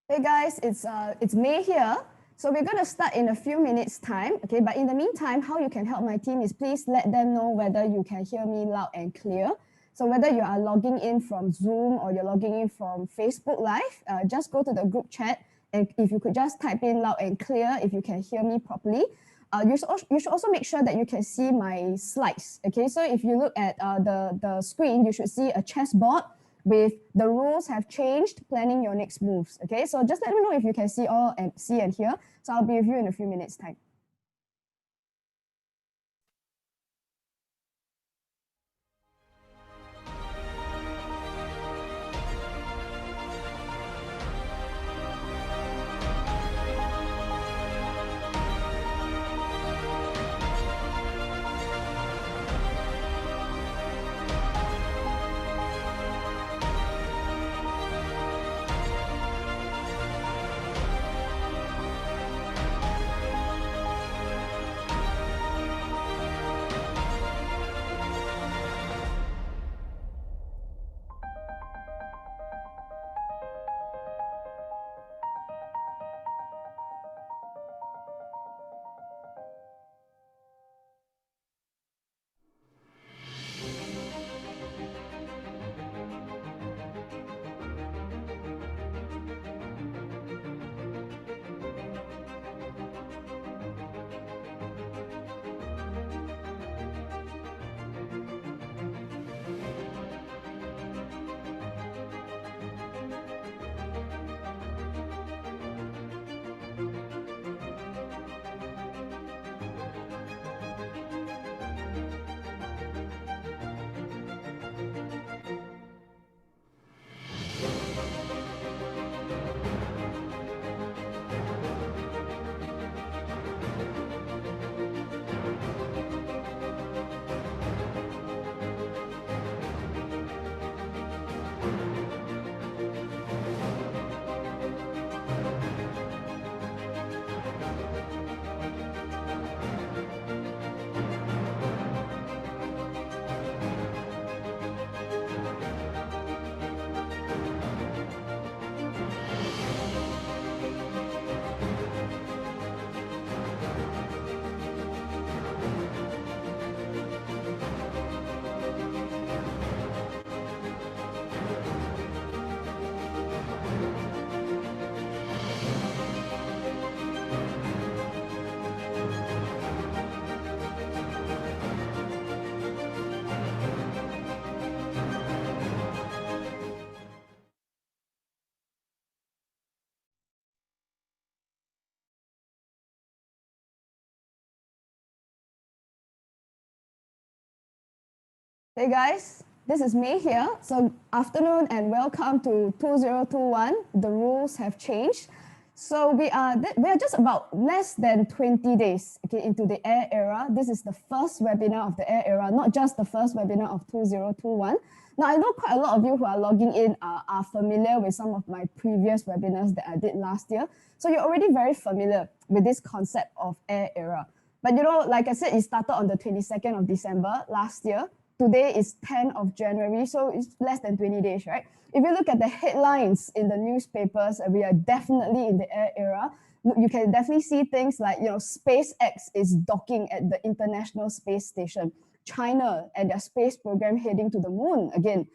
Hey guys, it's May here. So we're going to start in a few minutes time, okay? But in the meantime, how you can help my team is please let them know whether you can hear me loud and clear. So whether you are logging in from Zoom or you're logging in from Facebook Live, just go to the group chat, and if you could just type in loud and clear if you can hear me properly. You should also make sure that you can see my slides, okay? So if you look at the screen, you should see a chessboard with the rules have changed, planning your next moves. Okay, so just let me know if you can see and hear. So I'll be with you in a few minutes' time. Hey guys, this is May here. So afternoon and welcome to 2021. The rules have changed. So we are just about less than 20 days into the air era. This is the first webinar of the air era, not just the first webinar of 2021. Now I know quite a lot of you who are logging in are familiar with some of my previous webinars that I did last year. So you're already very familiar with this concept of air era. But like I said, it started on the 22nd of December last year. Today is 10th of January, so it's less than 20 days, right? If you look at the headlines in the newspapers, we are definitely in the air era. You can definitely see things like, SpaceX is docking at the International Space Station. China and their space program heading to the moon again.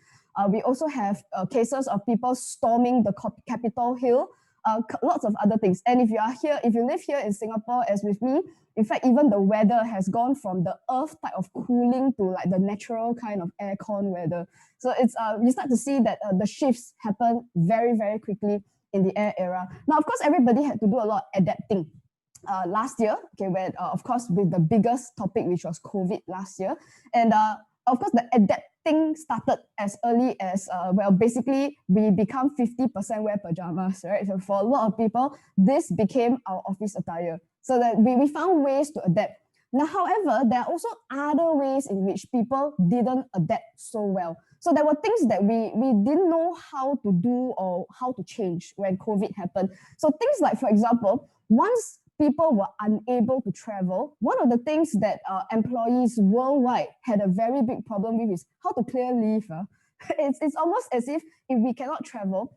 We also have cases of people storming the Capitol Hill, lots of other things. And if you live here in Singapore, as with me, in fact, even the weather has gone from the earth type of cooling to like the natural kind of aircon weather. So it's you start to see that the shifts happen very, very quickly in the air era. Now, of course, everybody had to do a lot of adapting. Last year, okay, where of course with the biggest topic, which was COVID last year, and of course the adapting started as early as basically we become 50% wear pajamas, right? So for a lot of people, this became our office attire. So that we found ways to adapt. Now, however, there are also other ways in which people didn't adapt so well. So there were things that we didn't know how to do or how to change when COVID happened. So things like, for example, once people were unable to travel, one of the things that employees worldwide had a very big problem with is how to clear leave. It's almost as if we cannot travel,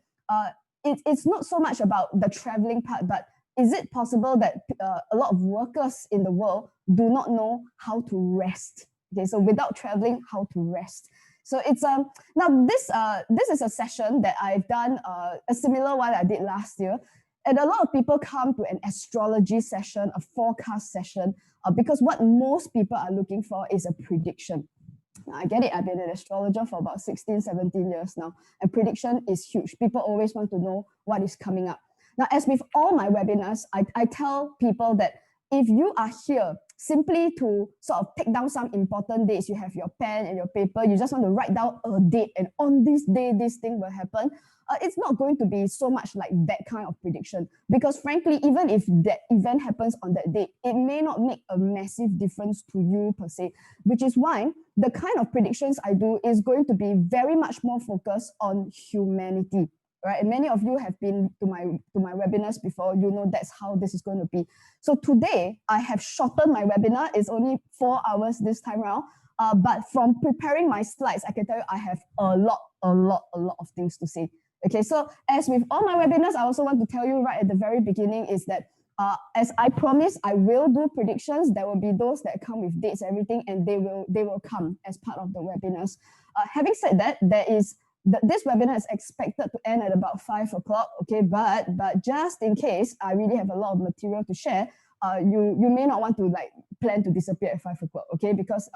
it's not so much about the traveling part, but is it possible that a lot of workers in the world do not know how to rest? Okay, so without traveling, how to rest. So it's now this is a session that I've done a similar one I did last year, and a lot of people come to an astrology session, a forecast session, because what most people are looking for is a prediction. Now, I get it. I've been an astrologer for about 16, 17 years now, and prediction is huge. People always want to know what is coming up. Now, as with all my webinars, I tell people that if you are here simply to sort of take down some important dates, you have your pen and your paper, you just want to write down a date, and on this day, this thing will happen, it's not going to be so much like that kind of prediction. Because frankly, even if that event happens on that date, it may not make a massive difference to you per se, which is why the kind of predictions I do is going to be very much more focused on humanity. Right? And many of you have been to my webinars before. You know that's how this is going to be. So today I have shortened my webinar. It's only 4 hours this time around. But from preparing my slides, I can tell you I have a lot of things to say. Okay, so as with all my webinars, I also want to tell you right at the very beginning is that as I promised, I will do predictions. There will be those that come with dates, everything, and they will come as part of the webinars. Having said that, this webinar is expected to end at about 5 o'clock, okay, but just in case I really have a lot of material to share, you may not want to like plan to disappear at 5 o'clock, okay, because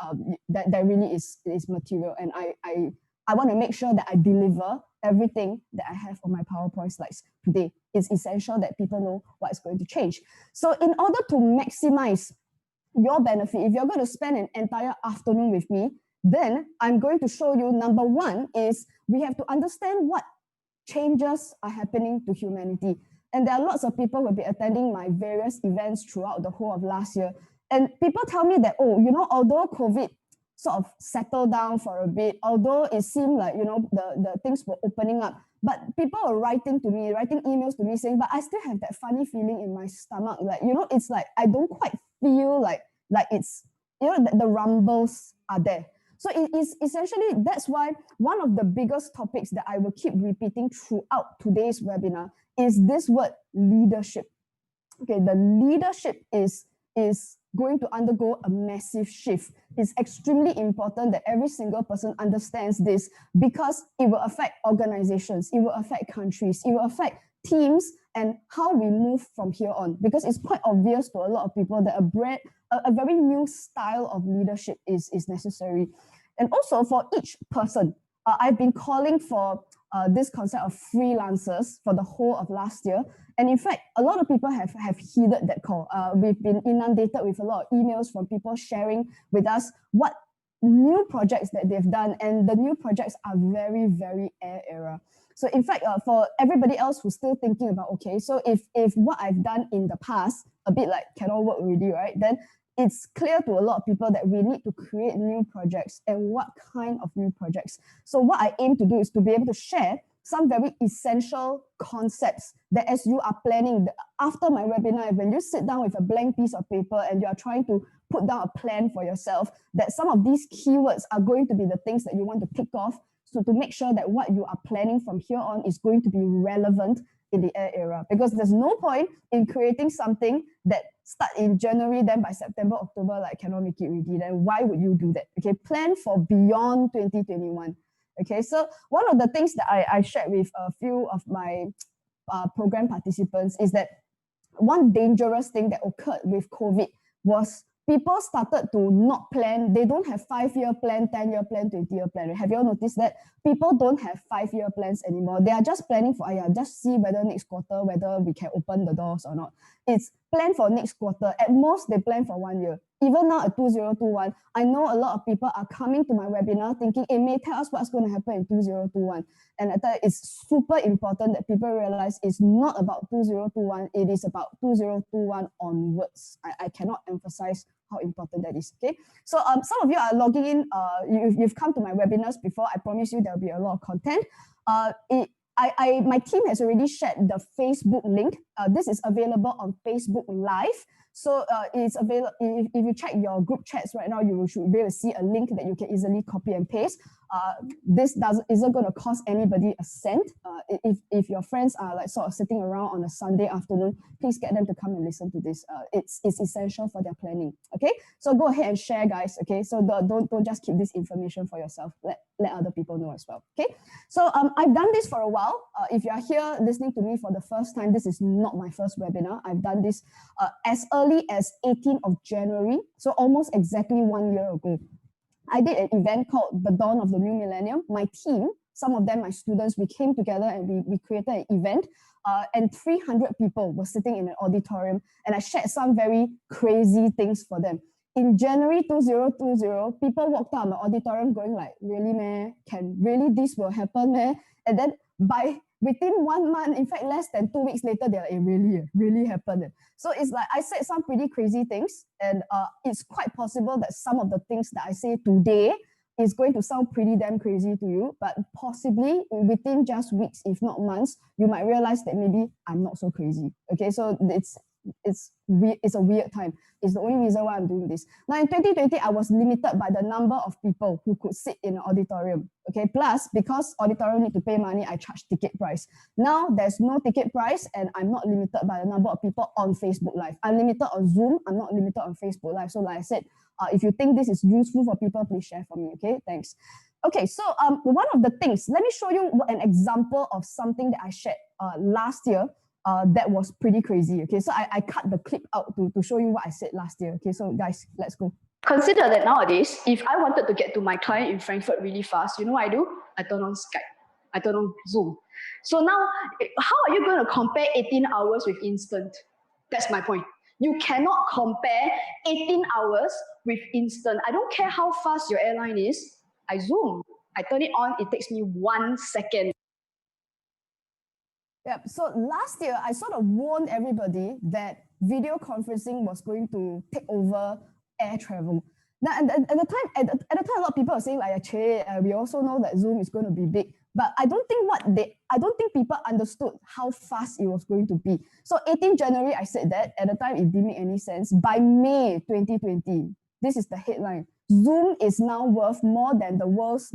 that really is material, and I want to make sure that I deliver everything that I have on my PowerPoint slides today. It's essential that people know what is going to change. So in order to maximize your benefit, if you're going to spend an entire afternoon with me, then I'm going to show you, number one is we have to understand what changes are happening to humanity. And there are lots of people who will be attending my various events throughout the whole of last year. And people tell me that, oh, you know, although COVID sort of settled down for a bit, although it seemed like, you know, the things were opening up, but people are writing emails to me saying, but I still have that funny feeling in my stomach. Like, you know, it's like, I don't quite feel like it's, you know, the rumbles are there. So it is essentially, that's why one of the biggest topics that I will keep repeating throughout today's webinar is this word leadership. Okay, the leadership is going to undergo a massive shift. It's extremely important that every single person understands this because it will affect organizations, it will affect countries, it will affect teams and how we move from here on. Because it's quite obvious to a lot of people that a very new style of leadership is necessary. And also for each person, I've been calling for this concept of freelancers for the whole of last year. And in fact, a lot of people have heeded that call. We've been inundated with a lot of emails from people sharing with us what new projects that they've done. And the new projects are very, very era. So in fact, for everybody else who's still thinking about, okay, so if what I've done in the past, a bit like cannot work already, right? Then it's clear to a lot of people that we need to create new projects and what kind of new projects. So what I aim to do is to be able to share some very essential concepts that as you are planning, after my webinar, when you sit down with a blank piece of paper and you are trying to put down a plan for yourself, that some of these keywords are going to be the things that you want to tick off, so to make sure that what you are planning from here on is going to be relevant in the era. Because there's no point in creating something that start in January, then by September, October, like cannot make it ready. Then why would you do that? Okay, plan for beyond 2021. Okay, so one of the things that I shared with a few of my program participants is that one dangerous thing that occurred with COVID was people started to not plan. They don't have 5-year plan, 10-year plan, 20-year plan. Have you all noticed that? People don't have 5-year plans anymore. They are just planning for, just see whether next quarter, whether we can open the doors or not. It's plan for next quarter. At most, they plan for 1 year. Even now at 2021, I know a lot of people are coming to my webinar thinking, it may tell us what's going to happen in 2021. And I thought it's super important that people realize it's not about 2021, it is about 2021 onwards. I cannot emphasize how important that is, okay? So some of you are logging in, you've come to my webinars before. I promise you there'll be a lot of content. My team has already shared the Facebook link. This is available on Facebook Live. So it's available, if you check your group chats right now, you should be able to see a link that you can easily copy and paste. This isn't going to cost anybody a cent. If your friends are like sort of sitting around on a Sunday afternoon, please get them to come and listen to this. It's essential for their planning. Okay, so go ahead and share, guys. Okay, so don't just keep this information for yourself. Let other people know as well. Okay, so I've done this for a while. If you are here listening to me for the first time, this is not my first webinar. I've done this as early as 18th of January, so almost exactly 1 year ago. I did an event called The Dawn of the New Millennium. My team, some of them my students, we came together and we created an event, and 300 people were sitting in an auditorium, and I shared some very crazy things for them. In January 2020, people walked out of the auditorium going like, really, man? Really this will happen, man? And then within 1 month, in fact, less than 2 weeks later, they're like, it really happened. So it's like I said some pretty crazy things, and it's quite possible that some of the things that I say today is going to sound pretty damn crazy to you, but possibly within just weeks, if not months, you might realize that maybe I'm not so crazy. Okay, so it's a weird time. It's the only reason why I'm doing this. Now in 2020, I was limited by the number of people who could sit in an auditorium. Okay, plus because auditorium need to pay money, I charge ticket price. Now there's no ticket price, and I'm not limited by the number of people on Facebook Live. I'm limited on Zoom. I'm not limited on Facebook Live. So like I said, if you think this is useful for people, please share for me. Okay, thanks. Okay, so one of the things, let me show you an example of something that I shared last year. That was pretty crazy. Okay, so I cut the clip out to show you what I said last year. Okay, so guys, let's go. Consider that nowadays, if I wanted to get to my client in Frankfurt really fast, you know what I do? I turn on Skype. I turn on Zoom. So now, how are you going to compare 18 hours with instant? That's my point. You cannot compare 18 hours with instant. I don't care how fast your airline is. I Zoom. I turn it on. It takes me 1 second. Yep. So last year, I sort of warned everybody that video conferencing was going to take over air travel. Now, at the time, a lot of people are saying like, we also know that Zoom is going to be big, but I don't think people understood how fast it was going to be. So 18 January, I said that. At the time, it didn't make any sense. By May 2020, this is the headline: Zoom is now worth more than the world's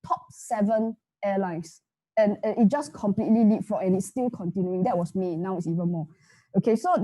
top 7 airlines. And it just completely leapfrogged, and it's still continuing. That was May. Now it's even more. Okay, so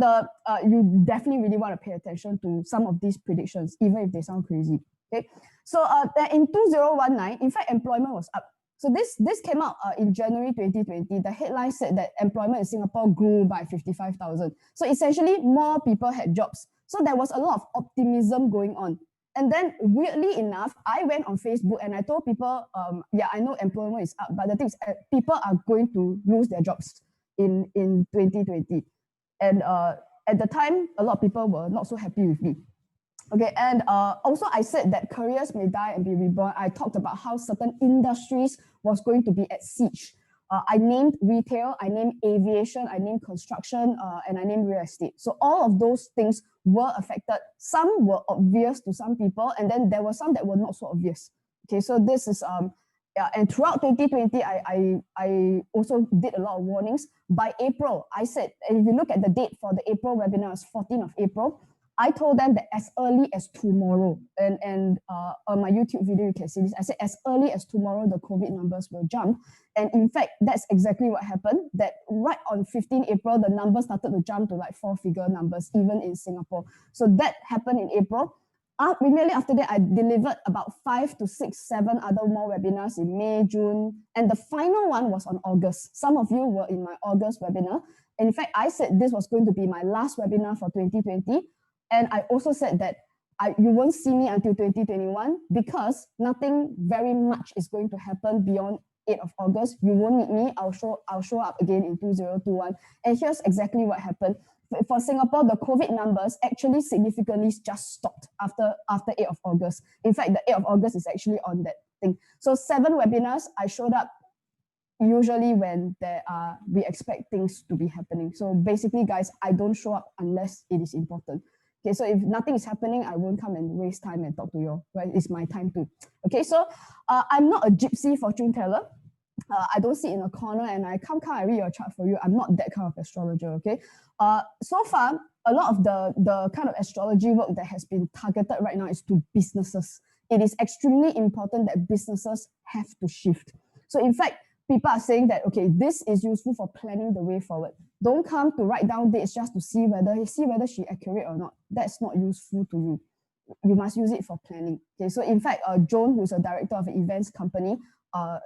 you definitely really want to pay attention to some of these predictions, even if they sound crazy. Okay, so in 2019, in fact, employment was up. So this came out in January 2020. The headline said that employment in Singapore grew by 55,000. So essentially, more people had jobs. So there was a lot of optimism going on. And then weirdly enough, I went on Facebook and I told people, yeah, I know employment is up, but the thing is people are going to lose their jobs in 2020. And at the time, a lot of people were not so happy with me. Okay, and also I said that careers may die and be reborn. I talked about how certain industries was going to be at siege. I named retail, I named aviation, I named construction, and I named real estate. So all of those things were affected. Some were obvious to some people, and then there were some that were not so obvious. Okay, so this is yeah, and throughout 2020, I also did a lot of warnings. By April, I said, and if you look at the date for the April webinar, it's 14th of April. I told them that as early as tomorrow, and on my YouTube video, you can see this. I said, as early as tomorrow, the COVID numbers will jump. And in fact, that's exactly what happened, that right on 15 April, the numbers started to jump to like 4-figure numbers, even in Singapore. So that happened in April. Immediately after that, I delivered about 5 to 6, 7 other more webinars in May, June, and the final one was on August. Some of you were in my August webinar. And in fact, I said this was going to be my last webinar for 2020. And I also said that you won't see me until 2021 because nothing very much is going to happen beyond 8th of August. You won't meet me. I'll show up again in 2021. And here's exactly what happened. For Singapore, the COVID numbers actually significantly just stopped after 8th of August. In fact, the 8th of August is actually on that thing. So 7 webinars, I showed up usually when we expect things to be happening. So basically, guys, I don't show up unless it is important. Okay, so if nothing is happening, I won't come and waste time and talk to you. Right? It's my time too. Okay, so I'm not a gypsy fortune teller. I don't sit in a corner and I read your chart for you. I'm not that kind of astrologer, okay? So far, a lot of the kind of astrology work that has been targeted right now is to businesses. it is extremely important that businesses have to shift. So in fact, people are saying that, okay, this is useful for planning the way forward. Don't come to write down dates just to see whether she's accurate or not. That's not useful to you. You must use it for planning. Okay, so in fact, Joan, who's a director of an events company,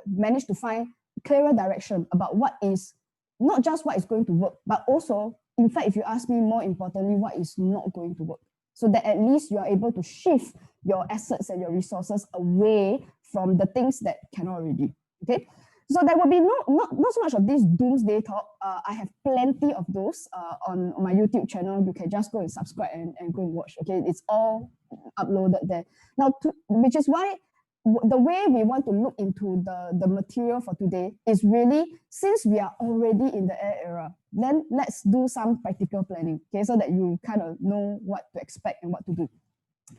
managed to find clearer direction about what is not just what is going to work, but also, in fact, if you ask me, more importantly, what is not going to work. So that at least you are able to shift your assets and your resources away from the things that cannot already. Okay, so there will be not so much of this doomsday talk. I have plenty of those on my YouTube channel. You can just go and subscribe and go and watch. Okay, it's all uploaded there. Now, which is why the way we want to look into the material for today is really, since we are already in the air era, then let's do some practical planning, okay, so that you kind of know what to expect and what to do.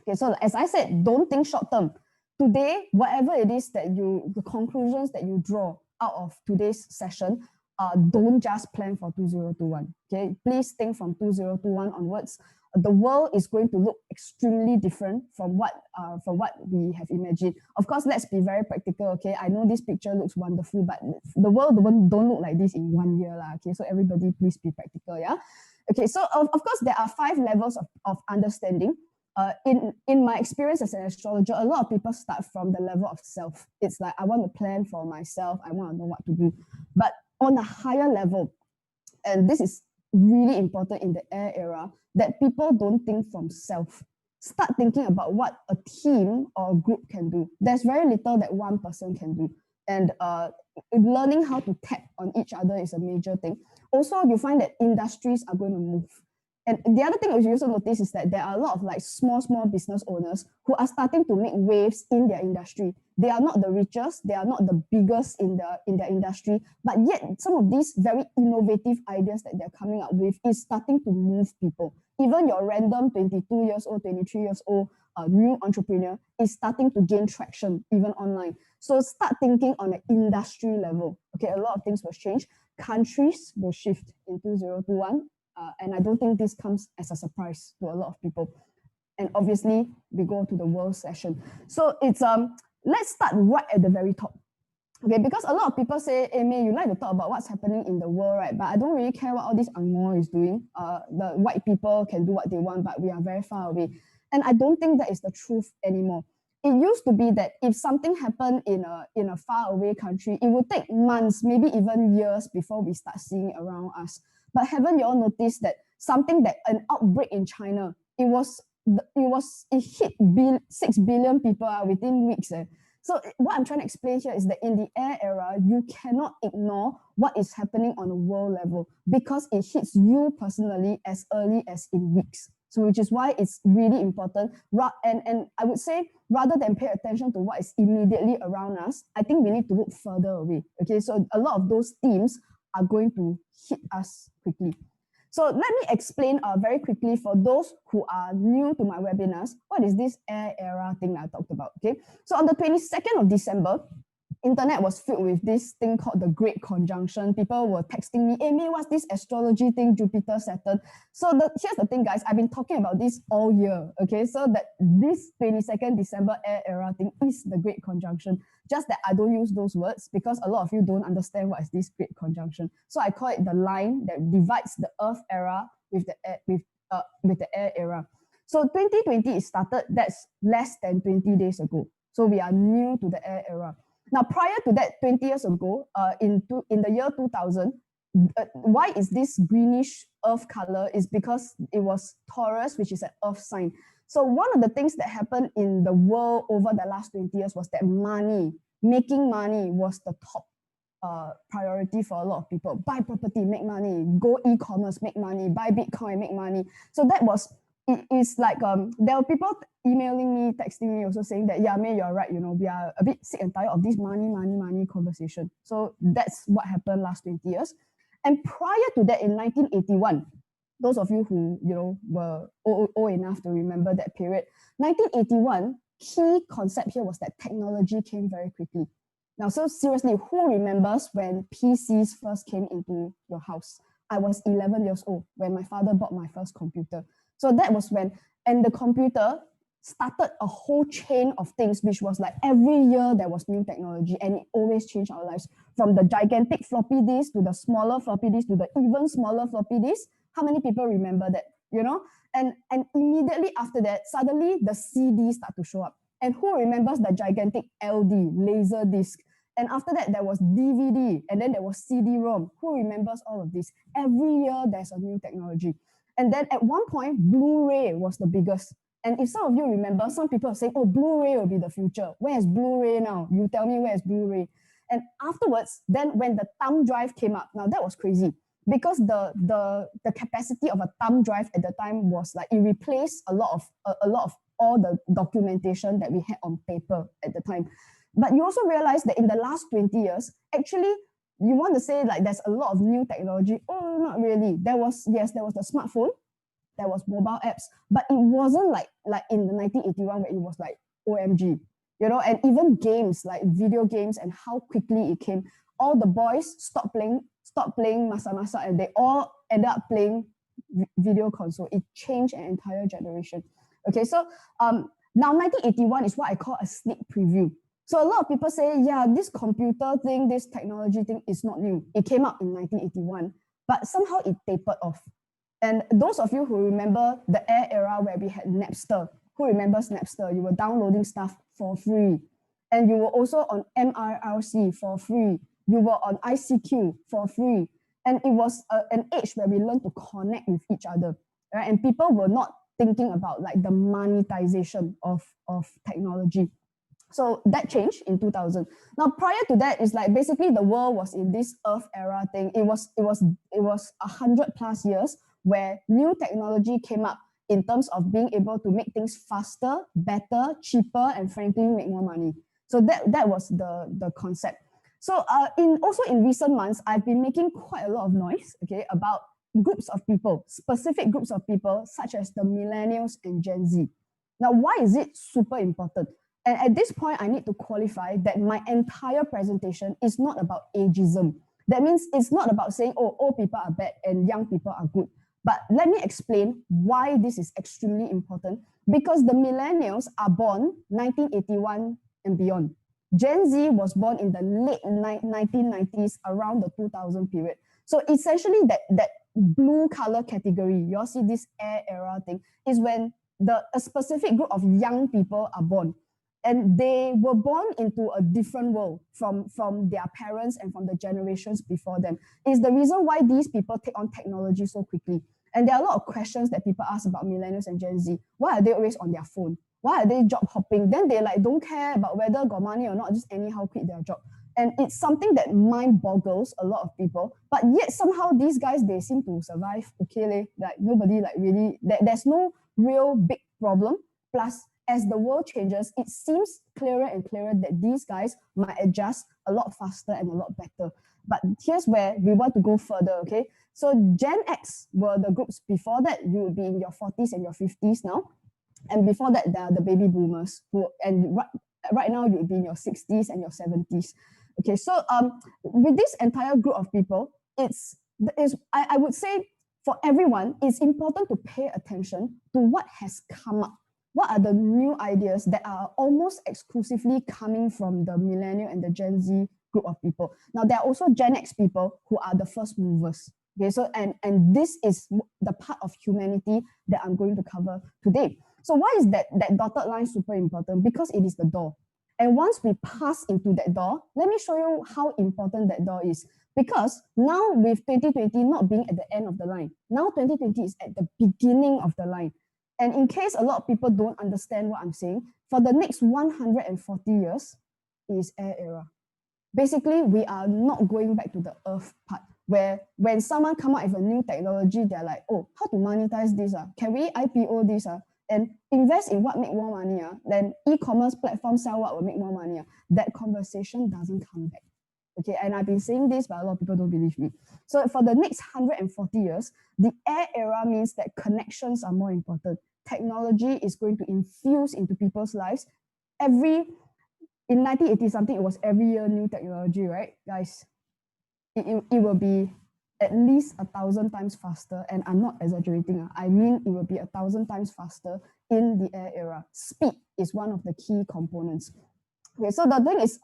Okay, so as I said, don't think short term. Today, whatever it is that the conclusions that you draw out of today's session, don't just plan for 2021. Okay, please think from 2021 onwards. The world is going to look extremely different from what we have imagined. Of course, let's be very practical. Okay, I know this picture looks wonderful, but the world don't look like this in 1 year, lah. Okay, so everybody, please be practical. Yeah. Okay, so of course there are 5 levels of understanding. In my experience as an astrologer, a lot of people start from the level of self. It's like, I want to plan for myself. I want to know what to do. But on a higher level, and this is really important in the air era, that people don't think from self. Start thinking about what a team or a group can do. There's very little that one person can do. And learning how to tap on each other is a major thing. Also, you find that industries are going to move. And the other thing you also notice is that there are a lot of like small business owners who are starting to make waves in their industry. They are not the richest, they are not the biggest in their industry, but yet some of these very innovative ideas that they're coming up with is starting to move people. Even your random 22 years old, 23 years old new entrepreneur is starting to gain traction even online. So start thinking on an industry level. Okay, a lot of things will change. Countries will shift in 2021. And I don't think this comes as a surprise to a lot of people. And obviously, we go to the world session. So it's let's start right at the very top. Okay, because a lot of people say, Amy, you like to talk about what's happening in the world, right? But I don't really care what all this Angmo is doing. The white people can do what they want, but we are very far away. And I don't think that is the truth anymore. It used to be that if something happened in a far away country, it would take months, maybe even years before we start seeing it around us. But haven't you all noticed that an outbreak in China, it hit 6 billion people within weeks. So what I'm trying to explain here is that in the air era, you cannot ignore what is happening on a world level because it hits you personally as early as in weeks. So which is why it's really important. And I would say, rather than pay attention to what is immediately around us, I think we need to look further away. Okay, so a lot of those themes are going to hit us quickly. So let me explain very quickly for those who are new to my webinars, what is this air era thing that I talked about, okay? So on the 22nd of December, internet was filled with this thing called the Great Conjunction. People were texting me, Amy, what's this astrology thing, Jupiter, Saturn? So here's the thing, guys, I've been talking about this all year, okay? So that this 22nd December air era thing is the Great Conjunction. Just that I don't use those words because a lot of you don't understand what is this Great Conjunction. So I call it the line that divides the Earth era with the air era. So 2020 is started, that's less than 20 days ago. So we are new to the air era. Now, prior to that, 20 years ago, in the year 2000, why is this greenish earth color? Is because it was Taurus, which is an earth sign. So one of the things that happened in the world over the last 20 years was that making money was the top priority for a lot of people. Buy property, make money. Go e-commerce, make money. Buy Bitcoin, make money. So that was, it's like, there were people emailing me, texting me also saying that, yeah, May, you're right, we are a bit sick and tired of this money conversation. So that's what happened last 20 years. And prior to that, in 1981, those of you who, were old enough to remember that period, 1981, key concept here was that technology came very quickly. Now, so seriously, who remembers when PCs first came into your house? I was 11 years old when my father bought my first computer. So that was when, and the computer, started a whole chain of things, which was like every year there was new technology, and it always changed our lives. From the gigantic floppy disk to the smaller floppy disk to the even smaller floppy disk. How many people remember that? You know, and immediately after that, suddenly the CD start to show up. And who remembers the gigantic LD, laser disc? And after that, there was DVD, and then there was CD-ROM. Who remembers all of this? Every year, there's a new technology. And then at one point, Blu-ray was the biggest. And if some of you remember, some people are saying, oh, Blu-ray will be the future. Where's Blu-ray now? You tell me where's Blu-ray. And afterwards, then when the thumb drive came up, now that was crazy because the capacity of a thumb drive at the time was like it replaced a lot of all the documentation that we had on paper at the time. But you also realize that in the last 20 years, actually, you want to say like there's a lot of new technology. Oh, not really. There was the smartphone, there was mobile apps, but it wasn't like in the 1981 where it was like OMG, you know, and even games like video games and how quickly it came. All the boys stopped playing masa-masa, and they all ended up playing video console. It changed an entire generation. Okay, so now 1981 is what I call a sneak preview. So a lot of people say, yeah, this computer thing, this technology thing is not new. It came out in 1981, but somehow it tapered off. And those of you who remember the air era where we had Napster, who remembers Napster? You were downloading stuff for free. And you were also on MIRC for free. You were on ICQ for free. And it was an age where we learned to connect with each other, right? And people were not thinking about like the monetization of technology. So that changed in 2000. Now, prior to that, is like basically the world was in this Earth era thing. It was 100+ years where new technology came up in terms of being able to make things faster, better, cheaper, and frankly make more money. So that was the concept. So also in recent months, I've been making quite a lot of noise, okay, about groups of people, specific groups of people, such as the millennials and Gen Z. Now, why is it super important? And at this point, I need to qualify that my entire presentation is not about ageism. That means it's not about saying, oh, old people are bad and young people are good. But let me explain why this is extremely important. Because the millennials are born 1981 and beyond. Gen Z was born in the late 1990s, around the 2000 period. So essentially that blue color category, you all see this air era thing, is when a specific group of young people are born. And they were born into a different world from their parents and from the generations before them. It's the reason why these people take on technology so quickly. And there are a lot of questions that people ask about millennials and Gen Z. Why are they always on their phone? Why are they job hopping? Then they like don't care about whether got money or not, just anyhow quit their job. And it's something that mind boggles a lot of people. But yet somehow these guys, they seem to survive okay. Like nobody like really, there's no real big problem. Plus, as the world changes, it seems clearer and clearer that these guys might adjust a lot faster and a lot better. But here's where we want to go further, okay? So Gen X were the groups before that. You would be in your 40s and your 50s now. And before that, there are the baby boomers and right now you would be in your 60s and your 70s. Okay, so with this entire group of people, I would say for everyone, it's important to pay attention to what has come up. What are the new ideas that are almost exclusively coming from the millennial and the Gen Z group of people? Now, there are also Gen X people who are the first movers. Okay, so and this is the part of humanity that I'm going to cover today. So why is that dotted line super important? Because it is the door. And once we pass into that door, let me show you how important that door is. Because now with 2020 not being at the end of the line, now 2020 is at the beginning of the line. And in case a lot of people don't understand what I'm saying, for the next 140 years is air era. Basically, we are not going back to the earth part, where when someone come up with a new technology, they're like, oh, how to monetize this? Can we IPO this? And invest in what make more money? Then e-commerce platform sell what will make more money? That conversation doesn't come back. Okay, and I've been saying this, but a lot of people don't believe me. So for the next 140 years, the air era means that connections are more important. Technology is going to infuse into people's lives. In 1980 something, it was every year new technology, right, guys? It will be at least 1,000 times faster, and I'm not exaggerating, I mean it will be 1,000 times faster in the air era. Speed is one of the key components. Okay, so the thing is,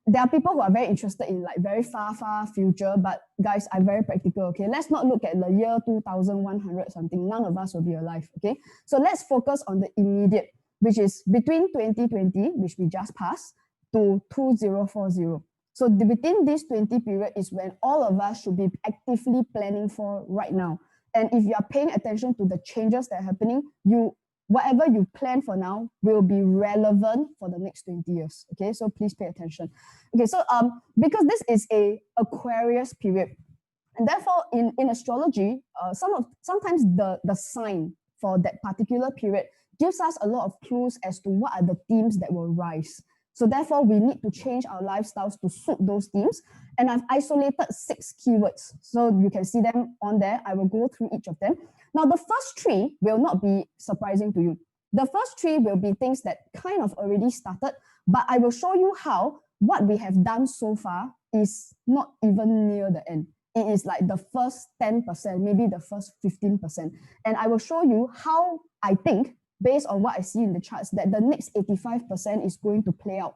there are people who are very interested in like very far future, but guys, I'm very practical, okay? Let's not look at the year 2100 something. None of us will be alive, okay? So let's focus on the immediate, which is between 2020, which we just passed, to 2040. So within this 20 period is when all of us should be actively planning for right now. And if you are paying attention to the changes that are happening, whatever you plan for now will be relevant for the next 20 years. Okay, so please pay attention. Okay, so because this is a Aquarius period, and therefore in astrology, sometimes the sign for that particular period gives us a lot of clues as to what are the themes that will rise. So therefore, we need to change our lifestyles to suit those themes. And I've isolated 6 keywords. So you can see them on there. I will go through each of them. Now, the first 3 will not be surprising to you. The first 3 will be things that kind of already started, but I will show you how what we have done so far is not even near the end. It is like the first 10%, maybe the first 15%. And I will show you how I think, based on what I see in the charts, that the next 85% is going to play out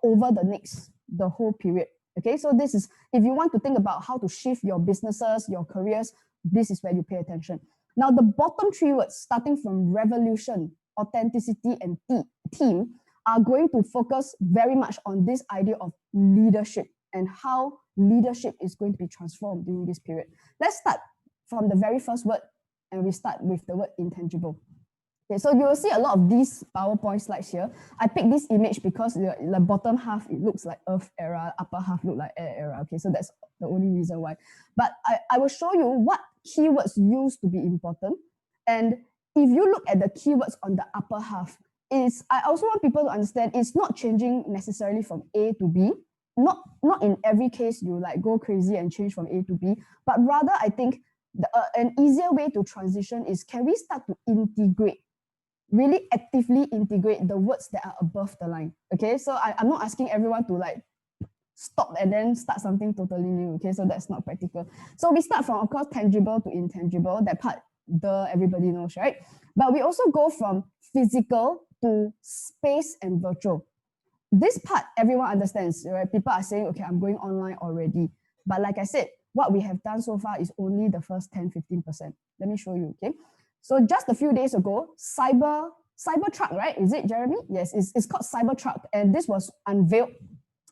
over the whole period. Okay, so this is, if you want to think about how to shift your businesses, your careers, this is where you pay attention. Now, the bottom 3 words, starting from revolution, authenticity, and team, are going to focus very much on this idea of leadership and how leadership is going to be transformed during this period. Let's start from the very first word, and we start with the word intangible. Okay, so you will see a lot of these PowerPoint slides here. I picked this image because the bottom half, it looks like Earth era, upper half look like Air era. Okay, so that's the only reason why. But I will show you what keywords used to be important. And if you look at the keywords on the upper half, I also want people to understand it's not changing necessarily from A to B. Not in every case you like go crazy and change from A to B, but rather I think an easier way to transition is, can we start to integrate, really actively integrate the words that are above the line. Okay, so I'm not asking everyone to like stop and then start something totally new. Okay, so that's not practical. So we start from, of course, tangible to intangible. That part, everybody knows, right? But we also go from physical to space and virtual. This part, everyone understands, right? People are saying, okay, I'm going online already. But like I said, what we have done so far is only the first 10-15%. Let me show you, okay? So just a few days ago, Cybertruck, right? Is it, Jeremy? Yes, it's called Cybertruck, and this was unveiled.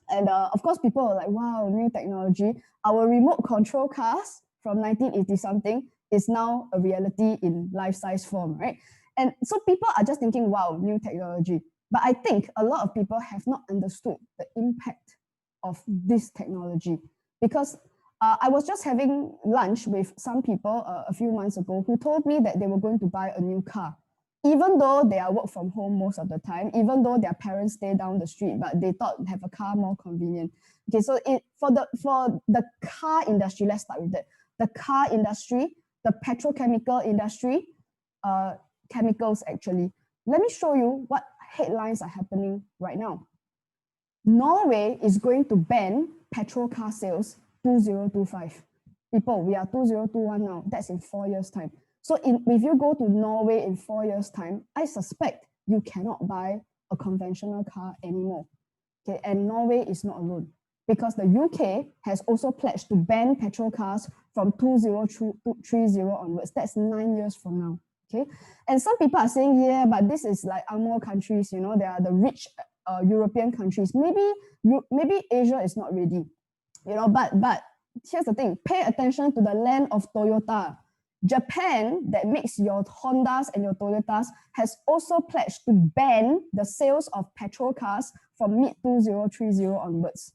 And of course, people are like, wow, new technology. Our remote control cars from 1980 something is now a reality in life-size form, right? And so people are just thinking, wow, new technology. But I think a lot of people have not understood the impact of this technology, because I was just having lunch with some people a few months ago who told me that they were going to buy a new car, even though they are work from home most of the time, even though their parents stay down the street, but they thought have a car more convenient. Okay, so for the car industry, let's start with that. The car industry, the petrochemical industry, chemicals actually. Let me show you what headlines are happening right now. Norway is going to ban petrol car sales 2025. People, we are 2021 now. That's in 4 years' time. So if you go to Norway in 4 years' time, I suspect you cannot buy a conventional car anymore. Okay, and Norway is not alone, because the UK has also pledged to ban petrol cars from 2030 onwards. That's 9 years from now. Okay, and some people are saying, yeah, but this is like more countries, you know, they are the rich European countries. Maybe Asia is not ready, you know, but here's the thing, pay attention to the land of Toyota. Japan, that makes your Hondas and your Toyotas, has also pledged to ban the sales of petrol cars from mid-2030 onwards.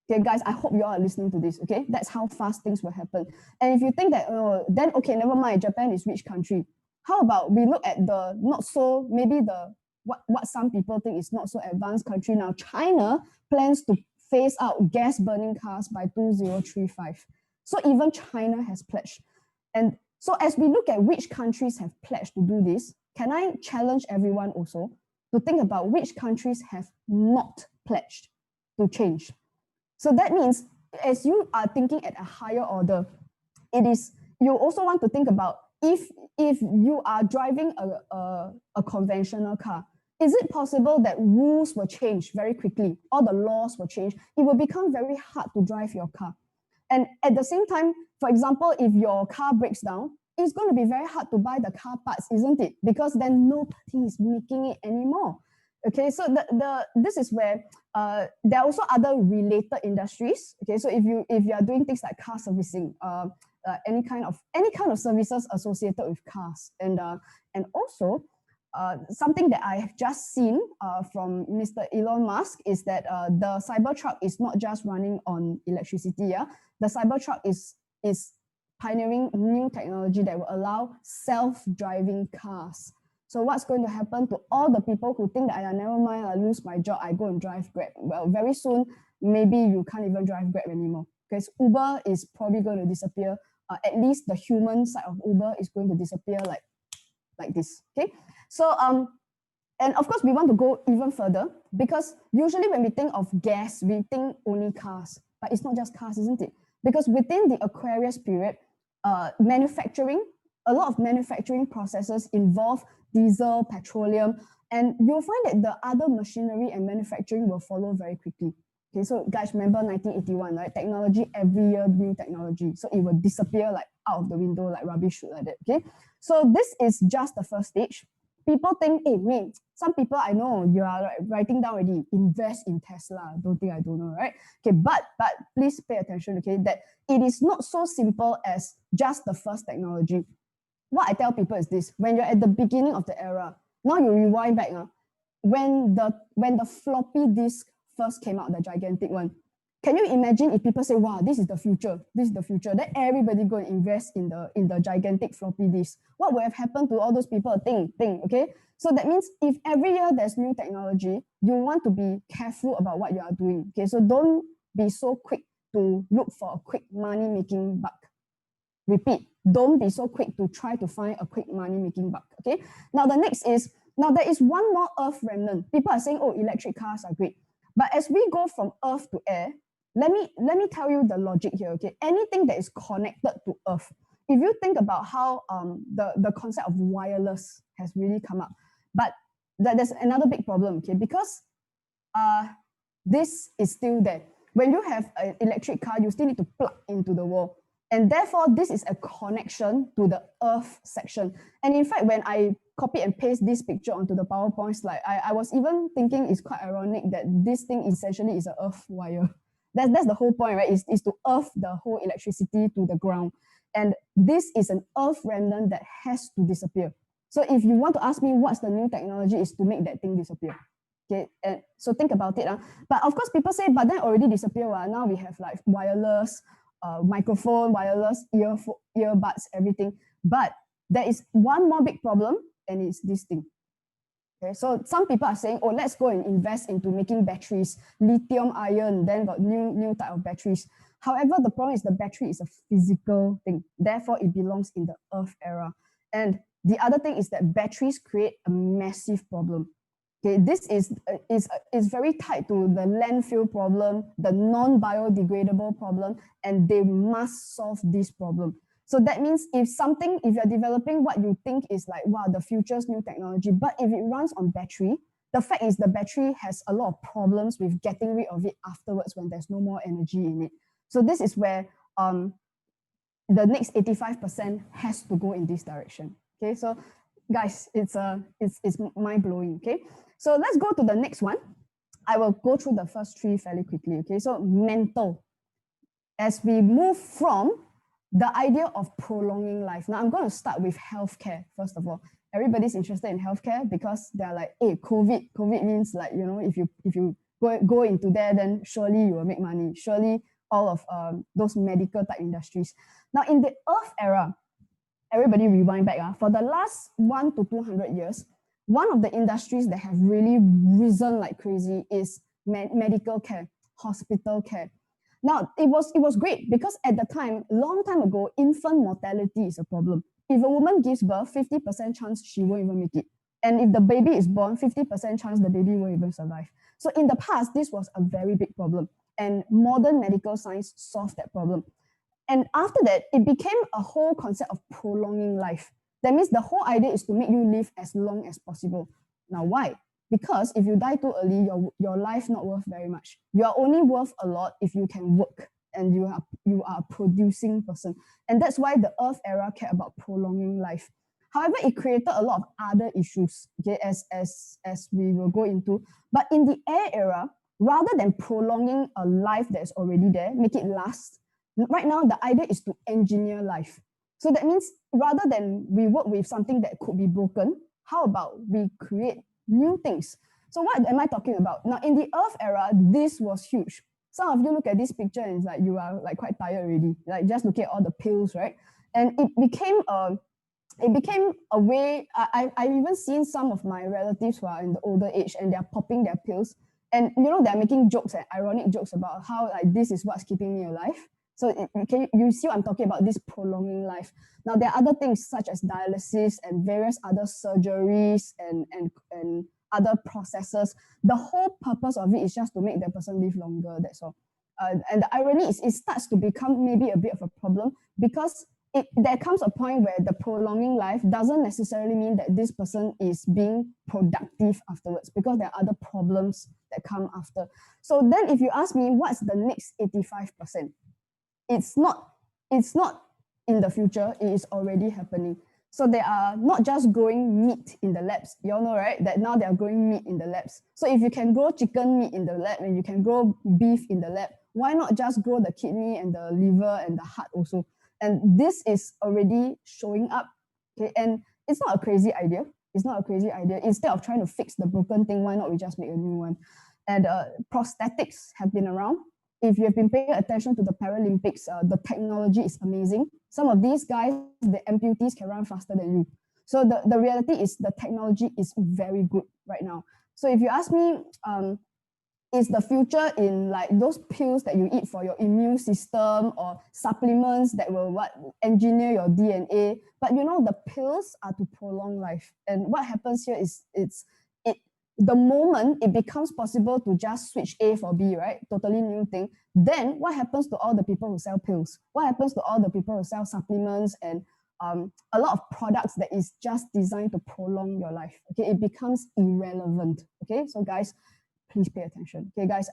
Okay, guys, I hope you all are listening to this, okay? That's how fast things will happen. And if you think that, then, okay, never mind, Japan is rich country. How about we look at the not so, maybe the, what some people think is not so advanced country now. China plans to phase out gas-burning cars by 2035. So even China has pledged. And so as we look at which countries have pledged to do this, can I challenge everyone also to think about which countries have not pledged to change? So that means, as you are thinking at a higher order, it is, you also want to think about if you are driving a conventional car, is it possible that rules will change very quickly? All the laws will change. It will become very hard to drive your car. And at the same time, for example, if your car breaks down, it's going to be very hard to buy the car parts, isn't it? Because then nobody is making it anymore. Okay, so this is where there are also other related industries. Okay, so if you are doing things like car servicing, any kind of services associated with cars, and also something that I have just seen from Mr. Elon Musk is that the Cybertruck is not just running on electricity. Yeah, the Cybertruck is pioneering new technology that will allow self-driving cars. So what's going to happen to all the people who think that, never mind, I lose my job, I go and drive Grab? Well, very soon, maybe you can't even drive Grab anymore, because Uber is probably going to disappear. At least the human side of Uber is going to disappear like this, okay? So, and of course, we want to go even further, because usually when we think of gas, we think only cars, but it's not just cars, isn't it? Because within the Aquarius period, manufacturing, a lot of manufacturing processes involve diesel, petroleum, and you'll find that the other machinery and manufacturing will follow very quickly. Okay, so guys, remember 1981, right? Technology, every year new technology. So it will disappear like out of the window, like rubbish like that, okay? So this is just the first stage. People think, hey, man, some people I know, you are writing down already, invest in Tesla. Don't think I don't know, right? Okay, but please pay attention, okay, that it is not so simple as just the first technology. What I tell people is this: when you're at the beginning of the era, now you rewind back, when the floppy disk first came out, the gigantic one, can you imagine if people say, wow, this is the future, then everybody go and invest in the gigantic floppy disk? What would have happened to all those people? Think, okay? So that means if every year there's new technology, you want to be careful about what you are doing, okay? So don't be so quick to look for a quick money-making buck. Repeat, don't be so quick to try to find a quick money-making buck, okay? Now, the next is, now there is one more earth remnant. People are saying, oh, electric cars are great. But as we go from earth to air, let me tell you the logic here, okay? Anything that is connected to earth, if you think about how the concept of wireless has really come up, but there's another big problem, okay? Because this is still there. When you have an electric car, you still need to plug into the wall. And therefore, this is a connection to the earth section. And in fact, when I copy and paste this picture onto the PowerPoint slide, I was even thinking it's quite ironic that this thing essentially is an earth wire. That's the whole point, right? Is to earth the whole electricity to the ground. And this is an earth remnant that has to disappear. So if you want to ask me what's the new technology, is to make that thing disappear. Okay, and so think about it. But of course, people say, but then already disappear. Now we have like wireless, microphone, wireless, earbuds, everything. But there is one more big problem, and it's this thing. Okay, so some people are saying, oh, let's go and invest into making batteries, lithium ion, then got new type of batteries. However, the problem is the battery is a physical thing. Therefore, it belongs in the earth era. And the other thing is that batteries create a massive problem. Okay, this is very tied to the landfill problem, the non-biodegradable problem, and they must solve this problem. So that means if you're developing what you think is like, wow, the future's new technology, but if it runs on battery, the fact is the battery has a lot of problems with getting rid of it afterwards when there's no more energy in it. So this is where the next 85% has to go in this direction. Okay, so guys, it's mind-blowing, okay? So let's go to the next one. I will go through the first three fairly quickly, okay? So mental. As we move from the idea of prolonging life. Now I'm going to start with healthcare, first of all. Everybody's interested in healthcare because they're like, hey, COVID means like, you know, if you go into there, then surely you will make money. Surely all of those medical type industries. Now in the Earth era, everybody rewind back. For the last 100 to 200 years, one of the industries that have really risen like crazy is medical care, hospital care. Now, it was great because at the time, long time ago, infant mortality is a problem. If a woman gives birth, 50% chance she won't even make it. And if the baby is born, 50% chance the baby won't even survive. So in the past, this was a very big problem. And modern medical science solved that problem. And after that, it became a whole concept of prolonging life. That means the whole idea is to make you live as long as possible. Now, why? Because if you die too early, your life not worth very much. You are only worth a lot if you can work and you are a producing person. And that's why the Earth era cared about prolonging life. However, it created a lot of other issues, okay, as we will go into. But in the air era, rather than prolonging a life that's already there, make it last, right now the idea is to engineer life. So that means rather than we work with something that could be broken, how about we create new things? So what am I talking about? Now, in the Earth era, this was huge. Some of you look at this picture and it's like you are like quite tired already, like just looking at all the pills, right? And it became a way. I've even seen some of my relatives who are in the older age and they're popping their pills. And you know, they're making jokes and ironic jokes about how like this is what's keeping me alive. So you see what I'm talking about, this prolonging life. Now, there are other things such as dialysis and various other surgeries and other processes. The whole purpose of it is just to make the person live longer, that's all. And the irony is it starts to become maybe a bit of a problem because there comes a point where the prolonging life doesn't necessarily mean that this person is being productive afterwards because there are other problems that come after. So then if you ask me, what's the next 85%? It's not in the future, it is already happening. So they are not just growing meat in the labs. You all know, right? That now they are growing meat in the labs. So if you can grow chicken meat in the lab and you can grow beef in the lab, why not just grow the kidney and the liver and the heart also? And this is already showing up. Okay, and it's not a crazy idea. It's not a crazy idea. Instead of trying to fix the broken thing, why not we just make a new one? And prosthetics have been around. If you have been paying attention to the Paralympics, the technology is amazing. Some of these guys, the amputees, can run faster than you. So the reality is the technology is very good right now. So if you ask me, is the future in like those pills that you eat for your immune system or supplements that will engineer your DNA? But you know, the pills are to prolong life. And what happens here is the moment it becomes possible to just switch A for B, right? Totally new thing. Then what happens to all the people who sell pills? What happens to all the people who sell supplements and a lot of products that is just designed to prolong your life? Okay, it becomes irrelevant. Okay, so guys, please pay attention. Okay, guys,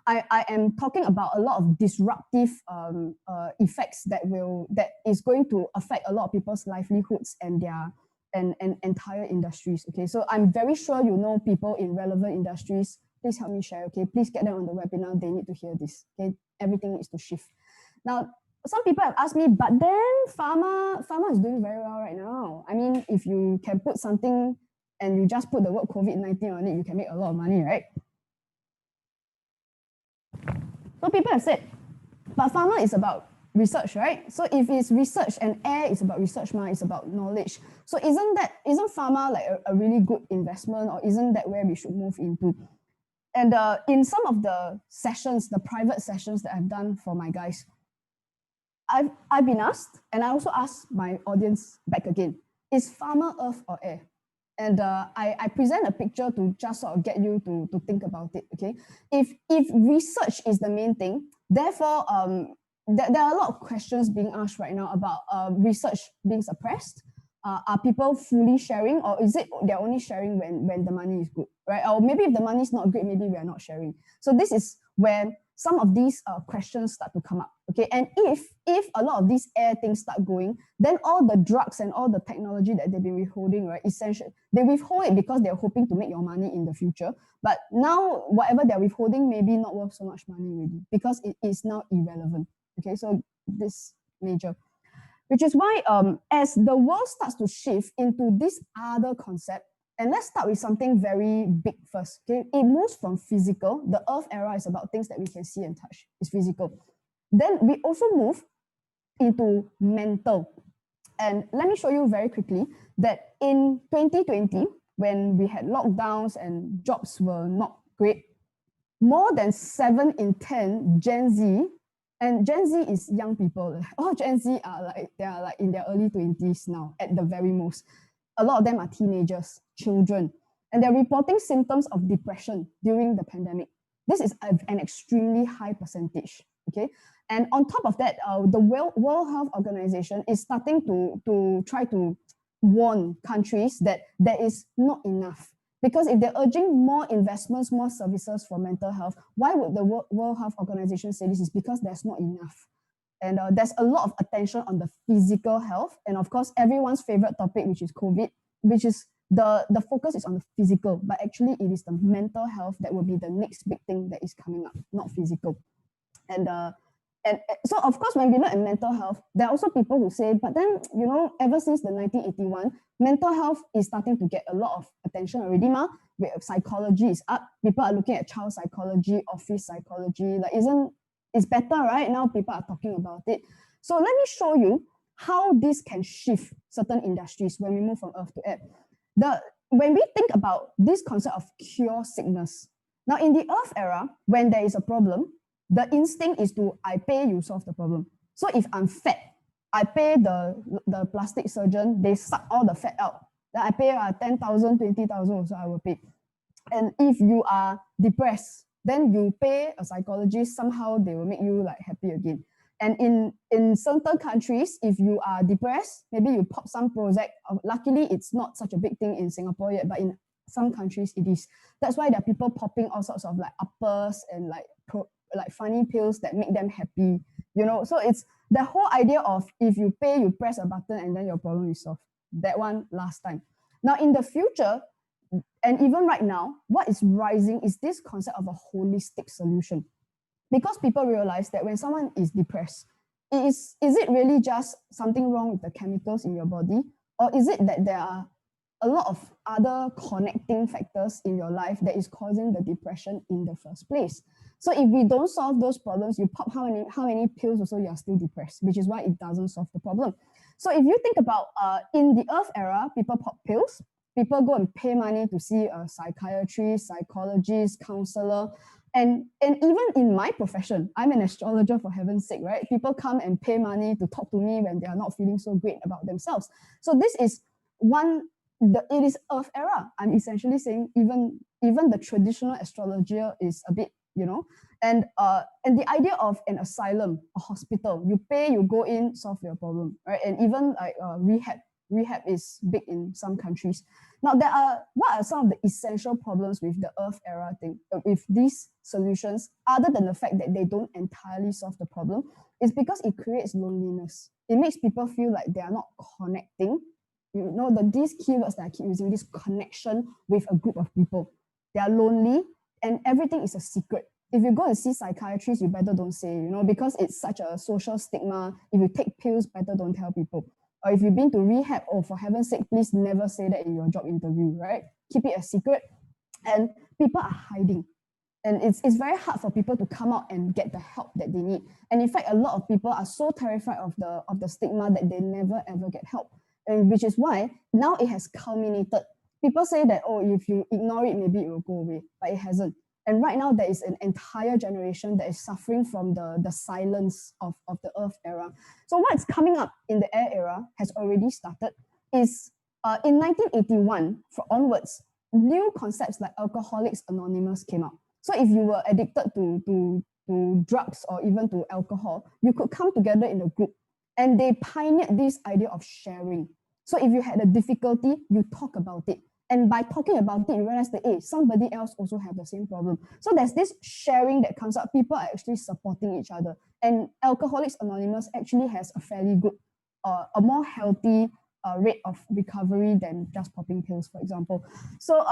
I am talking about a lot of disruptive effects that is going to affect a lot of people's livelihoods and their and entire industries. Okay, so I'm very sure you know people in relevant industries. Please help me share. Okay, please get them on the webinar. They need to hear this. Okay, everything needs to shift. Now, some people have asked me, but then pharma is doing very well right now. I mean, if you can put something and you just put the word COVID-19 on it, you can make a lot of money, right? So people have said, but pharma is about research, right? So if it's research and air is about research, it's about knowledge. So isn't pharma like a really good investment, or isn't that where we should move into? And in some of the sessions, the private sessions that I've done for my guys, I've been asked, and I also asked my audience back again, is pharma earth or air? And I present a picture to just sort of get you to think about it, okay? If research is the main thing, therefore, there are a lot of questions being asked right now about research being suppressed. Are people fully sharing, or is it they're only sharing when the money is good, right? Or maybe if the money is not good, maybe we are not sharing. So this is where some of these questions start to come up, okay? And if a lot of these air things start going, then all the drugs and all the technology that they've been withholding, right, essentially, they withhold it because they're hoping to make your money in the future. But now, whatever they're withholding may be not worth so much money already because it is now irrelevant, okay? So this major. Which is why as the world starts to shift into this other concept, and let's start with something very big first. Okay, it moves from physical. The Earth era is about things that we can see and touch. It's physical. Then we also move into mental. And let me show you very quickly that in 2020, when we had lockdowns and jobs were not great, more than 7 in 10 Gen Z, and Gen Z is young people. All Gen Z they are like in their early 20s now, at the very most. A lot of them are teenagers, children, and they're reporting symptoms of depression during the pandemic. This is an extremely high percentage. okay? And on top of that, the World Health Organization is starting to try to warn countries that there is not enough. Because if they're urging more investments, more services for mental health, why would the World Health Organization say this? Is because there's not enough. And there's a lot of attention on the physical health. And of course, everyone's favorite topic, which is COVID, which is the focus is on the physical, but actually it is the mental health that will be the next big thing that is coming up, not physical. And so of course, when we look at mental health, there are also people who say, but then, you know, ever since the 1981, mental health is starting to get a lot of attention already, psychology is up. People are looking at child psychology, office psychology, like it's better, right? Now people are talking about it. So let me show you how this can shift certain industries when we move from earth to air. When we think about this concept of cure sickness, now in the earth era, when there is a problem, the instinct is to, I pay, you solve the problem. So if I'm fat, I pay the plastic surgeon, they suck all the fat out. Then I pay 10,000, 20,000 also I will pay. And if you are depressed, then you pay a psychologist, somehow they will make you like happy again. And in certain countries, if you are depressed, maybe you pop some Prozac. Luckily, it's not such a big thing in Singapore yet, but in some countries it is. That's why there are people popping all sorts of like uppers and like funny pills that make them happy, you know. So it's the whole idea of if you pay, you press a button and then your problem is solved. That one last time. Now in the future, and even right now, what is rising is this concept of a holistic solution. Because people realize that when someone is depressed, is it really just something wrong with the chemicals in your body? Or is it that there are a lot of other connecting factors in your life that is causing the depression in the first place? So if we don't solve those problems, you pop how many pills also, you're still depressed, which is why it doesn't solve the problem. So if you think about in the earth era, people pop pills, people go and pay money to see a psychiatrist, psychologist, counselor. And even in my profession, I'm an astrologer for heaven's sake, right? People come and pay money to talk to me when they are not feeling so great about themselves. So this is it is earth era. I'm essentially saying even the traditional astrologer is a bit, you know, and the idea of an asylum, a hospital, you pay, you go in, solve your problem, right? And even like rehab is big in some countries. Now, what are some of the essential problems with the earth era thing, with these solutions, other than the fact that they don't entirely solve the problem, is because it creates loneliness. It makes people feel like they are not connecting. You know, these keywords that I keep using, this connection with a group of people. They are lonely and everything is a secret. If you go and see psychiatrists, you better don't say, you know, because it's such a social stigma. If you take pills, better don't tell people. Or if you've been to rehab, oh, for heaven's sake, please never say that in your job interview, right? Keep it a secret. And people are hiding. And it's very hard for people to come out and get the help that they need. And in fact, a lot of people are so terrified of the stigma that they never ever get help. And which is why now it has culminated. People say that, oh, if you ignore it, maybe it will go away, but it hasn't. And right now, there is an entire generation that is suffering from the silence of the earth era. So what's coming up in the air era has already started is in 1981 onwards, new concepts like Alcoholics Anonymous came out. So if you were addicted to drugs or even to alcohol, you could come together in a group. And they pioneered this idea of sharing. So if you had a difficulty, you talk about it. And by talking about it, you realize that, hey, somebody else also have the same problem. So there's this sharing that comes up. People are actually supporting each other. And Alcoholics Anonymous actually has a fairly good, a more healthy rate of recovery than just popping pills, for example. So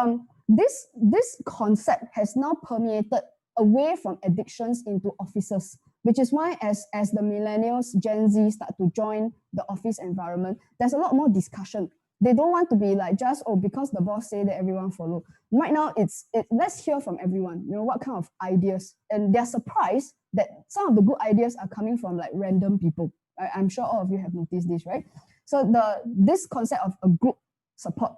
this concept has now permeated away from addictions into offices, which is why as the millennials, Gen Z start to join the office environment, there's a lot more discussion. They don't want to be like just, oh, because the boss say that everyone follow. Right now, let's hear from everyone, you know, what kind of ideas. And they're surprised that some of the good ideas are coming from like random people. I'm sure all of you have noticed this, right? So this concept of a group support.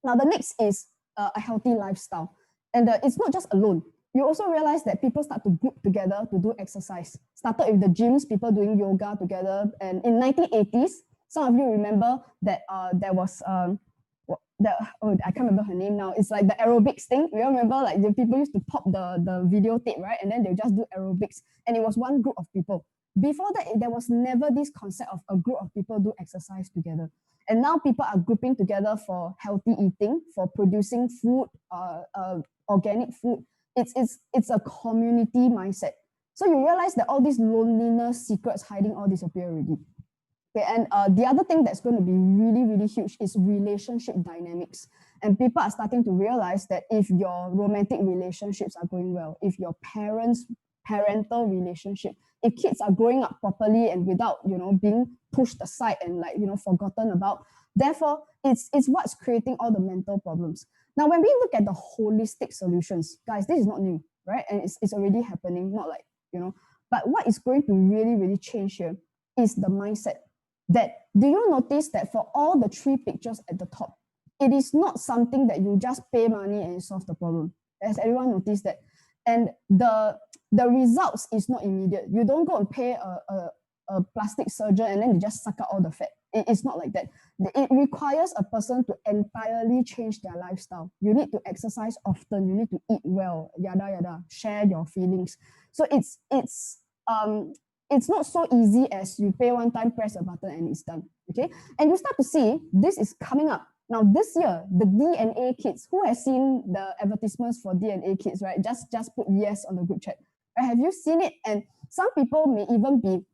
Now, the next is a healthy lifestyle. And it's not just alone. You also realize that people start to group together to do exercise. Started with the gyms, people doing yoga together. And in 1980s, some of you remember that there was I can't remember her name now. It's like the aerobics thing. You remember, like the people used to pop the videotape, right? And then they'll just do aerobics. And it was one group of people. Before that, there was never this concept of a group of people do exercise together. And now people are grouping together for healthy eating, for producing food, organic food. It's a community mindset. So you realize that all these loneliness secrets hiding all disappear already. Okay, and the other thing that's going to be really, really huge is relationship dynamics. And people are starting to realize that if your romantic relationships are going well, if your parental relationship, if kids are growing up properly and without, being pushed aside and forgotten about, therefore, it's what's creating all the mental problems. Now, when we look at the holistic solutions, guys, this is not new, right? And it's already happening, not like, but what is going to really, really change here is the mindset. Do you notice that for all the three pictures at the top, it is not something that you just pay money and you solve the problem. Has everyone noticed that? And the results is not immediate. You don't go and pay a plastic surgeon and then they just suck out all the fat. It's not like that. It requires a person to entirely change their lifestyle. You need to exercise often. You need to eat well, yada yada. Share your feelings. So it's not so easy as you pay one time, press a button, and it's done. Okay, and you start to see this is coming up. Now, this year, the DNA kits, who has seen the advertisements for DNA kits, right? Just put yes on the group chat. Right? Have you seen it? And some people may even be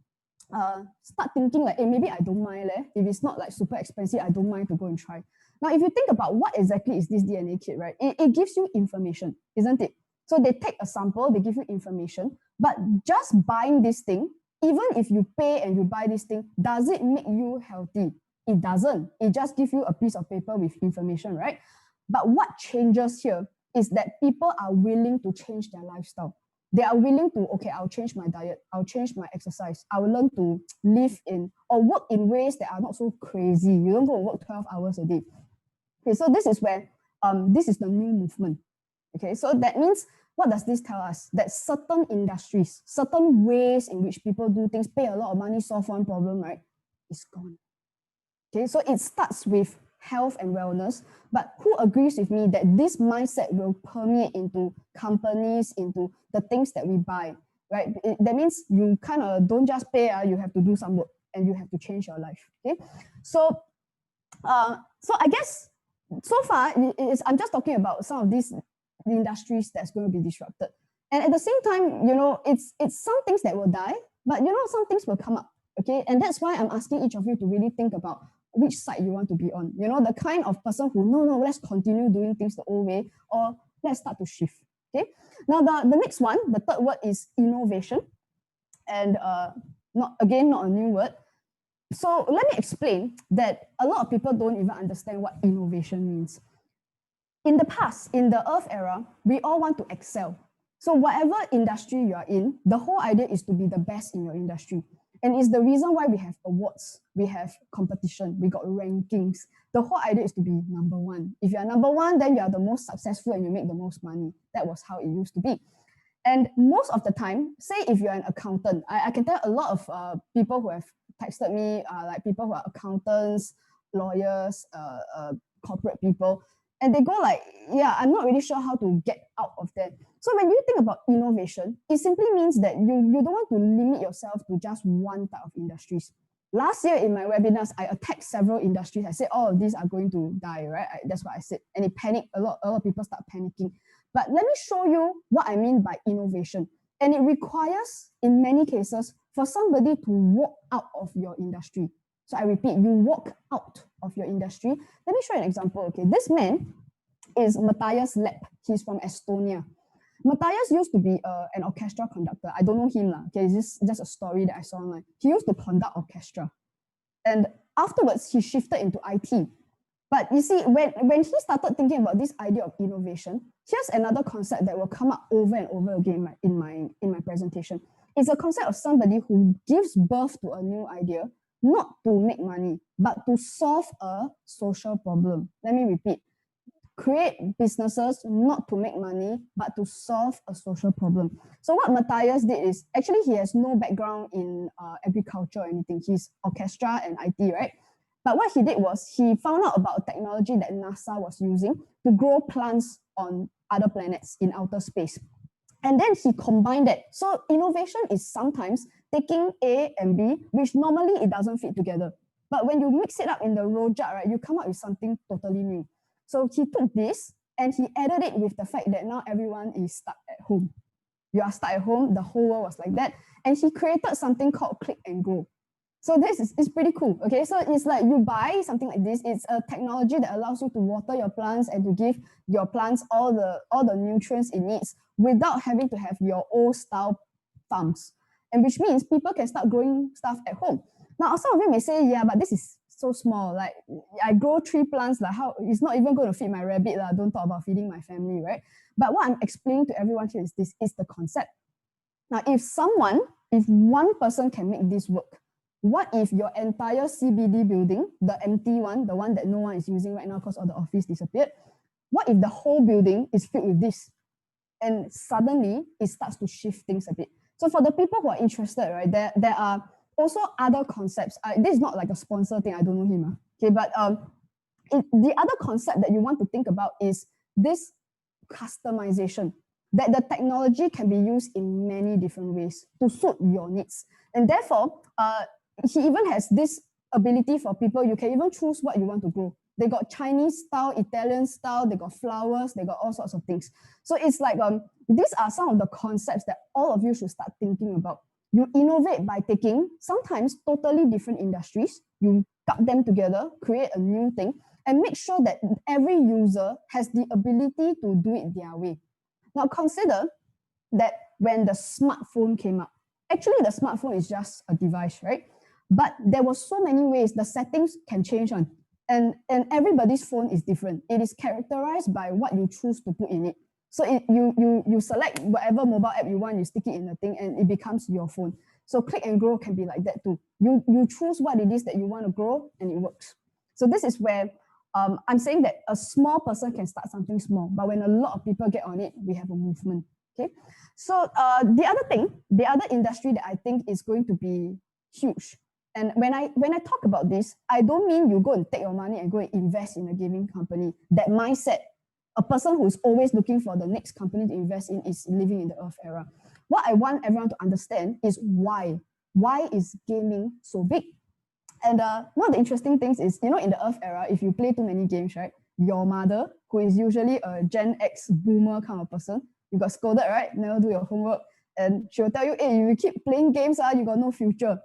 start thinking like, hey, maybe I don't mind. If it's not like super expensive, I don't mind to go and try. Now, if you think about what exactly is this DNA kit, right? It gives you information, isn't it? So they take a sample, they give you information, but just buying this thing, even if you pay and you buy this thing, does it make you healthy? It doesn't. It just gives you a piece of paper with information, right? But what changes here is that people are willing to change their lifestyle. They are willing to, okay, I'll change my diet, I'll change my exercise, I'll learn to live in or work in ways that are not so crazy. You don't go and work 12 hours a day. Okay, so this is where this is the new movement. Okay, so that means, what does this tell us? That certain industries, certain ways in which people do things, pay a lot of money, solve one problem, right, is gone. Okay, so it starts with health and wellness, but who agrees with me that this mindset will permeate into companies, into the things that we buy, right? That means you kind of don't just pay, you have to do some work and you have to change your life. Okay, so I guess so far I'm just talking about some of these industries that's going to be disrupted, and at the same time, it's some things that will die, but some things will come up. Okay, and that's why I'm asking each of you to really think about which side you want to be on. The kind of person who, no, let's continue doing things the old way, or let's start to shift. Okay, now the next one, the third word is innovation, and not a new word. So let me explain that a lot of people don't even understand what innovation means. In the past, in the Earth era, we all want to excel. So whatever industry you are in, the whole idea is to be the best in your industry. And it's the reason why we have awards, we have competition, we got rankings. The whole idea is to be number one. If you are number one, then you are the most successful and you make the most money. That was how it used to be. And most of the time, say if you're an accountant, I can tell a lot of people who have texted me, like people who are accountants, lawyers, corporate people, and they go like, yeah, I'm not really sure how to get out of that. So when you think about innovation, it simply means that you don't want to limit yourself to just one type of industries. Last year in my webinars, I attacked several industries. I said all of these are going to die, right? That's what I said. And it panicked. A lot of people start panicking. But let me show you what I mean by innovation. And it requires, in many cases, for somebody to walk out of your industry. So I repeat, you walk out of your industry. Let me show you an example. Okay, this man is Matthias Lepp. He's from Estonia. Matthias used to be an orchestra conductor. I don't know him. Okay, it's just a story that I saw online. He used to conduct orchestra. And afterwards, he shifted into IT. But you see, when he started thinking about this idea of innovation, here's another concept that will come up over and over again in my presentation. It's a concept of somebody who gives birth to a new idea, not to make money, but to solve a social problem. Let me repeat. Create businesses not to make money, but to solve a social problem. So what Matthias did is, actually he has no background in agriculture or anything. He's orchestra and IT, right? But what he did was he found out about a technology that NASA was using to grow plants on other planets in outer space. And then he combined that. So innovation is sometimes taking A and B, which normally it doesn't fit together. But when you mix it up in the rojak, right, you come up with something totally new. So he took this and he added it with the fact that now everyone is stuck at home. You are stuck at home, the whole world was like that. And he created something called Click and Grow. So this is pretty cool. Okay, so it's like you buy something like this. It's a technology that allows you to water your plants and to give your plants all the nutrients it needs without having to have your old style farms. And which means people can start growing stuff at home. Now, some of you may say, yeah, but this is so small. Like I grow 3 plants, like how it's not even going to feed my rabbit. Don't talk about feeding my family, right? But what I'm explaining to everyone here is this is the concept. Now, if one person can make this work, what if your entire CBD building, the empty one, the one that no one is using right now because all the office disappeared, what if the whole building is filled with this? And suddenly it starts to shift things a bit. So for the people who are interested, right, there are also other concepts. This is not like a sponsor thing, I don't know him. Okay, but the other concept that you want to think about is this customization, that the technology can be used in many different ways to suit your needs. And therefore, he even has this ability for people, you can even choose what you want to grow. They got Chinese style, Italian style, they got flowers, they got all sorts of things. So it's like, these are some of the concepts that all of you should start thinking about. You innovate by taking sometimes totally different industries, you cut them together, create a new thing, and make sure that every user has the ability to do it their way. Now consider that when the smartphone came up, actually the smartphone is just a device, right? But there were so many ways the settings can change on. And everybody's phone is different. It is characterized by what you choose to put in it. So you select whatever mobile app you want, you stick it in the thing, and it becomes your phone. So Click and Grow can be like that too. You choose what it is that you want to grow, and it works. So this is where I'm saying that a small person can start something small, but when a lot of people get on it, we have a movement. Okay. So the other industry that I think is going to be huge. And when I talk about this, I don't mean you go and take your money and go and invest in a gaming company. That mindset, a person who's always looking for the next company to invest in is living in the Earth era. What I want everyone to understand is why. Why is gaming so big? And one of the interesting things is, in the Earth era, if you play too many games, right, your mother, who is usually a Gen X boomer kind of person, you got scolded, right? Never do your homework. And she'll tell you, hey, you keep playing games, you got no future.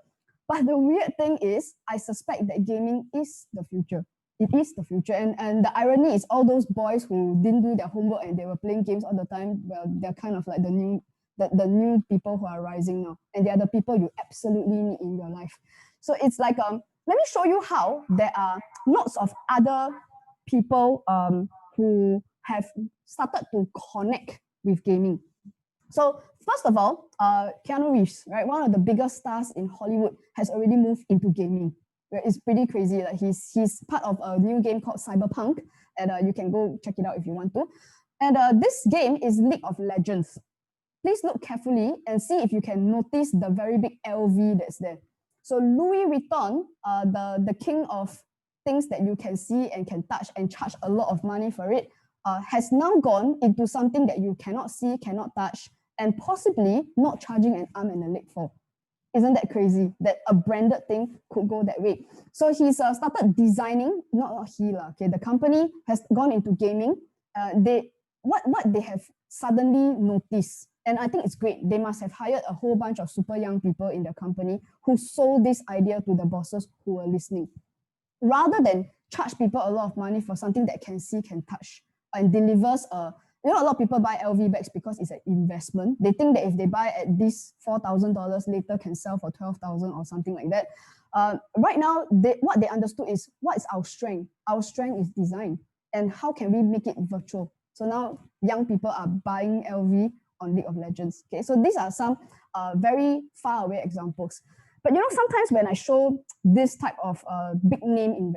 But the weird thing is, I suspect that gaming is the future. It is the future. And the irony is all those boys who didn't do their homework and they were playing games all the time, well, they're kind of like the new people who are rising now. And they are the people you absolutely need in your life. So it's like, let me show you how there are lots of other people who have started to connect with gaming. So first of all, Keanu Reeves, right, one of the biggest stars in Hollywood, has already moved into gaming. It's pretty crazy. Like he's part of a new game called Cyberpunk, and you can go check it out if you want to. And this game is League of Legends. Please look carefully and see if you can notice the very big LV that's there. So Louis Vuitton, the king of things that you can see and can touch and charge a lot of money for it, has now gone into something that you cannot see, cannot touch, and possibly not charging an arm and a leg for. Isn't that crazy that a branded thing could go that way? So he's started designing, not he lah, okay, the company has gone into gaming. What they have suddenly noticed, and I think it's great, they must have hired a whole bunch of super young people in their company who sold this idea to the bosses who were listening. Rather than charge people a lot of money for something that can see, can touch, and delivers a a lot of people buy LV bags because it's an investment. They think that if they buy at this $4,000 later can sell for 12,000 or something like that. Right now, what they understood is what is our strength? Our strength is design. And how can we make it virtual? So now young people are buying LV on League of Legends. Okay, so these are some very far away examples. But sometimes when I show this type of big name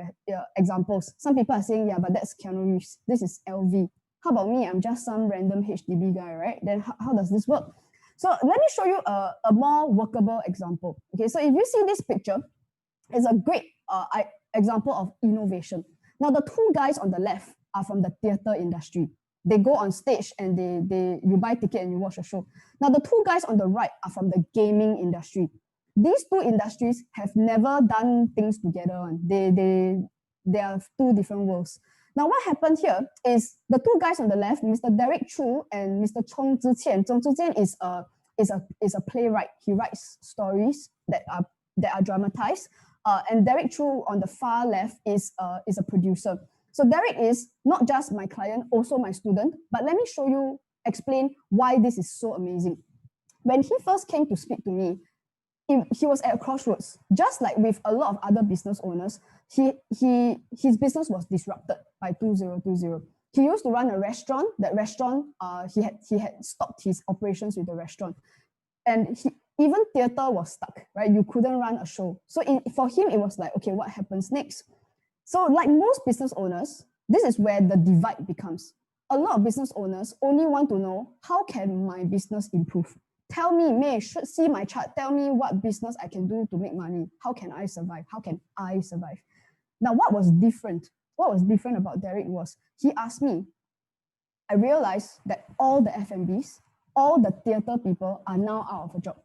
examples, some people are saying, yeah, but that's Keanu Reeves. This is LV. How about me? I'm just some random HDB guy, right? Then how does this work? So let me show you a more workable example. Okay, so if you see this picture, it's a great, example of innovation. Now, the two guys on the left are from the theater industry. They go on stage and you buy ticket and you watch a show. Now, the two guys on the right are from the gaming industry. These two industries have never done things together. They are two different worlds. Now, what happened here is the two guys on the left, Mr. Derek Chu and Mr. Chong Ziqian. Chong Ziqian is a playwright. He writes stories that are dramatized. And Derek Chu on the far left is a producer. So Derek is not just my client, also my student. But let me explain why this is so amazing. When he first came to speak to me, he was at a crossroads. Just like with a lot of other business owners, his business was disrupted by 2020. He used to run a restaurant. That restaurant, he had stopped his operations with the restaurant. And even theater was stuck, right? You couldn't run a show. So for him, it was like, okay, what happens next? So like most business owners, this is where the divide becomes. A lot of business owners only want to know, how can my business improve? Tell me, May, should see my chart. Tell me what business I can do to make money. How can I survive? How can I survive? Now, what was different? What was different about Derek was he asked me, I realized that all the F&Bs, all the theater people are now out of a job.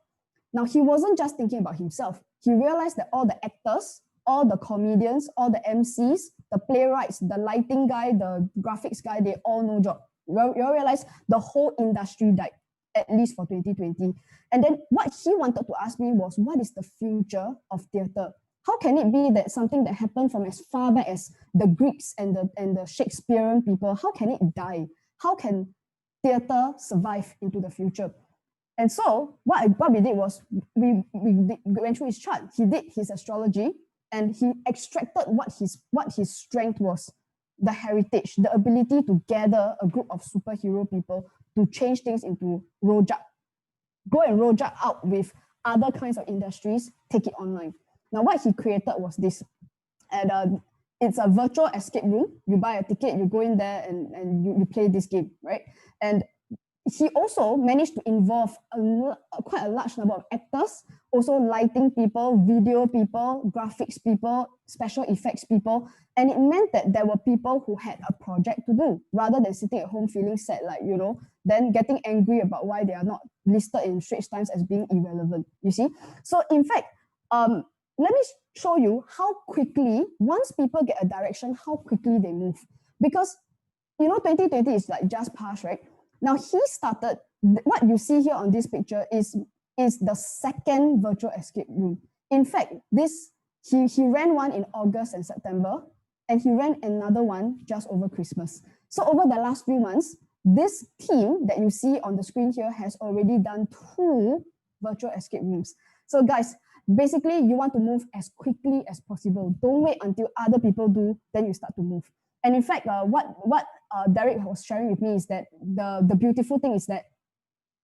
Now, he wasn't just thinking about himself. He realized that all the actors, all the comedians, all the MCs, the playwrights, the lighting guy, the graphics guy, they all no job. You realize the whole industry died, at least for 2020. And then what he wanted to ask me was, what is the future of theater? How can it be that something that happened from as far back as the Greeks and the Shakespearean people, how can it die? How can theater survive into the future? And so what we did was we went through his chart. He did his astrology and he extracted what his strength was, the heritage, the ability to gather a group of superhero people to change things into rojak. Go and rojak out with other kinds of industries, take it online. Now, what he created was this. And it's a virtual escape room. You buy a ticket, you go in there and you play this game, right? And he also managed to involve quite a large number of actors, also lighting people, video people, graphics people, special effects people. And it meant that there were people who had a project to do rather than sitting at home feeling sad, like, then getting angry about why they are not listed in Straits Times as being irrelevant, you see? So in fact, let me show you how quickly, once people get a direction, how quickly they move. Because, 2020 is like just past, right? Now he started, what you see here on this picture is the second virtual escape room. In fact, he ran one in August and September, and he ran another one just over Christmas. So over the last few months, this team that you see on the screen here has already done 2 virtual escape rooms. So guys, basically you want to move as quickly as possible. Don't wait until other people do, then you start to move. And in fact, what Derek was sharing with me is that the beautiful thing is that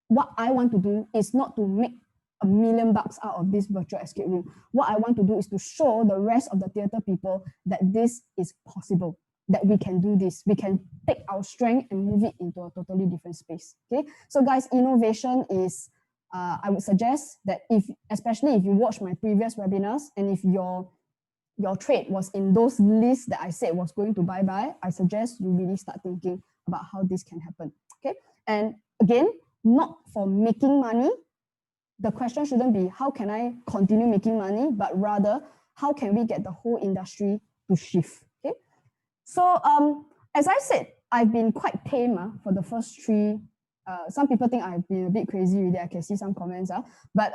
what I want to do is not to make $1 million out of this virtual escape room. What I want to do is to show the rest of the theater people that this is possible, that we can do this. We can take our strength and move it into a totally different space. Okay, so guys, innovation is, I would suggest that especially if you watch my previous webinars and if your trade was in those lists that I said was going to bye-bye, I suggest you really start thinking about how this can happen. Okay, and again, not for making money. The question shouldn't be, how can I continue making money? But rather, how can we get the whole industry to shift? Okay. So as I said, I've been quite tame for the first 3. Some people think I've been a bit crazy with it. I can see some comments. But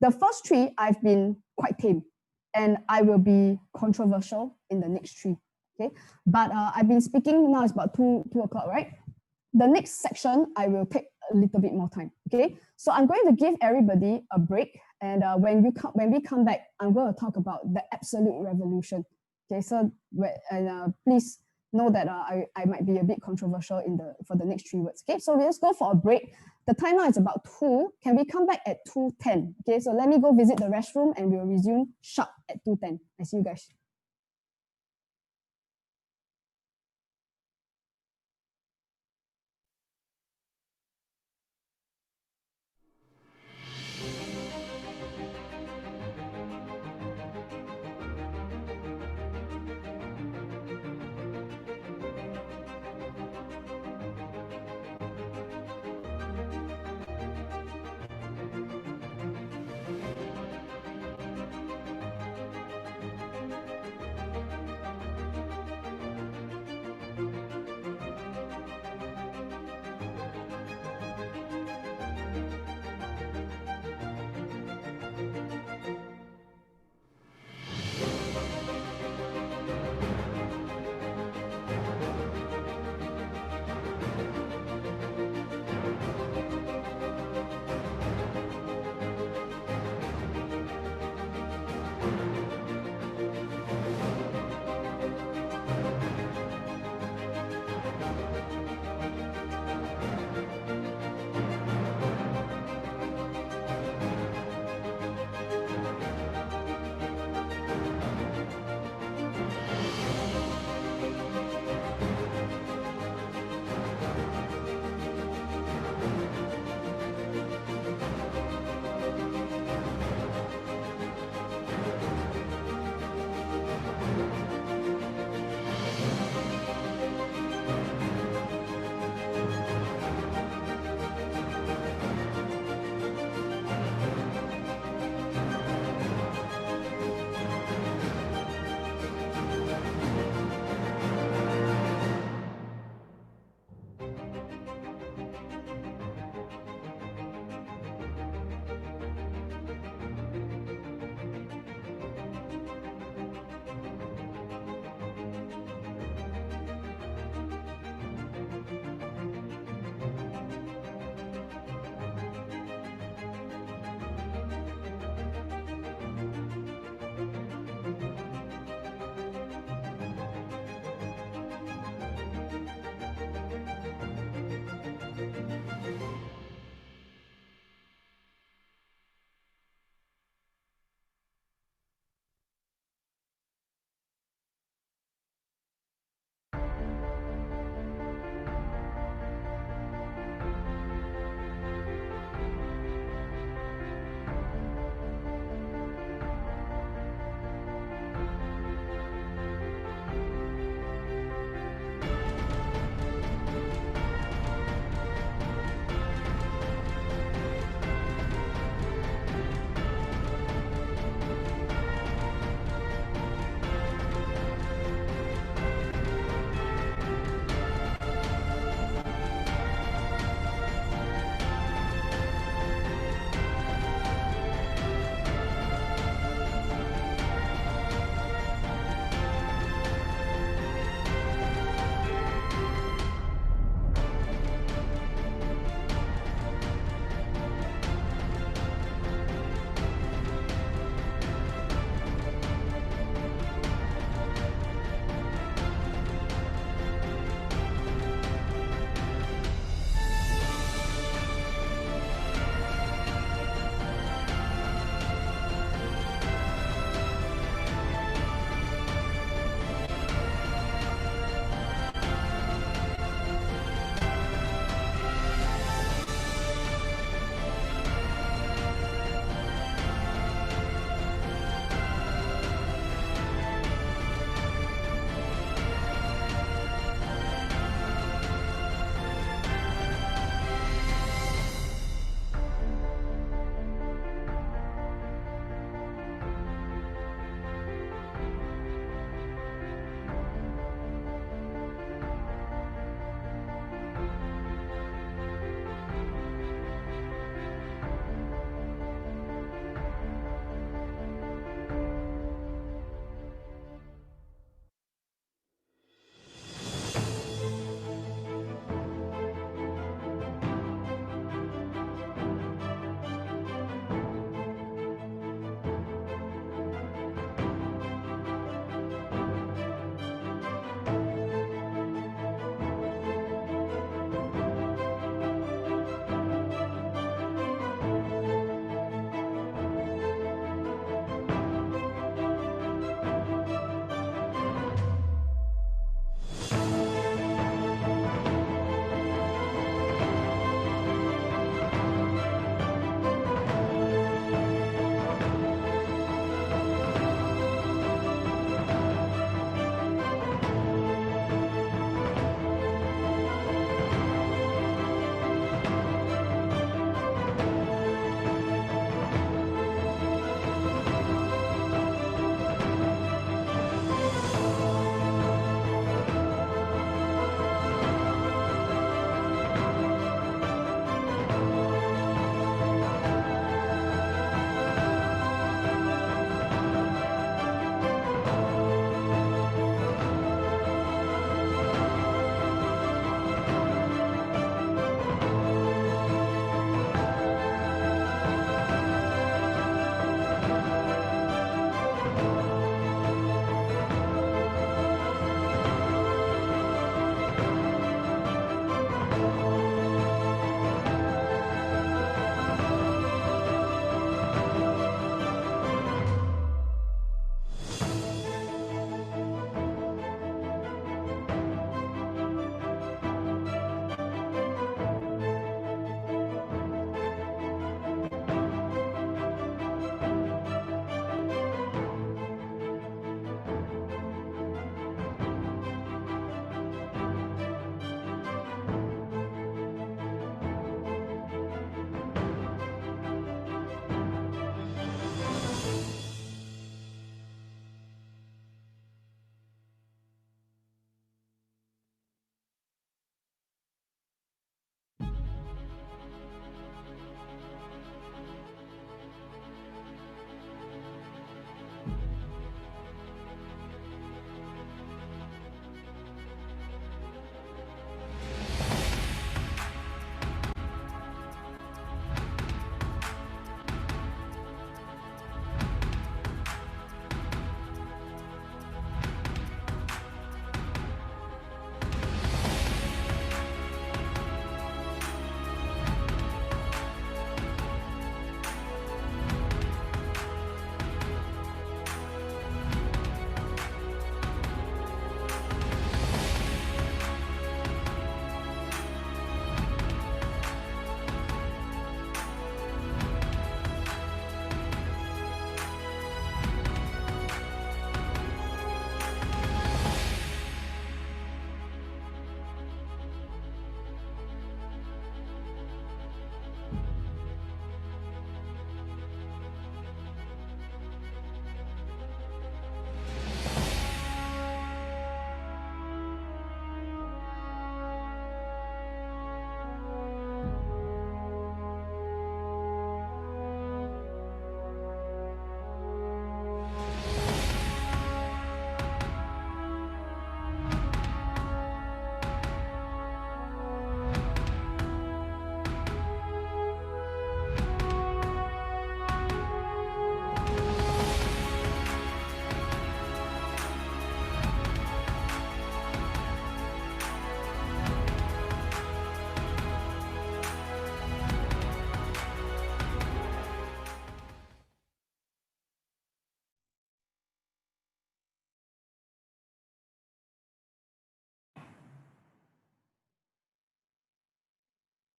the first 3, I've been quite tame. And I will be controversial in the next 3. Okay. But I've been speaking, now it's about 2 o'clock, right? The next section, I will take a little bit more time, okay? So I'm going to give everybody a break, and when we come back, I'm going to talk about the absolute revolution, okay? So please know that I might be a bit controversial for the next 3 words, okay? So let's go for a break. The time now is about 2. Can we come back at 2:10? Okay, so let me go visit the restroom, and we'll resume sharp at 2:10. I see you guys.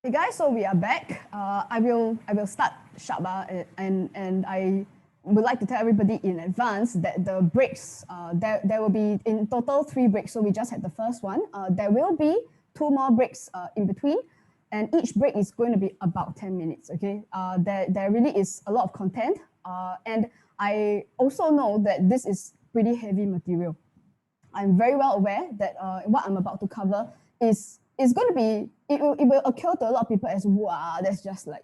Hey guys, so we are back. I will start sharp, and I would like to tell everybody in advance that the breaks, there will be in total 3 breaks. So we just had the first one. There will be 2 more breaks in between, and each break is going to be about 10 minutes. Okay, there really is a lot of content, and I also know that this is pretty heavy material. I'm very well aware that what I'm about to cover is going to be it will occur to a lot of people as wow, that's just like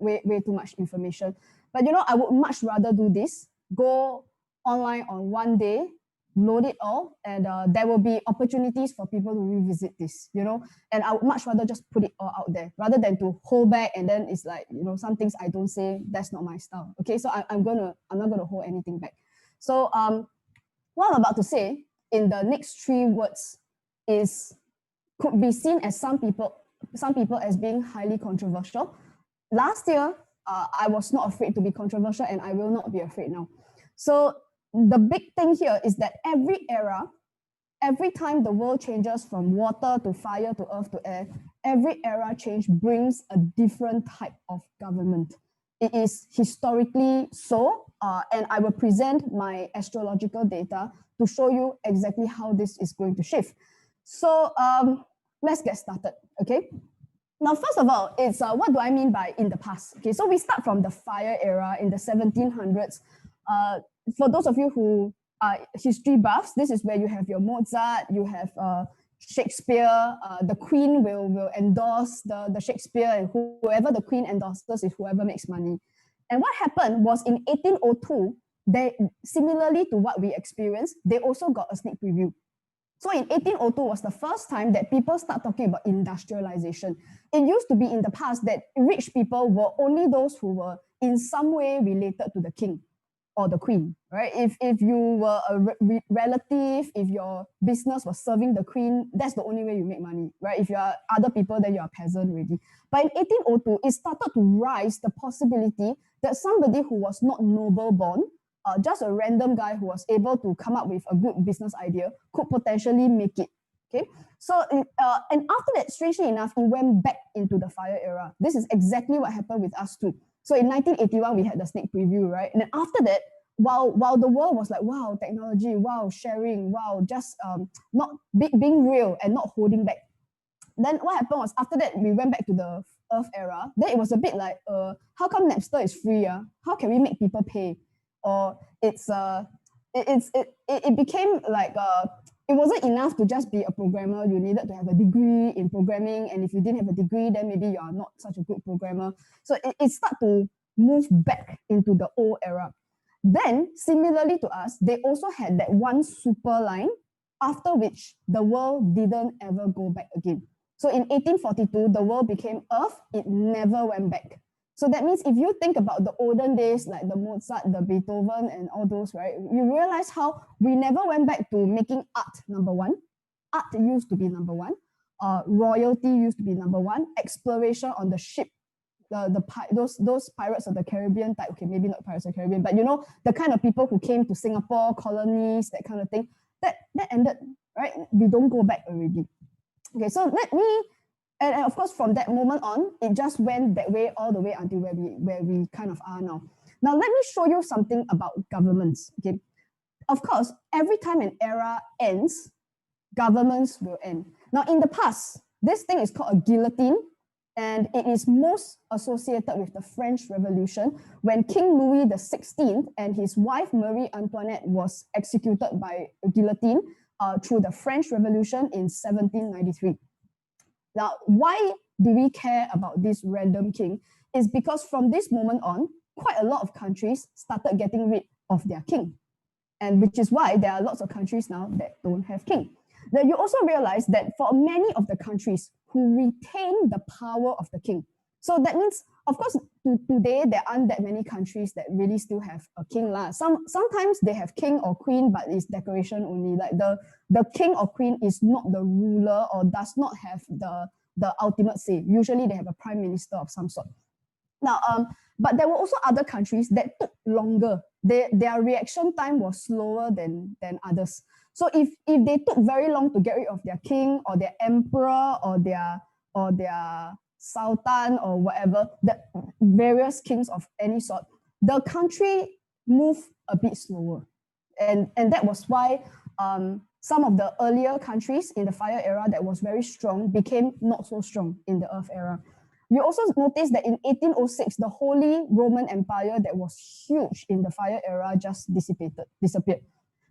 way too much information. But I would much rather do this. Go online on one day, load it all, and there will be opportunities for people to revisit this. And I would much rather just put it all out there rather than to hold back and then it's like some things I don't say. That's not my style. Okay, so I'm not gonna hold anything back. So what I'm about to say in the next 3 words is could be seen as some people as being highly controversial. Last year, I was not afraid to be controversial, and I will not be afraid now. So the big thing here is that every era, every time the world changes from water to fire to earth to air, every era change brings a different type of government. It is historically so, and I will present my astrological data to show you exactly how this is going to shift. So let's get started, okay? Now, first of all, it's what do I mean by in the past? Okay, so we start from the fire era in the 1700s. For those of you who are history buffs, this is where you have your Mozart, you have Shakespeare. The Queen will endorse the Shakespeare, and whoever the Queen endorses is whoever makes money. And what happened was in 1802, they similarly to what we experienced, they also got a sneak preview. So in 1802 was the first time that people start talking about industrialization. It used to be in the past that rich people were only those who were in some way related to the king or the queen, right? If you were a relative, if your business was serving the queen, that's the only way you make money, right? If you are other people, then you're a peasant already. But in 1802, it started to rise the possibility that somebody who was not noble born, just a random guy who was able to come up with a good business idea could potentially make it. Okay, so and after that, strangely enough, it went back into the fire era. This is exactly what happened with us too. So in 1981, we had the sneak preview, right? And then after that, while the world was like, wow, technology, wow, sharing, wow, just not being real and not holding back. Then what happened was after that, we went back to the Earth era. Then it was a bit like, how come Napster is free? How can we make people pay? Or it became like it wasn't enough to just be a programmer. You needed to have a degree in programming, and if you didn't have a degree, then maybe you are not such a good programmer. So it started to move back into the old era. Then, similarly to us, they also had that one super line after which the world didn't ever go back again. So in 1842, the world became Earth. It never went back. So that means if you think about the olden days, like the Mozart, the Beethoven, and all those, right, you realize how we never went back to making art number one. Art used to be number one. Royalty used to be number one. Exploration on the ship, those Pirates of the Caribbean type. Okay, maybe not Pirates of the Caribbean, but the kind of people who came to Singapore, colonies, that kind of thing. That ended, right? We don't go back already. Okay, so let me and of course, from that moment on, it just went that way all the way until where we kind of are now. Now, let me show you something about governments. Okay, of course, every time an era ends, governments will end. Now, in the past, this thing is called a guillotine, and it is most associated with the French Revolution when King Louis XVI and his wife Marie Antoinette was executed by a guillotine through the French Revolution in 1793. Now, why do we care about this random king? Is because from this moment on, quite a lot of countries started getting rid of their king. And which is why there are lots of countries now that don't have king. Then you also realize that for many of the countries who retain the power of the king, so that means, of course, today there aren't that many countries that really still have a king. Sometimes they have king or queen, but it's decoration only. Like the king or queen is not the ruler or does not have the ultimate say. Usually they have a prime minister of some sort. Now, but there were also other countries that took longer. Their reaction time was slower than others. So if they took very long to get rid of their king or their emperor or their sultan or whatever, the various kings of any sort, the country moved a bit slower. And that was why some of the earlier countries in the fire era that was very strong became not so strong in the earth era. You also notice that in 1806, the Holy Roman Empire that was huge in the fire era just disappeared.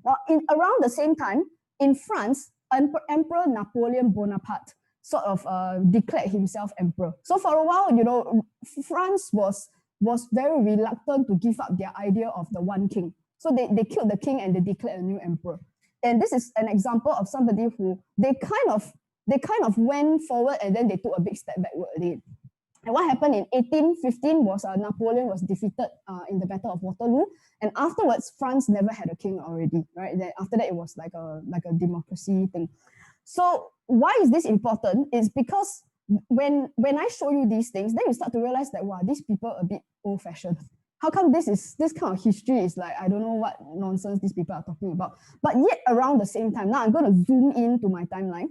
Now, around the same time, in France, Emperor Napoleon Bonaparte sort of declared himself emperor. So for a while, you know, France was very reluctant to give up their idea of the one king. So they killed the king and they declared a new emperor. And this is an example of somebody who they kind of went forward and then they took a big step backward again. And what happened in 1815 was Napoleon was defeated in the Battle of Waterloo, and afterwards France never had a king already, right? Then after that it was like a democracy thing. So why is this important? It's because when I show you these things, then you start to realize that wow, these people are a bit old-fashioned. How come this kind of history is like, I don't know what nonsense these people are talking about. But yet around the same time, now I'm going to zoom into my timeline.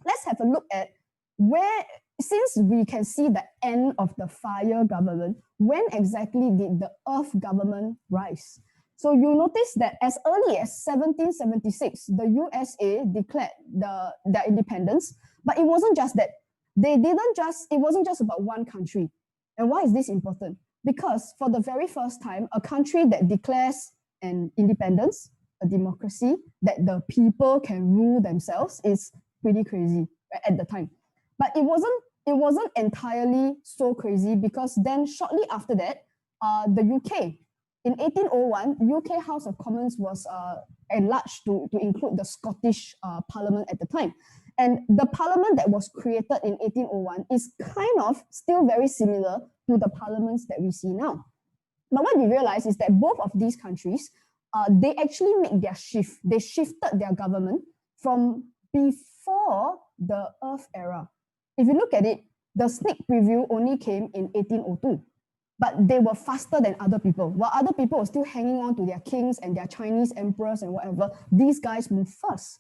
Let's have a look at where, since we can see the end of the fire government, when exactly did the earth government rise? So you notice that as early as 1776, the USA declared their independence, but it wasn't just that. It wasn't just about one country. And why is this important? Because for the very first time, a country that declares an independence, a democracy, that the people can rule themselves is pretty crazy at the time. But it wasn't entirely so crazy, because then shortly after that, the UK, in 1801, UK House of Commons was enlarged to include the Scottish Parliament at the time. And the parliament that was created in 1801 is kind of still very similar to the parliaments that we see now. But what we realize is that both of these countries, they actually make their shift. They shifted their government from before the Earth era. If you look at it, the sneak preview only came in 1802. But they were faster than other people. While other people were still hanging on to their kings and their Chinese emperors and whatever, these guys moved first.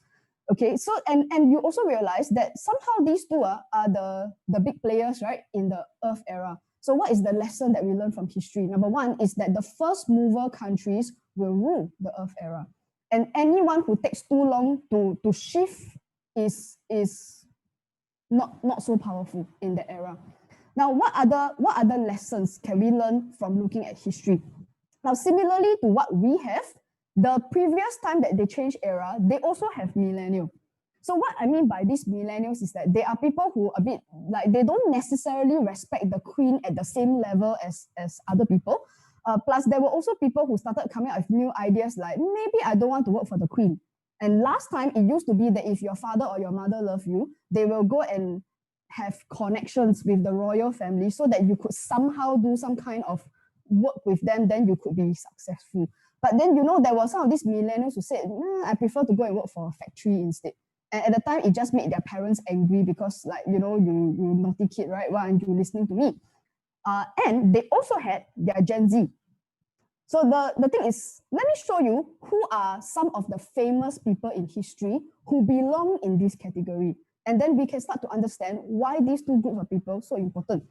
Okay, so and you also realize that somehow these two are the big players, right, in the Earth era. So what is the lesson that we learn from history? Number one is that the first mover countries will rule the Earth era. And anyone who takes too long to shift is not so powerful in that era. Now, what other lessons can we learn from looking at history? Now, similarly to what we have, the previous time that they changed era, they also have millennial. So what I mean by these millennials is that they are people who a bit like, they don't necessarily respect the queen at the same level as other people. Plus, there were also people who started coming up with new ideas like, maybe I don't want to work for the queen. And last time it used to be that if your father or your mother love you, they will go and have connections with the royal family so that you could somehow do some kind of work with them, then you could be successful. But then, you know, there were some of these millennials who said, I prefer to go and work for a factory instead. And at the time, it just made their parents angry because, like, you know, you naughty kid, right? Why aren't you listening to me? And they also had their Gen Z. So the thing is, let me show you who are some of the famous people in history who belong in this category. And then we can start to understand why these two groups of people are so important.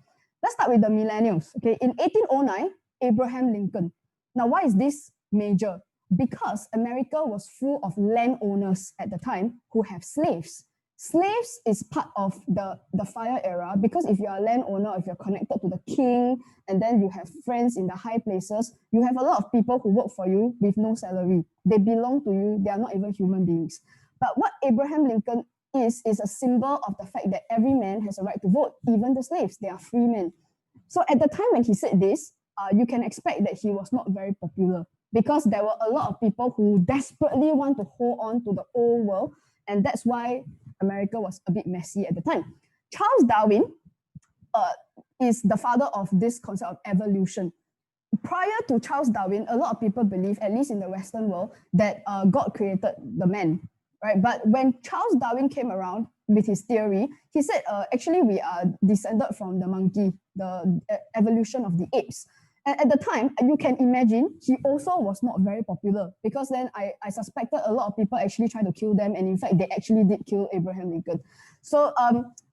Let's start with the millennials. Okay, in 1809, Abraham Lincoln. Now, why is this major? Because America was full of landowners at the time who have slaves. Slaves is part of the fire era, because if you're a landowner, if you're connected to the king, and then you have friends in the high places, you have a lot of people who work for you with no salary. They belong to you. They are not even human beings. But what Abraham Lincoln is a symbol of the fact that every man has a right to vote, even the slaves. They are free men. So at the time when he said this, you can expect that he was not very popular, because there were a lot of people who desperately want to hold on to the old world, and that's why America was a bit messy at the time. Charles Darwin is the father of this concept of evolution. Prior to Charles Darwin, a lot of people believe, at least in the Western world, that God created the man, right? But when Charles Darwin came around with his theory, he said, actually, we are descended from the monkey, the evolution of the apes. And at the time, you can imagine, he also was not very popular, because then I suspected a lot of people actually tried to kill them, and in fact, they actually did kill Abraham Lincoln. So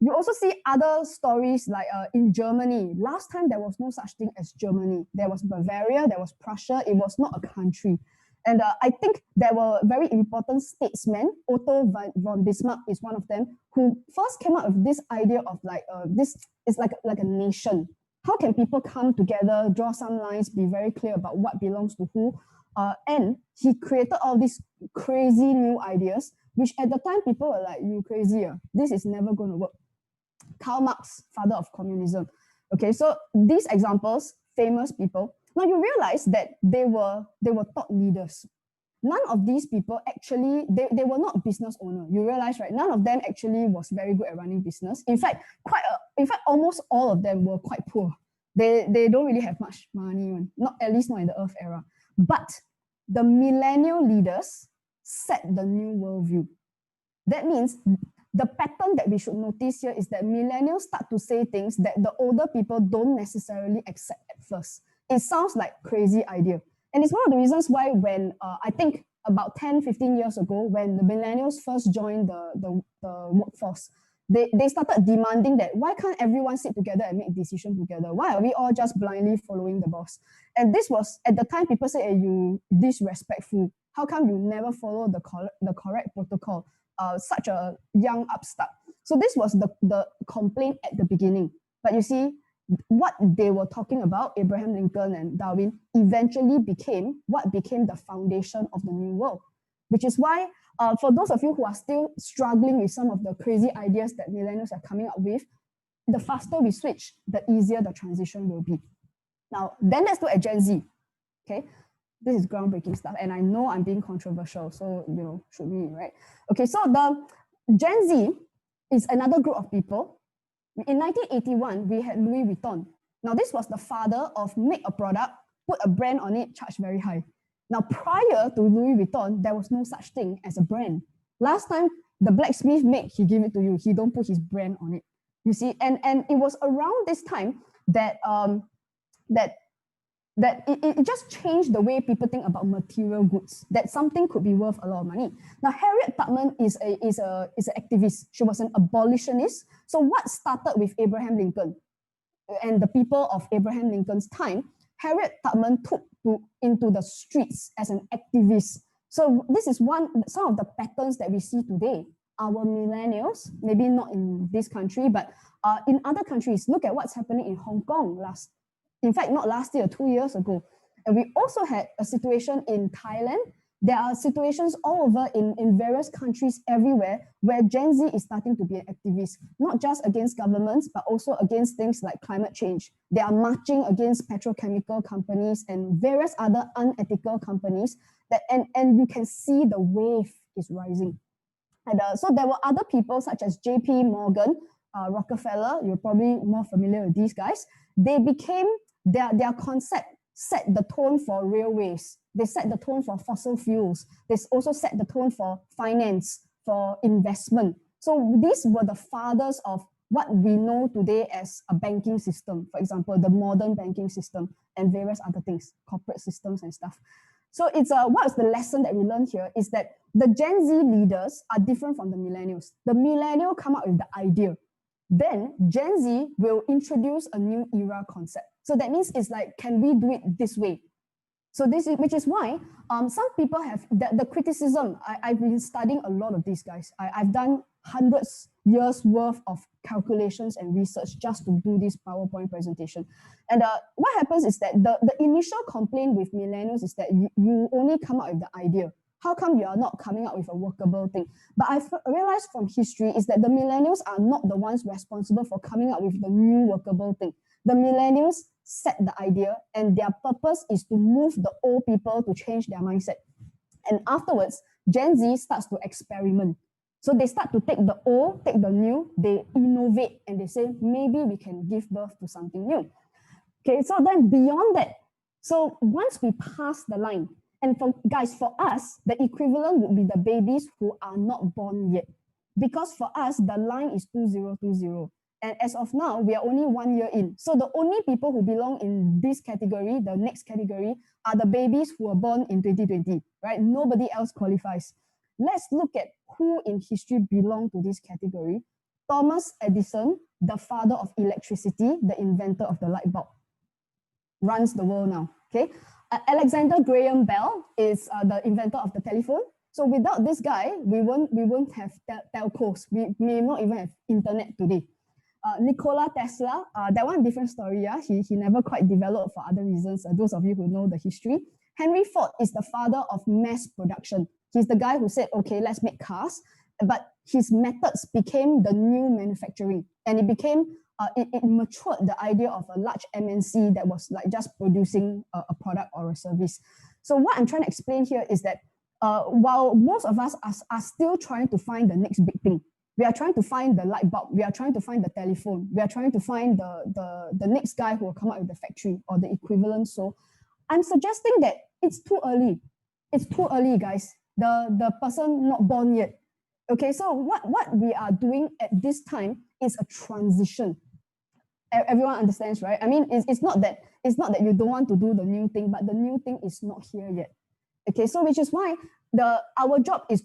you also see other stories like in Germany. Last time, there was no such thing as Germany. There was Bavaria, there was Prussia. It was not a country. And I think there were very important statesmen. Otto von Bismarck is one of them, who first came up with this idea of like this is like a nation. How can people come together, draw some lines, be very clear about what belongs to who? And he created all these crazy new ideas, which at the time people were like, you crazy, this is never going to work. Karl Marx, father of communism. Okay, so these examples, famous people. Now you realize that they were thought leaders. None of these people actually, they were not business owner. You realize, right? None of them actually was very good at running business. In fact, almost all of them were quite poor. They don't really have much money, not at least not in the Earth era. But the millennial leaders set the new worldview. That means the pattern that we should notice here is that millennials start to say things that the older people don't necessarily accept at first. It sounds like crazy idea. And it's one of the reasons why when I think about 10, 15 years ago, when the millennials first joined the workforce, they started demanding that why can't everyone sit together and make decisions together? Why are we all just blindly following the boss? And this was, at the time, people say, hey, you disrespectful. How come you never follow the correct protocol? Such a young upstart. So this was the complaint at the beginning. But you see, what they were talking about, Abraham Lincoln and Darwin, eventually became what became the foundation of the New World, which is why for those of you who are still struggling with some of the crazy ideas that millennials are coming up with, the faster we switch, the easier the transition will be. Now, then let's look at Gen Z. Okay, this is groundbreaking stuff, and I know I'm being controversial, so should we, right? Okay, so the Gen Z is another group of people. In 1981, we had Louis Vuitton. Now, this was the father of make a product, put a brand on it, charge very high. Now, prior to Louis Vuitton, there was no such thing as a brand. Last time, the blacksmith he give it to you. He don't put his brand on it. You see, and it was around this time that it just changed the way people think about material goods, that something could be worth a lot of money. Now, Harriet Tubman is an activist. She was an abolitionist. So what started with Abraham Lincoln and the people of Abraham Lincoln's time, Harriet Tubman took into the streets as an activist. So this is some of the patterns that we see today. Our millennials, maybe not in this country, but in other countries, look at what's happening in Hong Kong in fact, not last year, 2 years ago. And we also had a situation in Thailand. There are situations all over in various countries everywhere where Gen Z is starting to be an activist, not just against governments, but also against things like climate change. They are marching against petrochemical companies and various other unethical companies, and you can see the wave is rising. And so there were other people such as JP Morgan, Rockefeller. You're probably more familiar with these guys. They became their concept set the tone for railways. They set the tone for fossil fuels. They also set the tone for finance, for investment. So these were the fathers of what we know today as a banking system, for example, the modern banking system and various other things, corporate systems and stuff. So it's what is the lesson that we learned here is that the Gen Z leaders are different from the millennials. The millennial come up with the idea. Then Gen Z will introduce a new era concept. So that means it's like, can we do it this way? So which is why some people have the criticism. I've been studying a lot of these guys. I've done hundreds years worth of calculations and research just to do this PowerPoint presentation. And what happens is that the initial complaint with millennials is that you only come up with the idea. How come you are not coming up with a workable thing? But I've realized from history is that the millennials are not the ones responsible for coming up with the new workable thing. The millennials set the idea, and their purpose is to move the old people to change their mindset. And afterwards, Gen Z starts to experiment. So they start to take the old, take the new, they innovate, and they say, maybe we can give birth to something new. Okay, so then beyond that, so once we pass the line, and for us, the equivalent would be the babies who are not born yet. Because for us, the line is 2020. And as of now, we are only 1 year in. So the only people who belong in this category, the next category, are the babies who were born in 2020, right? Nobody else qualifies. Let's look at who in history belong to this category. Thomas Edison, the father of electricity, the inventor of the light bulb, runs the world now, okay? Alexander Graham Bell is the inventor of the telephone. So without this guy, we won't have telcos. We may not even have internet today. Nikola Tesla, that one different story. Yeah, he never quite developed for other reasons. Those of you who know the history. Henry Ford is the father of mass production. He's the guy who said, okay, let's make cars. But his methods became the new manufacturing, and it became it matured the idea of a large MNC that was like just producing a product or a service. So what I'm trying to explain here is that while most of us are still trying to find the next big thing, we are trying to find the light bulb, we are trying to find the telephone, we are trying to find the next guy who will come out with the factory or the equivalent. So I'm suggesting that it's too early. It's too early, guys. The person not born yet. Okay, so what we are doing at this time is a transition. Everyone understands, right? I mean, it's not that you don't want to do the new thing, but the new thing is not here yet. Okay, so which is why our job is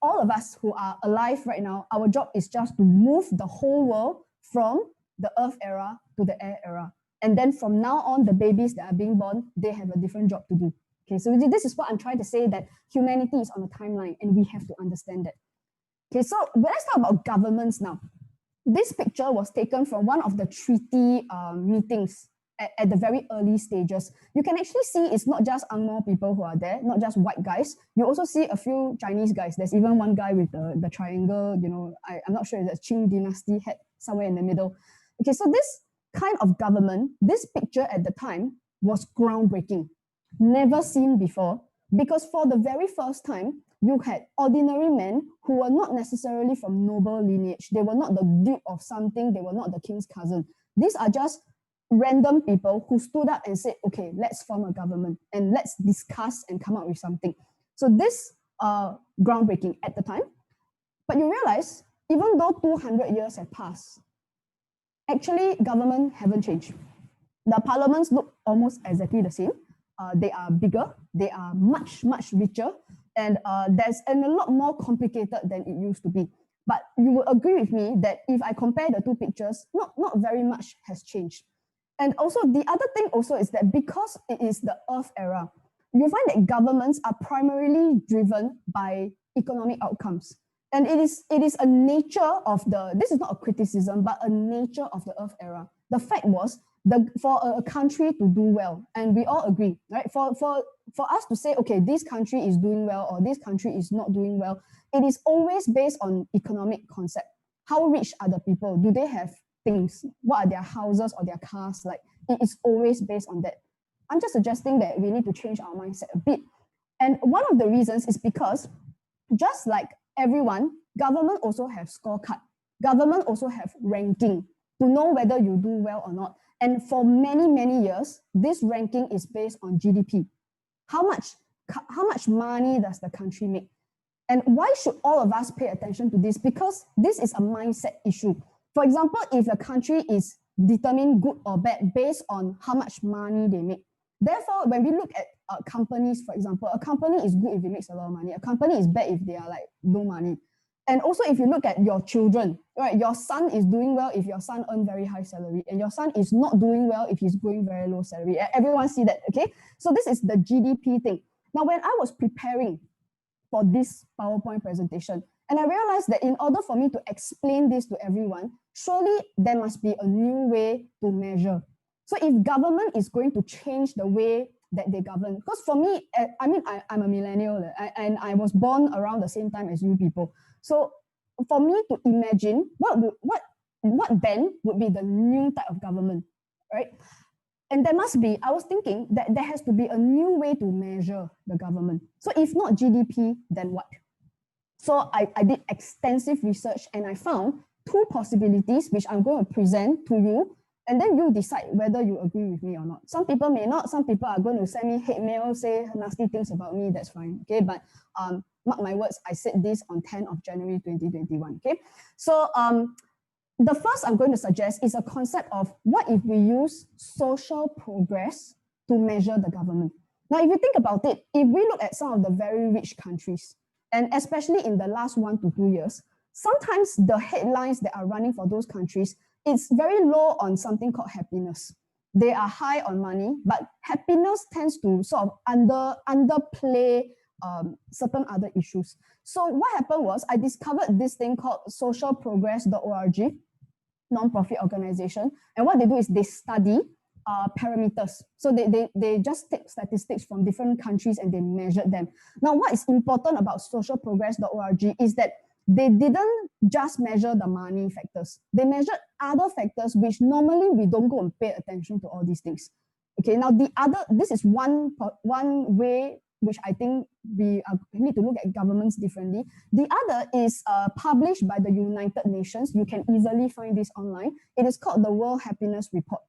all of us who are alive right now, our job is just to move the whole world from the earth era to the air era. And then from now on, the babies that are being born, they have a different job to do. Okay, so this is what I'm trying to say, that humanity is on a timeline and we have to understand that. Okay, so let's talk about governments now. This picture was taken from one of the treaty meetings at the very early stages. You can actually see it's not just Angmo people who are there, not just white guys. You also see a few Chinese guys. There's even one guy with the triangle, you know, I'm not sure if that's Qing dynasty head somewhere in the middle. Okay, so this kind of government, this picture at the time was groundbreaking, never seen before, because for the very first time, you had ordinary men who were not necessarily from noble lineage. They were not the duke of something. They were not the king's cousin. These are just random people who stood up and said, okay, let's form a government and let's discuss and come up with something. So this groundbreaking at the time. But you realize, even though 200 years have passed, actually government haven't changed. The parliaments look almost exactly the same. They are bigger. They are much, much richer. And there's a lot more complicated than it used to be. But you will agree with me that if I compare the two pictures, not very much has changed. And also the other thing also is that because it is the Earth era, you find that governments are primarily driven by economic outcomes. And it is a nature of this is not a criticism, but a nature of the Earth era. The fact was, for a country to do well, and we all agree, right? For us to say, okay, this country is doing well or this country is not doing well, it is always based on economic concept. How rich are the people? Do they have things? What are their houses or their cars like? It is always based on that. I'm just suggesting that we need to change our mindset a bit. And one of the reasons is because just like everyone, government also have scorecard. Government also have ranking to know whether you do well or not. And for many, many years, this ranking is based on GDP. How much money does the country make? And why should all of us pay attention to this? Because this is a mindset issue. For example, if a country is determined good or bad based on how much money they make. Therefore, when we look at companies, for example, a company is good if it makes a lot of money. A company is bad if they are like no money. And also, if you look at your children, right, your son is doing well if your son earns very high salary, and your son is not doing well if he's going very low salary. Everyone see that, okay? So this is the GDP thing. Now, when I was preparing for this PowerPoint presentation, and I realized that in order for me to explain this to everyone, surely there must be a new way to measure. So if government is going to change the way that they govern, because for me, I mean, I'm a millennial, and I was born around the same time as you people. So for me to imagine what then would be the new type of government, right? And there must be, I was thinking that there has to be a new way to measure the government. So if not GDP, then what? So I did extensive research and I found two possibilities, which I'm going to present to you. And then you decide whether you agree with me or not. Some people may not. Some people are going to send me hate mail, say nasty things about me. That's fine. Okay, but mark my words, I said this on 10th of January 2021. Okay, so the first I'm going to suggest is a concept of what if we use social progress to measure the government. Now, if you think about it, if we look at some of the very rich countries, and especially in the last 1 to 2 years, sometimes the headlines that are running for those countries, it's very low on something called happiness. They are high on money, but happiness tends to sort of underplay certain other issues. So what happened was I discovered this thing called socialprogress.org, non-profit organization. And what they do is they study parameters. So they just take statistics from different countries and they measure them. Now, what is important about socialprogress.org is that they didn't just measure the money factors. They measured other factors which normally we don't go and pay attention to all these things. Okay, now this is one way which I think we need to look at governments differently. The other is published by the United Nations. You can easily find this online. It is called the World Happiness Report.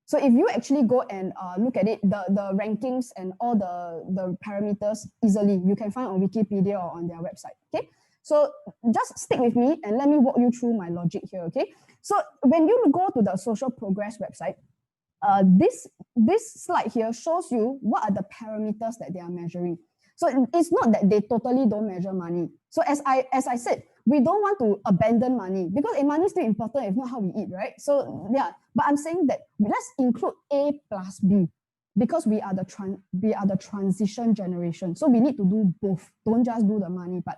So if you actually go and look at it, the rankings and all the parameters easily, you can find on Wikipedia or on their website, okay? So just stick with me and let me walk you through my logic here, okay? So when you go to the Social Progress website, this slide here shows you what are the parameters that they are measuring. So it's not that they totally don't measure money. So as I said, we don't want to abandon money because money is still important, if not how we eat, right? So yeah, but I'm saying that let's include A plus B because we are the transition generation. So we need to do both. Don't just do the money part.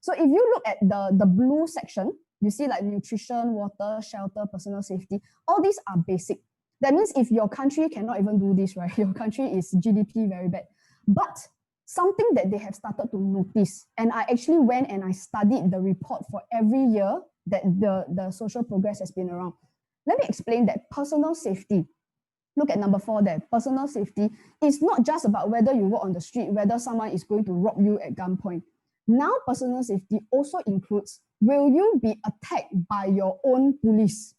So if you look at the blue section, you see like nutrition, water, shelter, personal safety, all these are basic. That means if your country cannot even do this, right? Your country is GDP very bad. But something that they have started to notice, and I actually went and I studied the report for every year that the social progress has been around. Let me explain that personal safety. Look at number 4 there. Personal safety is not just about whether you walk on the street, whether someone is going to rob you at gunpoint. Now, personal safety also includes, will you be attacked by your own police?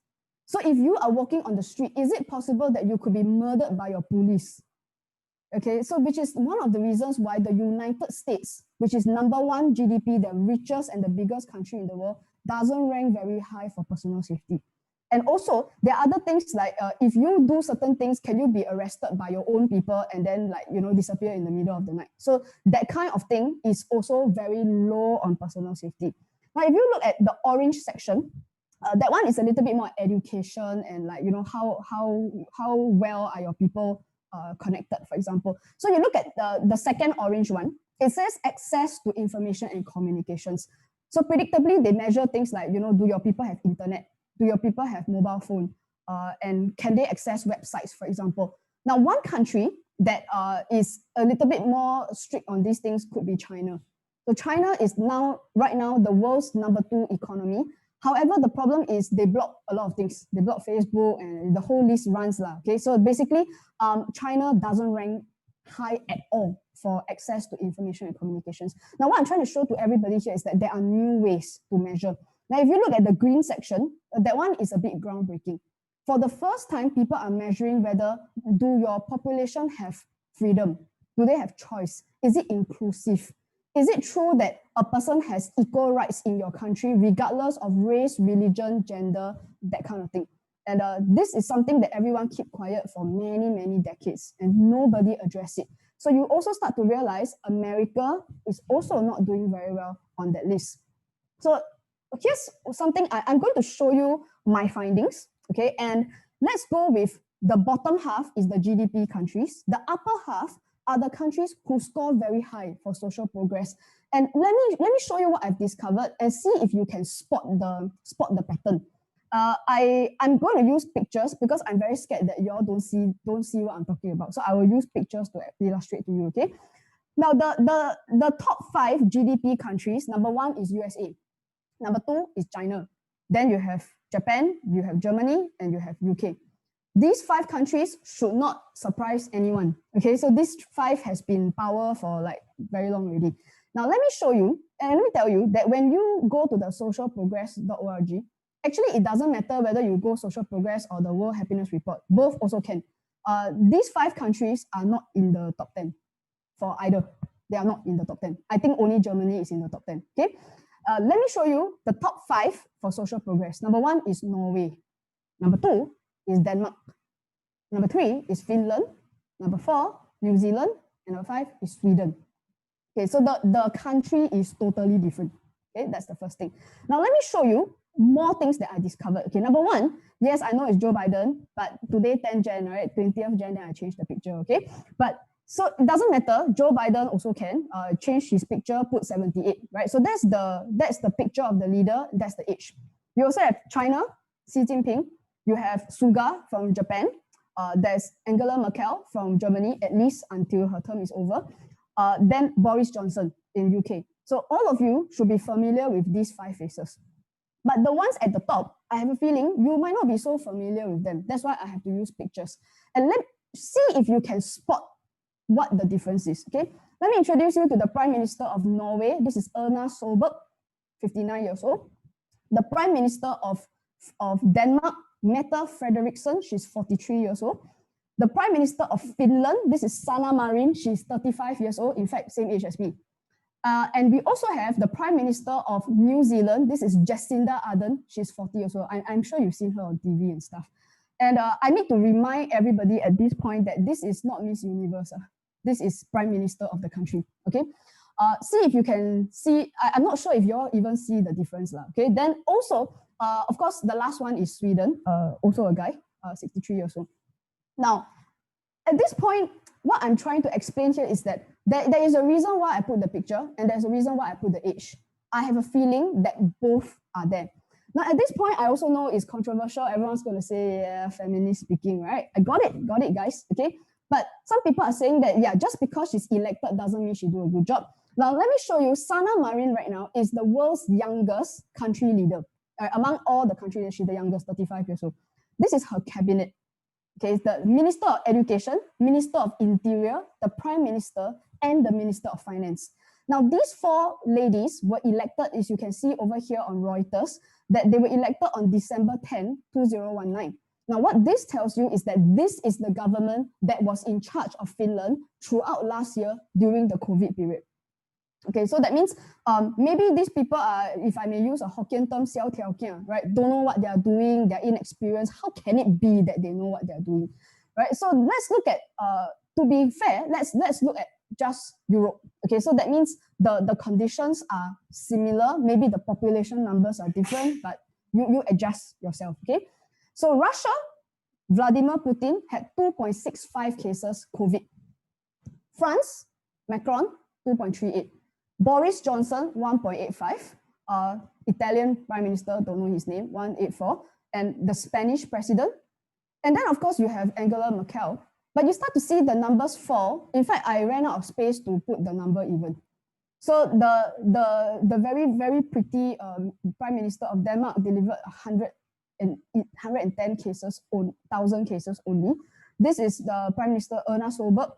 So if you are walking on the street, is it possible that you could be murdered by your police? Okay, so which is one of the reasons why the United States, which is number 1 GDP, the richest and the biggest country in the world, doesn't rank very high for personal safety. And also, there are other things like if you do certain things, can you be arrested by your own people and then disappear in the middle of the night? So that kind of thing is also very low on personal safety. Now, if you look at the orange section, that one is a little bit more education and how well are your people connected, for example. So you look at the second orange one, it says access to information and communications. So predictably, they measure things like, do your people have internet? Do your people have mobile phone? And can they access websites, for example? Now, one country that is a little bit more strict on these things could be China. So China is right now, the world's number 2 economy. However, the problem is they block a lot of things. They block Facebook and the whole list runs. Okay, so basically, China doesn't rank high at all for access to information and communications. Now, what I'm trying to show to everybody here is that there are new ways to measure. Now, if you look at the green section, that one is a bit groundbreaking. For the first time, people are measuring whether do your population have freedom? Do they have choice? Is it inclusive? Is it true that a person has equal rights in your country, regardless of race, religion, gender, that kind of thing? And this is something that everyone keep quiet for many, many decades, and nobody address it. So you also start to realize America is also not doing very well on that list. So here's something I'm going to show you my findings, okay? And let's go with the bottom half is the GDP countries. The upper half are the countries who score very high for social progress. And let me show you what I've discovered and see if you can spot the pattern. I'm going to use pictures because I'm very scared that y'all don't see what I'm talking about. So I will use pictures to illustrate to you, okay? Now, the top 5 GDP countries, number 1 is USA. Number 2 is China. Then you have Japan, you have Germany, and you have UK. These 5 countries should not surprise anyone. Okay, so these 5 has been in power for very long already. Now, let me show you, and let me tell you that when you go to the socialprogress.org, actually, it doesn't matter whether you go Social Progress or the World Happiness Report. Both also can. These 5 countries are not in the top 10 for either. They are not in the top 10. I think only Germany is in the top 10. Okay. let me show you the top 5 for social progress. Number 1 is Norway. Number 2 is Denmark. Number 3 is Finland. Number 4, New Zealand. And number 5 is Sweden. Okay, so the country is totally different. Okay, that's the first thing. Now let me show you more things that I discovered. Okay, number 1, yes, I know it's Joe Biden, but today 10 Jan, right? 20th Jan, then I changed the picture. Okay, but so it doesn't matter. Joe Biden also can change his picture, put 78, right? So that's the picture of the leader. That's the age. You also have China, Xi Jinping. You have Suga from Japan. There's Angela Merkel from Germany, at least until her term is over. Then Boris Johnson in UK. So all of you should be familiar with these 5 faces. But the ones at the top, I have a feeling you might not be so familiar with them. That's why I have to use pictures. And let's see if you can spot what the difference is, okay? Let me introduce you to the Prime Minister of Norway. This is Erna Solberg, 59 years old. The Prime Minister of Denmark, Mette Frederiksen, she's 43 years old. The Prime Minister of Finland, this is Sanna Marin, she's 35 years old, in fact, same age as me. And we also have the Prime Minister of New Zealand, this is Jacinda Ardern, she's 40 years old. I'm sure you've seen her on TV and stuff. And I need to remind everybody at this point that this is not Miss Universe. This is Prime Minister of the country, okay? See if you can see, I'm not sure if you all even see the difference, okay? Then also, of course, the last one is Sweden, also a guy, 63 years old. Now, at this point, what I'm trying to explain here is that there is a reason why I put the picture and there's a reason why I put the age. I have a feeling that both are there. Now, at this point, I also know it's controversial. Everyone's going to say, yeah, feminist speaking, right? I got it, guys, okay? But some people are saying that, yeah, just because she's elected doesn't mean she do a good job. Now, let me show you, Sanna Marin right now is the world's youngest country leader. Among all the country leaders, she's the youngest, 35 years old. This is her cabinet. Okay, it's the Minister of Education, Minister of Interior, the Prime Minister, and the Minister of Finance. Now, these 4 ladies were elected, as you can see over here on Reuters, that they were elected on December 10, 2019. Now, what this tells you is that this is the government that was in charge of Finland throughout last year during the COVID period. Okay, so that means maybe these people are, if I may use a Hokkien term, xiao tiao kia, right? Don't know what they are doing, they're inexperienced. How can it be that they know what they're doing, right? So let's look at, to be fair, let's look at just Europe. Okay, so that means the conditions are similar. Maybe the population numbers are different, but you adjust yourself, okay? So Russia, Vladimir Putin had 2.65 cases COVID. France, Macron, 2.38. Boris Johnson, 1.85. Italian Prime Minister, don't know his name, 184. And the Spanish President. And then, of course, you have Angela Merkel. But you start to see the numbers fall. In fact, I ran out of space to put the number even. So the very, very pretty Prime Minister of Denmark delivered 110 cases, 1,000 cases only. This is the Prime Minister Erna Solberg.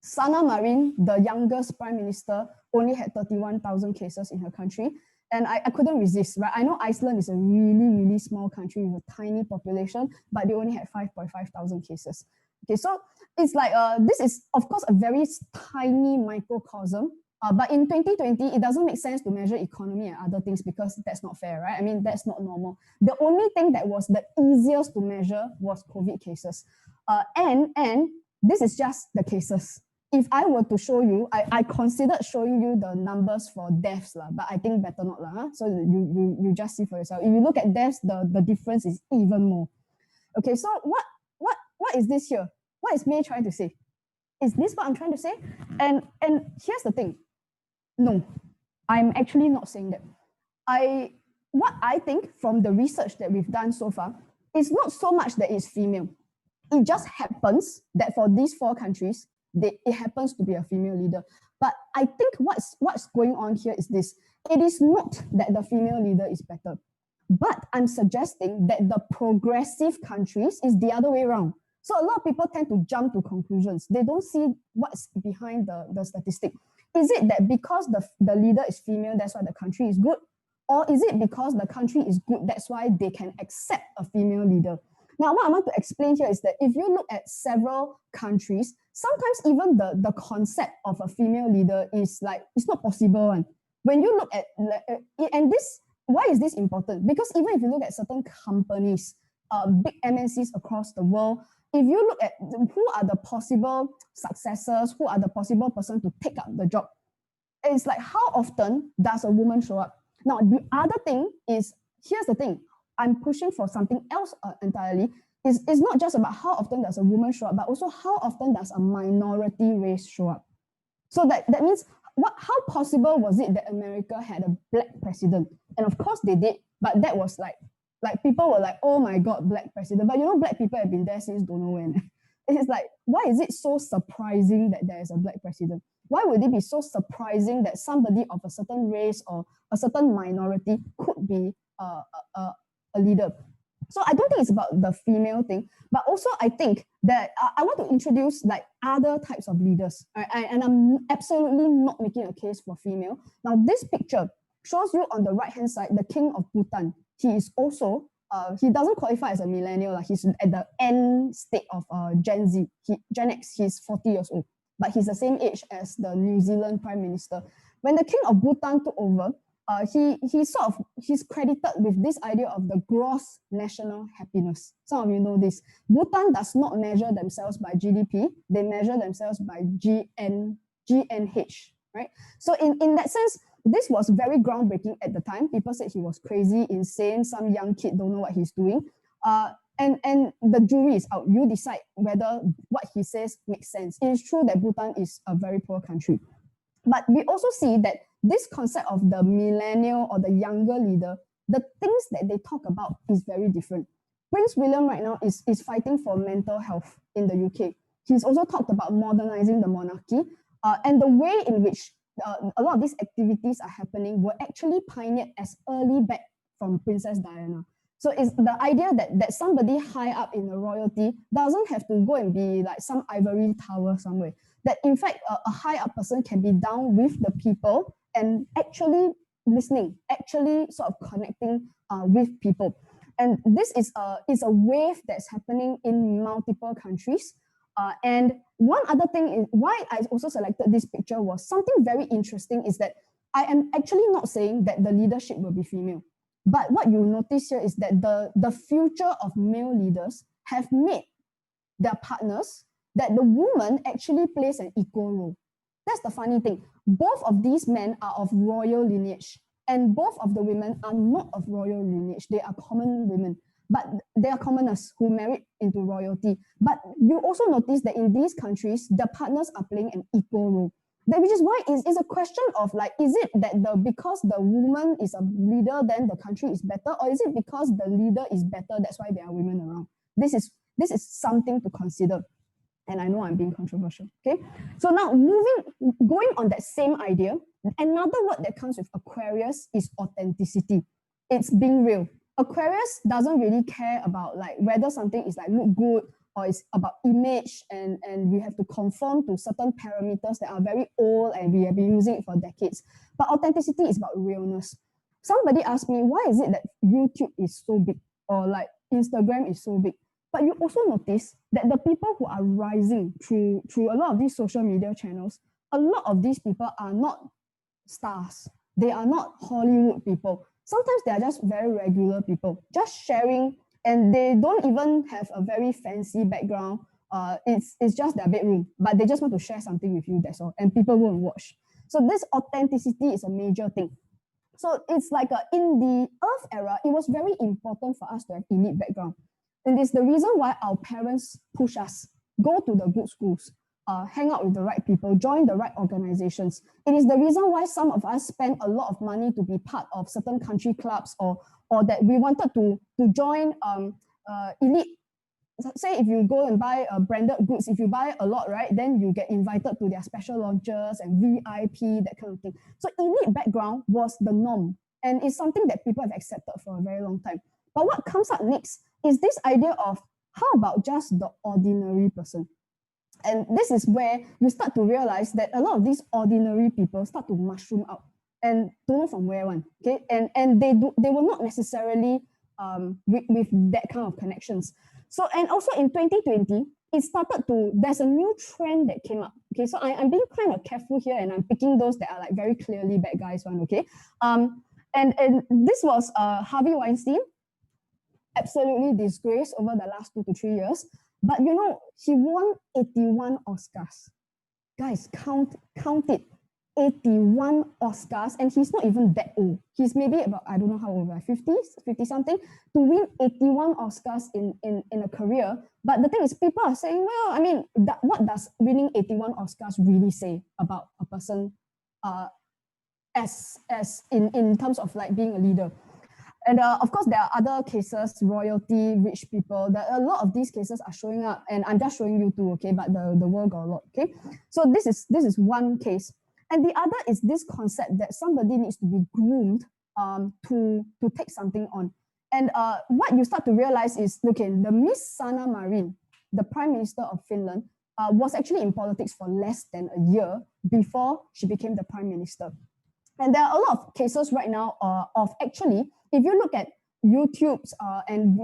Sanna Marin, the youngest Prime Minister, only had 31,000 cases in her country. And I couldn't resist, right? I know Iceland is a really, really small country with a tiny population, but they only had 5,500 cases. Okay, so it's like, this is, of course, a very tiny microcosm. But in 2020, it doesn't make sense to measure economy and other things because that's not fair, right? I mean, that's not normal. The only thing that was the easiest to measure was COVID cases. And this is just the cases. If I were to show you, I considered showing you the numbers for deaths, but I think better not. So you just see for yourself. If you look at deaths, the difference is even more. Okay, so what is this here? What is May trying to say? Is this what I'm trying to say? And here's the thing. No, I'm actually not saying that. What I think from the research that we've done so far is not so much that it's female. It just happens that for these 4 countries, it happens to be a female leader. But I think what's going on here is this. It is not that the female leader is better, but I'm suggesting that the progressive countries is the other way around. So a lot of people tend to jump to conclusions. They don't see what's behind the statistic. Is it that because the leader is female, that's why the country is good? Or is it because the country is good, that's why they can accept a female leader? Now, what I want to explain here is that if you look at several countries, sometimes even the concept of a female leader is like, it's not possible. when you look at, and this, why is this important? Because even if you look at certain companies, big MNCs across the world, if you look at who are the possible successors, who are the possible person to take up the job, it's like, how often does a woman show up? Now, the other thing is, here's the thing, I'm pushing for something else entirely. It's not just about how often does a woman show up, but also how often does a minority race show up. So that means, how possible was it that America had a black president? And of course they did, but that was like people were like, oh my God, black president. But you know, black people have been there since don't know when. It's like, why is it so surprising that there is a black president? Why would it be so surprising that somebody of a certain race or a certain minority could be a leader? So I don't think it's about the female thing, but also I think that I want to introduce like other types of leaders, right? And I'm absolutely not making a case for female. Now, this picture shows you on the right-hand side, the king of Bhutan. He is also, he doesn't qualify as a millennial, like he's at the end state of Gen Z, Gen X, he's 40 years old, but he's the same age as the New Zealand Prime Minister. When the king of Bhutan took over, he's credited with this idea of the gross national happiness. Some of you know this. Bhutan does not measure themselves by GDP, they measure themselves by GNH, right? So in that sense, this was very groundbreaking at the time. People said he was crazy, insane, some young kid don't know what he's doing. And the jury is out. You decide whether what he says makes sense. It is true that Bhutan is a very poor country. But we also see that this concept of the millennial or the younger leader, the things that they talk about is very different. Prince William right now is fighting for mental health in the UK. He's also talked about modernizing the monarchy, and the way in which a lot of these activities are happening were actually pioneered as early back from Princess Diana. So it's the idea that somebody high up in the royalty doesn't have to go and be like some ivory tower somewhere. That in fact, a high up person can be down with the people and actually listening, actually sort of connecting with people. And this is a wave that's happening in multiple countries. And one other thing is why I also selected this picture was something very interesting is that I am actually not saying that the leadership will be female. But what you notice here is that the future of male leaders have made their partners that the woman actually plays an equal role. That's the funny thing. Both of these men are of royal lineage, and both of the women are not of royal lineage. They are common women, but they are commoners who married into royalty. But you also notice that in these countries, the partners are playing an equal role. That which is why it's a question of like, is it that because the woman is a leader, then the country is better, or is it because the leader is better, that's why there are women around? This is something to consider. And I know I'm being controversial, okay? So now going on that same idea, another word that comes with Aquarius is authenticity. It's being real. Aquarius doesn't really care about like whether something is like look good or it's about image and we have to conform to certain parameters that are very old and we have been using it for decades. But authenticity is about realness. Somebody asked me, why is it that YouTube is so big or like Instagram is so big? But you also notice that the people who are rising through a lot of these social media channels, a lot of these people are not stars. They are not Hollywood people. Sometimes they are just very regular people, just sharing, and they don't even have a very fancy background. It's just their bedroom, but they just want to share something with you, that's all, and people will watch. So this authenticity is a major thing. So it's like in the Earth era, it was very important for us to have elite background. And it's the reason why our parents push us, go to the good schools, hang out with the right people, join the right organizations. It is the reason why some of us spend a lot of money to be part of certain country clubs or that we wanted to join elite. Say if you go and buy branded goods, if you buy a lot, right, then you get invited to their special launches and VIP, that kind of thing. So elite background was the norm. And it's something that people have accepted for a very long time. But what comes up next is this idea of how about just the ordinary person? And this is where you start to realize that a lot of these ordinary people start to mushroom out and don't know from where one, okay? And they were not necessarily with that kind of connections. So, and also in 2020, it started to, there's a new trend that came up. Okay, so I'm being kind of careful here, and I'm picking those that are like very clearly bad guys one, okay? And this was Harvey Weinstein, absolutely disgraced over the last 2 to 3 years. But you know, he won 81 Oscars. Guys, count it. 81 Oscars, and he's not even that old. He's maybe about, I don't know how old, like 50s, 50 something, to win 81 Oscars in a career. But the thing is, people are saying, well, I mean, what does winning 81 Oscars really say about a person as in terms of like being a leader? And of course, there are other cases, royalty, rich people. A lot of these cases are showing up, and I'm just showing you two, okay? But the world got a lot, okay? So this is one case. And the other is this concept that somebody needs to be groomed to take something on. And what you start to realize is, okay, the Miss Sanna Marin, the Prime Minister of Finland, was actually in politics for less than a year before she became the Prime Minister. And there are a lot of cases right now of actually, if you look at YouTube's and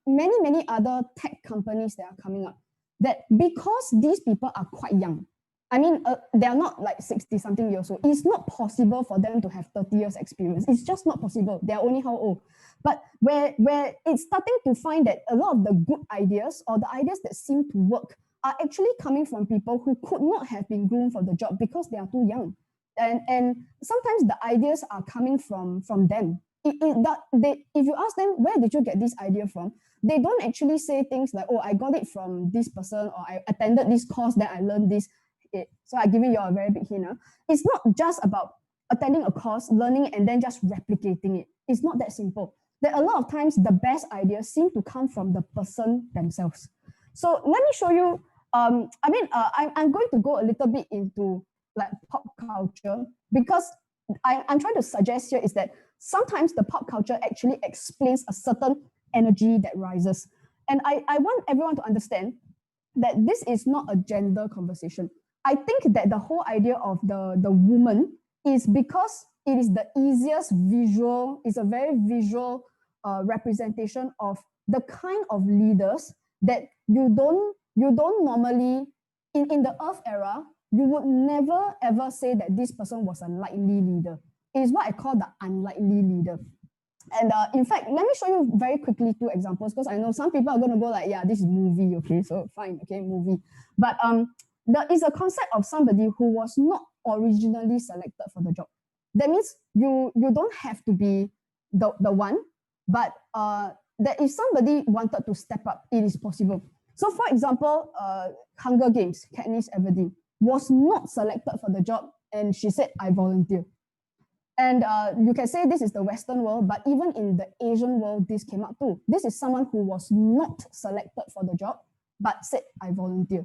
many other tech companies that are coming up, that because these people are quite young, I mean, they are not like 60-something years old. It's not possible for them to have 30 years experience. It's just not possible. They're only how old? But where it's starting to find that a lot of the good ideas or the ideas that seem to work are actually coming from people who could not have been groomed for the job because they are too young. And sometimes the ideas are coming from them. If you ask them, where did you get this idea from? They don't actually say things like, oh, I got it from this person, or I attended this course, then I learned this. So I'm giving you a very big hint. It's not just about attending a course, learning, and then just replicating it. It's not that simple. There are a lot of times the best ideas seem to come from the person themselves. So let me show you. I'm going to go a little bit into like pop culture, because I'm trying to suggest here is that sometimes the pop culture actually explains a certain energy that rises. And I want everyone to understand that this is not a gender conversation. I think that the whole idea of the woman is because it is the easiest visual, it's a very visual representation of the kind of leaders that you don't normally, in the Earth era, you would never ever say that this person was a likely leader. It is what I call the unlikely leader. And in fact, let me show you very quickly 2 examples, because I know some people are going to go like, yeah, this is movie, okay, so fine, okay, movie. But there is a concept of somebody who was not originally selected for the job. That means you don't have to be the one, but that if somebody wanted to step up, it is possible. So for example, Hunger Games, Katniss Everdeen was not selected for the job, and she said, I volunteer. And you can say this is the Western world, but even in the Asian world, this came up too. This is someone who was not selected for the job, but said, I volunteer.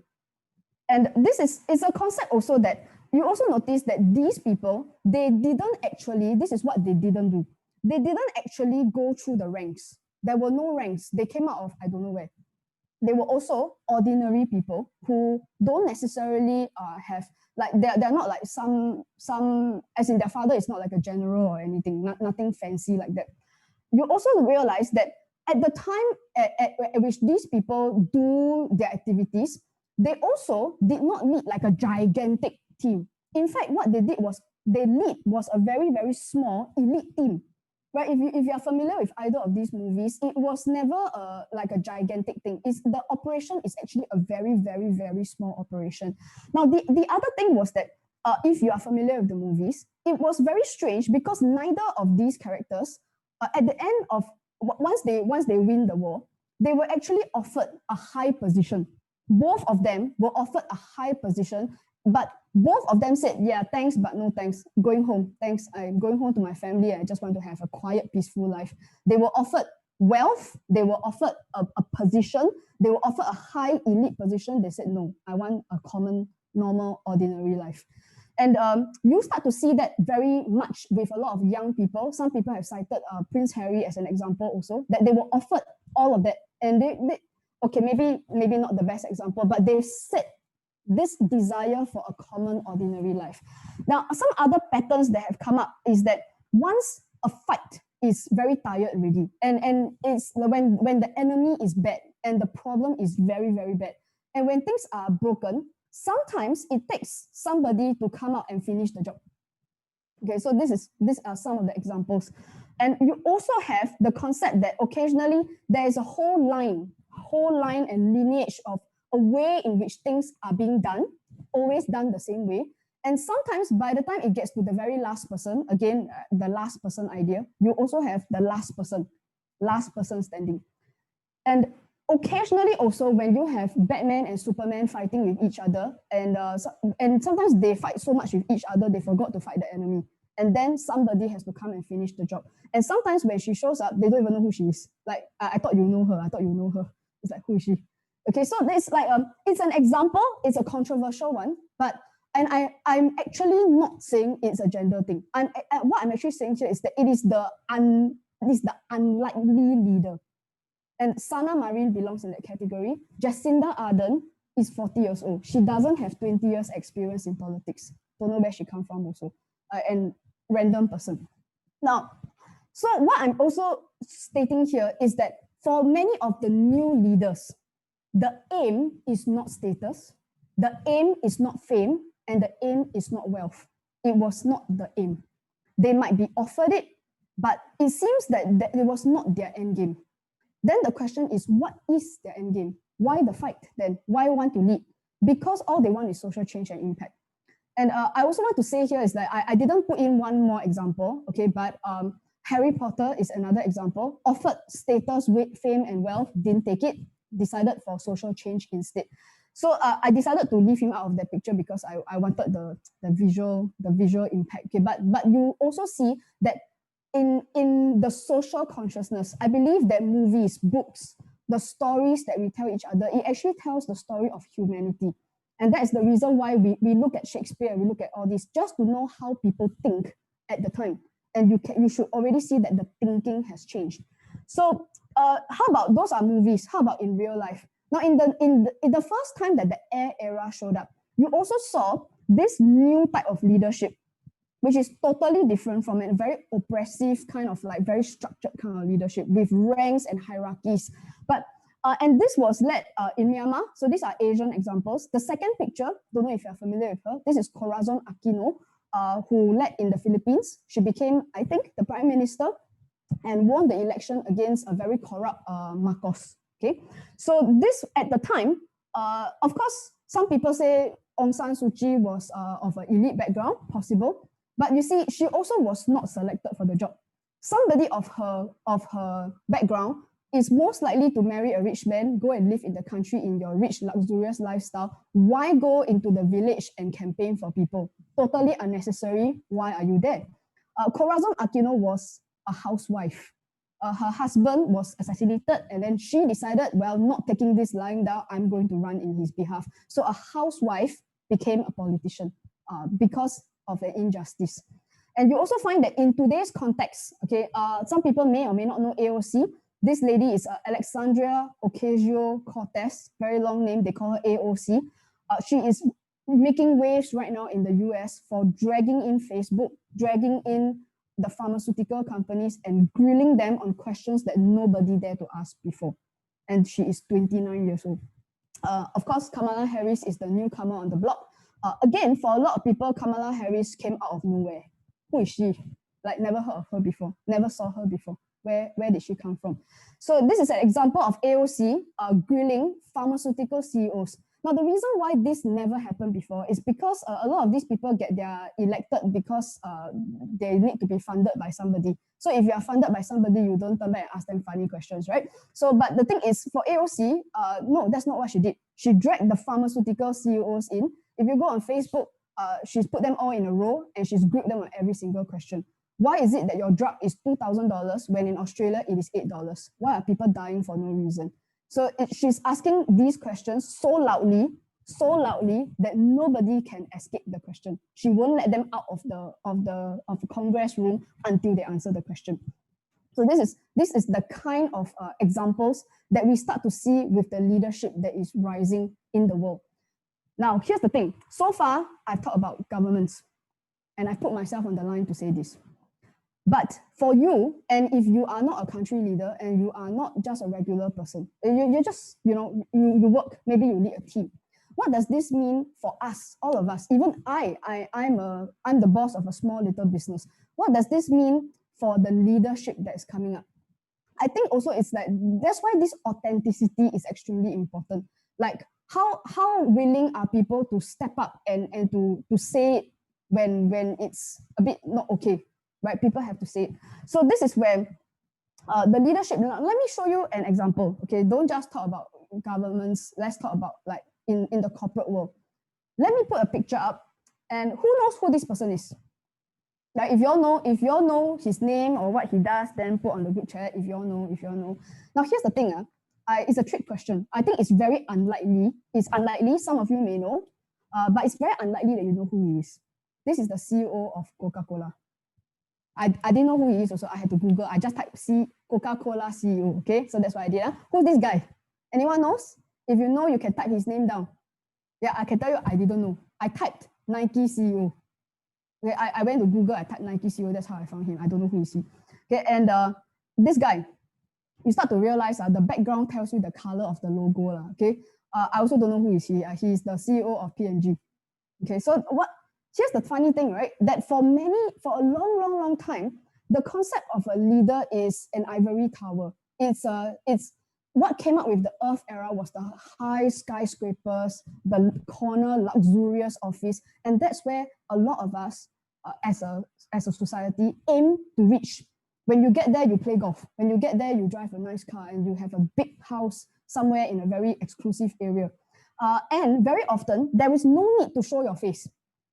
And it's a concept also that you also notice that these people, they didn't actually, this is what they didn't do. They didn't actually go through the ranks. There were no ranks. They came out of, I don't know where. They were also ordinary people who don't necessarily have, like, they're not like some, as in their father is not like a general or anything, nothing fancy like that. You also realize that at the time at which these people do their activities, they also did not lead like a gigantic team. In fact, what they did was they lead was a very, very small elite team. Right? If you are familiar with either of these movies, it was never like a gigantic thing. The operation is actually a very, very, very small operation. Now, the other thing was that if you are familiar with the movies, it was very strange because neither of these characters, at the end of, once they win the war, they were actually offered a high position. Both of them were offered a high position, but both of them said, yeah, thanks, but no thanks. Going home, thanks. I'm going home to my family. I just want to have a quiet, peaceful life. They were offered wealth. They were offered a position. They were offered a high elite position. They said, no, I want a common, normal, ordinary life. And you start to see that very much with a lot of young people. Some people have cited Prince Harry as an example also, that they were offered all of that. And they okay, maybe not the best example, but they said this desire for a common, ordinary life. Now, some other patterns that have come up is that once a fight is very tired already, and it's when the enemy is bad, and the problem is very, very bad. And when things are broken, sometimes it takes somebody to come out and finish the job. Okay, so these are some of the examples. And you also have the concept that occasionally there is a whole line and lineage of a way in which things are being done, always done the same way. And sometimes by the time it gets to the very last person, again, the last person idea, you also have the last person standing. And occasionally also when you have Batman and Superman fighting with each other, and sometimes they fight so much with each other, they forgot to fight the enemy. And then somebody has to come and finish the job. And sometimes when she shows up, they don't even know who she is. Like, I thought you know her. It's like, who is she? Okay, so it's like, it's an example, it's a controversial one, but I'm actually not saying it's a gender thing. What I'm actually saying here is that it is the unlikely leader. And Sana Marin belongs in that category. Jacinda Ardern is 40 years old. She doesn't have 20 years experience in politics. Don't know where she come from also. And random person. Now, so what I'm also stating here is that for many of the new leaders, the aim is not status, the aim is not fame, and the aim is not wealth. It was not the aim. They might be offered it, but it seems that it was not their end game. Then the question is, what is their end game? Why the fight then? Why want to lead? Because all they want is social change and impact. And I also want to say here is that I didn't put in one more example, okay, but Harry Potter is another example. Offered status, fame, and wealth, didn't take it, decided for social change instead. So I decided to leave him out of that picture because I wanted the visual impact. Okay, but you also see that in the social consciousness, I believe that movies, books, the stories that we tell each other, it actually tells the story of humanity. And that is the reason why we look at Shakespeare, we look at all this, just to know how people think at the time. And you should already see that the thinking has changed. So how about, those are movies, how about in real life? Now, in the first time that the air era showed up, you also saw this new type of leadership, which is totally different from a very oppressive kind of like very structured kind of leadership with ranks and hierarchies. But and this was led in Myanmar. So these are Asian examples. The second picture, don't know if you're familiar with her. This is Corazon Aquino, who led in the Philippines. She became, I think, the prime minister and won the election against a very corrupt Marcos. Okay, so this at the time, of course, some people say Aung San Suu Kyi was of an elite background, possible. But you see, she also was not selected for the job. Somebody of her background is most likely to marry a rich man, go and live in the country in your rich, luxurious lifestyle. Why go into the village and campaign for people? Totally unnecessary. Why are you there? Corazon Aquino was a housewife. Her husband was assassinated, and then she decided, well, not taking this lying down, I'm going to run in his behalf. So a housewife became a politician because of an injustice. And you also find that in today's context, okay, some people may or may not know AOC. This lady is Alexandria Ocasio-Cortez, very long name, they call her AOC. She is making waves right now in the US for dragging in Facebook, dragging in the pharmaceutical companies and grilling them on questions that nobody dared to ask before. And she is 29 years old. Of course, Kamala Harris is the newcomer on the block. Again, for a lot of people, Kamala Harris came out of nowhere. Who is she? Like, never heard of her before, never saw her before. Where did she come from? So this is an example of AOC grilling pharmaceutical CEOs. Now, the reason why this never happened before is because a lot of these people get their elected because they need to be funded by somebody. So if you are funded by somebody, you don't turn back and ask them funny questions, right? So, but the thing is, for AOC, no, that's not what she did. She dragged the pharmaceutical CEOs in. If you go on Facebook, she's put them all in a row and she's grouped them on every single question. Why is it that your drug is $2,000 when in Australia it is $8? Why are people dying for no reason? So she's asking these questions so loudly that nobody can escape the question. She won't let them out of the Congress room until they answer the question. So this is the kind of examples that we start to see with the leadership that is rising in the world. Now, here's the thing. So far, I've talked about governments, and I put myself on the line to say this. But for you, and if you are not a country leader and you are not just a regular person, you're just, you work, maybe you lead a team. What does this mean for us, all of us? Even I'm the boss of a small little business. What does this mean for the leadership that is coming up? I think also it's like, that's why this authenticity is extremely important. Like how willing are people to step up and to say it when it's a bit not okay, right? People have to say it. So this is where the leadership, let me show you an example. Okay, don't just talk about governments. Let's talk about like in the corporate world. Let me put a picture up, and who knows who this person is? Like if you all know his name or what he does, then put on the group chat. If you all know. Now here's the thing, it's a trick question. I think it's very unlikely. It's unlikely. Some of you may know, but it's very unlikely that you know who he is. This is the CEO of Coca-Cola. I didn't know who he is also. I had to Google. I just typed Coca-Cola CEO. Okay, so that's what I did. Who's this guy? Anyone knows? If you know, you can type his name down. Yeah, I can tell you I didn't know. I typed Nike CEO. Okay, I went to Google, I typed Nike CEO, that's how I found him. I don't know who is he. Okay, and this guy, you start to realize the background tells you the color of the logo. Okay, I also don't know who is he. He's the CEO of P&G. Okay, so here's the funny thing, right? That for a long time, the concept of a leader is an ivory tower. It's what came up with the Earth era was the high skyscrapers, the corner luxurious office, and that's where a lot of us, as a society, aim to reach. When you get there, you play golf. When you get there, you drive a nice car, and you have a big house somewhere in a very exclusive area. And very often, there is no need to show your face.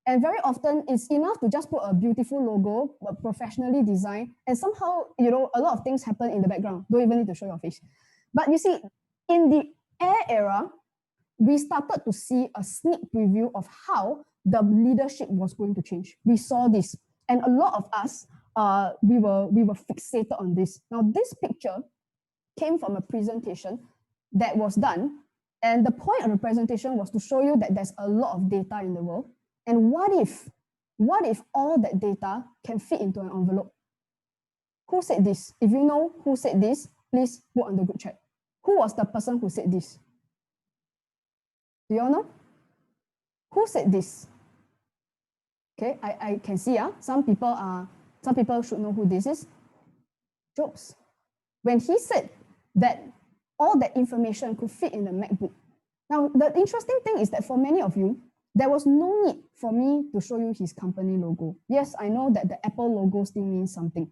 And very often, it's enough to just put a beautiful logo, professionally designed, and somehow, a lot of things happen in the background. Don't even need to show your face. But you see, in the air era, we started to see a sneak preview of how the leadership was going to change. We saw this, and a lot of us, we were fixated on this. Now, this picture came from a presentation that was done, and the point of the presentation was to show you that there's a lot of data in the world, and what if all that data can fit into an envelope? Who said this? If you know who said this, please put on the group chat. Who was the person who said this? Do you all know? Who said this? Okay, I can see some people should know who this is. Jobs. When he said that all that information could fit in the MacBook. Now, the interesting thing is that for many of you, there was no need for me to show you his company logo. Yes, I know that the Apple logo still means something,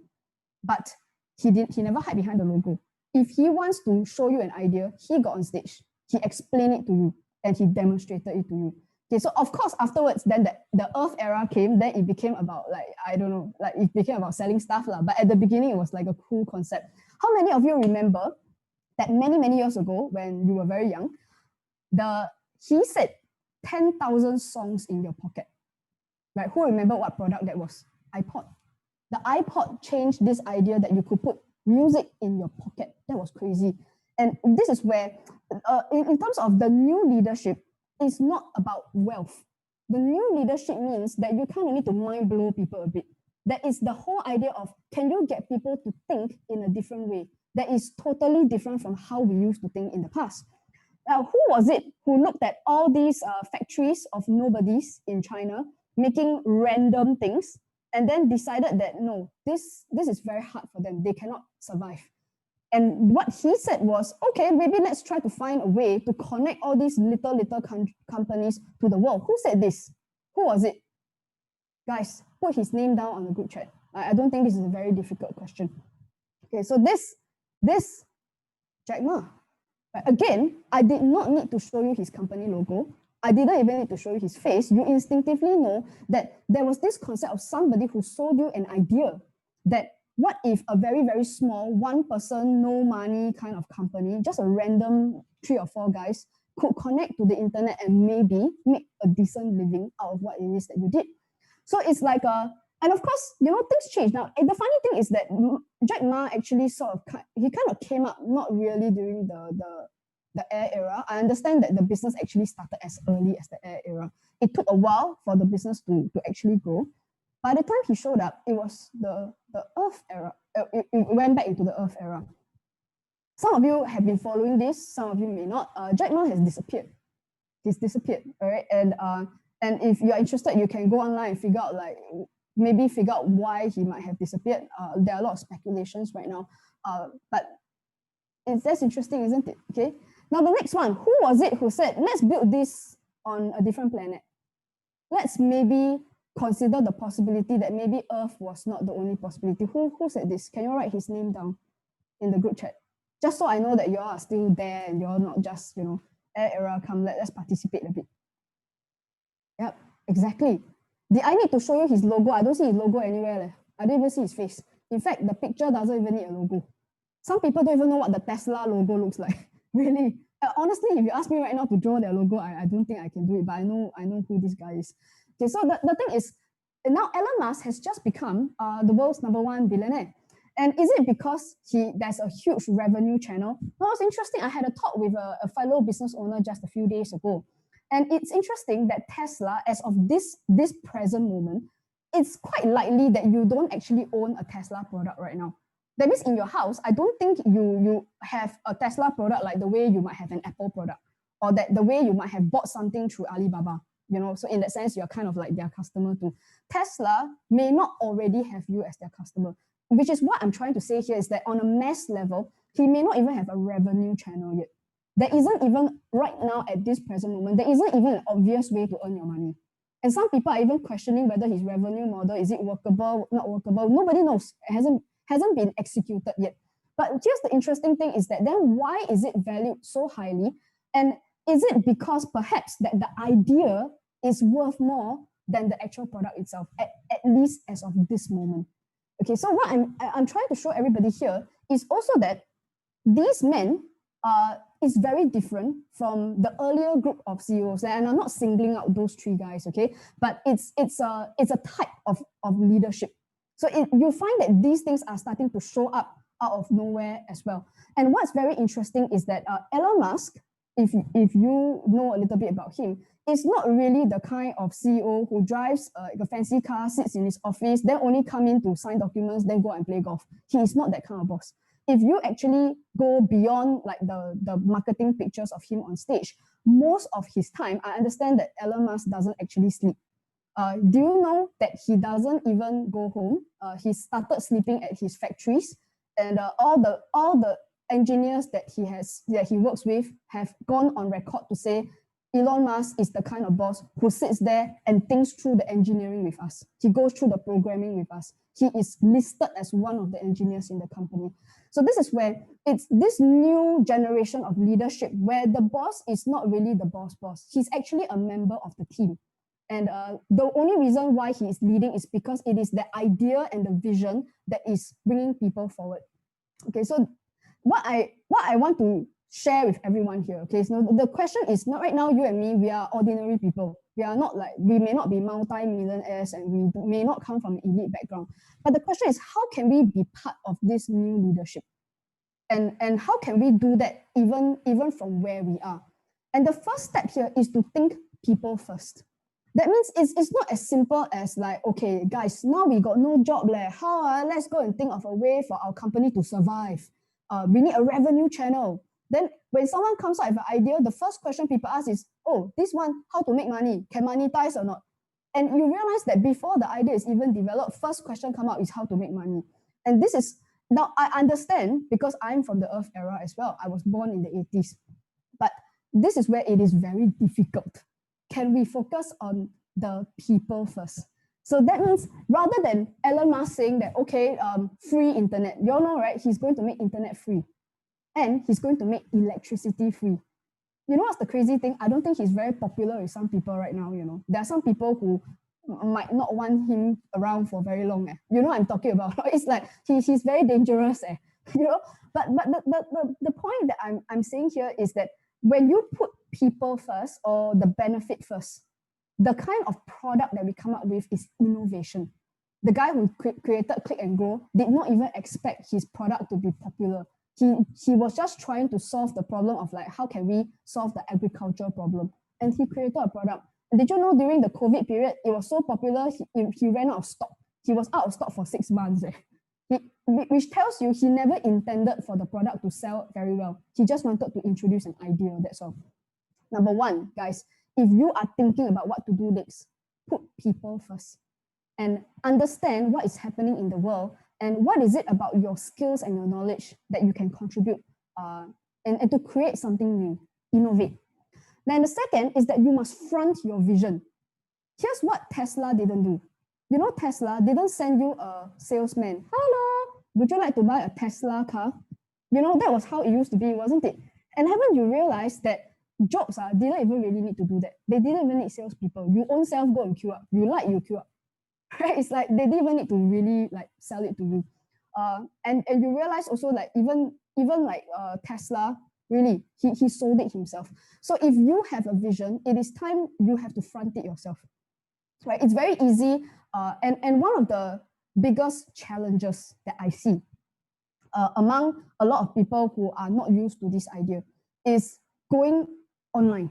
but he never hid behind the logo. If he wants to show you an idea, he got on stage, he explained it to you, and he demonstrated it to you. Okay, so of course, afterwards, then the Earth era came, then it became about it became about selling stuff. But at the beginning, it was like a cool concept. How many of you remember that many years ago, when you were very young, he said 10,000 songs in your pocket? Right? Who remember what product that was? iPod. The iPod changed this idea that you could put music in your pocket. That was crazy. And this is where, in terms of the new leadership, it's not about wealth. The new leadership means that you kind of need to mind blow people a bit. That is the whole idea of, can you get people to think in a different way that is totally different from how we used to think in the past? Now, who was it who looked at all these factories of nobodies in China making random things and then decided that, no, this is very hard for them. They cannot survive. And what he said was, okay, maybe let's try to find a way to connect all these little companies to the world. Who said this? Who was it? Guys, put his name down on the group chat. I don't think this is a very difficult question. Okay, so this Jack Ma. Again, I did not need to show you his company logo. I didn't even need to show you his face. You instinctively know that there was this concept of somebody who sold you an idea that what if a very, very small, one person, no money kind of company, just a random 3 or 4 guys, could connect to the internet and maybe make a decent living out of what it is that you did. So it's like and of course, things change. Now, the funny thing is that Jack Ma actually he kind of came up not really during the air era. I understand that the business actually started as early as the air era. It took a while for the business to actually grow. By the time he showed up, it was the Earth era. It went back into the Earth era. Some of you have been following this, some of you may not. Jack Ma has disappeared. He's disappeared, all right? And if you are interested, you can go online and figure out maybe figure out why he might have disappeared. There are a lot of speculations right now, but that's interesting, isn't it? Okay. Now the next one, who was it who said, let's build this on a different planet? Let's maybe consider the possibility that maybe Earth was not the only possibility. Who said this? Can you write his name down in the group chat? Just so I know that you all are still there and you're not just, air era, come, let's participate a bit. Yep, exactly. I need to show you his logo. I don't see his logo anywhere. I don't even see his face. In fact, the picture doesn't even need a logo. Some people don't even know what the Tesla logo looks like. Really. Honestly, if you ask me right now to draw their logo, I don't think I can do it, but I know who this guy is. Okay, so the thing is, now Elon Musk has just become the world's #1 billionaire. And is it because there's a huge revenue channel? Well, it's interesting. I had a talk with a fellow business owner just a few days ago. And it's interesting that Tesla, as of this present moment, it's quite likely that you don't actually own a Tesla product right now. That means in your house, I don't think you have a Tesla product like the way you might have an Apple product, or that the way you might have bought something through Alibaba. So in that sense, you're kind of like their customer too. Tesla may not already have you as their customer, which is what I'm trying to say here is that on a mass level, he may not even have a revenue channel yet. There isn't even right now at this present moment, there isn't even an obvious way to earn your money. And some people are even questioning whether his revenue model, is it workable, not workable? Nobody knows. It hasn't been executed yet. But here's the interesting thing is that then why is it valued so highly? And is it because perhaps that the idea is worth more than the actual product itself, at least as of this moment? Okay, so what I'm trying to show everybody here is also that these men is very different from the earlier group of CEOs, and I'm not singling out those three guys, okay? But it's a type of leadership. So you find that these things are starting to show up out of nowhere as well. And what's very interesting is that Elon Musk, if you know a little bit about him, is not really the kind of CEO who drives a fancy car, sits in his office, then only come in to sign documents, then go and play golf. He is not that kind of boss. If you actually go beyond like the marketing pictures of him on stage, most of his time, I understand that Elon Musk doesn't actually sleep. Do you know that he doesn't even go home? He started sleeping at his factories, and all the engineers that he works with have gone on record to say Elon Musk is the kind of boss who sits there and thinks through the engineering with us. He goes through the programming with us. He is listed as one of the engineers in the company. So this is where it's this new generation of leadership where the boss is not really the boss. He's actually a member of the team. And the only reason why he is leading is because it is the idea and the vision that is bringing people forward. Okay, so what I want to share with everyone here, okay, so the question is not right now, you and me, we are ordinary people. We may not be multi-millionaires and we may not come from an elite background. But the question is, how can we be part of this new leadership? And how can we do that even from where we are? And the first step here is to think people first. That means it's not as simple as like, okay, guys, now we got no job. How? Let's go and think of a way for our company to survive. We need a revenue channel. Then when someone comes out with an idea, the first question people ask is, oh, this one, how to make money? Can monetize or not? And you realize that before the idea is even developed, first question come out is how to make money. And this is, now I understand because I'm from the Earth era as well. I was born in the 80s. But this is where it is very difficult. Can we focus on the people first? So that means rather than Elon Musk saying that, okay, free internet, you all know, right? He's going to make internet free. And he's going to make electricity free. You know what's the crazy thing? I don't think he's very popular with some people right now, There are some people who might not want him around for very long. You know what I'm talking about? It's like he's very dangerous. But the point that I'm saying here is that when you put people first or the benefit first, the kind of product that we come up with is innovation. The guy who created Click and Grow did not even expect his product to be popular. He was just trying to solve the problem of like, how can we solve the agriculture problem? And he created a product. Did you know during the COVID period, it was so popular, he ran out of stock. He was out of stock for 6 months. Which tells you he never intended for the product to sell very well. He just wanted to introduce an idea, that's all. Number one, guys, if you are thinking about what to do next, put people first and understand what is happening in the world and what is it about your skills and your knowledge that you can contribute and to create something new, innovate. Then the second is that you must front your vision. Here's what Tesla didn't do. You know, Tesla didn't send you a salesman. Hello, would you like to buy a Tesla car? You know, that was how it used to be, wasn't it? And haven't you realized that jobs didn't even really need to do that? They didn't even need salespeople. You own self go and queue up. You queue up. Right? It's like they didn't even need to really like sell it to you. And you realize also like even like Tesla, really, he sold it himself. So if you have a vision, it is time you have to front it yourself. Right? It's very easy. And one of the biggest challenges that I see among a lot of people who are not used to this idea is going online.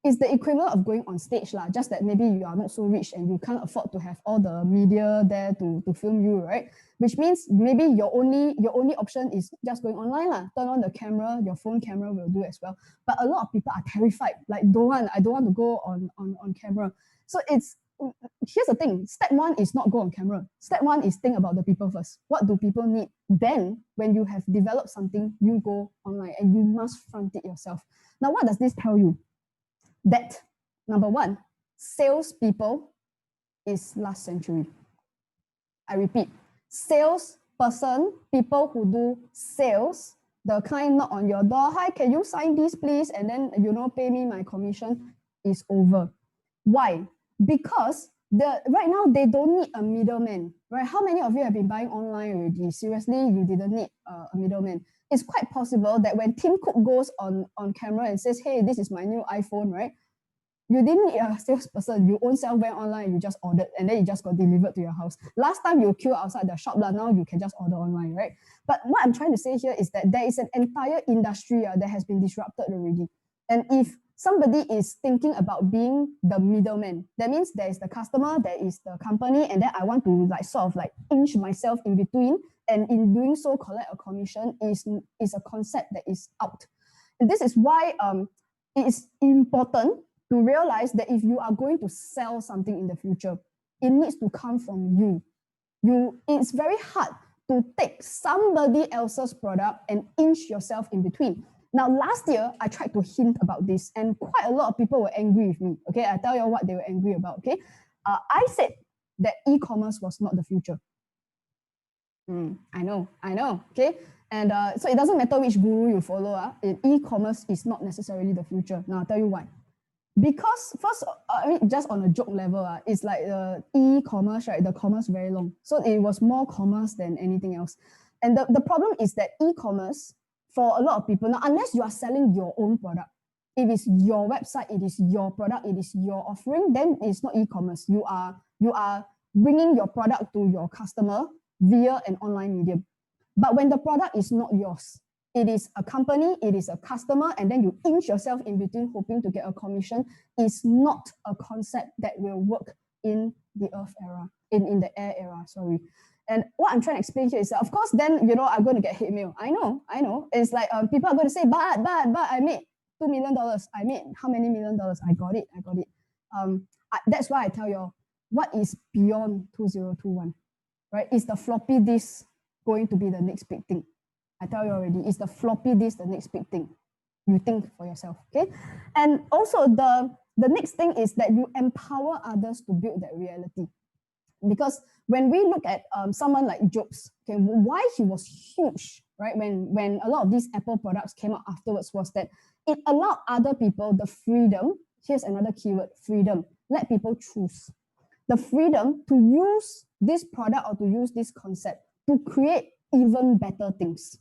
It's the equivalent of going on stage, just that maybe you are not so rich and you can't afford to have all the media there to film you, right? Which means maybe your only option is just going online. Turn on the camera, your phone camera will do as well. But a lot of people are terrified, like I don't want to go on camera. So here's the thing, step one is not go on camera. Step one is think about the people first. What do people need? Then when you have developed something, you go online and you must front it yourself. Now, what does this tell you? That number one, salespeople is last century. I repeat, salesperson, people who do sales, the kind knock on your door, hi, can you sign this please? And then, pay me my commission, is over. Why? Because right now they don't need a middleman, right? How many of you have been buying online already? Seriously, you didn't need a middleman. It's quite possible that when Tim Cook goes on camera and says, hey, this is my new iPhone, right? You didn't need a salesperson. You own self went online, you just ordered, and then it just got delivered to your house. Last time you queue outside the shop, now you can just order online, right? But what I'm trying to say here is that there is an entire industry that has been disrupted already. And if somebody is thinking about being the middleman, that means there is the customer, there is the company, and then I want to inch myself in between, and in doing so collect a commission is a concept that is out. And this is why it is important to realize that if you are going to sell something in the future, it needs to come from you. It's very hard to take somebody else's product and inch yourself in between. Now, last year, I tried to hint about this, and quite a lot of people were angry with me. Okay, I tell you what they were angry about. Okay, I said that e-commerce was not the future. I know. Okay, and so it doesn't matter which guru you follow. E-commerce is not necessarily the future. Now, I'll tell you why. Because first, just on a joke level, it's like e-commerce, right? The commerce very long, so it was more commerce than anything else. And the problem is that e-commerce, for a lot of people now, unless you are selling your own product, it is your website, it is your product, it is your offering, then it's not e-commerce. You are bringing your product to your customer via an online medium. But when the product is not yours, it is a company, it is a customer, and then you inch yourself in between hoping to get a commission, is not a concept that will work in the earth era, in the air era, sorry. And what I'm trying to explain here is that, of course, then, I'm going to get hate mail. I know. It's like people are going to say, but I made $2 million. I made how many $1 million? I got it. That's why I tell you, what is beyond 2021, right? Is the floppy disk going to be the next big thing? I tell you already, is the floppy disk the next big thing? You think for yourself, okay? And also the next thing is that you empower others to build that reality. Because when we look at someone like Jobs, okay, why he was huge, right? When a lot of these Apple products came out afterwards, was that it allowed other people the freedom. Here's another keyword, freedom. Let people choose. The freedom to use this product or to use this concept to create even better things.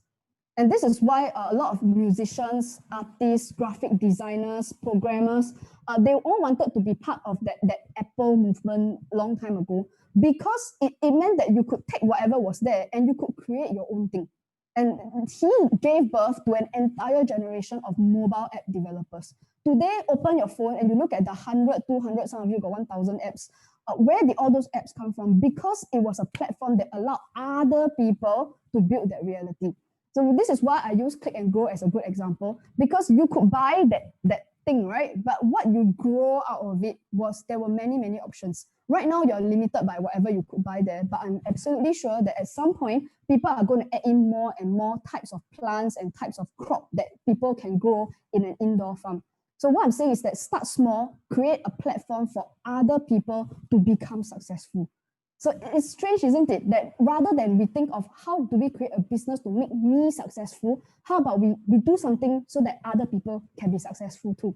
And this is why a lot of musicians, artists, graphic designers, programmers, they all wanted to be part of that Apple movement long time ago, because it meant that you could take whatever was there and you could create your own thing. And he gave birth to an entire generation of mobile app developers. today, open your phone and you look at the 100, 200, some of you got 1,000 apps. Where did all those apps come from? Because it was a platform that allowed other people to build that reality. So this is why I use Click and Grow as a good example, because you could buy that thing, right? But what you grow out of it was there were many, many options. Right now, you're limited by whatever you could buy there, but I'm absolutely sure that at some point, people are going to add in more and more types of plants and types of crop that people can grow in an indoor farm. So what I'm saying is that start small, create a platform for other people to become successful. So it's strange, isn't it, that rather than we think of how do we create a business to make me successful, how about we do something so that other people can be successful too.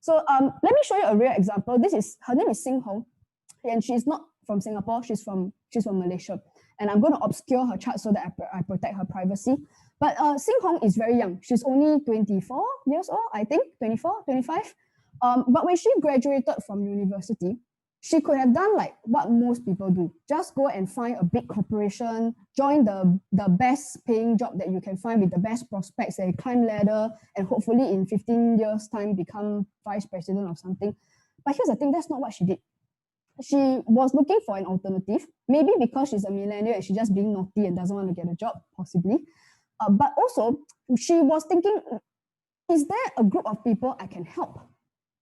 So let me show you a real example. Her name is Sing Hong, and she's not from Singapore, she's from Malaysia. And I'm going to obscure her chart so that I protect her privacy. But Sing Hong is very young. She's only 24 years old, I think, 24, 25. But when she graduated from university, she could have done like what most people do. Just go and find a big corporation, join the best paying job that you can find with the best prospects, and climb ladder, and hopefully in 15 years' time become vice president or something. But here's the thing, that's not what she did. She was looking for an alternative, maybe because she's a millennial and she's just being naughty and doesn't want to get a job, possibly. But also, she was thinking, is there a group of people I can help?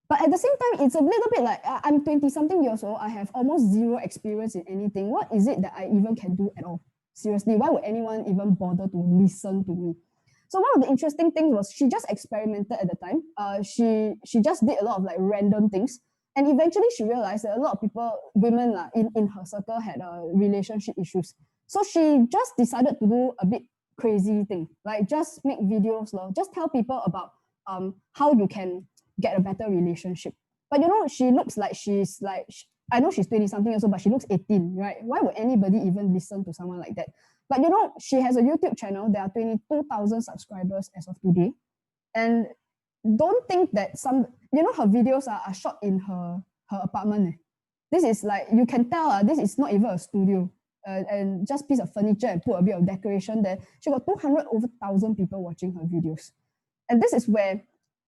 But at the same time, it's a little bit like, I'm 20-something years old, I have almost zero experience in anything. What is it that I even can do at all? Seriously, why would anyone even bother to listen to me? So one of the interesting things was she just experimented at the time. She just did a lot of like random things. And eventually she realized that a lot of people, women in her circle had relationship issues. So she just decided to do a bit crazy thing, like just make videos, just tell people about how you can get a better relationship. But you know, she looks like I know she's 20-something years old, but she looks 18, right? Why would anybody even listen to someone like that? But you know, she has a YouTube channel. There are 22,000 subscribers as of today. And don't think that her videos are shot in her apartment. This is like, you can tell this is not even a studio. And just piece of furniture and put a bit of decoration there. She got 200,000 people watching her videos. And this is where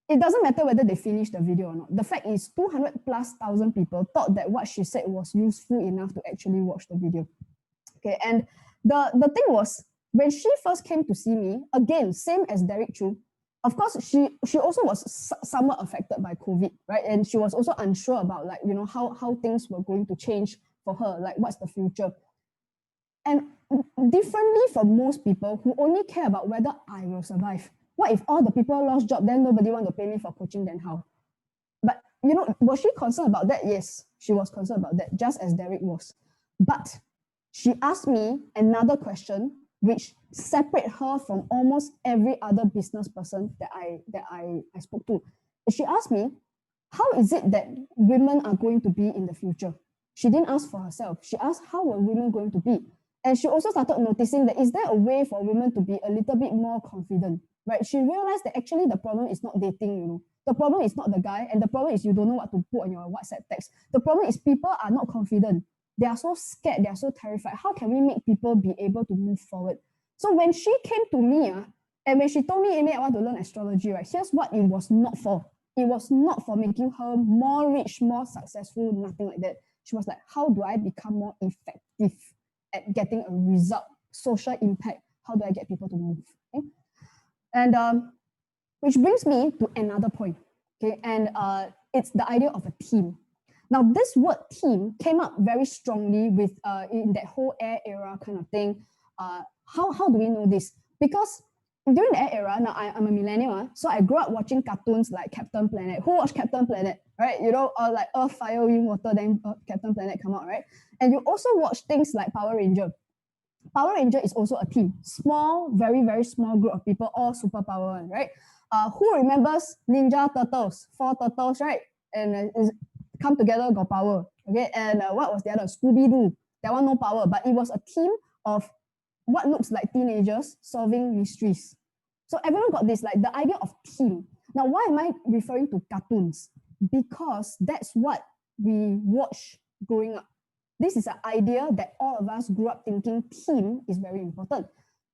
it doesn't matter whether they finish the video or not. The fact is 200,000+ people thought that what she said was useful enough to actually watch the video. Okay, and the thing was, when she first came to see me, again, same as Derek Chu, of course, she also was somewhat affected by COVID, right? And she was also unsure about how things were going to change for her, like what's the future. And differently from most people who only care about whether I will survive. What if all the people lost job, then nobody want to pay me for coaching, then how? But was she concerned about that? Yes, she was concerned about that, just as Derek was. But she asked me another question which separate her from almost every other business person that I spoke to. She asked me, how is it that women are going to be in the future? She didn't ask for herself. She asked, how are women going to be? And she also started noticing that, is there a way for women to be a little bit more confident, right? She realized that actually the problem is not dating, The problem is not the guy, and the problem is you don't know what to put on your WhatsApp text. The problem is people are not confident. They are so scared, they are so terrified. How can we make people be able to move forward? So when she came to me, and when she told me, Amy, I want to learn astrology, right? Here's what it was not for. It was not for making her more rich, more successful, nothing like that. She was like, how do I become more effective at getting a result, social impact? How do I get people to move? Okay? And which brings me to another point. Okay, and it's the idea of a team. Now, this word team came up very strongly with in that whole air era kind of thing. How do we know this? Because during the air era, now I'm a millennial, so I grew up watching cartoons like Captain Planet. Who watched Captain Planet, right? Or like Earth, Fire, Wind, Water, then Captain Planet come out, right? And you also watch things like Power Ranger. Power Ranger is also a team. Small, very, very small group of people, all superpower, right? Who remembers Ninja Turtles? 4 turtles, right? And come together, got power. Okay, and what was the other? Scooby-Doo. That one no power, but it was a team of what looks like teenagers solving mysteries. So everyone got this, like the idea of team. Now, why am I referring to cartoons? Because that's what we watch growing up. This is an idea that all of us grew up thinking team is very important.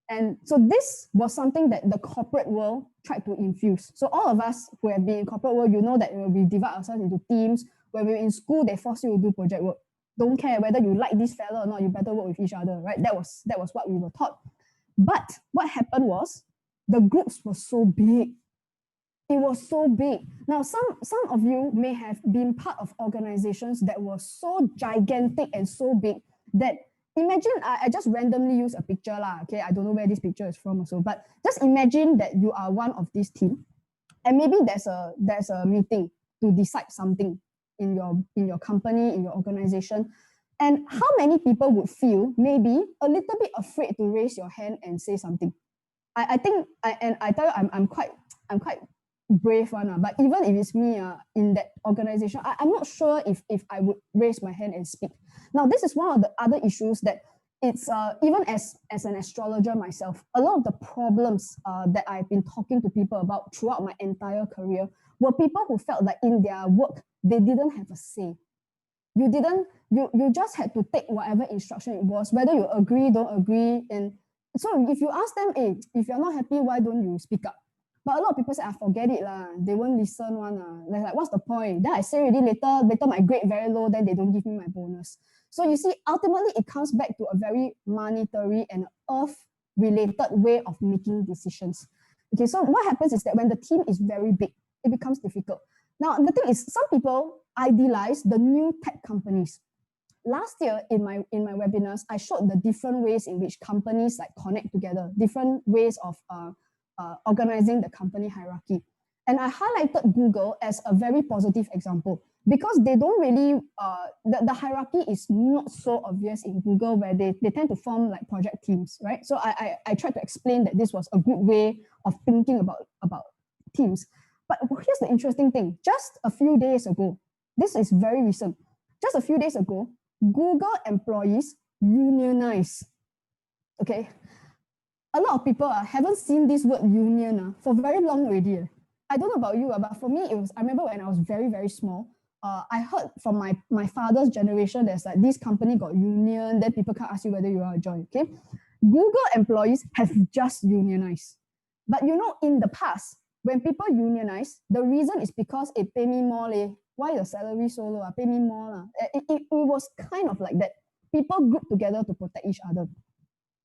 And so this was something that the corporate world tried to infuse. So all of us who have been in corporate world, you know that we divide ourselves into teams. When we're in school, they force you to do project work. Don't care whether you like this fellow or not, you better work with each other, right? That was what we were taught. But what happened was the groups were so big. It was so big. Now, some of you may have been part of organizations that were so gigantic and so big that imagine, I just randomly use a picture lah, okay? I don't know where this picture is from also, but just imagine that you are one of this team and maybe there's a meeting to decide something in your company, in your organization. And how many people would feel maybe a little bit afraid to raise your hand and say something? I think, I tell you, I'm quite brave one, but even if it's me in that organization, I'm not sure if I would raise my hand and speak. Now, this is one of the other issues that it's even as an astrologer myself, a lot of the problems that I've been talking to people about throughout my entire career were people who felt that in their work, they didn't have a say. You just had to take whatever instruction it was, whether you agree, don't agree. And so if you ask them, hey, if you're not happy, why don't you speak up? But a lot of people say, I forget it lah. They won't listen one. They're like, what's the point? Then I say already later my grade very low, then they don't give me my bonus. So you see, ultimately it comes back to a very monetary and earth-related way of making decisions. Okay, so what happens is that when the team is very big, it becomes difficult. Now, the thing is, some people idealize the new tech companies. Last year in my webinars, I showed the different ways in which companies like connect together, different ways of organizing the company hierarchy. And I highlighted Google as a very positive example because they don't really, the hierarchy is not so obvious in Google where they tend to form like project teams, right? So I tried to explain that this was a good way of thinking about teams. But here's the interesting thing. Just a few days ago, this is very recent, just a few days ago, Google employees unionized, okay? A lot of people haven't seen this word union for very long already. I don't know about you, but for me, I remember when I was very, very small, I heard from my father's generation, there's like this company got union, then people can't ask you whether you want to join, okay? Google employees have just unionized. But you know, in the past, when people unionize, the reason is because it pay me more, why the salary so low, pay me more. It was kind of like that. People group together to protect each other.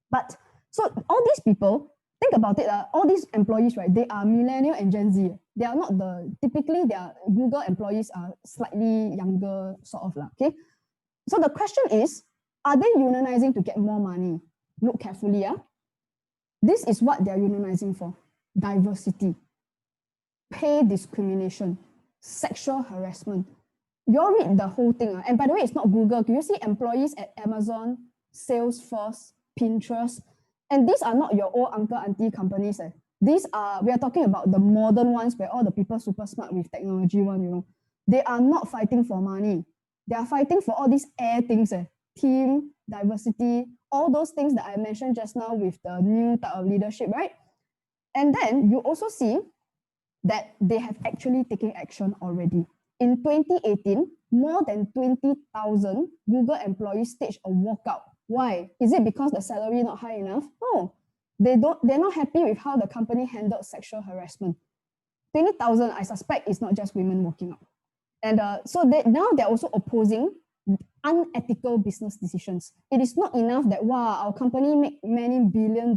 But so all these people, think about it, all these employees, right, they are millennial and Gen Z. They are not typically Google employees are slightly younger sort of, okay? So the question is, are they unionizing to get more money? Look carefully, This is what they're unionizing for: diversity, pay discrimination, sexual harassment. You all read the whole thing. And by the way, it's not Google. Do you see employees at Amazon, Salesforce, Pinterest? And these are not your old uncle, auntie companies. We are talking about the modern ones where all the people super smart with technology one, They are not fighting for money. They are fighting for all these air things, team, diversity, all those things that I mentioned just now with the new type of leadership, right? And then you also see that they have actually taken action already. In 2018, more than 20,000 Google employees staged a walkout. Why? Is it because the salary not high enough? No, they're not happy with how the company handled sexual harassment. 20,000, I suspect, is not just women walking out. And so now they're also opposing unethical business decisions. It is not enough that, wow, our company make many $billion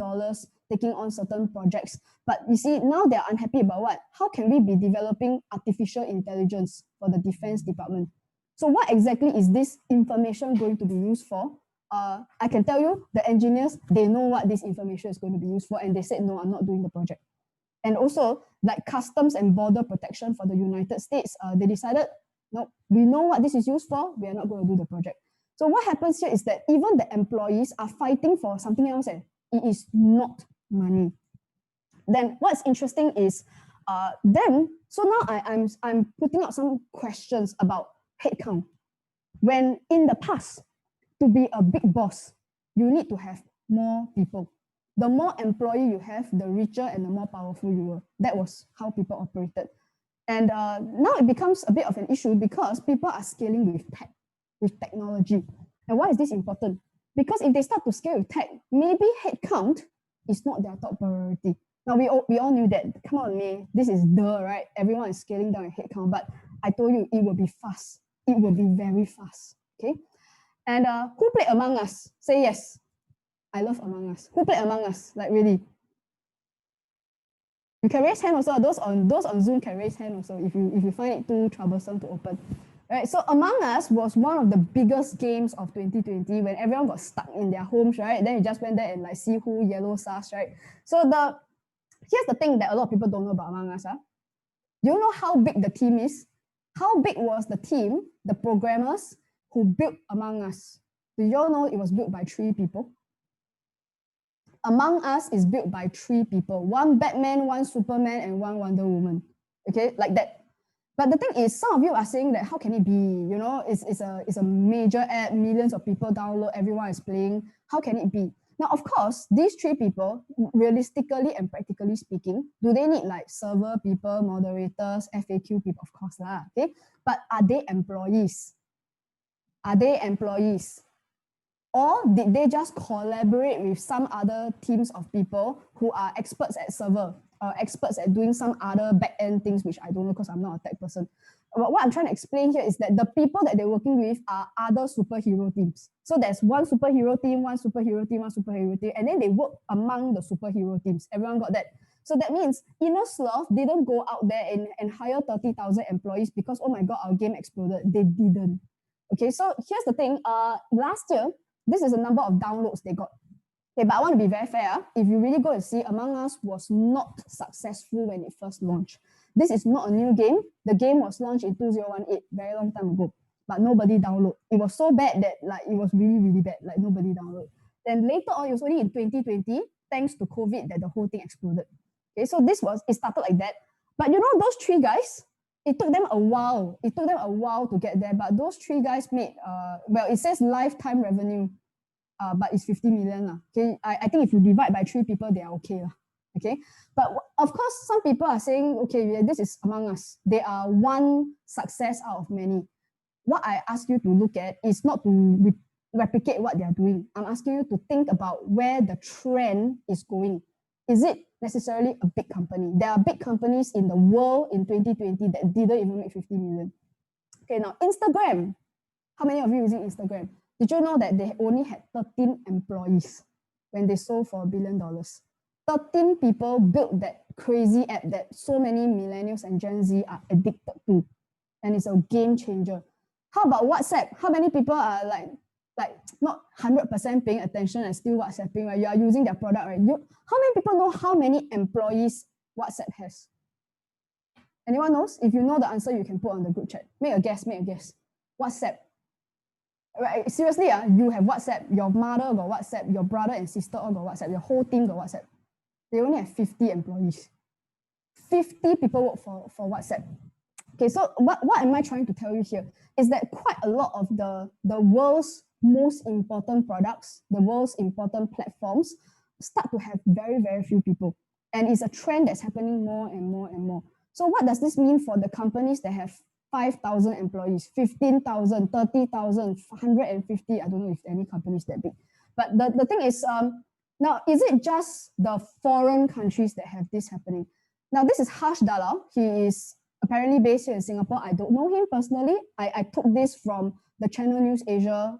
taking on certain projects. But you see, now they're unhappy about what? How can we be developing artificial intelligence for the Defense Department? So what exactly is this information going to be used for? I can tell you, the engineers, they know what this information is going to be used for, and they said, no, I'm not doing the project. And also, like Customs and Border Protection for the United States, they decided, no, we know what this is used for, we are not going to do the project. So what happens here is that even the employees are fighting for something else, and it is not money. Then what's interesting is, so now I'm putting out some questions about headcount. When in the past, to be a big boss, you need to have more people. The more employee you have, the richer and the more powerful you were. That was how people operated. And now it becomes a bit of an issue because people are scaling with technology. And why is this important? Because if they start to scale with tech, maybe headcount It's not their top priority. Now, we all knew that. Come on, May, this is right? Everyone is scaling down your headcount, but I told you it will be fast. It will be very fast, okay? And who played Among Us? Say yes. I love Among Us. Who played Among Us? Like, really? You can raise hand also. Those on Zoom can raise hand also if you find it too troublesome to open. Right, so Among Us was one of the biggest games of 2020 when everyone got stuck in their homes, right? Then you just went there and like see who yellow sus, right? So here's the thing that a lot of people don't know about Among Us. Do you know how big the team is? How big was the team, the programmers who built Among Us? Do you all know it was built by 3 people? Among Us is built by 3 people. 1 Batman, 1 Superman, and 1 Wonder Woman. Okay, like that. But the thing is, some of you are saying that how can it be? You know, it's a major app, millions of people download, everyone is playing. How can it be? Now, of course, these 3 people, realistically and practically speaking, do they need like server people, moderators, FAQ people? Of course lah, okay? But are they employees? Are they employees? Or did they just collaborate with some other teams of people who are experts at server or experts at doing some other back-end things, which I don't know because I'm not a tech person. But what I'm trying to explain here is that the people that they're working with are other superhero teams. So there's 1 superhero team, 1 superhero team, 1 superhero team, and then they work among the superhero teams. Everyone got that? So that means Inner Sloth didn't go out there and hire 30,000 employees because, oh my God, our game exploded. They didn't. Okay, so here's the thing. Last year, this is the number of downloads they got. Okay, but I want to be very fair. If you really go and see, Among Us was not successful when it first launched. This is not a new game. The game was launched in 2018, very long time ago, but nobody downloaded. It was so bad that like it was really, really bad, like nobody downloaded. Then later on, it was only in 2020, thanks to COVID, that the whole thing exploded. Okay, so it started like that. But you know, those 3 guys, it took them a while. It took them a while to get there, but those 3 guys made, well, it says lifetime revenue, but it's 50 million. Okay, I think if you divide by 3 people, they are okay. Okay, but of course, some people are saying, okay, this is Among Us. They are one success out of many. What I ask you to look at is not to replicate what they are doing. I'm asking you to think about where the trend is going. Is it necessarily a big company? There are big companies in the world in 2020 that didn't even make 50 million. Okay, now Instagram. How many of you using Instagram? Did you know that they only had 13 employees when they sold for $1 billion? 13 people built that crazy app that so many millennials and Gen Z are addicted to. And it's a game changer. How about WhatsApp? How many people are like not 100% paying attention and still WhatsApping, right? You are using their product, right? How many people know how many employees WhatsApp has? Anyone knows? If you know the answer, you can put on the group chat. Make a guess, make a guess. WhatsApp. Right, seriously, you have WhatsApp, your mother got WhatsApp, your brother and sister all got WhatsApp, your whole team got WhatsApp. They only have 50 employees. 50 people work for WhatsApp. Okay, so what am I trying to tell you here is that quite a lot of the world's most important products, the world's important platforms start to have very, very few people. And it's a trend that's happening more and more and more. So what does this mean for the companies that have 5,000 employees, 15,000, 30,000, 150? I don't know if any companies that big. But the thing is, now, is it just the foreign countries that have this happening? Now, this is Harsh Dalal. He is apparently based here in Singapore. I don't know him personally. I took this from the Channel News Asia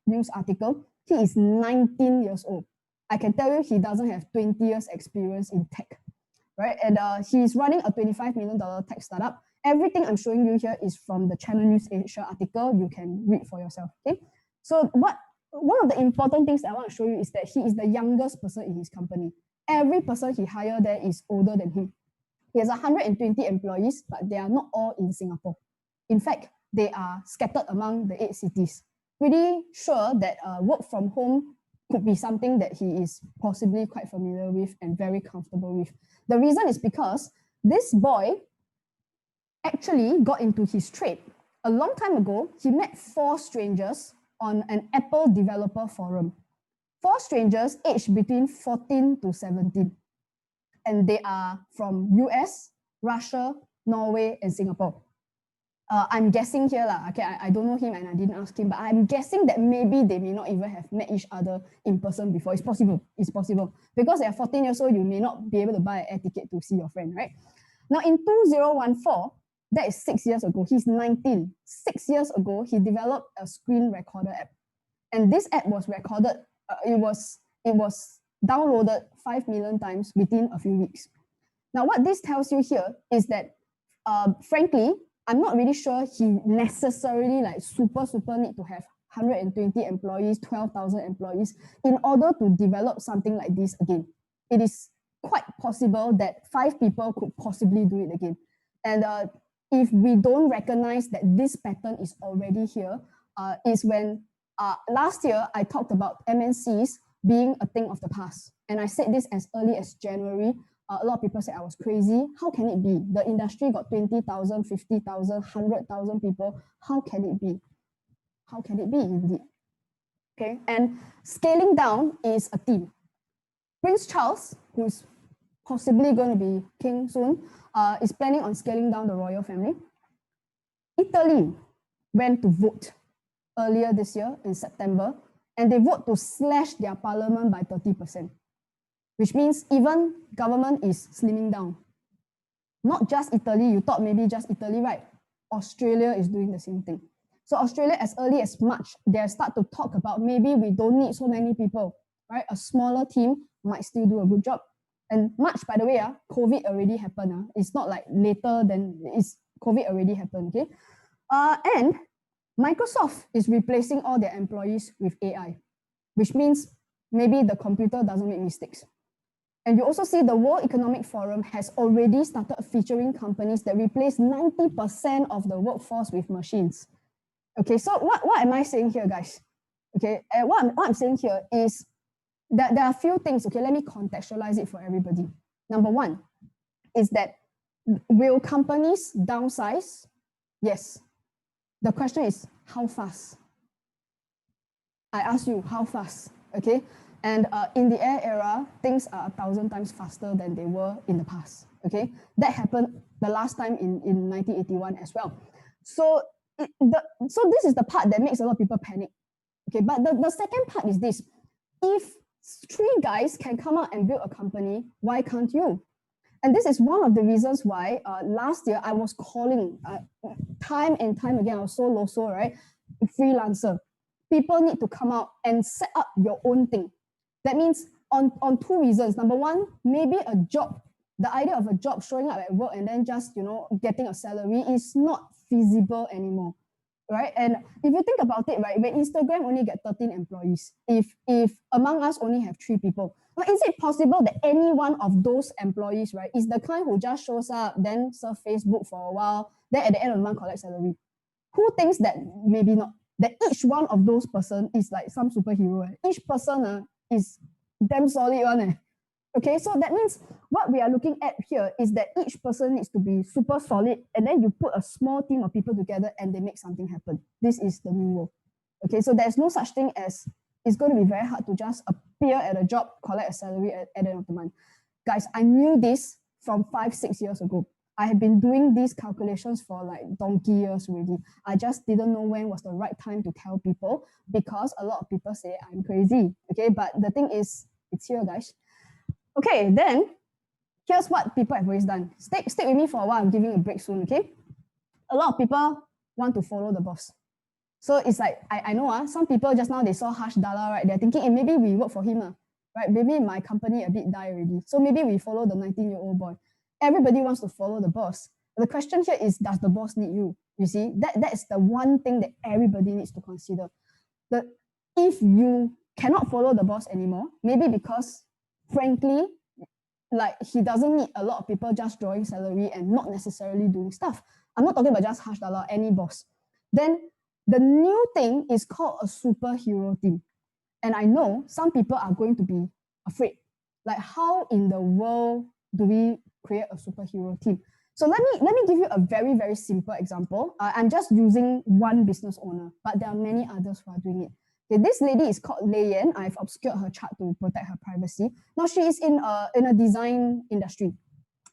news article. He is 19 years old. I can tell you he doesn't have 20 years experience in tech, right? And he's running a $25 million tech startup. Everything I'm showing you here is from the Channel News Asia article. You can read for yourself, okay? So one of the important things that I want to show you is that he is the youngest person in his company. Every person he hired there is older than him. He has 120 employees, but they are not all in Singapore. In fact, they are scattered among the 8 cities. Pretty sure that work from home could be something that he is possibly quite familiar with and very comfortable with. The reason is because this boy actually got into his trade. A long time ago, he met 4 strangers on an Apple developer forum. 4 strangers aged between 14 to 17. And they are from US, Russia, Norway, and Singapore. I'm guessing here lah. Okay, I don't know him and I didn't ask him, but I'm guessing that maybe they may not even have met each other in person before. It's possible. It's possible because they're 14 years old. You may not be able to buy an air ticket to see your friend, right? Now in 2014, that is 6 years ago. He's 19. 6 years ago, he developed a screen recorder app, and this app was recorded. It was downloaded 5 million times within a few weeks. Now, what this tells you here is that, frankly, I'm not really sure he necessarily like super need to have 120 employees, 12,000 employees in order to develop something like this again. It is quite possible that 5 people could possibly do it again. And if we don't recognize that this pattern is already here, is when last year I talked about MNCs being a thing of the past. And I said this as early as January. A lot of people said I was crazy. How can it be? The industry got 20,000, 50,000, 100,000 people. How can it be? How can it be indeed? Okay, and scaling down is a theme. Prince Charles, who's possibly going to be king soon, is planning on scaling down the royal family. Italy went to vote earlier this year in September, and they vote to slash their parliament by 30%. Which means even government is slimming down. Not just Italy, you thought maybe just Italy, right? Australia is doing the same thing. So Australia, as early as March, they start to talk about maybe we don't need so many people, right? A smaller team might still do a good job. And March, by the way, COVID already happened. It's not like later than COVID already happened, okay? And Microsoft is replacing all their employees with AI, which means maybe the computer doesn't make mistakes. And you also see the World Economic Forum has already started featuring companies that replace 90% of the workforce with machines. Okay, so what am I saying here, guys? Okay, what I'm saying here is that there are a few things. Okay, let me contextualize it for everybody. Number one is that will companies downsize? Yes. The question is how fast? I ask you, how fast? Okay. And in the air era, things are 1,000 times faster than they were in the past. Okay, that happened the last time in 1981 as well. So this is the part that makes a lot of people panic. Okay, but the second part is this: if 3 guys can come out and build a company, why can't you? And this is one of the reasons why last year I was calling time and time again. I was so loso, right? Freelancer. People need to come out and set up your own thing. That means on 2 reasons. Number one, maybe a job. The idea of a job showing up at work and then just, getting a salary is not feasible anymore, right? And if you think about it, right, when Instagram only get 13 employees, if Among Us only have 3 people, well, is it possible that any one of those employees, right, is the kind who just shows up, then surf Facebook for a while, then at the end of the month collect salary? Who thinks that maybe not? That each one of those person is like some superhero. Each person is damn solid one. Okay, so that means what we are looking at here is that each person needs to be super solid, and then you put a small team of people together and they make something happen. This is the new world. Okay, so there's no such thing as it's going to be very hard to just appear at a job, collect a salary at the end of the month. Guys, I knew this from 5-6 years ago. I have been doing these calculations for like donkey years already. I just didn't know when was the right time to tell people because a lot of people say I'm crazy. Okay, but the thing is, it's here, guys. Okay, then here's what people have always done. Stick with me for a while. I'm giving a break soon. Okay, a lot of people want to follow the boss. So it's like I know some people just now they saw Harsh Dalla, right? They're thinking, hey, maybe we work for him, right? Maybe my company a bit die already. So maybe we follow the 19-year-old boy. Everybody wants to follow the boss. The question here is, does the boss need you? You see, that is the one thing that everybody needs to consider. That if you cannot follow the boss anymore, maybe because, frankly, like he doesn't need a lot of people just drawing salary and not necessarily doing stuff. I'm not talking about just Harsh Dalla, any boss. Then the new thing is called a superhero team. And I know some people are going to be afraid. Like, how in the world do we create a superhero team? So let me give you a very, very simple example. I'm just using one business owner, but there are many others who are doing it. Okay, this lady is called Lei Yan. I've obscured her chart to protect her privacy. Now she is in a design industry.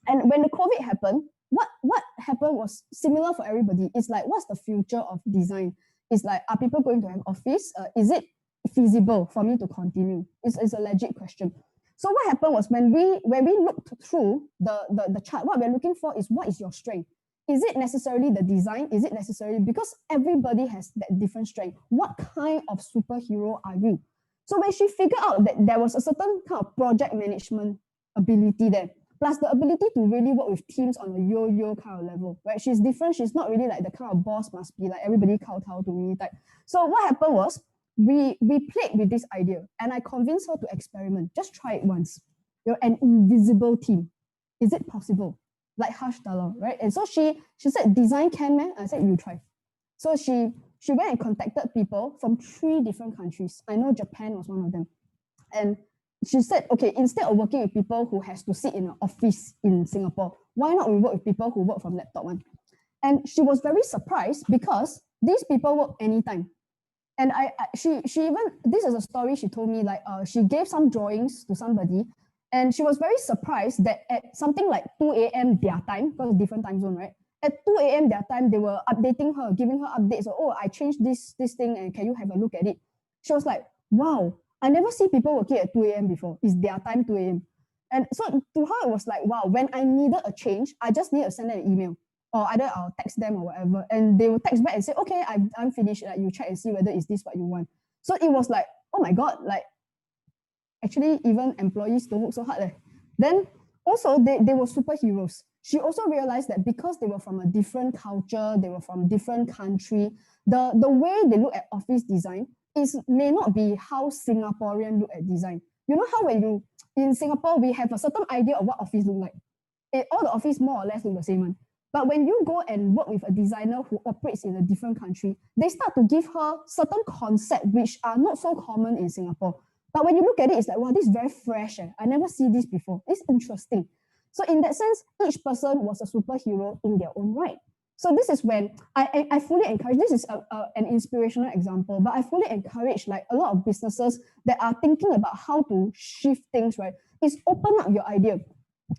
And when the COVID happened, what happened was similar for everybody. It's like, what's the future of design? It's like, are people going to have office? Is it feasible for me to continue? It's a legit question. So what happened was when we looked through the chart, what we're looking for is, what is your strength? Is it necessarily the design? Is it necessarily, because everybody has that different strength? What kind of superhero are you? So when she figured out that there was a certain kind of project management ability there, plus the ability to really work with teams on a yo-yo kind of level, right? She's different. She's not really like the kind of boss must be like everybody kowtow to me type. So what happened was we played with this idea, and I convinced her to experiment. Just try it once. You're an invisible team. Is it possible? Like hush dollar, right? And so she said, design can, man. I said, you try. So she went and contacted people from 3 different countries. I know Japan was one of them. And she said, okay, instead of working with people who has to sit in an office in Singapore, why not we work with people who work from laptop one? And she was very surprised because these people work anytime. And she even, this is a story she told me, like she gave some drawings to somebody, and she was very surprised that at something like 2 a.m. their time, because different time zone, right? At 2 a.m. their time, they were updating her, giving her updates. So, oh, I changed this thing, and can you have a look at it? She was like, wow, I never see people working at 2 a.m. before. It's their time, 2 a.m. And so to her, it was like, wow, when I needed a change, I just need to send them an email, or either I'll text them or whatever. And they will text back and say, okay, I'm finished. Like, you check and see whether is this what you want. So it was like, oh my God, like actually even employees don't work so hard. Then also they were superheroes. She also realized that because they were from a different culture, they were from a different country, the way they look at office design may not be how Singaporean look at design. You know how when you, in Singapore, we have a certain idea of what office look like. All the office more or less look the same one. But when you go and work with a designer who operates in a different country, they start to give her certain concepts which are not so common in Singapore. But when you look at it, it's like, wow, this is very fresh. I never see this before. It's interesting. So in that sense, each person was a superhero in their own right. So this is when I fully encourage, this is an inspirational example, but I fully encourage like a lot of businesses that are thinking about how to shift things, right? Is open up your idea.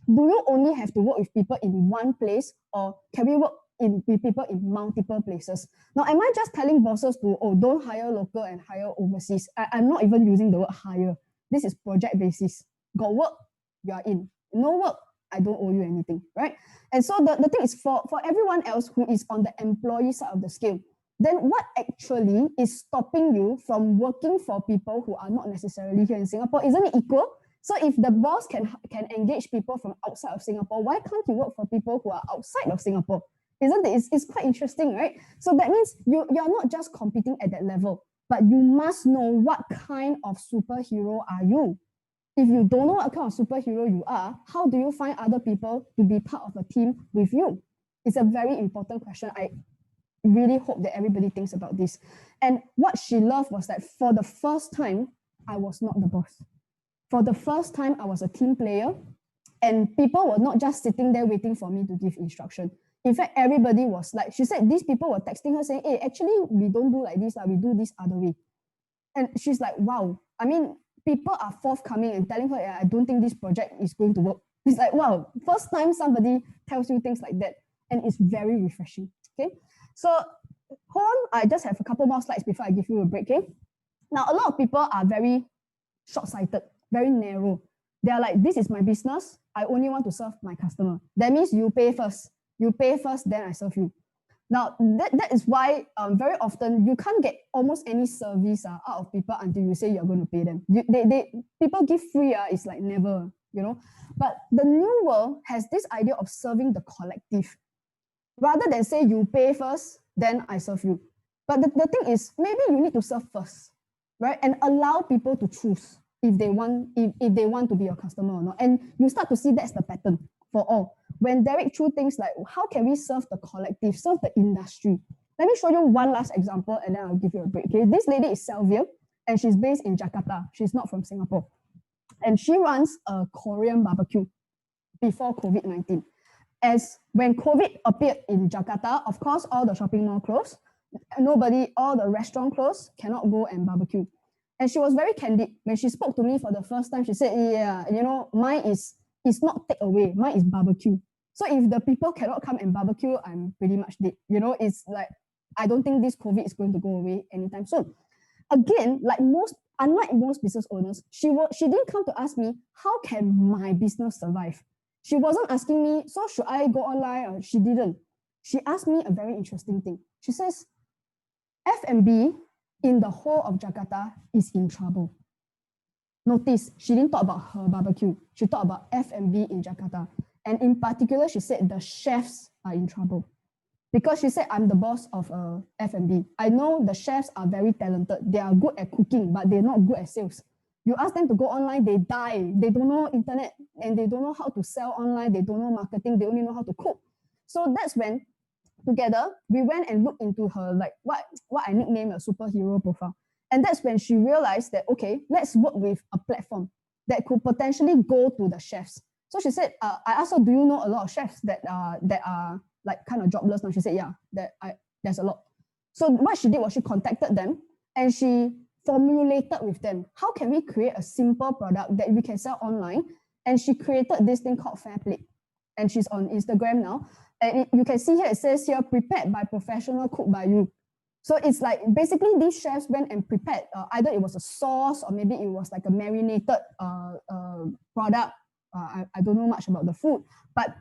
Do you only have to work with people in one place, or can we work with people in multiple places? Now, am I just telling bosses to, oh, don't hire local and hire overseas? I'm not even using the word hire. This is project basis. Got work, you are in. No work, I don't owe you anything, right? And so the thing is, for everyone else who is on the employee side of the scale, then what actually is stopping you from working for people who are not necessarily here in Singapore? Isn't it equal? So if the boss can engage people from outside of Singapore, why can't you work for people who are outside of Singapore? Isn't it? It's quite interesting, right? So that means you're not just competing at that level, but you must know what kind of superhero are you. If you don't know what kind of superhero you are, how do you find other people to be part of a team with you? It's a very important question. I really hope that everybody thinks about this. And what she loved was that for the first time, I was not the boss. For the first time, I was a team player, and people were not just sitting there waiting for me to give instruction. In fact, everybody was like, she said, these people were texting her saying, hey, actually, we don't do like this, we do this other way. And she's like, wow. I mean, people are forthcoming and telling her, I don't think this project is going to work. It's like, wow, first time somebody tells you things like that, and it's very refreshing. Okay, so hold on, I just have a couple more slides before I give you a break. Okay, now a lot of people are very short-sighted, very narrow. They are like, this is my business. I only want to serve my customer. That means you pay first. You pay first, then I serve you. Now, that is why very often you can't get almost any service out of people until you say you're going to pay them. People give free, it's like never, you know. But the new world has this idea of serving the collective. Rather than say you pay first, then I serve you. But the thing is, maybe you need to serve first, right? And allow people to choose if they want to be your customer or not. And you start to see that's the pattern for all. When Derek Chu thinks like, how can we serve the collective, serve the industry? Let me show you one last example, and then I'll give you a break. Okay, this lady is Selvia, and she's based in Jakarta. She's not from Singapore. And she runs a Korean barbecue before COVID-19. As when COVID appeared in Jakarta, of course, all the shopping mall closed. All the restaurant closed, cannot go and barbecue. And she was very candid. When she spoke to me for the first time, she said, yeah, you know, mine is not takeaway, mine is barbecue. So if the people cannot come and barbecue, I'm pretty much dead. You know, it's like, I don't think this COVID is going to go away anytime soon. Again, unlike most business owners, she didn't come to ask me, how can my business survive? She wasn't asking me, so should I go online? Or she didn't. She asked me a very interesting thing. She says, F&B in the whole of Jakarta is in trouble. Notice, she didn't talk about her barbecue. She talked about F&B in Jakarta. And in particular, she said the chefs are in trouble. Because she said, I'm the boss of F&B. I know the chefs are very talented. They are good at cooking, but they're not good at sales. You ask them to go online, they die. They don't know internet and they don't know how to sell online. They don't know marketing. They only know how to cook. So that's when, together, we went and looked into her, like what I nicknamed a superhero profile. And that's when she realized that, okay, let's work with a platform that could potentially go to the chefs. So she said, I asked her, do you know a lot of chefs that are like kind of jobless now? She said, yeah, there's a lot. So what she did was she contacted them and she formulated with them, how can we create a simple product that we can sell online? And she created this thing called Fair Plate. And she's on Instagram now. And you can see here, it says here, prepared by professional, cooked by you. So it's like, basically these chefs went and prepared, either it was a sauce or maybe it was like a marinated product. I don't know much about the food, but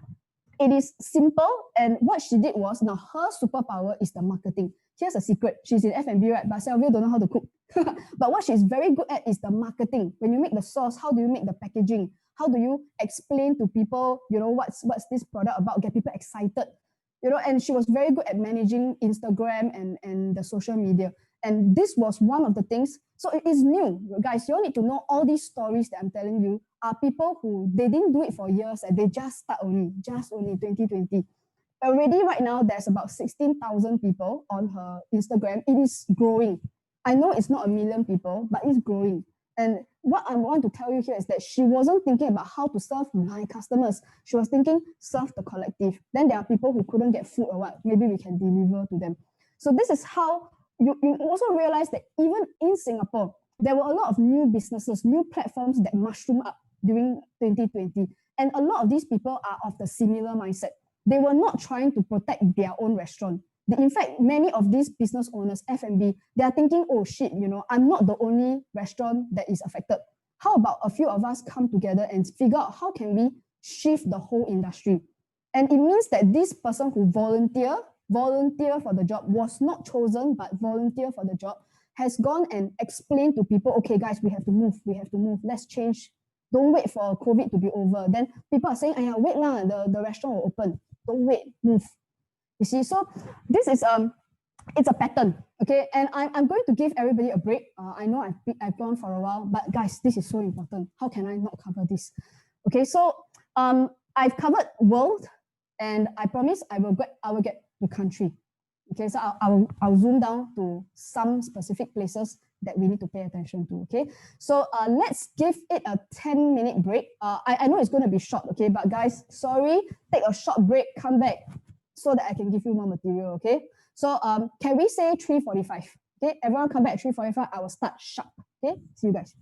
it is simple. And what she did was, now her superpower is the marketing. Here's a secret. She's in F&B, right? But Sylvia don't know how to cook. But what she's very good at is the marketing. When you make the sauce, how do you make the packaging? How do you explain to people, you know, what's this product about, get people excited? You know, and she was very good at managing Instagram and the social media. And this was one of the things. So it is new. Guys, you all need to know all these stories that I'm telling you are people who, they didn't do it for years and they just start only 2020. Already right now, there's about 16,000 people on her Instagram. It is growing. I know it's not 1 million people, but it's growing. And what I want to tell you here is that she wasn't thinking about how to serve my customers. She was thinking, serve the collective. Then there are people who couldn't get food or what, maybe we can deliver to them. So this is how you also realize that even in Singapore, there were a lot of new businesses, new platforms that mushroomed up during 2020. And a lot of these people are of the similar mindset. They were not trying to protect their own restaurant. In fact, many of these business owners, F&B, they are thinking, oh shit, you know, I'm not the only restaurant that is affected. How about a few of us come together and figure out how can we shift the whole industry? And it means that this person who volunteer for the job, was not chosen, but volunteer for the job, has gone and explained to people, okay, guys, we have to move, let's change. Don't wait for COVID to be over. Then people are saying, wait lah, the restaurant will open. Don't wait, move. You see, so this is it's a pattern, okay? And I'm going to give everybody a break. I know I've gone for a while, but guys, this is so important. How can I not cover this? Okay, so I've covered world, and I promise I will get to country. Okay, so I'll zoom down to some specific places that we need to pay attention to. Okay, so let's give it a 10-minute break. I know it's going to be short, okay, but guys, sorry, take a short break, come back, so that I can give you more material, okay? So can we say 3:45? Okay, everyone come back at 3:45. I will start sharp. Okay, see you guys.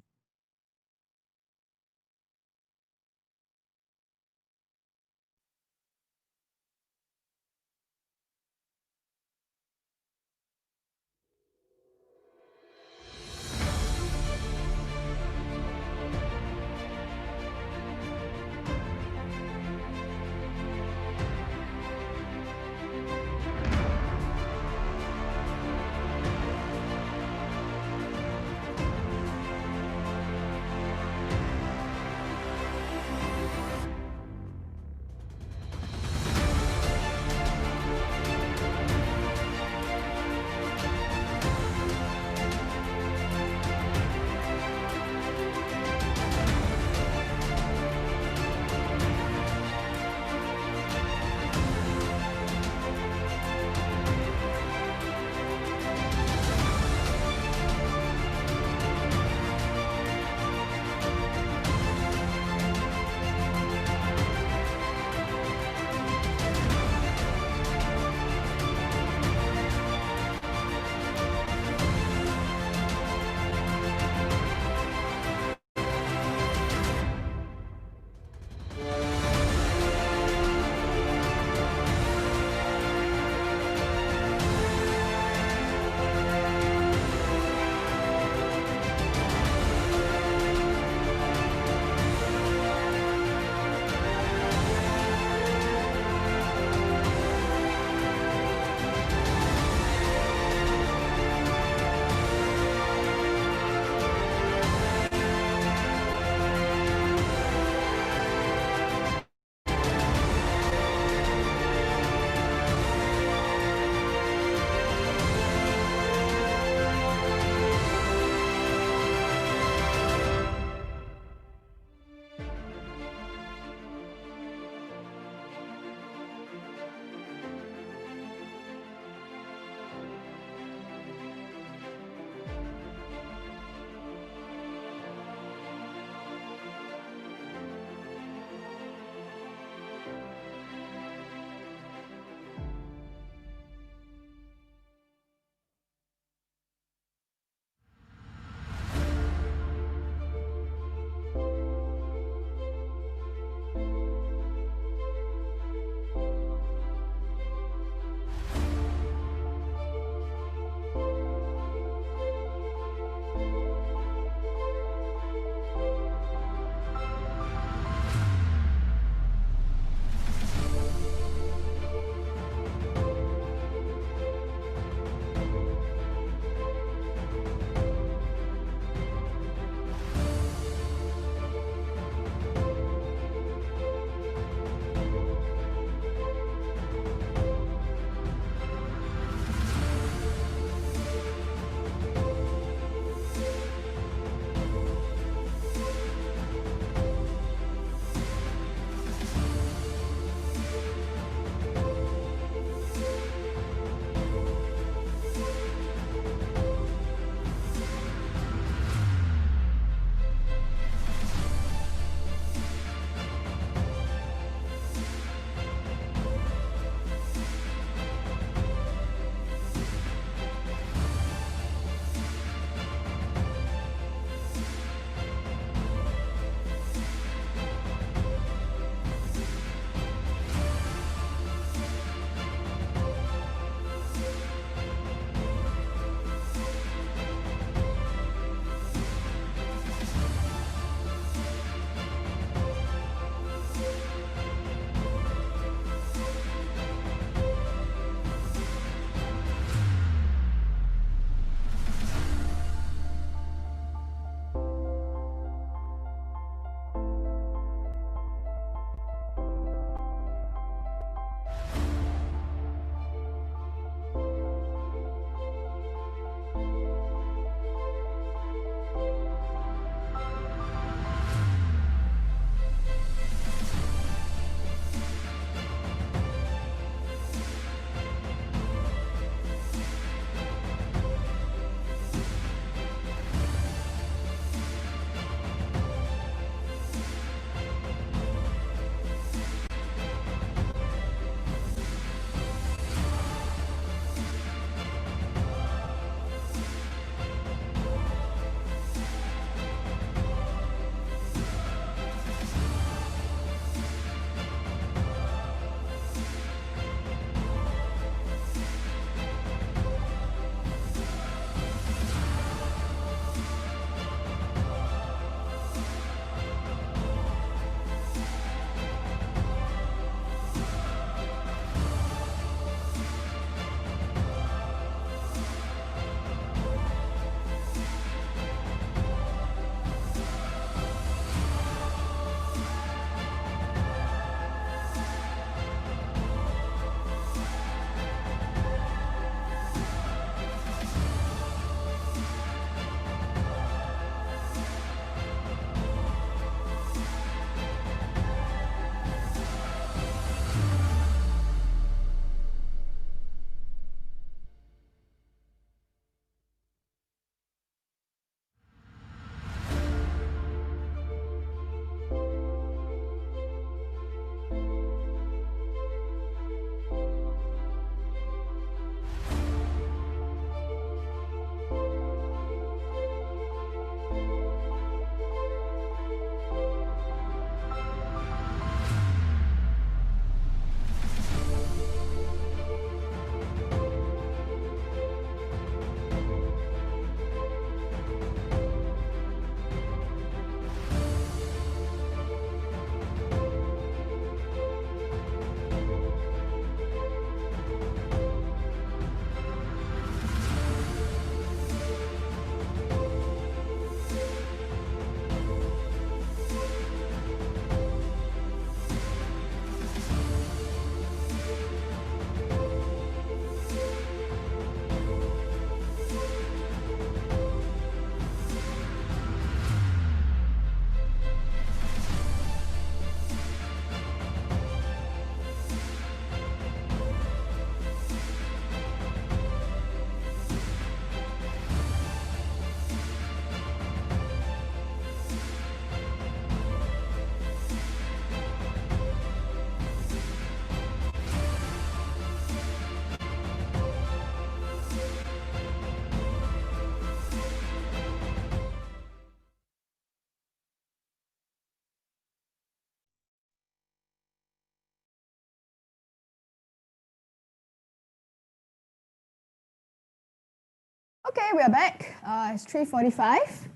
Okay, we are back. It's 3:45.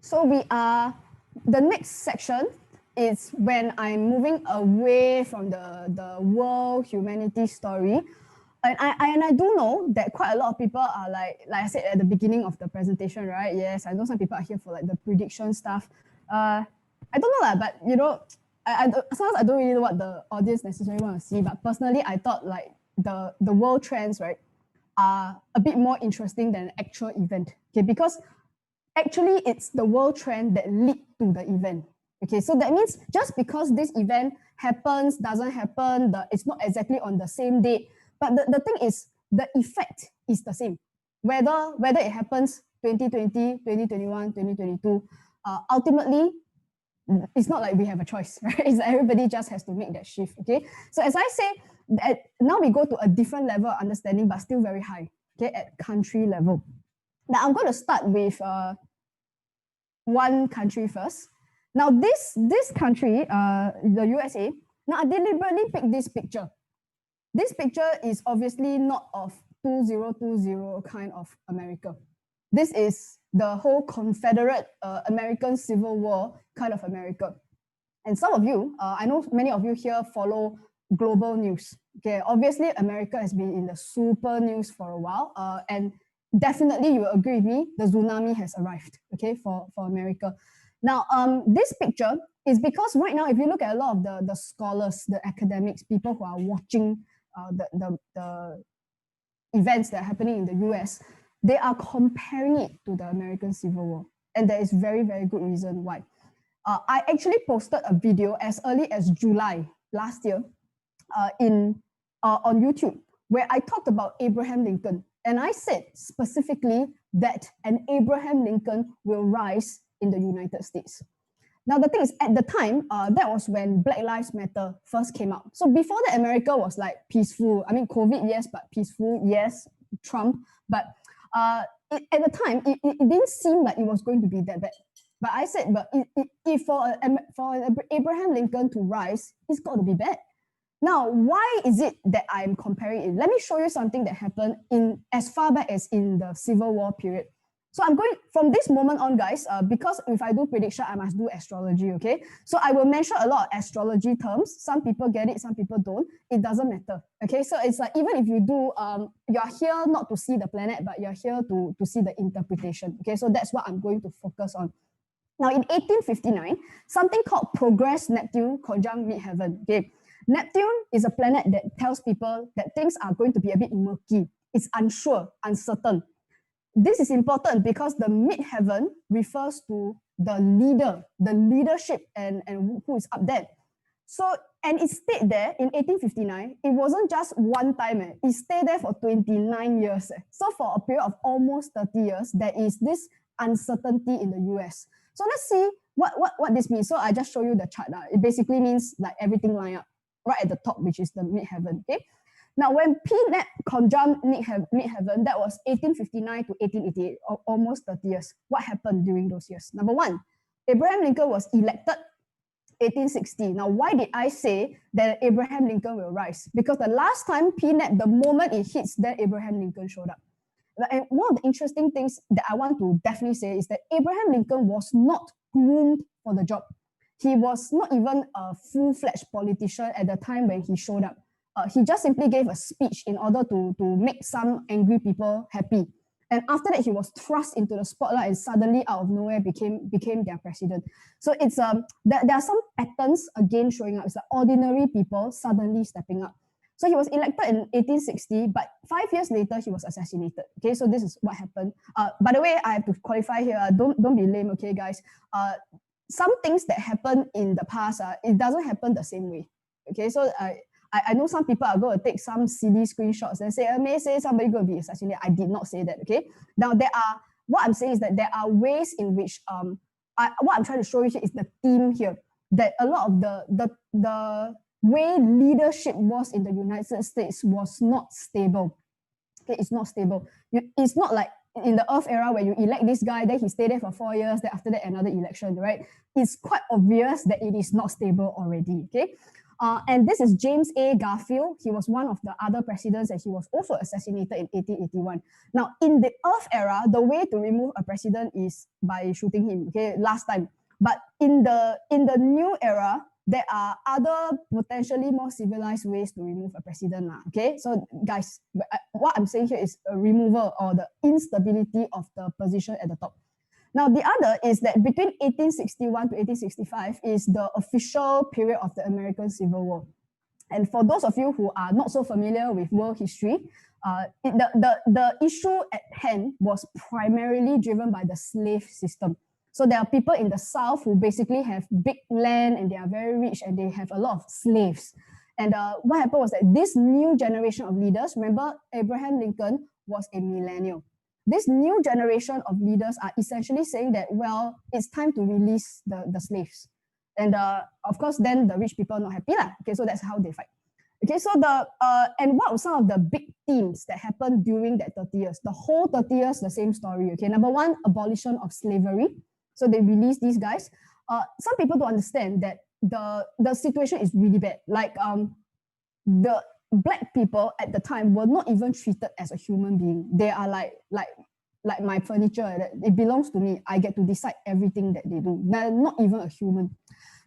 So the next section is when I'm moving away from the world humanity story. And I do know that quite a lot of people are like I said at the beginning of the presentation, right? Yes, I know some people are here for like the prediction stuff. I don't know, but sometimes I don't really know what the audience necessarily want to see. But personally, I thought like the world trends, right, are a bit more interesting than an actual event. Okay, because actually it's the world trend that lead to the event. Okay, so that means just because this event happens, doesn't happen, it's not exactly on the same date, but the thing is the effect is the same. Whether it happens 2020, 2021, 2022, ultimately it's not like we have a choice, right? It's like everybody just has to make that shift. Okay, so as I say, now we go to a different level of understanding, but still very high. Okay, at country level. Now I'm going to start with one country first. Now this country, the USA. Now I deliberately picked this picture. This picture is obviously not of 2020 kind of America. This is the whole Confederate American Civil War kind of America. And some of you, I know many of you here follow global news. Okay, obviously America has been in the super news for a while, and definitely you will agree with me, the tsunami has arrived. Okay, for America. Now, this picture is because right now, if you look at a lot of the scholars, the academics, people who are watching the events that are happening in the US, they are comparing it to the American Civil War, and there is very, very good reason why. I actually posted a video as early as July last year on YouTube where I talked about Abraham Lincoln. And I said specifically that an Abraham Lincoln will rise in the United States. Now, the thing is, at the time, that was when Black Lives Matter first came out. So before that, America was like peaceful. I mean, COVID, yes, but peaceful, yes, Trump. But at the time, it didn't seem like it was going to be that bad. But I said, but if for Abraham Lincoln to rise, it's got to be bad. Now, why is it that I'm comparing it? Let me show you something that happened in as far back as in the Civil War period. So I'm going from this moment on, guys, because if I do prediction, I must do astrology, okay? So I will mention a lot of astrology terms. Some people get it, some people don't. It doesn't matter, okay? So it's like, even if you do, you're here not to see the planet, but you're here to see the interpretation, okay? So that's what I'm going to focus on. Now, in 1859, something called Progress Neptune conjunct midheaven, okay? Neptune is a planet that tells people that things are going to be a bit murky. It's unsure, uncertain. This is important because the midheaven refers to the leader, the leadership, and who is up there. So, and it stayed there in 1859. It wasn't just one time. It stayed there for 29 years. So for a period of almost 30 years, there is this uncertainty in the US. So let's see what this means. So I just show you the chart. It basically means like everything line up right at the top, which is the midheaven. Okay. Now, when PNEP conjunct midheaven, that was 1859 to 1888, almost 30 years. What happened during those years? Number one, Abraham Lincoln was elected 1860. Now, why did I say that Abraham Lincoln will rise? Because the last time PNEP, the moment it hits, then Abraham Lincoln showed up. And one of the interesting things that I want to definitely say is that Abraham Lincoln was not groomed for the job. He was not even a full-fledged politician at the time when he showed up. He just simply gave a speech in order to make some angry people happy. And after that, he was thrust into the spotlight and suddenly out of nowhere became their president. So it's there are some patterns again showing up. It's like ordinary people suddenly stepping up. So he was elected in 1860, but 5 years later, he was assassinated. Okay, so this is what happened. By the way, I have to qualify here. Don't be lame, okay, guys. Some things that happen in the past, it doesn't happen the same way. Okay, so I know some people are going to take some silly screenshots and say, I may say somebody going to be assassinated. I did not say that, okay? Now, what I'm saying is that there are ways in which, what I'm trying to show you here is the theme here, that a lot of the way leadership was in the United States was not stable. Okay, it's not stable. It's not like in the Earth era where you elect this guy, then he stayed there for 4 years, then after that another election, right? It's quite obvious that it is not stable already, okay? And this is James A. Garfield. He was one of the other presidents, and he was also assassinated in 1881. Now, in the Earth era, the way to remove a president is by shooting him, okay, last time. But in the new era, there are other potentially more civilized ways to remove a president. Okay, so guys, what I'm saying here is a removal or the instability of the position at the top. Now, the other is that between 1861 to 1865 is the official period of the American Civil War. And for those of you who are not so familiar with world history, the issue at hand was primarily driven by the slave system. So there are people in the South who basically have big land and they are very rich and they have a lot of slaves. And what happened was that this new generation of leaders, remember Abraham Lincoln was a millennial. This new generation of leaders are essentially saying that, well, it's time to release the slaves. And of course, then the rich people are not happy. Okay, so that's how they fight. Okay, so and what were some of the big themes that happened during that 30 years? The whole 30 years, the same story. Okay, number one, abolition of slavery. So they released these guys. Some people don't understand that the situation is really bad. Like the Black people at the time were not even treated as a human being. They are like my furniture. It belongs to me. I get to decide everything that they do. They're not even a human.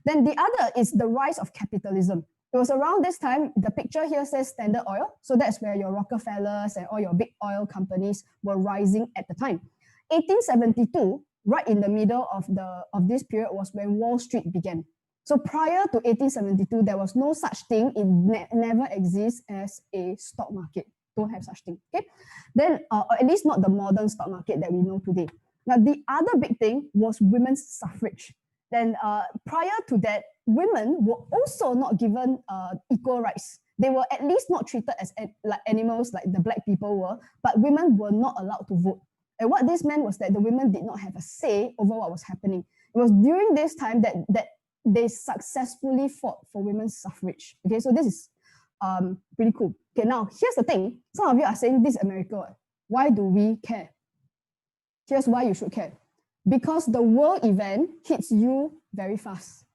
Then the other is the rise of capitalism. It was around this time, the picture here says Standard Oil. So that's where your Rockefellers and all your big oil companies were rising at the time. 1872, right in the middle of this period, was when Wall Street began. So prior to 1872, there was no such thing. It never exists as a stock market. Don't have such thing. Okay, then or at least not the modern stock market that we know today. Now the other big thing was women's suffrage. Then prior to that, women were also not given equal rights. They were at least not treated as like animals like the Black people were, but women were not allowed to vote. And what this meant was that the women did not have a say over what was happening. It was during this time that they successfully fought for women's suffrage. Okay, so this is pretty cool. Okay, now here's the thing. Some of you are saying this is America. Why do we care? Here's why you should care. Because the world event hits you very fast.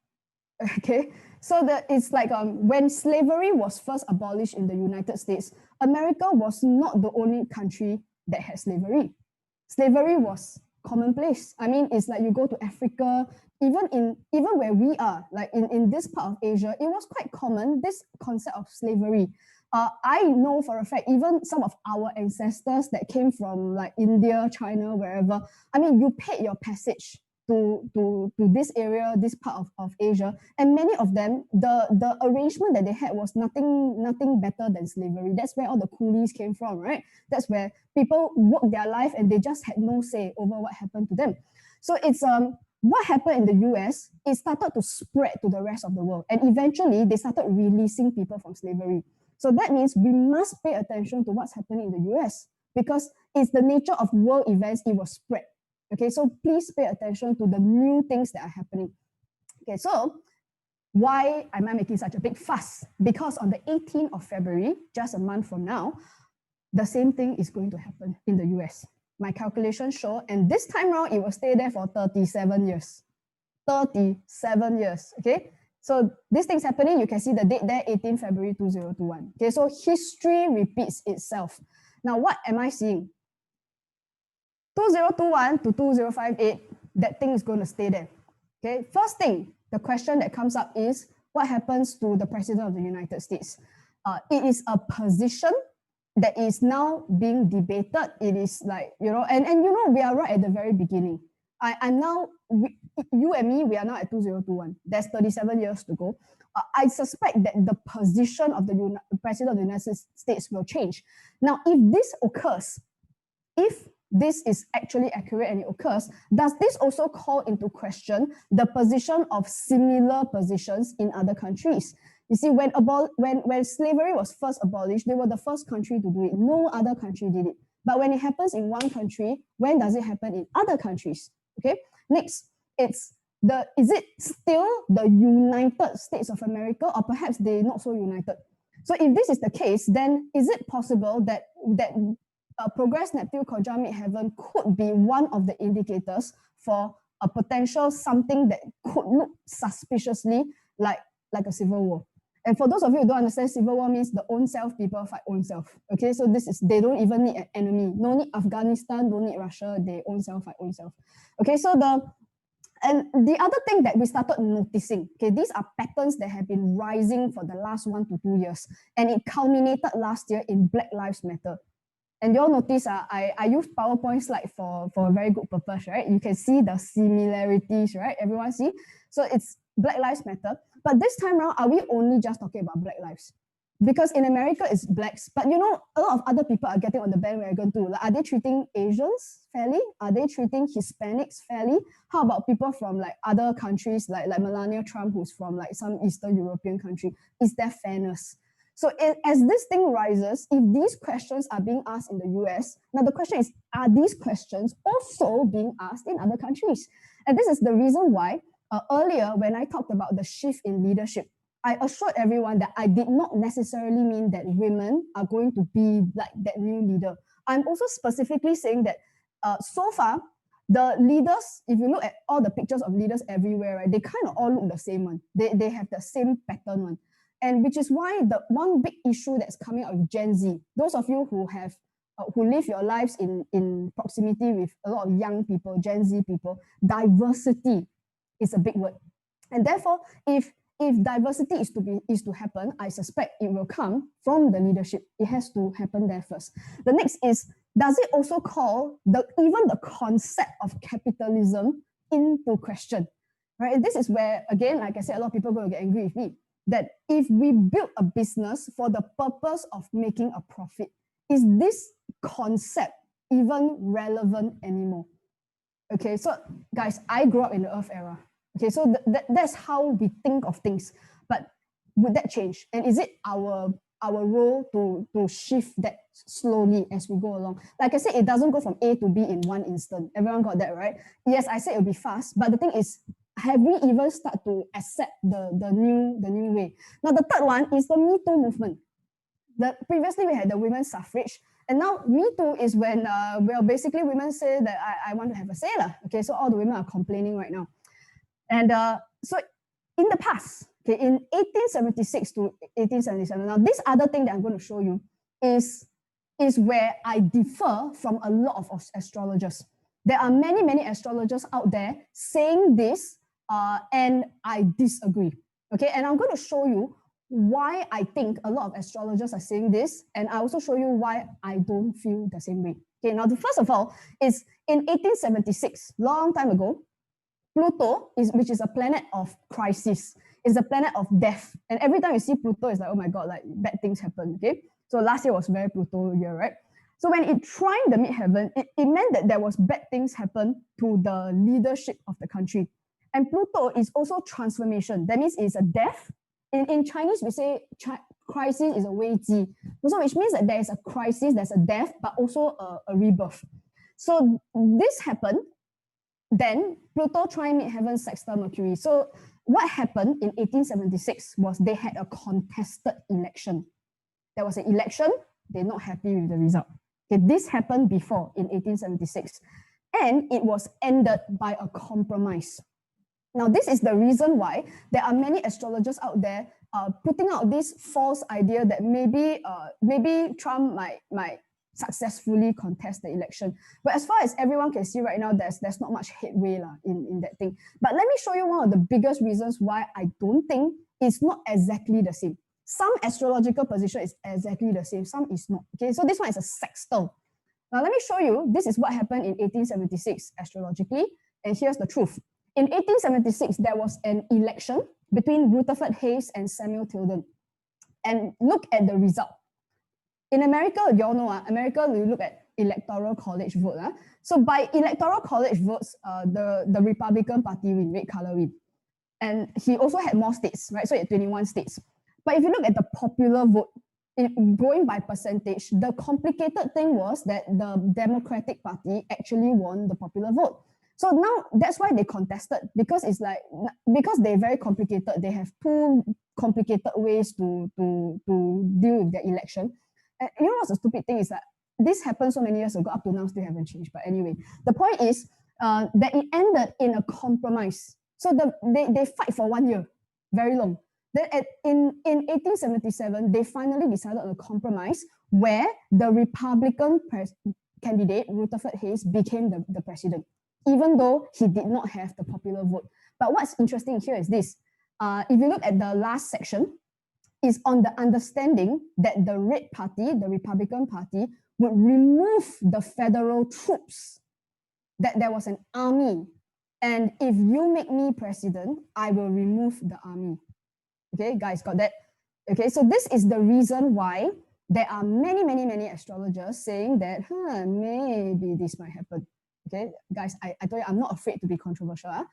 Okay, so it's like when slavery was first abolished in the United States, America was not the only country that had slavery. Slavery was commonplace. I mean, it's like you go to Africa, even where we are, like in this part of Asia, it was quite common, this concept of slavery. I know for a fact, even some of our ancestors that came from like India, China, wherever, I mean, you paid your passage to this area, this part of Asia, and many of them, the arrangement that they had was nothing better than slavery. That's where all the coolies came from, right? That's where people worked their life and they just had no say over what happened to them. So it's what happened in the US, it started to spread to the rest of the world, and eventually they started releasing people from slavery. So that means we must pay attention to what's happening in the US because it's the nature of world events, it will spread. Okay, so please pay attention to the new things that are happening. Okay, so why am I making such a big fuss? Because on the 18th of February, just a month from now, the same thing is going to happen in the US. My calculations show, and this time around, it will stay there for 37 years. 37 years, okay? So this thing's happening, you can see the date there, 18 February 2021. Okay, so history repeats itself. Now, what am I seeing? 2021 to 2058, that thing is going to stay there. Okay, first thing, the question that comes up is, what happens to the President of the United States? It is a position that is now being debated. It is like, you know, and you know, we are right at the very beginning. I'm now, you and me, we are now at 2021. There's 37 years to go. I suspect that the position of the President of the United States will change. Now, if this occurs, if this is actually accurate and it occurs, does this also call into question the position of similar positions in other countries? You see, when slavery was first abolished, they were the first country to do it. No other country did it. But when it happens in one country, when does it happen in other countries? Okay. Next, is it still the United States of America, or perhaps they're not so united? So if this is the case, then is it possible that progress Neptune conjunct mid-heaven could be one of the indicators for a potential something that could look suspiciously like a civil war? And for those of you who don't understand, civil war means the own self, people fight own self. Okay, so they don't even need an enemy. No need Afghanistan, don't need Russia, they own self, fight own self. Okay, so and the other thing that we started noticing, okay, these are patterns that have been rising for the last 1 to 2 years. And it culminated last year in Black Lives Matter. And you'll notice I use PowerPoint slide for a very good purpose, right? You can see the similarities, right? Everyone see? So it's Black Lives Matter. But this time around, are we only just talking about Black lives? Because in America, it's blacks. But you know, a lot of other people are getting on the bandwagon too. Like, are they treating Asians fairly? Are they treating Hispanics fairly? How about people from like other countries, like Melania Trump, who's from like some Eastern European country? Is there fairness? So as this thing rises, if these questions are being asked in the US, now the question is, are these questions also being asked in other countries? And this is the reason why earlier when I talked about the shift in leadership, I assured everyone that I did not necessarily mean that women are going to be like that new leader. I'm also specifically saying that so far, the leaders, if you look at all the pictures of leaders everywhere, right, they kind of all look the same one. They have the same pattern one. And which is why the one big issue that's coming out of Gen Z, those of you who have who live your lives in proximity with a lot of young people, Gen Z people, diversity is a big word. And therefore, if diversity is to happen, I suspect it will come from the leadership. It has to happen there first. The next is, does it also call even the concept of capitalism into question? Right? This is where, again, like I said, a lot of people are going to get angry with me. That if we build a business for the purpose of making a profit, is this concept even relevant anymore? Okay, so guys, I grew up in the Earth era. Okay, so that's how we think of things. But would that change? And is it our role to shift that slowly as we go along? Like I said, it doesn't go from A to B in one instant. Everyone got that, right? Yes, I said it'll be fast, but the thing is, have we even start to accept the new way? Now, the third one is the Me Too movement. Previously, we had the women's suffrage, and now Me Too is when, basically women say that I want to have a say. Okay, so all the women are complaining right now. And so in the past, okay, in 1876 to 1877, now this other thing that I'm going to show you is where I differ from a lot of astrologers. There are many astrologers out there saying this, and I disagree. Okay, and I'm going to show you why I think a lot of astrologers are saying this, and I also show you why I don't feel the same way. Okay, now first of all is in 1876, long time ago, Pluto, which is a planet of crisis, is a planet of death. And every time you see Pluto, it's like, oh my God, like bad things happen, okay? So last year was very Pluto year, right? So when it trined the midheaven, it meant that there was bad things happen to the leadership of the country. And Pluto is also transformation. That means it's a death. In Chinese, we say crisis is a 危机. So which means that there is a crisis, there's a death, but also a rebirth. So this happened. Then Pluto trine midheaven sextile Mercury. So what happened in 1876 was they had a contested election. There was an election, they're not happy with the result. Okay, this happened before in 1876, and it was ended by a compromise. Now, this is the reason why there are many astrologers out there putting out this false idea that maybe Trump might successfully contest the election. But as far as everyone can see right now, there's not much headway in that thing. But let me show you one of the biggest reasons why I don't think it's not exactly the same. Some astrological position is exactly the same, some is not. Okay, so this one is a sextile. Now, let me show you, this is what happened in 1876 astrologically, and here's the truth. In 1876, there was an election between Rutherford Hayes and Samuel Tilden. And look at the result. In America, you all know, America, we look at electoral college vote. So by electoral college votes, the Republican Party win, red color win. And he also had more states, right? So he had 21 states. But if you look at the popular vote, going by percentage, the complicated thing was that the Democratic Party actually won the popular vote. So now that's why they contested, because because they're very complicated. They have two complicated ways to deal with their election. And you know what's the stupid thing is that this happened so many years ago, up to now still haven't changed. But anyway, the point is that it ended in a compromise. So they fight for 1 year, very long. Then in 1877, they finally decided on a compromise where the Republican candidate, Rutherford Hayes, became the president, even though he did not have the popular vote. But what's interesting here is this. If you look at the last section, is on the understanding that the Red Party, the Republican Party, would remove the federal troops, that there was an army. And if you make me president, I will remove the army. Okay, guys, got that? Okay, so this is the reason why there are many astrologers saying that, maybe this might happen. Okay, guys, I told you I'm not afraid to be controversial. Huh?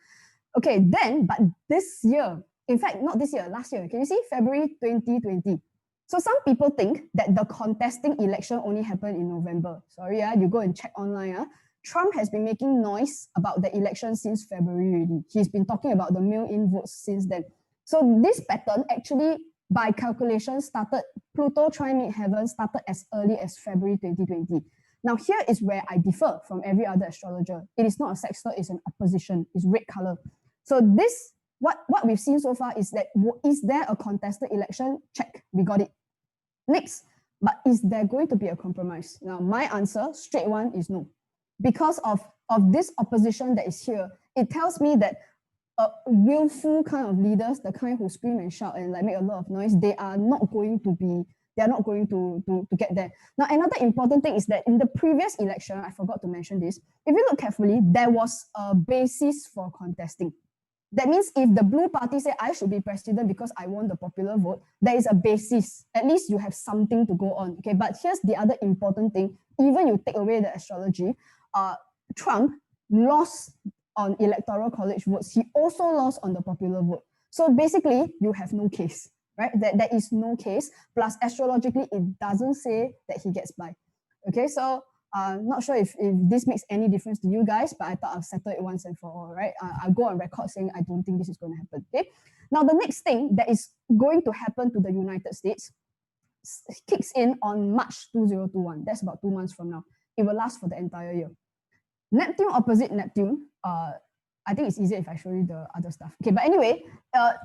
Okay, then, but this year, in fact, not this year, last year, can you see February 2020? So some people think that the contesting election only happened in November. Sorry, you go and check online. Trump has been making noise about the election since February already. He's been talking about the mail-in votes since then. So this pattern actually, by calculation, started, Pluto trine mid-heaven started as early as February 2020. Now here is where I differ from every other astrologer. It is not a sextile, it's an opposition, it's red color. So this, what we've seen so far is that, is there a contested election? Check, we got it. Next, but is there going to be a compromise? Now my answer, straight one, is no. Because of this opposition that is here, it tells me that willful kind of leaders, the kind who scream and shout and like make a lot of noise, they are not going to get there. Now, another important thing is that in the previous election, I forgot to mention this, if you look carefully, there was a basis for contesting. That means if the blue party say I should be president because I won the popular vote, there is a basis. At least you have something to go on. Okay, but here's the other important thing. Even you take away the astrology, Trump lost on electoral college votes. He also lost on the popular vote. So basically, you have no case, right? There is no case. Plus, astrologically, it doesn't say that he gets by. Okay, so not sure if this makes any difference to you guys, but I thought I'll settle it once and for all, right? I'll go on record saying I don't think this is going to happen, okay? Now, the next thing that is going to happen to the United States kicks in on March 2021. That's about 2 months from now. It will last for the entire year. Neptune opposite Neptune, I think it's easier if I show you the other stuff. Okay, but anyway,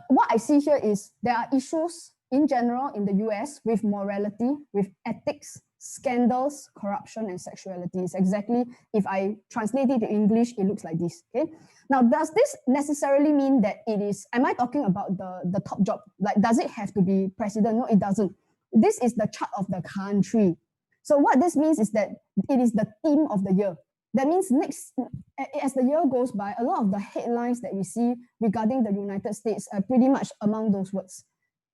what I see here is there are issues in general in the US with morality, with ethics, scandals, corruption, and sexuality. It's exactly, if I translate it to English, it looks like this, okay? Now, does this necessarily mean that it is, am I talking about the top job? Like, does it have to be president? No, it doesn't. This is the chart of the country. So what this means is that it is the theme of the year. That means as the year goes by, a lot of the headlines that we see regarding the United States are pretty much among those words.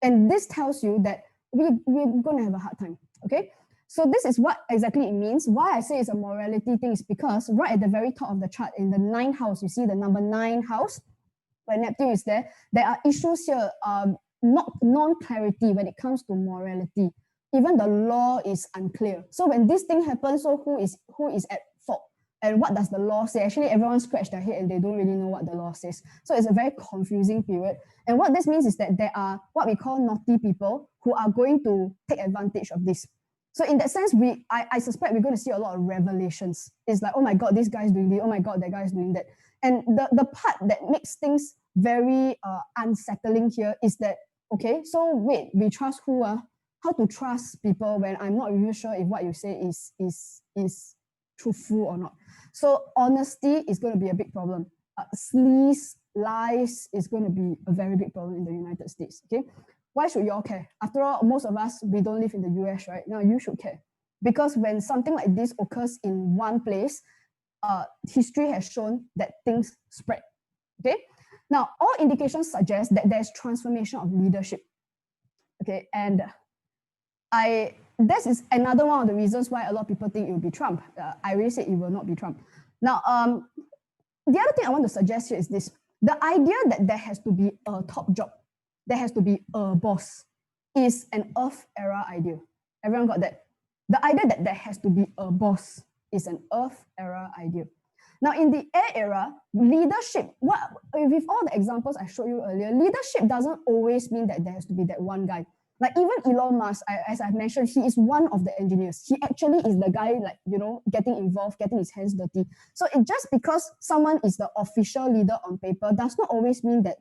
And this tells you that we're going to have a hard time, okay? So this is what exactly it means. Why I say it's a morality thing is because right at the very top of the chart, in the 9th house, you see the number 9 house, where Neptune is there. There are issues here, non-clarity when it comes to morality. Even the law is unclear. So when this thing happens, so who is at fault? And what does the law say? Actually, everyone scratched their head and they don't really know what the law says. So it's a very confusing period. And what this means is that there are what we call naughty people who are going to take advantage of this. So in that sense, I suspect we're going to see a lot of revelations. It's like, oh my God, this guy's doing this. Oh my God, that guy's doing that. And the part that makes things very unsettling here is that, okay, so wait, we trust who? How to trust people when I'm not even sure if what you say is truthful or not. So honesty is going to be a big problem. Sleaze, lies is going to be a very big problem in the United States, okay? Why should you all care? After all, most of us, we don't live in the US, right? Now you should care. Because when something like this occurs in one place, history has shown that things spread, okay? Now, all indications suggest that there's transformation of leadership, okay? And this is another one of the reasons why a lot of people think it will be Trump. I already said it will not be Trump. Now, the other thing I want to suggest here is this. The idea that there has to be a top job, there has to be a boss, is an Earth era idea. Everyone got that? The idea that there has to be a boss is an Earth era idea. Now, in the air era, leadership, with all the examples I showed you earlier, leadership doesn't always mean that there has to be that one guy. Like even Elon Musk, as I've mentioned, he is one of the engineers. He actually is the guy, like, you know, getting involved, getting his hands dirty. So it just because someone is the official leader on paper does not always mean that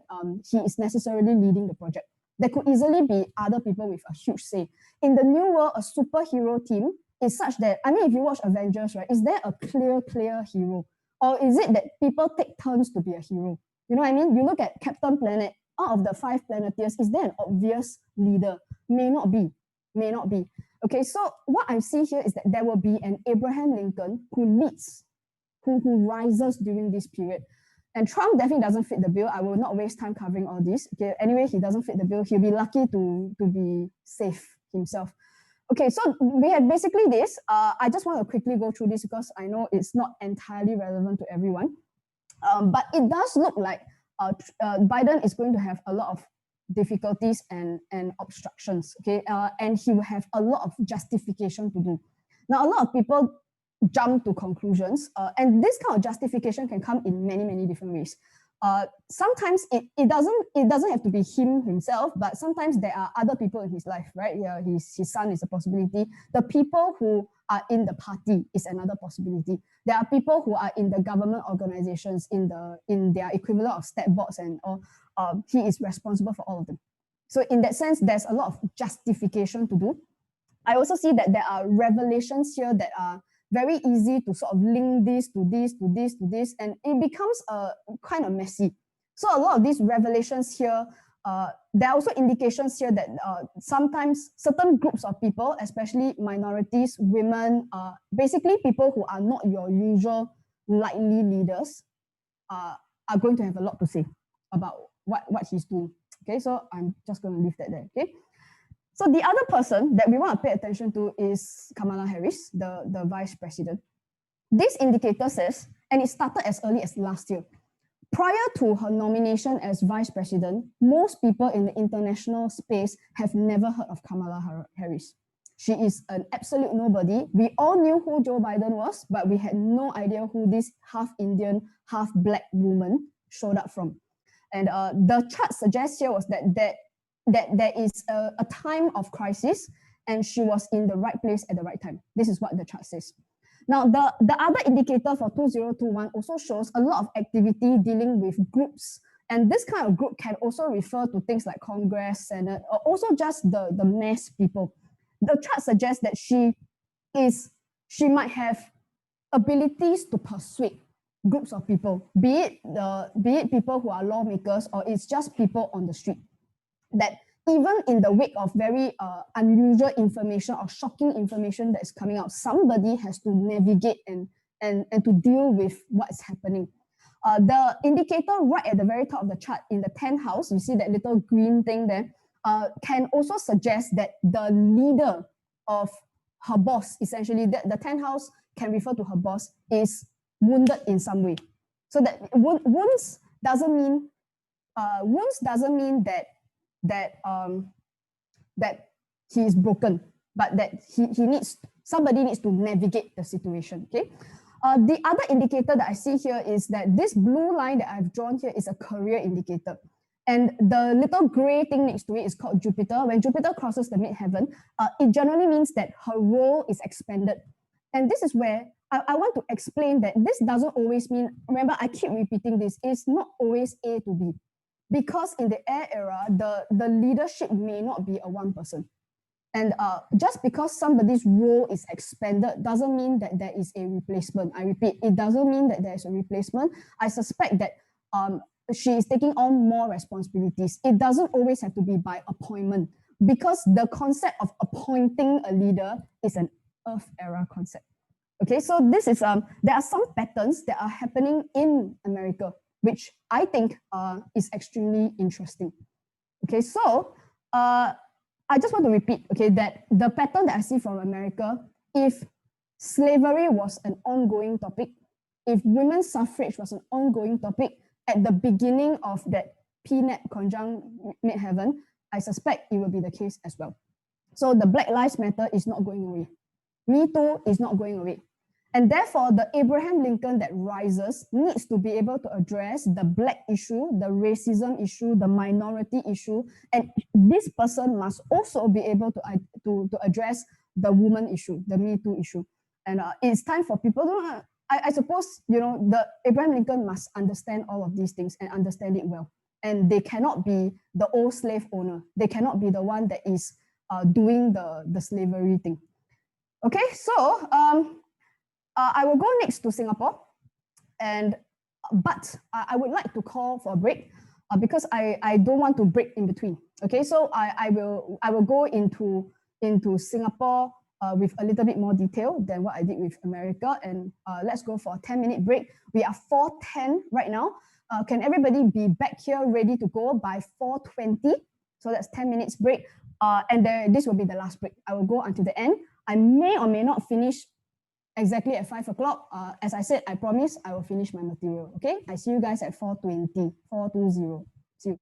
he is necessarily leading the project. There could easily be other people with a huge say. In the new world, a superhero team is such that, I mean, if you watch Avengers, right, is there a clear hero? Or is it that people take turns to be a hero? You know what I mean? You look at Captain Planet, out of the 5 Planeteers, is there an obvious leader? May not be. May not be. Okay, so what I see here is that there will be an Abraham Lincoln who leads, who rises during this period. And Trump definitely doesn't fit the bill. I will not waste time covering all this. Okay, anyway, he doesn't fit the bill. He'll be lucky to be safe himself. Okay, so we have basically this. I just want to quickly go through this because I know it's not entirely relevant to everyone. But it does look like Biden is going to have a lot of difficulties and obstructions, okay? And he will have a lot of justification to do. Now, a lot of people jump to conclusions, and this kind of justification can come in many different ways. Sometimes it doesn't have to be him himself, but sometimes there are other people in his life, right? Yeah, his son is a possibility. The people who are in the party is another possibility. There are people who are in the government organizations in their equivalent of stat boards, and he is responsible for all of them. So in that sense, there's a lot of justification to do. I also see that there are revelations here that are very easy to sort of link this to this, to this, to this, and it becomes kind of messy. So a lot of these revelations here, there are also indications here that sometimes certain groups of people, especially minorities, women, basically people who are not your usual likely leaders, are going to have a lot to say about what he's doing. Okay, so I'm just going to leave that there. Okay. So the other person that we want to pay attention to is Kamala Harris, the vice president. This indicator says, and it started as early as last year, prior to her nomination as vice president, most people in the international space have never heard of Kamala Harris. She is an absolute nobody. We all knew who Joe Biden was, but we had no idea who this half Indian, half black woman showed up from. And the chart suggests here was that there is a time of crisis, and she was in the right place at the right time. This is what the chart says. Now, the other indicator for 2021 also shows a lot of activity dealing with groups. And this kind of group can also refer to things like Congress, Senate, or also just the mass people. The chart suggests that she might have abilities to persuade groups of people, be it people who are lawmakers, or it's just people on the street. That even in the wake of very unusual information or shocking information that is coming out, somebody has to navigate and to deal with what's happening. The indicator right at the very top of the chart in the 10th house, you see that little green thing there, can also suggest that the leader of her boss, essentially, the 10th house can refer to her boss, is wounded in some way. So that wounds doesn't mean that he is broken, but that somebody needs to navigate the situation. Okay. The other indicator that I see here is that this blue line that I've drawn here is a career indicator. And the little gray thing next to it is called Jupiter. When Jupiter crosses the midheaven, it generally means that her role is expanded. And this is where I want to explain that this doesn't always mean, remember, I keep repeating this, it's not always A to B. Because in the air era, the leadership may not be a one person. And just because somebody's role is expanded doesn't mean that there is a replacement. I repeat, it doesn't mean that there is a replacement. I suspect that she is taking on more responsibilities. It doesn't always have to be by appointment, because the concept of appointing a leader is an Earth era concept. Okay, so this is there are some patterns that are happening in America, which I think is extremely interesting. Okay, so I just want to repeat, okay, that the pattern that I see from America, if slavery was an ongoing topic, if women's suffrage was an ongoing topic at the beginning of that PNEP conjunct midheaven, I suspect it will be the case as well. So the Black Lives Matter is not going away. Me Too is not going away. And therefore, the Abraham Lincoln that rises needs to be able to address the black issue, the racism issue, the minority issue, and this person must also be able to address the woman issue, the Me Too issue. And it's time for people to, I suppose, you know, the Abraham Lincoln must understand all of these things and understand it well. and they cannot be the old slave owner. They cannot be the one that is doing the slavery thing. Okay, so I will go next to Singapore, but I would like to call for a break because I don't want to break in between. Okay, so I will go into Singapore with a little bit more detail than what I did with America, and let's go for a 10-minute break. We are 4:10 right now. Can everybody be back here ready to go by 4:20? So that's 10 minutes break. And this will be the last break. I will go until the end. I may or may not finish exactly at 5 o'clock. As I said, I promise I will finish my material. Okay, I see you guys at 4:20, 4:20. See you.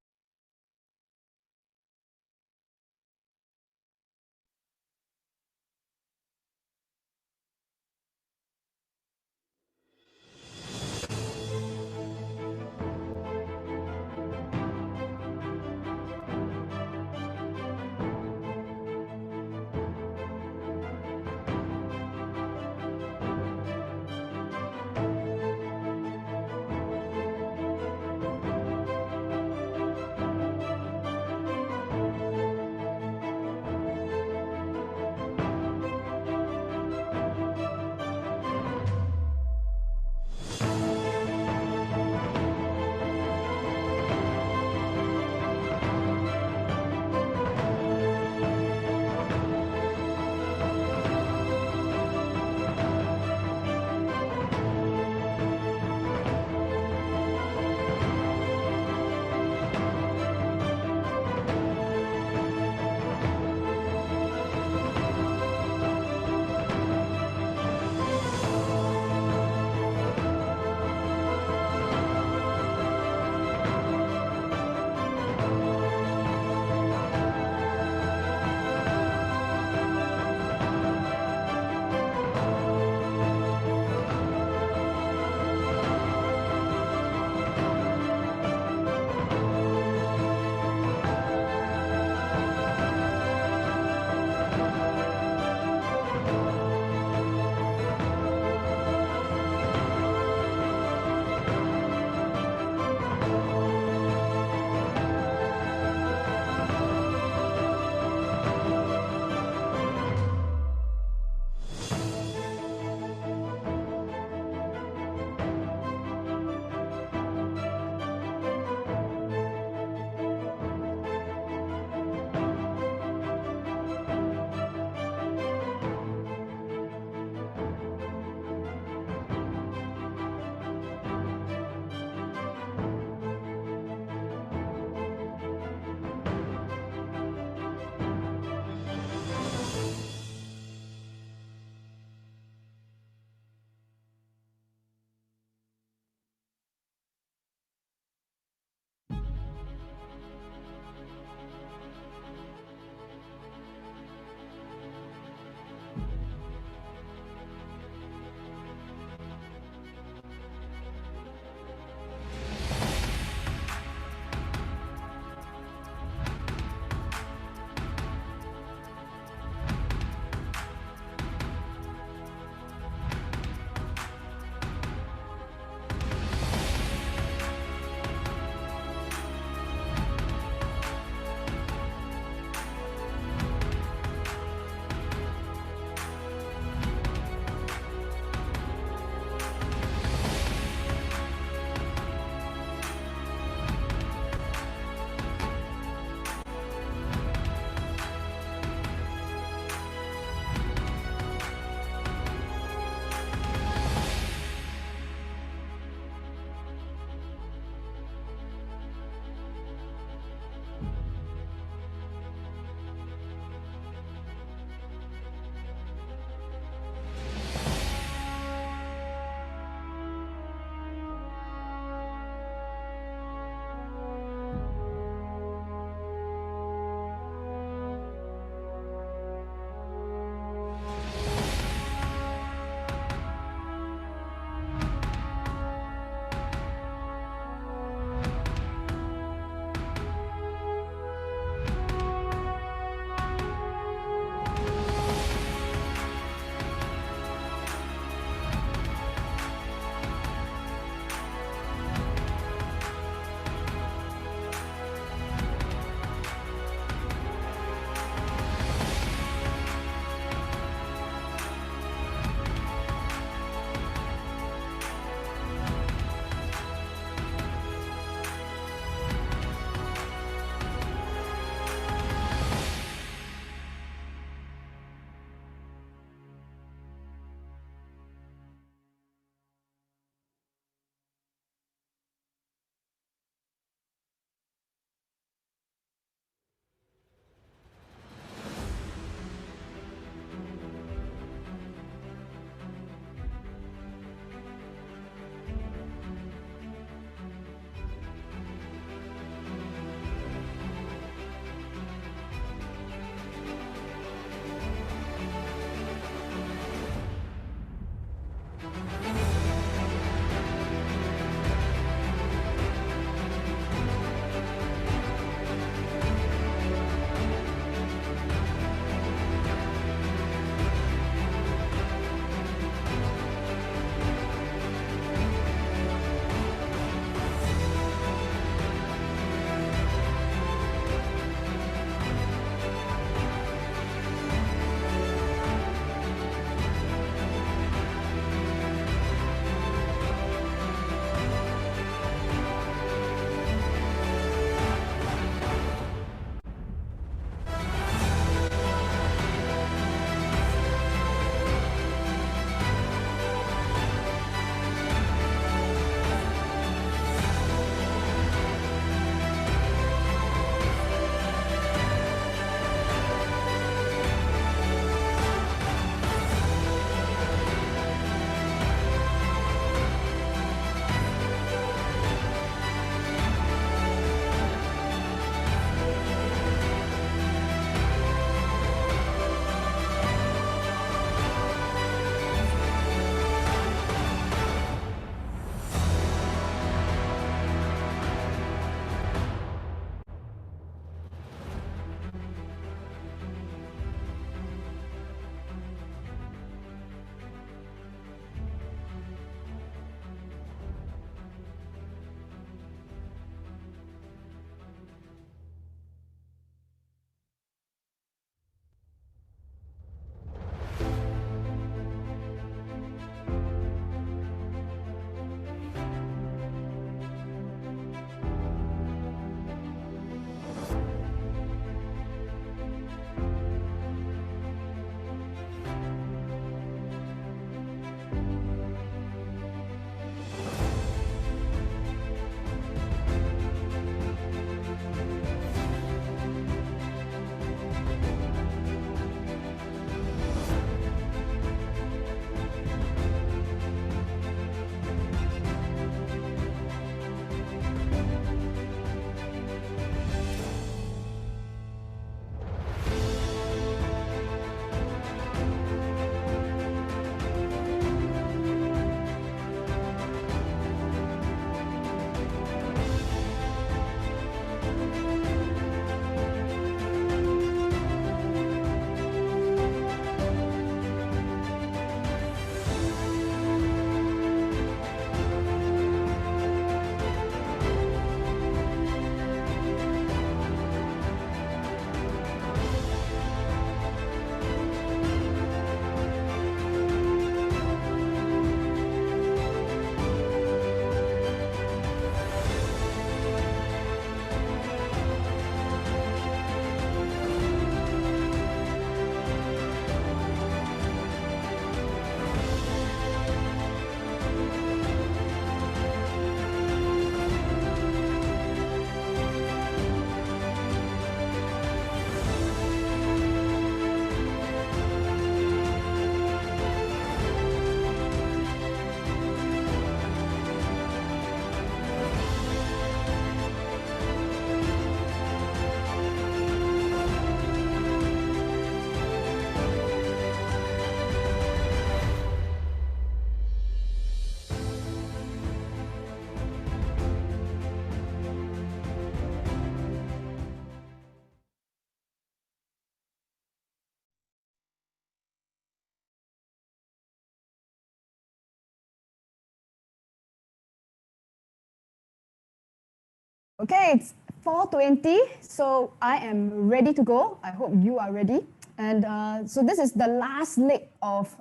Okay, it's 4:20, so I am ready to go. I hope you are ready. And so this is the last leg of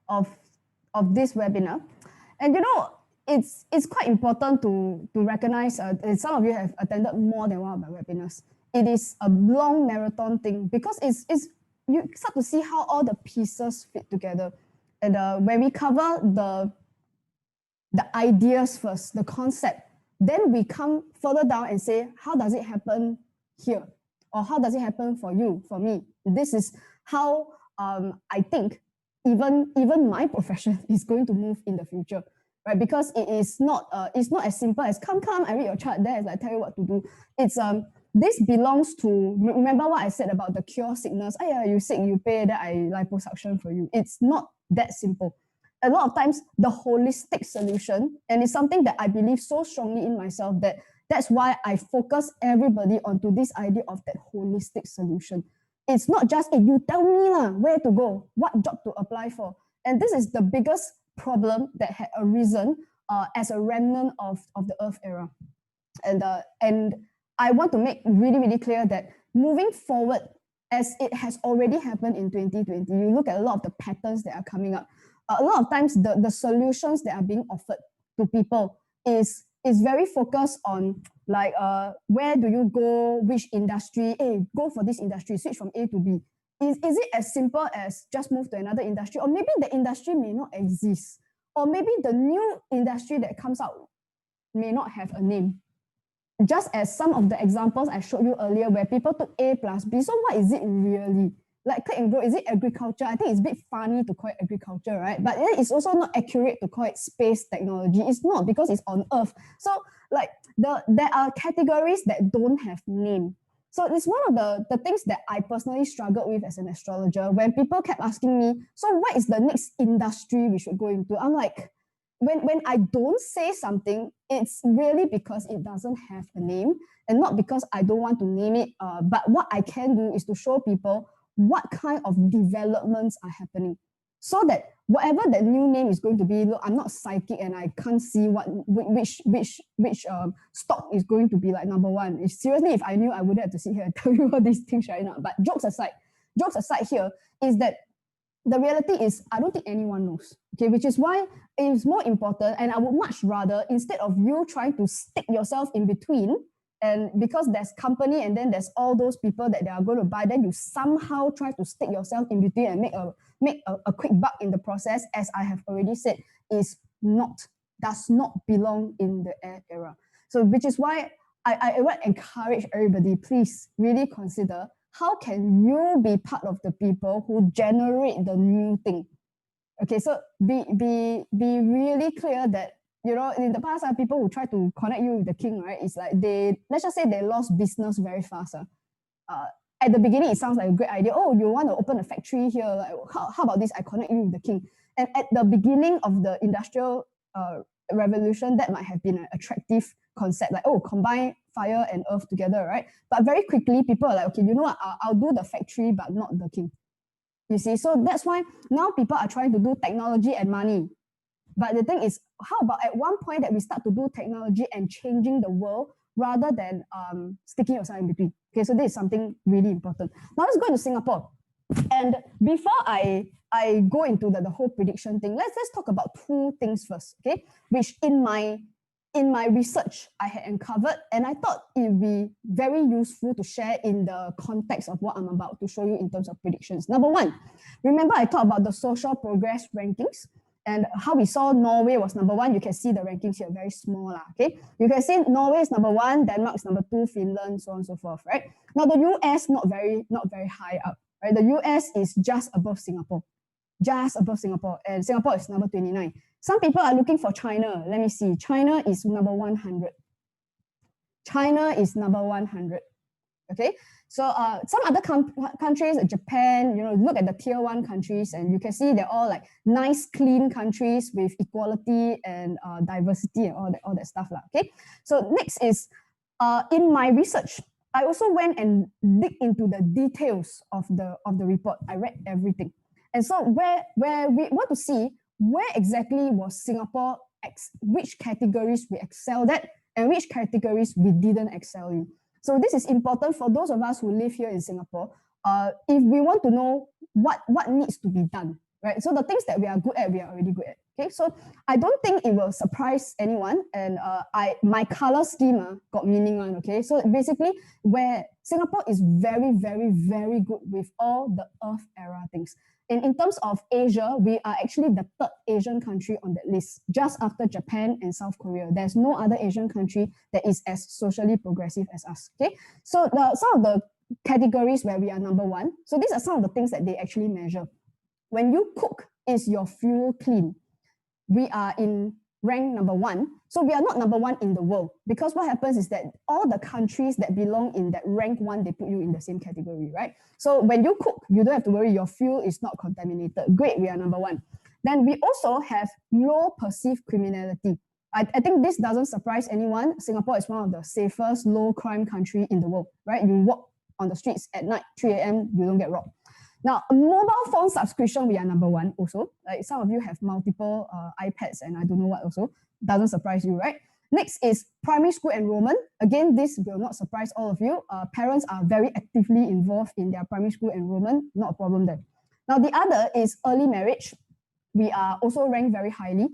of this webinar. And you know, it's quite important to recognize. Some of you have attended more than one of my webinars. It is a long marathon thing because it's you start to see how all the pieces fit together. And when we cover the ideas first, the concept, then we come further down and say, how does it happen here? Or how does it happen for you, for me? This is how I think even my profession is going to move in the future, right? Because it's not as simple as come, I read your chart, there is like tell you what to do. It's this belongs to, remember what I said about the cure sickness. Oh yeah, you sick, you pay, that I liposuction for you. It's not that simple. A lot of times the holistic solution, and it's something that I believe so strongly in myself that's why I focus everybody onto this idea of that holistic solution. It's not just, hey, you tell me where to go, what job to apply for. And this is the biggest problem that had arisen as a remnant of the Earth era. And I want to make really, really clear that moving forward, as it has already happened in 2020, you look at a lot of the patterns that are coming up. A lot of times the solutions that are being offered to people is very focused on like where do you go, which industry, hey, go for this industry, switch from A to B. Is it as simple as just move to another industry? Or maybe the industry may not exist. Or maybe the new industry that comes out may not have a name. Just as some of the examples I showed you earlier where people took A plus B. So what is it really? Like click and grow, is it agriculture? I think it's a bit funny to call it agriculture, right? But then it's also not accurate to call it space technology. It's not, because it's on Earth. So like there are categories that don't have name. So it's one of the things that I personally struggled with as an astrologer when people kept asking me, so what is the next industry we should go into? I'm like, when I don't say something, it's really because it doesn't have a name and not because I don't want to name it. But what I can do is to show people what kind of developments are happening so that whatever that new name is going to be, look, I'm not psychic and I can't see which stock is going to be like number one. Seriously, if I knew, I would have to sit here and tell you all these things right now. But jokes aside here is that the reality is I don't think anyone knows, okay, which is why it is more important, and I would much rather, instead of you trying to stick yourself in between, and because there's company and then there's all those people that they are going to buy, then you somehow try to stick yourself in between and make a quick buck in the process, as I have already said, does not belong in the air era. So which is why I would encourage everybody, please really consider, how can you be part of the people who generate the new thing? Okay, so be really clear that, you know, in the past, people who try to connect you with the king, right? It's like let's just say they lost business very fast. At the beginning, it sounds like a great idea. Oh, you want to open a factory here? Like, how about this? I connect you with the king. And at the beginning of the industrial revolution, that might have been an attractive concept, like, oh, combine fire and earth together, right? But very quickly, people are like, okay, you know what? I'll do the factory, but not the king. You see, so that's why now people are trying to do technology and money. But the thing is, how about at one point that we start to do technology and changing the world rather than sticking yourself in between? Okay, so this is something really important. Now let's go to Singapore. And before I go into the whole prediction thing, let's talk about two things first, okay? Which in my research I had uncovered, and I thought it would be very useful to share in the context of what I'm about to show you in terms of predictions. Number one, remember I talked about the social progress rankings and how we saw Norway was number one. You can see the rankings here, very small, okay? You can see Norway is number one, Denmark is number two, Finland, so on and so forth, right? Now the US, not very high up, right? The US is just above Singapore, and Singapore is number 29. Some people are looking for China. Let me see. China is number 100. Okay. So some other countries, Japan, you know, look at the tier 1 countries and you can see they're all like nice, clean countries with equality and diversity and all that stuff. Okay. So next is in my research, I also went and dig into the details of the report. I read everything. And so where we want to see where exactly was Singapore, which categories we excelled at, and which categories we didn't excel in. So this is important for those of us who live here in Singapore. If we want to know what needs to be done, right? So the things that we are good at, we are already good at. Okay, so I don't think it will surprise anyone, and my color scheme got meaning on. Okay, so basically, where Singapore is very, very, very good with all the Earth era things. And in terms of Asia, we are actually the third Asian country on that list, just after Japan and South Korea. There's no other Asian country that is as socially progressive as us. Okay, so some of the categories where we are number one. So these are some of the things that they actually measure. When you cook, is your fuel clean? We are in rank number one. So we are not number one in the world, because what happens is that all the countries that belong in that rank one, they put you in the same category, right? So when you cook, you don't have to worry, your fuel is not contaminated. Great, we are number one. Then we also have low perceived criminality. I think this doesn't surprise anyone. Singapore is one of the safest low crime country in the world, right? You walk on the streets at night, 3 a.m., you don't get robbed. Now, mobile phone subscription, we are number one also. Like some of you have multiple iPads and I don't know what also. Doesn't surprise you, right? Next is primary school enrollment. Again, this will not surprise all of you. Parents are very actively involved in their primary school enrollment. Not a problem there. Now, the other is early marriage. We are also ranked very highly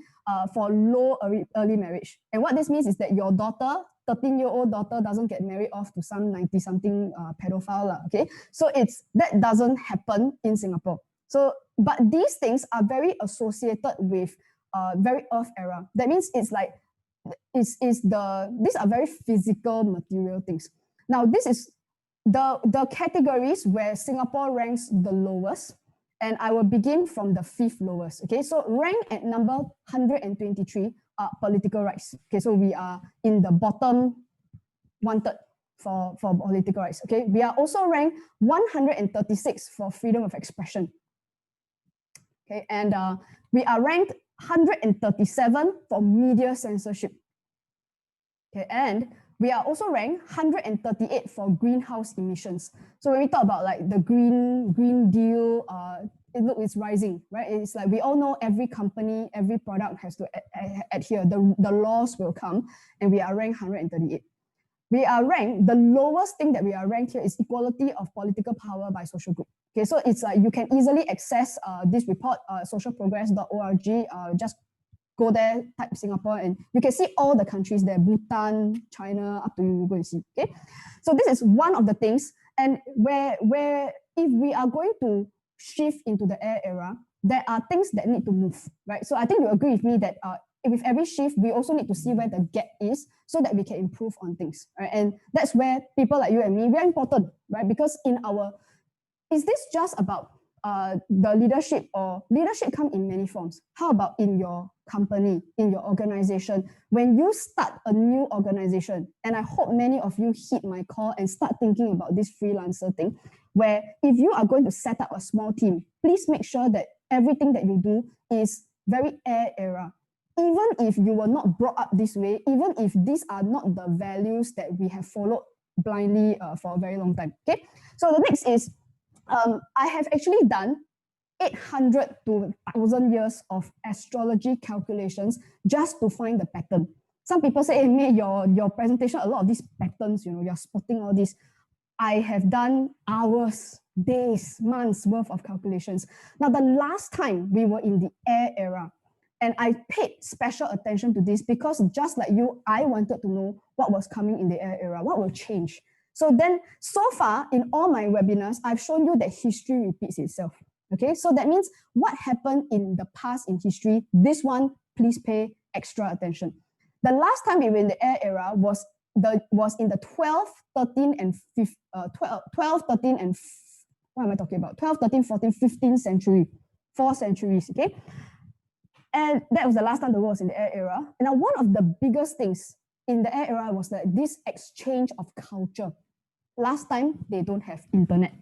for low early marriage. And what this means is that your daughter, 13-year-old daughter, doesn't get married off to some 90-something pedophile, okay? So that doesn't happen in Singapore. So, but these things are very associated with very Earth era. That means it's like, these are very physical material things. Now, this is the categories where Singapore ranks the lowest. And I will begin from the 5th lowest. Okay, so rank at number 123 are political rights. Okay, so we are in the bottom 1/3 for political rights. Okay, we are also ranked 136 for freedom of expression. Okay, and we are ranked 137 for media censorship. Okay, and we are also ranked 138 for greenhouse emissions. So when we talk about like the Green Deal, it's rising, right? It's like we all know every company, every product has to adhere. The laws will come, and we are ranked 138. We are ranked, the lowest thing that we are ranked here is equality of political power by social group. Okay, so it's like you can easily access this report, socialprogress.org, just go there, type Singapore, and you can see all the countries there, Bhutan, China, up to you, go and see, okay? So this is one of the things, and where if we are going to shift into the air era, there are things that need to move, right? So I think you agree with me that with every shift, we also need to see where the gap is so that we can improve on things, right? And that's where people like you and me, we're important, right? Because is this just about the leadership, or leadership come in many forms? How about in your company, in your organization? When you start a new organization, and I hope many of you heed my call and start thinking about this freelancer thing, where if you are going to set up a small team, please make sure that everything that you do is very air era. Even if you were not brought up this way, even if these are not the values that we have followed blindly for a very long time, okay? So the next is, I have actually done 800 to 1,000 years of astrology calculations just to find the pattern. Some people say, hey, May, your presentation, a lot of these patterns, you're spotting all this. I have done hours, days, months worth of calculations. Now, the last time we were in the air era, and I paid special attention to this because just like you, I wanted to know what was coming in the air era, what will change. So then, so far in all my webinars, I've shown you that history repeats itself. Okay, so that means what happened in the past in history, this one, please pay extra attention. The last time we were in the air era was in the 12, 13, and 15th century, 4 centuries, okay? And that was the last time the world was in the air era. And now one of the biggest things in the air era was that this exchange of culture. Last time, they don't have internet.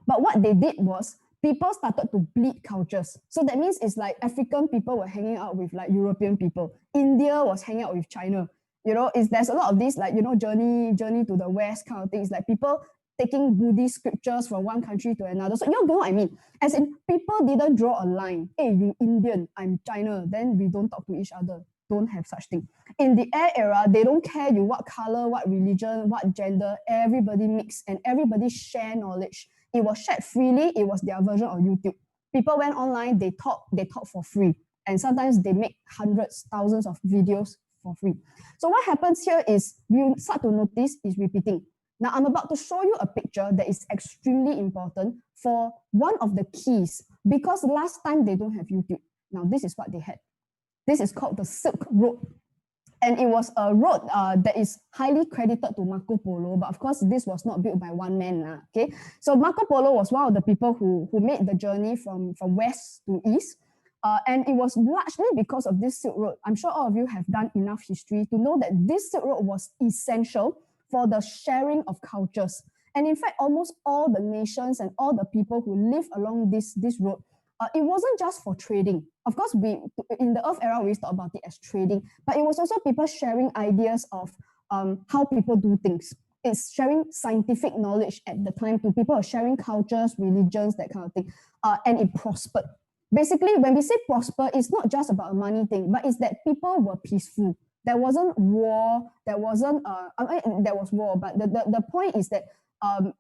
But what they did was, people started to bleed cultures. So that means it's like African people were hanging out with like European people. India was hanging out with China. There's a lot of this like, journey to the West kind of things, like people taking Buddhist scriptures from one country to another. So you know what I mean? As in, people didn't draw a line. Hey, you Indian, I'm China. Then we don't talk to each other. don't have such thing. In the air era, they don't care you what color, what religion, what gender, everybody mix and everybody share knowledge. It was shared freely. It was their version of YouTube. People went online, they talk for free. And sometimes they make hundreds, thousands of videos for free. So what happens here is you start to notice is repeating. Now I'm about to show you a picture that is extremely important for one of the keys, because last time they don't have YouTube. Now this is what they had. This is called the Silk Road. And it was a road that is highly credited to Marco Polo, but of course this was not built by one man. Okay, so Marco Polo was one of the people who made the journey from west to east. And it was largely because of this Silk Road. I'm sure all of you have done enough history to know that this Silk Road was essential for the sharing of cultures. And in fact, almost all the nations and all the people who live along this road, it wasn't just for trading. Of course, in the Earth era, we used to talk about it as trading, but it was also people sharing ideas of how people do things. It's sharing scientific knowledge at the time too. People are sharing cultures, religions, that kind of thing. And it prospered. Basically, when we say prosper, it's not just about a money thing, but it's that people were peaceful. There wasn't war. There wasn't. There was war, but the point is that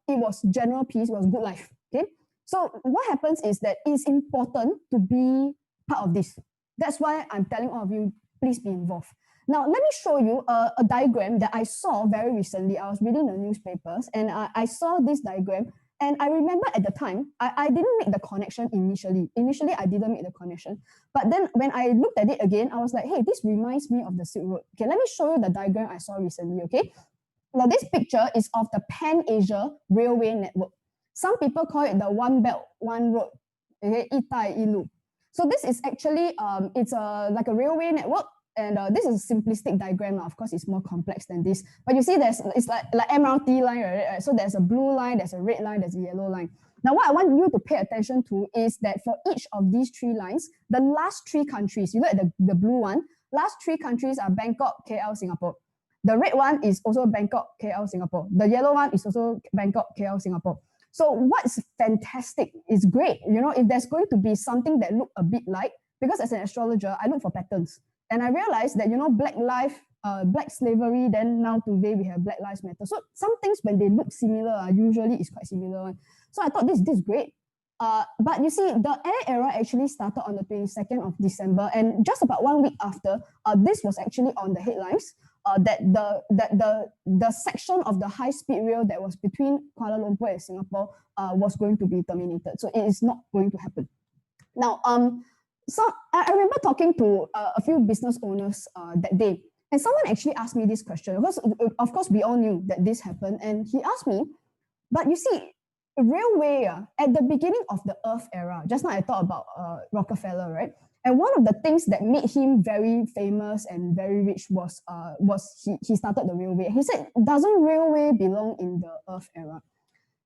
it was general peace. It was good life. Okay. So what happens is that it's important to be part of this. That's why I'm telling all of you, please be involved. Now, let me show you a diagram that I saw very recently. I was reading the newspapers and I saw this diagram. And I remember at the time, I didn't make the connection initially. Initially, I didn't make the connection. But then when I looked at it again, I was like, hey, this reminds me of the Silk Road. Okay, let me show you the diagram I saw recently, okay? Now, this picture is of the Pan-Asia Railway Network. Some people call it the One Belt, One Road, okay, 一带一路. So this is actually, it's like a railway network. And this is a simplistic diagram. Of course, it's more complex than this. But you see, it's like MRT line, right? So there's a blue line, there's a red line, there's a yellow line. Now, what I want you to pay attention to is that for each of these three lines, the last three countries, you look at the blue one, last three countries are Bangkok, KL, Singapore. The red one is also Bangkok, KL, Singapore. The yellow one is also Bangkok, KL, Singapore. So what's fantastic is great. You know, if there's going to be something that look a bit like, because as an astrologer, I look for patterns. And I realized that, you know, black slavery, then now today we have Black Lives Matter. So some things, when they look similar, usually it's quite similar. So I thought this is great. But you see, the air era actually started on the 22nd of December. And just about 1 week after, this was actually on the headlines, that the section of the high-speed rail that was between Kuala Lumpur and Singapore was going to be terminated. So it is not going to happen. Now, so I remember talking to a few business owners that day, and someone actually asked me this question, because of course we all knew that this happened, and he asked me, but you see, railway at the beginning of the Earth era, just now I thought about Rockefeller, right? And one of the things that made him very famous and very rich was he started the railway. He said, doesn't railway belong in the Earth era?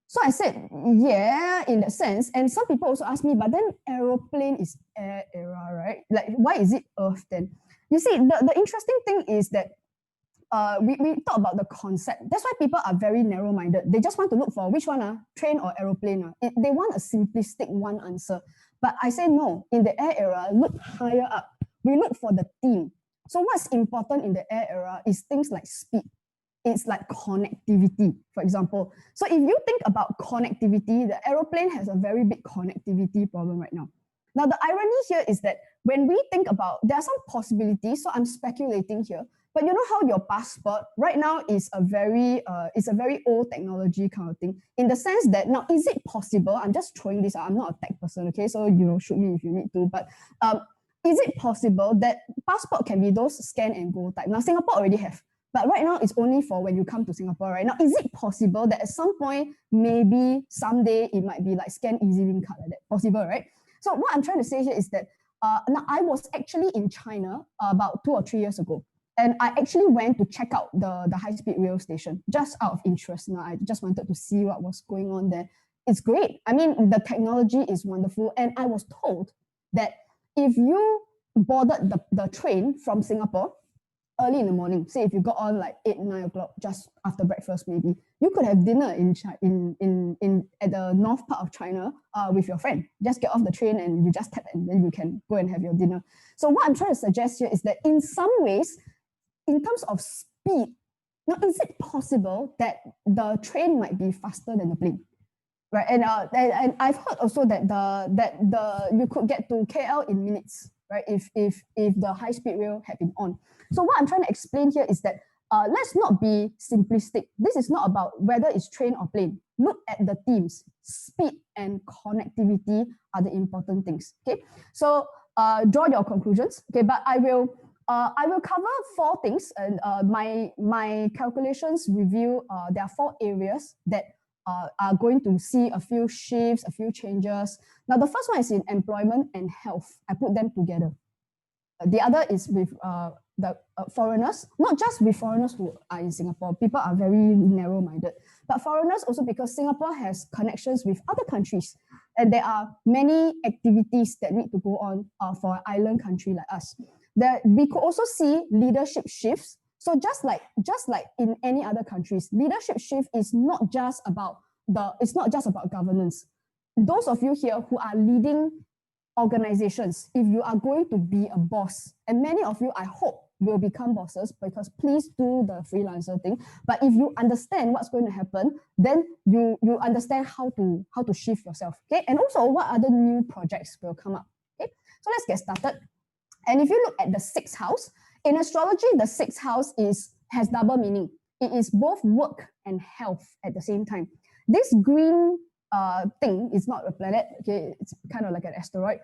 So I said, yeah, in that sense. And some people also ask me, but then aeroplane is air era, right? Like, why is it Earth then? You see, the interesting thing is that we talk about the concept. That's why people are very narrow-minded. They just want to look for which one, train or aeroplane. They want a simplistic one answer. But I say no, in the air era, look higher up. We look for the theme. So what's important in the air era is things like speed. It's like connectivity, for example. So if you think about connectivity, the aeroplane has a very big connectivity problem right now. Now, the irony here is that when we think about, there are some possibilities, so I'm speculating here, but you know how your passport right now is a very old technology kind of thing, in the sense that now, is it possible, I'm just throwing this out, I'm not a tech person, okay, so shoot me if you need to, but is it possible that passport can be those scan and go type? Now, Singapore already have. But right now, it's only for when you come to Singapore, right? Now, is it possible that at some point, maybe someday, it might be like scan EZ-Link card like that? Possible, right? So what I'm trying to say here is that now I was actually in China about 2 or 3 years ago. And I actually went to check out the high-speed rail station just out of interest. Now, I just wanted to see what was going on there. It's great. I mean, the technology is wonderful. And I was told that if you boarded the train from Singapore, early in the morning, say if you got on like 8, 9 o'clock, just after breakfast maybe, you could have dinner in at the north part of China with your friend. Just get off the train and you just tap and then you can go and have your dinner. So what I'm trying to suggest here is that in some ways, in terms of speed, now is it possible that the train might be faster than the plane? Right, and I've heard also that you could get to KL in minutes, right? If the high speed rail had been on. So what I'm trying to explain here is that let's not be simplistic. This is not about whether it's train or plane. Look at the themes. Speed and connectivity are the important things. Okay, so draw your conclusions. Okay, but I will cover 4 things, and my calculations reveal there are 4 areas that are going to see a few shifts, a few changes. Now, the first one is in employment and health. I put them together. The other is with the foreigners, not just with foreigners who are in Singapore. People are very narrow-minded, but foreigners also because Singapore has connections with other countries, and there are many activities that need to go on for an island country like us. That we could also see leadership shifts. So just like in any other countries, leadership shift is not just about governance. Those of you here who are leading organizations, if you are going to be a boss, and many of you, I hope, will become bosses, because please do the freelancer thing. But if you understand what's going to happen, then you understand how to shift yourself. Okay, and also what other new projects will come up. Okay, so let's get started. And if you look at the 6th house, in astrology, the 6th house has double meaning. It is both work and health at the same time. This green thing is not a planet, okay, it's kind of like an asteroid.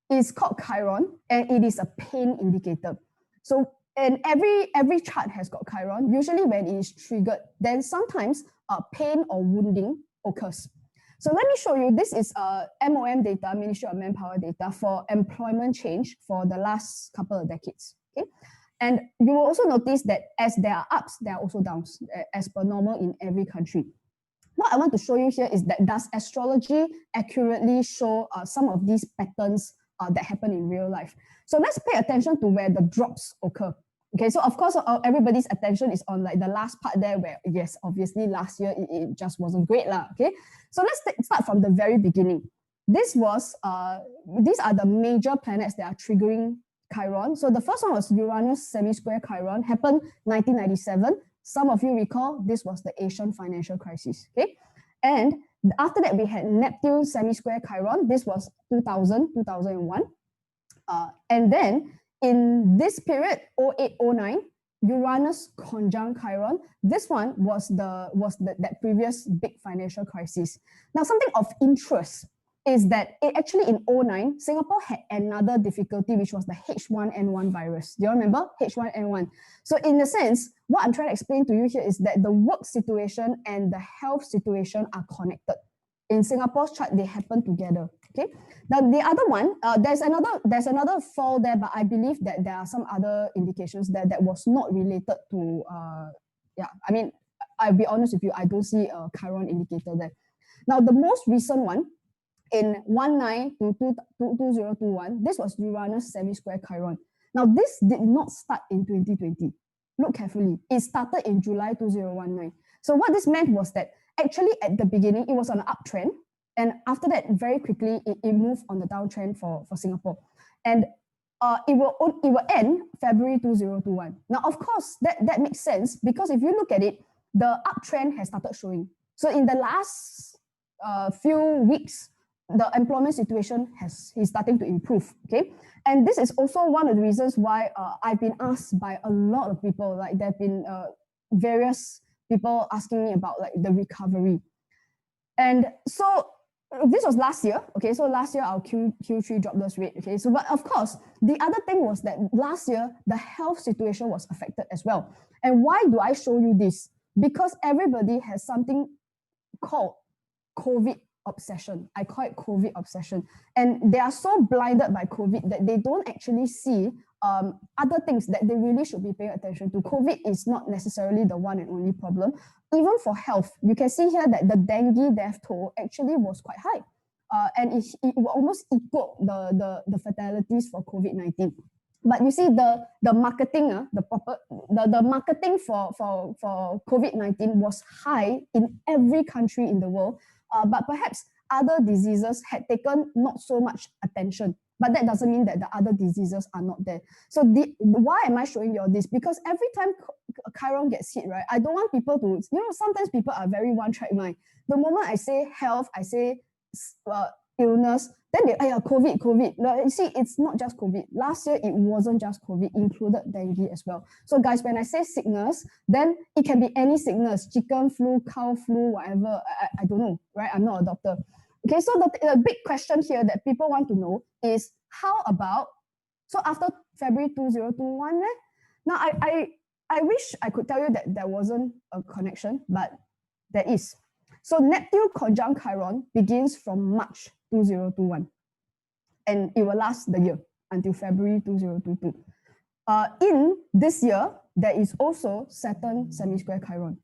It's called Chiron, and it is a pain indicator. So, and every chart has got Chiron. Usually when it is triggered, then sometimes pain or wounding occurs. So let me show you, this is MOM data, Ministry of Manpower data for employment change for the last couple of decades. Okay, and you will also notice that as there are ups, there are also downs, as per normal in every country. What I want to show you here is that does astrology accurately show some of these patterns that happen in real life? So let's pay attention to where the drops occur. Okay, so of course, everybody's attention is on like the last part there where, yes, obviously last year it just wasn't great lah. Okay, so let's start from the very beginning. These are the major planets that are triggering Chiron. So the first one was Uranus semi-square Chiron, happened 1997. Some of you recall this was the Asian financial crisis. Okay, and after that we had Neptune semi-square Chiron. This was 2001. And then in this period, 0809, Uranus conjunct Chiron. This one was that previous big financial crisis. Now, something of interest is that actually in 09, Singapore had another difficulty, which was the H1N1 virus. Do you remember? H1N1. So in a sense, what I'm trying to explain to you here is that the work situation and the health situation are connected. In Singapore's chart, they happen together. Okay. Now the other one, there's another fall there, but I believe that there are some other indications that was not related to. I mean, I'll be honest with you, I don't see a Chiron indicator there. Now the most recent one, in 19 to 2021, this was Uranus semi-square Chiron. Now this did not start in 2020. Look carefully. It started in July 2019. So what this meant was that actually at the beginning, it was on an uptrend. And after that, very quickly, it moved on the downtrend for Singapore. And it will end February 2021. Now, of course, that makes sense because if you look at it, the uptrend has started showing. So in the last few weeks, the employment situation is starting to improve, okay? And this is also one of the reasons why I've been asked by a lot of people, like there have been various people asking me about like the recovery. And so this was last year, okay? So last year our Q3 jobless rate, okay? So but of course, the other thing was that last year, the health situation was affected as well. And why do I show you this? Because everybody has something called COVID obsession. I call it COVID obsession. And they are so blinded by COVID that they don't actually see other things that they really should be paying attention to. COVID is not necessarily the one and only problem. Even for health, you can see here that the dengue death toll actually was quite high. And it almost equaled the fatalities for COVID-19. But you see, the marketing, the marketing for COVID-19 was high in every country in the world, but perhaps other diseases had taken not so much attention. But that doesn't mean that the other diseases are not there. So why am I showing you all this? Because every time Chiron gets hit, right, I don't want people to, sometimes people are very one-track mind. The moment I say health, I say illness, then they, COVID. No, you see, it's not just COVID. Last year, it wasn't just COVID, included dengue as well. So guys, when I say sickness, then it can be any sickness, chicken flu, cow flu, whatever. I don't know, right? I'm not a doctor. Okay, so the big question here that people want to know is how about, so after February 2021, now I wish I could tell you that there wasn't a connection, but there is. So Neptune conjunct Chiron begins from March 2021, and it will last the year until February 2022. In this year, there is also Saturn semi-square Chiron.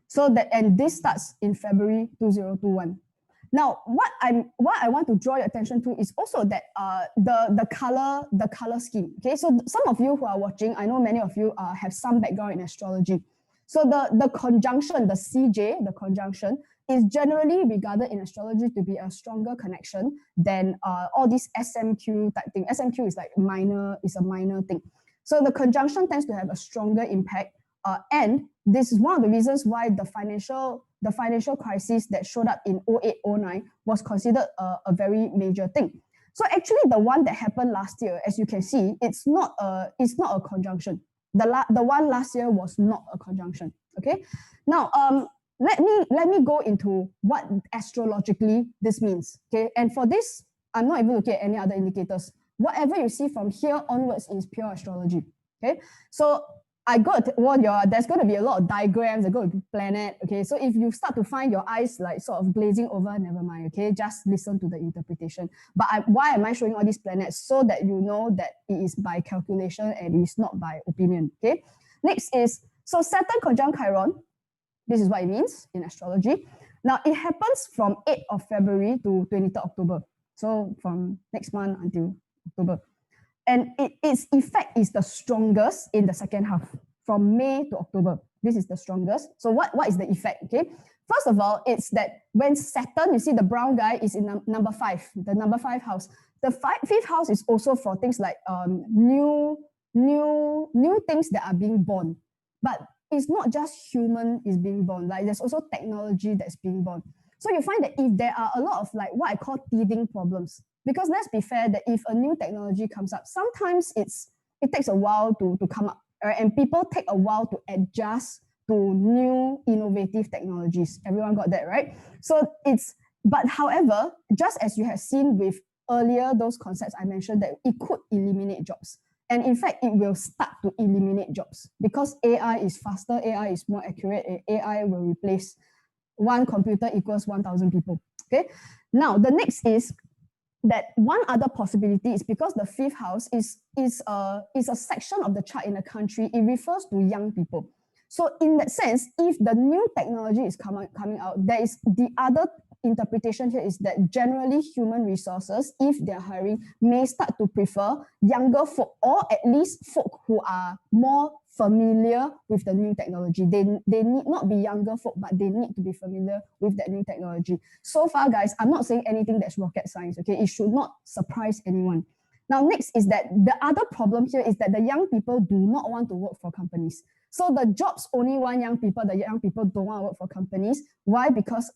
So that, and this starts in February 2021. Now, what I want to draw your attention to is also that the color scheme. Okay, so some of you who are watching, I know many of you have some background in astrology. So the conjunction, the CJ, the conjunction, is generally regarded in astrology to be a stronger connection than all these SMQ type thing. SMQ is like minor, is a minor thing. So the conjunction tends to have a stronger impact, and this is one of the reasons why the financial crisis that showed up in 08-09 was considered a very major thing. So actually, the one that happened last year, as you can see, it's not a conjunction. The one last year was not a conjunction. Okay, now let me go into what astrologically this means. Okay, and for this, I'm not even looking at any other indicators. Whatever you see from here onwards is pure astrology. Okay, so I got to warn you, there's going to be a lot of diagrams, there's going to be planet. Okay, so if you start to find your eyes like sort of glazing over, never mind. Okay, just listen to the interpretation. But why am I showing all these planets? So that you know that it is by calculation and it is not by opinion. Okay, next is, so Saturn conjunct Chiron. This is what it means in astrology. Now, it happens from 8th of February to 23rd October. So from next month until October. And its effect is the strongest in the second half, from May to October. This is the strongest. So what is the effect? Okay. First of all, it's that when Saturn, you see the brown guy is in number 5, the number 5 house. The fifth house is also for things like new things that are being born. But it's not just human is being born, like there's also technology that's being born. So you find that if there are a lot of like what I call teething problems, because let's be fair that if a new technology comes up, sometimes it takes a while to come up, right? And people take a while to adjust to new innovative technologies. Everyone got that, right? So but however, just as you have seen with earlier those concepts I mentioned, that it could eliminate jobs. And in fact, it will start to eliminate jobs because AI is faster, AI is more accurate, and AI will replace one computer equals 1,000 people. Okay. Now, the next is that one other possibility is because the fifth house is a section of the chart in a country. It refers to young people. So in that sense, if the new technology is coming out, there is the other interpretation here is that generally human resources, if they're hiring, may start to prefer younger folk, or at least folk who are more familiar with the new technology. They need not be younger folk, but they need to be familiar with that new technology. So far, guys, I'm not saying anything that's rocket science, okay? It should not surprise anyone. Now, next is that the other problem here is that the young people do not want to work for companies. So the jobs only want young people, the young people don't want to work for companies. Why? Because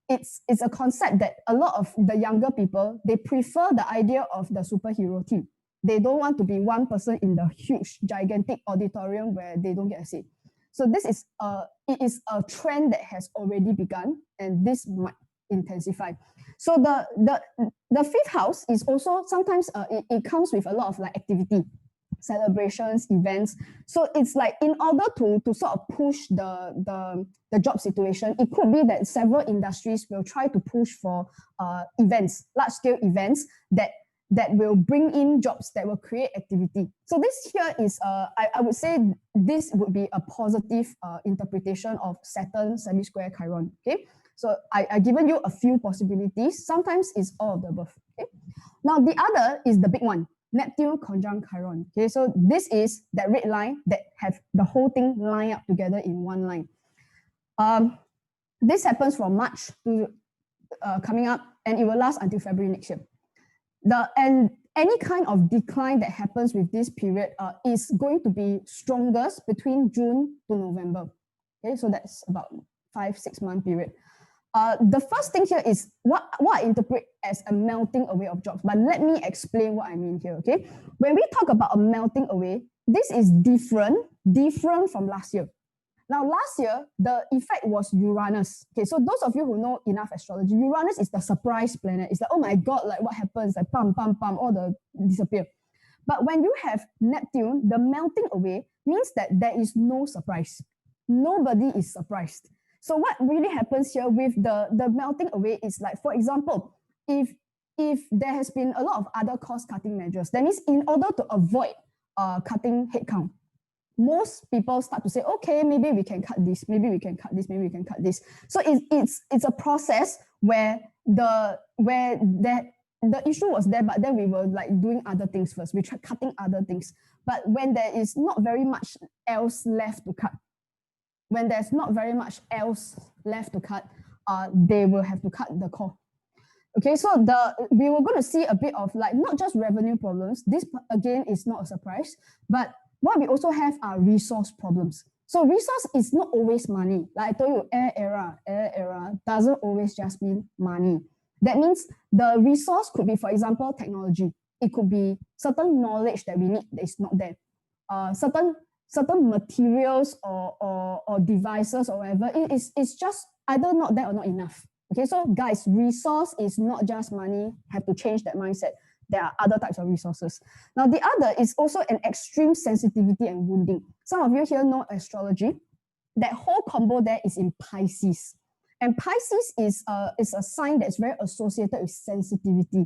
it's a concept that a lot of the younger people, they prefer the idea of the superhero team. They don't want to be one person in the huge, gigantic auditorium where they don't get a seat. So this is it is a trend that has already begun, and this might intensify. So the fifth house is also sometimes it comes with a lot of like activity, celebrations, events. So it's like in order to sort of push the job situation, it could be that several industries will try to push for events, large scale events that will bring in jobs, that will create activity. So this here is, I would say this would be a positive interpretation of Saturn semi-square Chiron, okay? So I've given you a few possibilities. Sometimes it's all of the above, okay? Now the other is the big one. Neptune conjunct Chiron. Okay, so this is that red line that have the whole thing line up together in one line. This happens from March to coming up, and it will last until February next year. And any kind of decline that happens with this period is going to be strongest between June to November. Okay, so that's about 5-6 month period. The first thing here is what I interpret as a melting away of jobs, but let me explain what I mean here, okay? When we talk about a melting away, this is different from last year. Now, last year, the effect was Uranus. Okay, so those of you who know enough astrology, Uranus is the surprise planet. It's like, oh my God, like what happens? Like pam, pam, pam, all the disappear. But when you have Neptune, the melting away means that there is no surprise. Nobody is surprised. So what really happens here with the melting away is like, for example, if there has been a lot of other cost-cutting measures, that means in order to avoid cutting headcount, most people start to say, okay, maybe we can cut this, maybe we can cut this, maybe we can cut this. So it's a process where the issue was there, but then we were like doing other things first. We tried cutting other things. But when there is not very much else left to cut, when there's not very much else left to cut, they will have to cut the core. Okay, so we were going to see a bit of like not just revenue problems. This again is not a surprise, but what we also have are resource problems. So resource is not always money. Like I told you, air era doesn't always just mean money. That means the resource could be, for example, technology. It could be certain knowledge that we need that is not there. Certain materials or devices or whatever, it's just either not there or not enough. Okay, so guys, resource is not just money. Have to change that mindset. There are other types of resources. Now, the other is also an extreme sensitivity and wounding. Some of you here know astrology. That whole combo there is in Pisces. And Pisces is a sign that's very associated with sensitivity.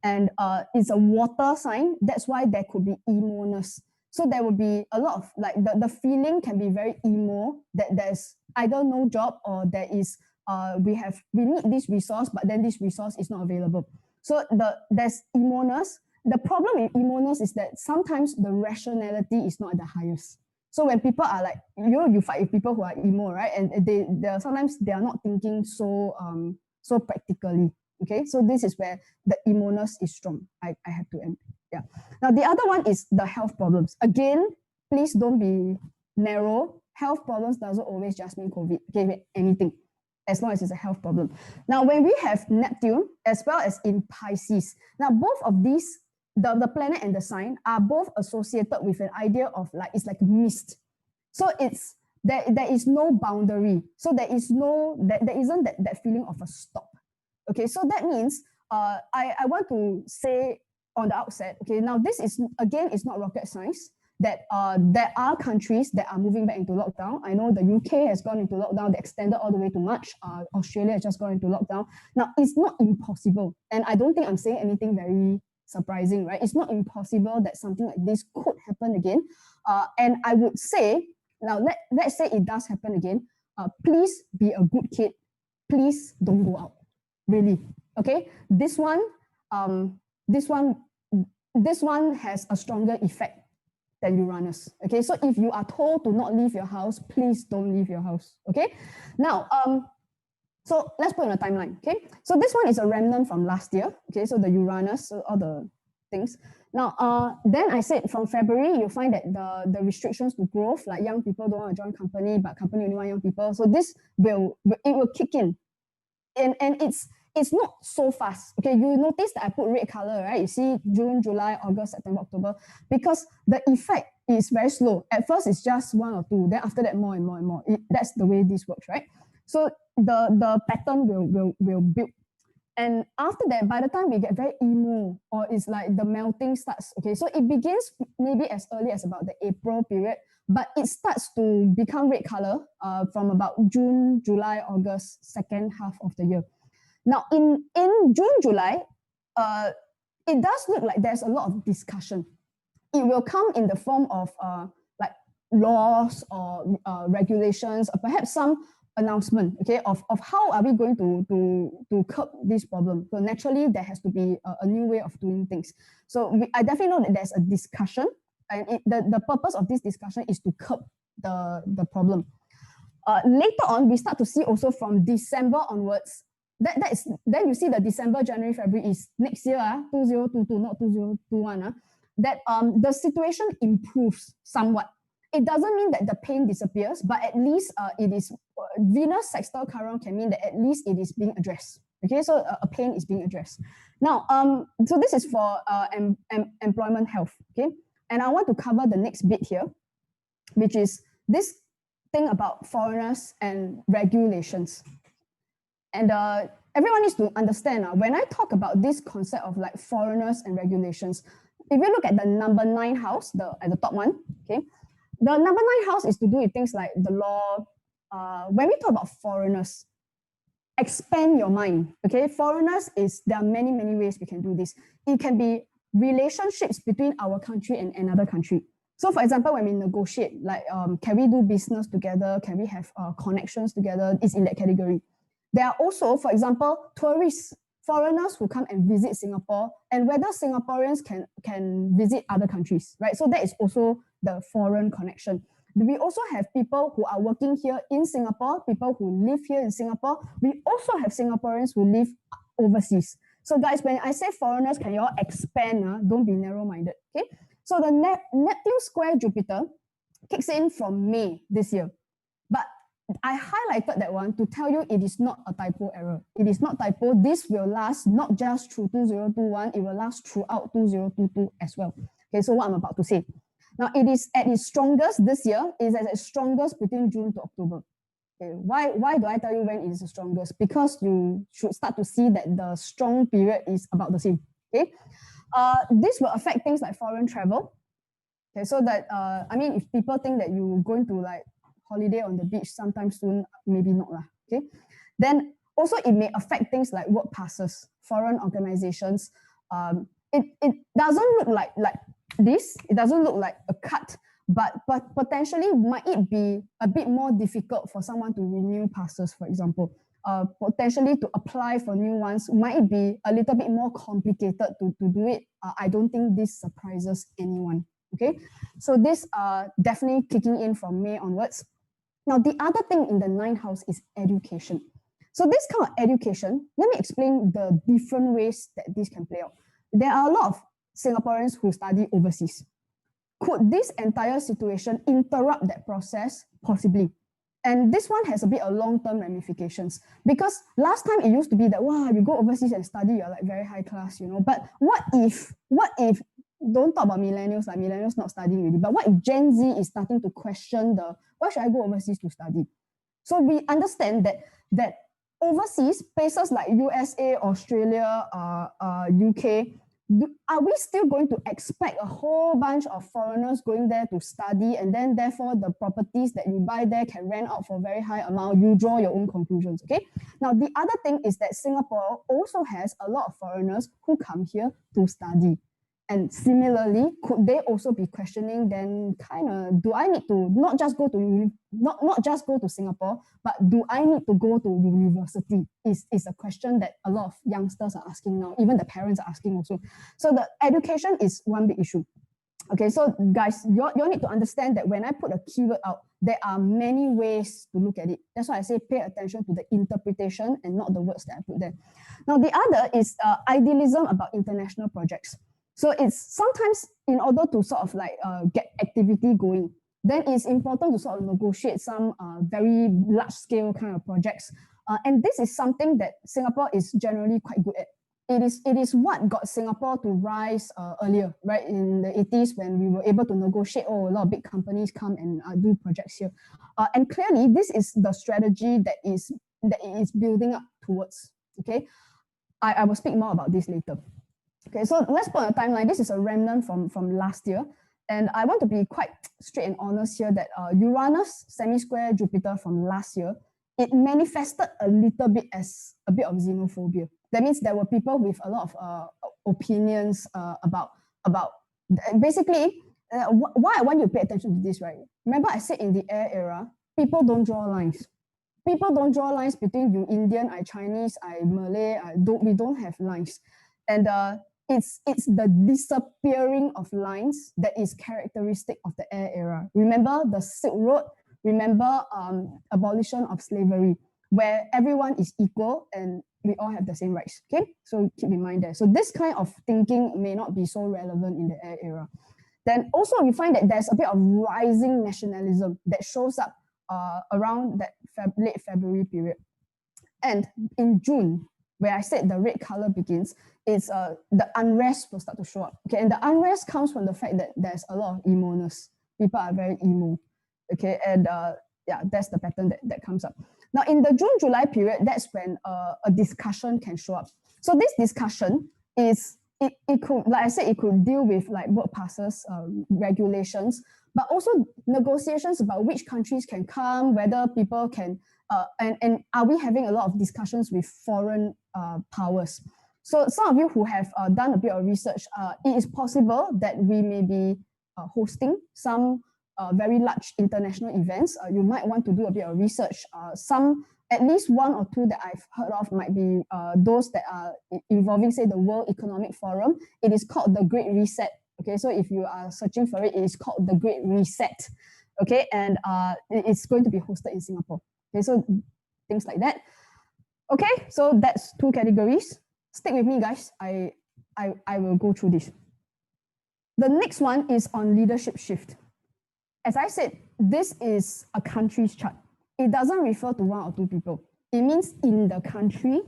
And it's a water sign. That's why there could be emo-ness. So there will be a lot of like the feeling can be very emo, that there's either no job or there is we need this resource, but then this resource is not available. So there's emo-ness. The problem with emo-ness is that sometimes the rationality is not at the highest. So when people are like, you fight with people who are emo, right? And they sometimes they are not thinking so practically. Okay, so this is where the emo-ness is strong. I have to end. Yeah. Now the other one is the health problems. Again, please don't be narrow. Health problems doesn't always just mean COVID. Okay, anything, as long as it's a health problem. Now, when we have Neptune as well as in Pisces, now both of these, the planet and the sign are both associated with an idea of like, it's like mist. So it's there is no boundary. So there isn't that feeling of a stop. Okay, so that means I want to say on the outset, okay, now this is, again, it's not rocket science, that there are countries that are moving back into lockdown. I know the UK has gone into lockdown, they extended all the way to March. Australia has just gone into lockdown. Now, it's not impossible. And I don't think I'm saying anything very surprising, right? It's not impossible that something like this could happen again. And I would say, now let's say it does happen again, please be a good kid. Please don't go out. Really, okay? This one has a stronger effect than Uranus. Okay, so if you are told to not leave your house, please don't leave your house. Okay, now so let's put on a timeline. Okay, so this one is a remnant from last year. Okay, so the Uranus, so all the things. Now then I said from February you'll find that the restrictions to growth, like young people don't want to join company, but company only want young people. So this will kick in, and it's not so fast. Okay, you notice that I put red color, right? You see June, July, August, September, October, because the effect is very slow. At first, it's just 1 or 2. Then after that, more and more and more. That's the way this works, right? So the pattern will build. And after that, by the time we get very emo, or it's like the melting starts, okay, so it begins maybe as early as about the April period, but it starts to become red color from about June, July, August, second half of the year. Now, in June, July, it does look like there's a lot of discussion. It will come in the form of like laws or regulations, or perhaps some announcement, okay, of how are we going to curb this problem. So naturally, there has to be a new way of doing things. So I definitely know that there's a discussion, and the purpose of this discussion is to curb the problem. Later on, we start to see also from December onwards, then you see the December, January, February is next year, 2022, not 2021, that the situation improves somewhat. It doesn't mean that the pain disappears, but at least it is, Venus sextile Chiron can mean that at least it is being addressed. Okay, so a pain is being addressed. Now, so this is for employment health, okay? And I want to cover the next bit here, which is this thing about foreigners and regulations. And everyone needs to understand when I talk about this concept of like foreigners and regulations, if you look at the number 9 house, at the top one, okay, the number 9 house is to do with things like the law. When we talk about foreigners, expand your mind, okay? Foreigners there are many, many ways we can do this. It can be relationships between our country and another country. So for example, when we negotiate, like, can we do business together? Can we have connections together? It's in that category. There are also, for example, tourists, foreigners who come and visit Singapore, and whether Singaporeans can visit other countries, right? So that is also the foreign connection. We also have people who are working here in Singapore, people who live here in Singapore. We also have Singaporeans who live overseas. So guys, when I say foreigners, can you all expand? Don't be narrow-minded, okay? So the Neptune square Jupiter kicks in from May this year. But I highlighted that one to tell you it is not a typo error. It is not typo. This will last not just through 2021, it will last throughout 2022 as well. Okay, so what I'm about to say. Now, it is at its strongest this year. It is at its strongest between June to October. Okay, why do I tell you when it is the strongest? Because you should start to see that the strong period is about the same. Okay, this will affect things like foreign travel. Okay, so that I mean, if people think that you're going to like holiday on the beach sometime soon, maybe not lah. Okay, then also it may affect things like work passes, foreign organizations. It doesn't look like this. It doesn't look like a cut, but potentially might it be a bit more difficult for someone to renew passes, for example. Potentially to apply for new ones, might it be a little bit more complicated to do it. I don't think this surprises anyone. Okay, so this definitely kicking in from May onwards. Now, the other thing in the 9th house is education. So this kind of education, let me explain the different ways that this can play out. There are a lot of Singaporeans who study overseas. Could this entire situation interrupt that process? Possibly. And this one has a bit of long-term ramifications, because last time it used to be that, wow, you go overseas and study, you're like very high class, you know. But what if, don't talk about millennials, like millennials not studying really, but what if Gen Z is starting to question why should I go overseas to study? So we understand that overseas, places like USA, Australia, UK, are we still going to expect a whole bunch of foreigners going there to study, and then therefore the properties that you buy there can rent out for very high amount? You draw your own conclusions, okay? Now, the other thing is that Singapore also has a lot of foreigners who come here to study. And similarly, could they also be questioning then kind of, do I need to not just go to Singapore, but do I need to go to university? Is a question that a lot of youngsters are asking now, even the parents are asking also. So the education is one big issue. Okay, so guys, you need to understand that when I put a keyword out, there are many ways to look at it. That's why I say pay attention to the interpretation and not the words that I put there. Now, the other is idealism about international projects. So it's sometimes in order to sort of like get activity going, then it's important to sort of negotiate some very large scale kind of projects. And this is something that Singapore is generally quite good at. It is what got Singapore to rise earlier, right? In the 80s, when we were able to negotiate, a lot of big companies come and do projects here. And clearly, this is the strategy that it is building up towards, okay? I will speak more about this later. Okay, so let's put a timeline. This is a remnant from last year. And I want to be quite straight and honest here that Uranus semi-square Jupiter from last year, it manifested a little bit as a bit of xenophobia. That means there were people with a lot of opinions about basically, why I want you to pay attention to this, right? Remember I said in the air era, people don't draw lines. people don't draw lines between you Indian, I Chinese, I Malay. We don't have lines, and it's the disappearing of lines that is characteristic of the air era. Remember the Silk Road. Remember abolition of slavery, where everyone is equal and we all have the same rights. Okay, so keep in mind that. So this kind of thinking may not be so relevant in the air era. Then also we find that there's a bit of rising nationalism that shows up around that late February period. And in June, where I said the red color begins, is the unrest will start to show up. Okay, and the unrest comes from the fact that there's a lot of emo-ness. People are very emo. Okay, and yeah, that's the pattern that comes up. Now, in the June-July period, that's when a discussion can show up. So this discussion is, it could, like I said, it could deal with like work passes, regulations, but also negotiations about which countries can come, whether people can, and are we having a lot of discussions with foreign powers? So some of you who have done a bit of research, it is possible that we may be hosting some very large international events. You might want to do a bit of research. At least one or two that I've heard of might be those that are involving, say, the World Economic Forum. It is called the Great Reset. Okay, so if you are searching for it, it is called the Great Reset. Okay, and it's going to be hosted in Singapore. Okay, so things like that. Okay, so that's two categories. Stick with me, guys. I will go through this. The next one is on leadership shift. As I said, this is a country's chart. It doesn't refer to one or two people. It means in the country,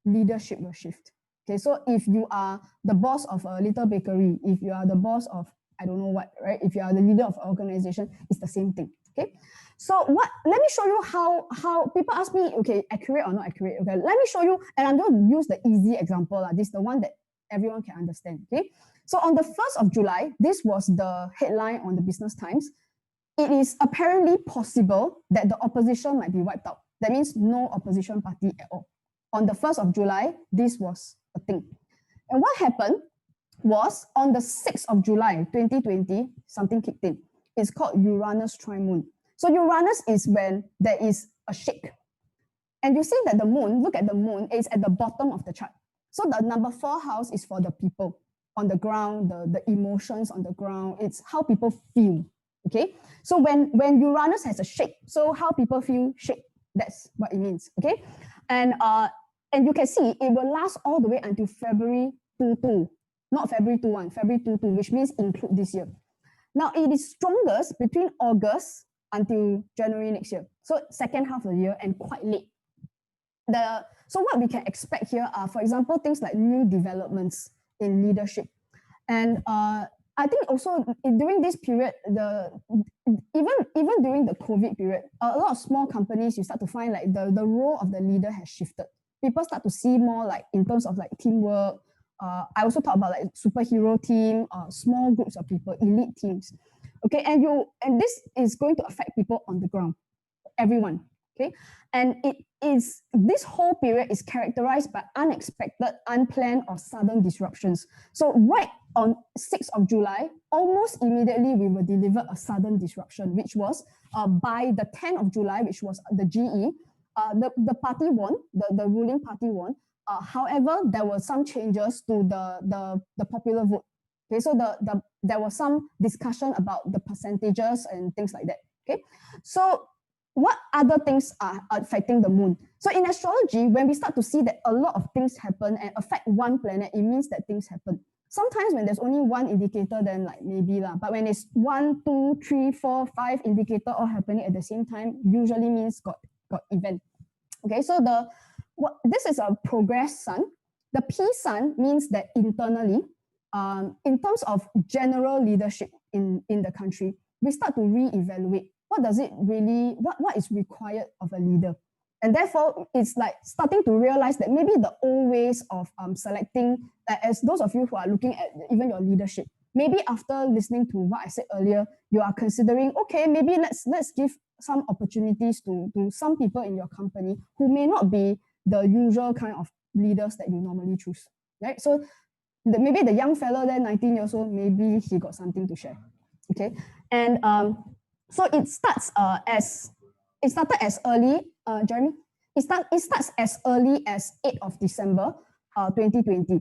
leadership will shift. Okay, so if you are the boss of a little bakery, if you are the boss of, I don't know what, right? If you are the leader of an organization, it's the same thing. Okay, so let me show you how people ask me, okay, accurate or not accurate. Okay, let me show you, and I'm going to use the easy example. This is the one that everyone can understand. Okay, so on the 1st of July, this was the headline on the Business Times. It is apparently possible that the opposition might be wiped out. That means no opposition party at all. On the 1st of July, this was a thing. And what happened was on the 6th of July, 2020, something kicked in. It's called Uranus trimoon. So Uranus is when there is a shake. And you see that the moon, look at the moon, it's at the bottom of the chart. So the number 4 house is for the people on the ground, the emotions on the ground. It's how people feel. Okay, so when Uranus has a shake, so how people feel shake, that's what it means. Okay, and you can see it will last all the way until February 22, not February 21, February 22, which means include this year. Now it is strongest between August until January next year, so second half of the year and quite late. So what we can expect here are, for example, things like new developments in leadership, and I think also during this period, even during the COVID period, a lot of small companies, you start to find like the role of the leader has shifted. People start to see more like in terms of like teamwork. I also talk about like superhero team, small groups of people, elite teams. Okay, and this is going to affect people on the ground, everyone. Okay, and this whole period is characterized by unexpected, unplanned, or sudden disruptions. So right on 6th of July, almost immediately we will deliver a sudden disruption, which was by the 10th of July, which was the GE, the party won, the ruling party won. However, there were some changes to the popular vote. Okay, so there was some discussion about the percentages and things like that. Okay, so what other things are affecting the moon? So in astrology, when we start to see that a lot of things happen and affect one planet, it means that things happen. Sometimes when there's only one indicator, then like maybe lah. But when it's 1, 2, 3, 4, 5 indicator all happening at the same time, usually means got event. Okay, so this is a progress sun. The P sun means that internally, in terms of general leadership in the country, we start to reevaluate what does it really, what is required of a leader. And therefore, it's like starting to realize that maybe the old ways of selecting, as those of you who are looking at even your leadership, maybe after listening to what I said earlier, you are considering, okay, maybe let's give some opportunities to some people in your company who may not be the usual kind of leaders that you normally choose, right? So maybe the young fella there, 19 years old, maybe he got something to share, okay? And so it starts as it started as early, Jeremy, it starts as early as 8th of December 2020.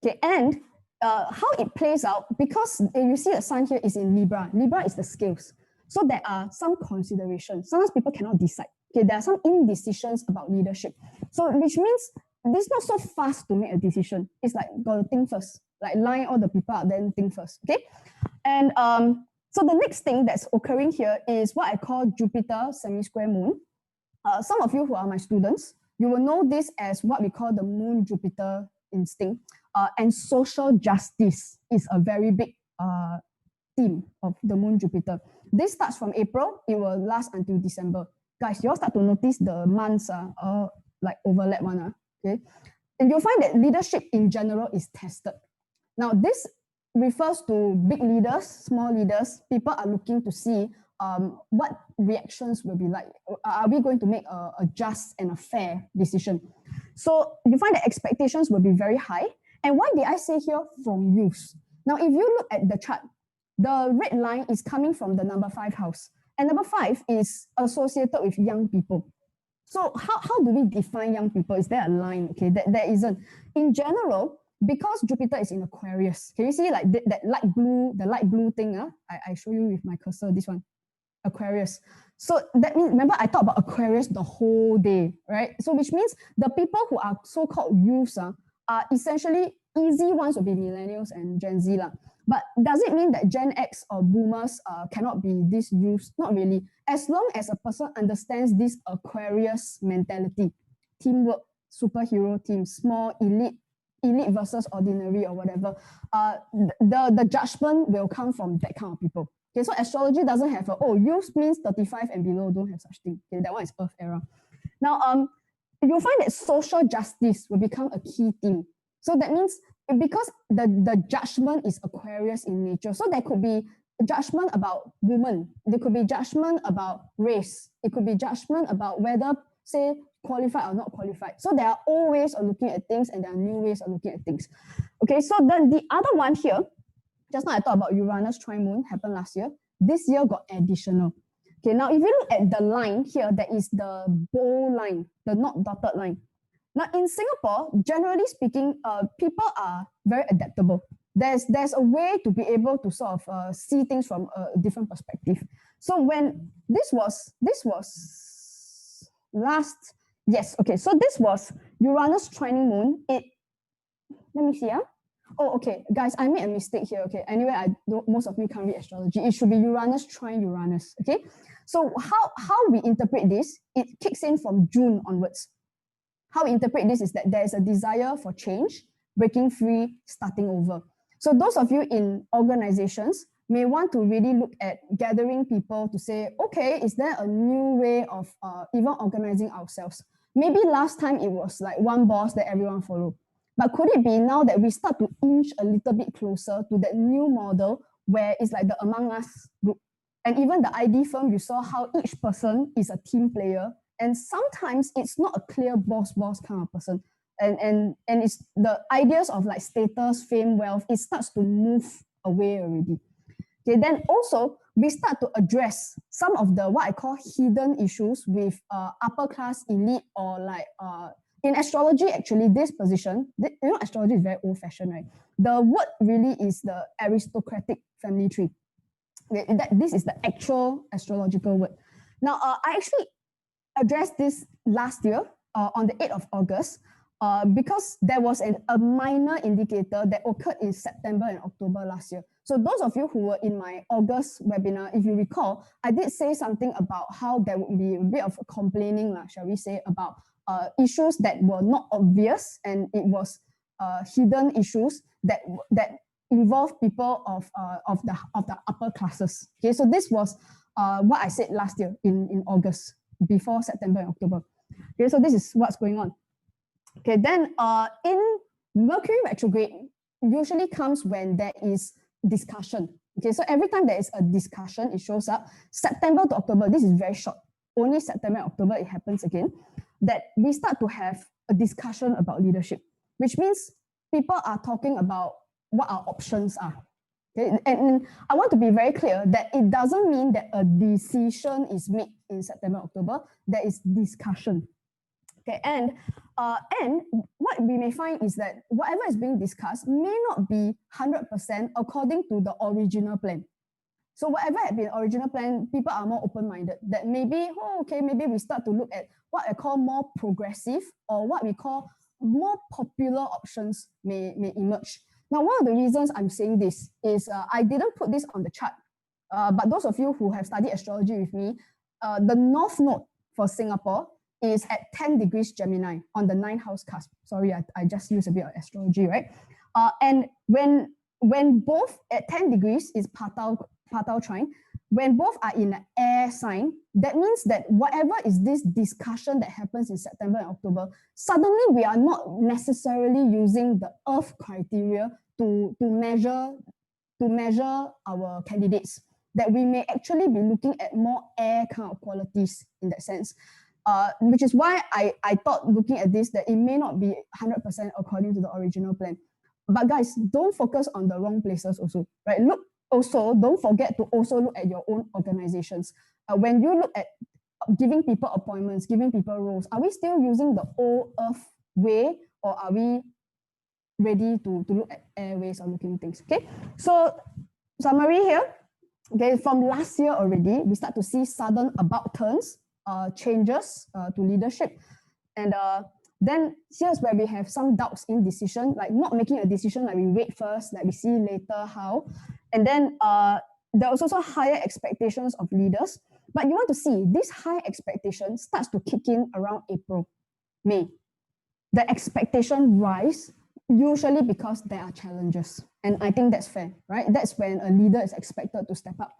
Okay, and how it plays out, because you see the sun here is in Libra. Libra is the scales. So there are some considerations. Sometimes people cannot decide. Okay, there are some indecisions about leadership. So which means it's not so fast to make a decision. It's like got to think first. Like line all the people out, then think first. Okay, and so the next thing that's occurring here is what I call Jupiter semi-square moon. Some of you who are my students, you will know this as what we call the moon Jupiter instinct. And social justice is a very big theme of the moon Jupiter. This starts from April, it will last until December. Guys, you all start to notice the months are like overlap one, okay? And you'll find that leadership in general is tested. Now, this refers to big leaders, small leaders. People are looking to see what reactions will be like. Are we going to make a just and a fair decision? So you find that expectations will be very high. And why did I say here from youth? Now, if you look at the chart, the red line is coming from the number 5 house. And number 5 is associated with young people. So how do we define young people? Is there a line? Okay, there isn't. In general, because Jupiter is in Aquarius, can you see like that light blue thing? I show you with my cursor, this one, Aquarius. So that means, remember I talked about Aquarius the whole day, right? So which means the people who are so-called youths are essentially easy ones will be millennials and Gen Z. But does it mean that Gen X or boomers cannot be these youths? Not really. As long as a person understands this Aquarius mentality, teamwork, superhero team, small, elite versus ordinary or whatever, the judgment will come from that kind of people. Okay, so astrology doesn't have youth means 35 and below, don't have such thing. Okay, that one is Earth era. Now, you'll find that social justice will become a key theme. So that means because the judgment is Aquarius in nature, so there could be judgment about women, there could be judgment about race, it could be judgment about whether, say, qualified or not qualified. So there are old ways of looking at things and there are new ways of looking at things. Okay, so then the other one here, just now I talked about Uranus trine moon happened last year. This year got additional. Okay, now if you look at the line here, that is the bold line, the not dotted line. Now in Singapore, generally speaking, people are very adaptable. There's a way to be able to sort of see things from a different perspective. So when this was last, yes, okay, so this was Uranus trine moon. Let me see, Oh, okay, guys, I made a mistake here, okay? Anyway, most of you can't read astrology. It should be Uranus trine Uranus, okay? So how we interpret this, it kicks in from June onwards. How we interpret this is that there is a desire for change, breaking free, starting over. So those of you in organizations may want to really look at gathering people to say, okay, is there a new way of even organizing ourselves? Maybe last time it was like one boss that everyone followed. But could it be now that we start to inch a little bit closer to that new model where it's like the Among Us group? And even the ID firm, you saw how each person is a team player. And sometimes it's not a clear boss kind of person. And it's the ideas of like status, fame, wealth, it starts to move away already. Okay, then also we start to address some of the what I call hidden issues with upper class elite or like in astrology, actually, this position, astrology is very old-fashioned, right? The word really is the aristocratic family tree. This is the actual astrological word. Now, I actually addressed this last year on the 8th of August because there was a minor indicator that occurred in September and October last year. So those of you who were in my August webinar, if you recall, I did say something about how there would be a bit of complaining, shall we say, about issues that were not obvious, and it was hidden issues that involve people of the upper classes. Okay, so this was what I said last year in August, before September and October. Okay, so this is what's going on. Okay, then in Mercury retrograde usually comes when there is discussion. Okay, so every time there is a discussion, it shows up. September to October, this is very short. Only September and October it happens again, that we start to have a discussion about leadership, which means people are talking about what our options are. Okay? And I want to be very clear that it doesn't mean that a decision is made in September, October. There is discussion. Okay, and what we may find is that whatever is being discussed may not be 100% according to the original plan. So whatever had been original plan, people are more open-minded. That maybe, maybe we start to look at what I call more progressive or what we call more popular options may emerge. Now, one of the reasons I'm saying this is I didn't put this on the chart, but those of you who have studied astrology with me, the North Node for Singapore is at 10 degrees Gemini on the 9th house cusp. Sorry, I just used a bit of astrology, right? And when both at 10 degrees is Patao trine, when both are in an air sign, that means that whatever is this discussion that happens in September and October, suddenly we are not necessarily using the Earth criteria to measure our candidates, that we may actually be looking at more air kind of qualities in that sense. Which is why I thought looking at this that it may not be 100% according to the original plan. But guys, don't focus on the wrong places also, right? Don't forget to also look at your own organizations. When you look at giving people appointments, giving people roles, are we still using the old Earth way, or are we ready to look at airways or looking things? Okay, so summary here. Okay, from last year already, we start to see sudden about turns, changes to leadership, and then here's where we have some doubts in decision, like not making a decision, like we wait first, like we see later how. And then there was also higher expectations of leaders. But you want to see this high expectation starts to kick in around April, May. The expectation rise usually because there are challenges. And I think that's fair, right? That's when a leader is expected to step up.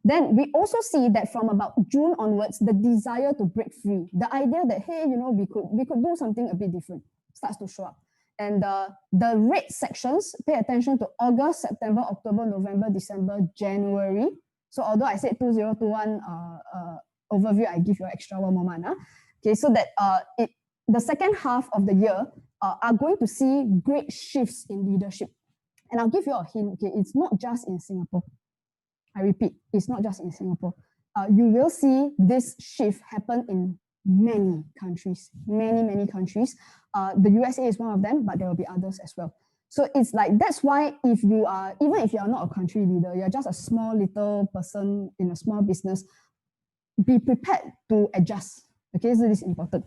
Then we also see that from about June onwards, the desire to break free, the idea that, hey, we could do something a bit different starts to show up. And the red sections, pay attention to August, September, October, November, December, January. So although I said 2021 overview, I give you extra one more month. Okay, so that the second half of the year are going to see great shifts in leadership. And I'll give you a hint, okay, it's not just in Singapore. I repeat, it's not just in Singapore. You will see this shift happen in many countries, many countries. The USA is one of them, but there will be others as well. So it's like, that's why if you are, even if you are not a country leader, you're just a small little person in a small business, be prepared to adjust. Okay, so this is important.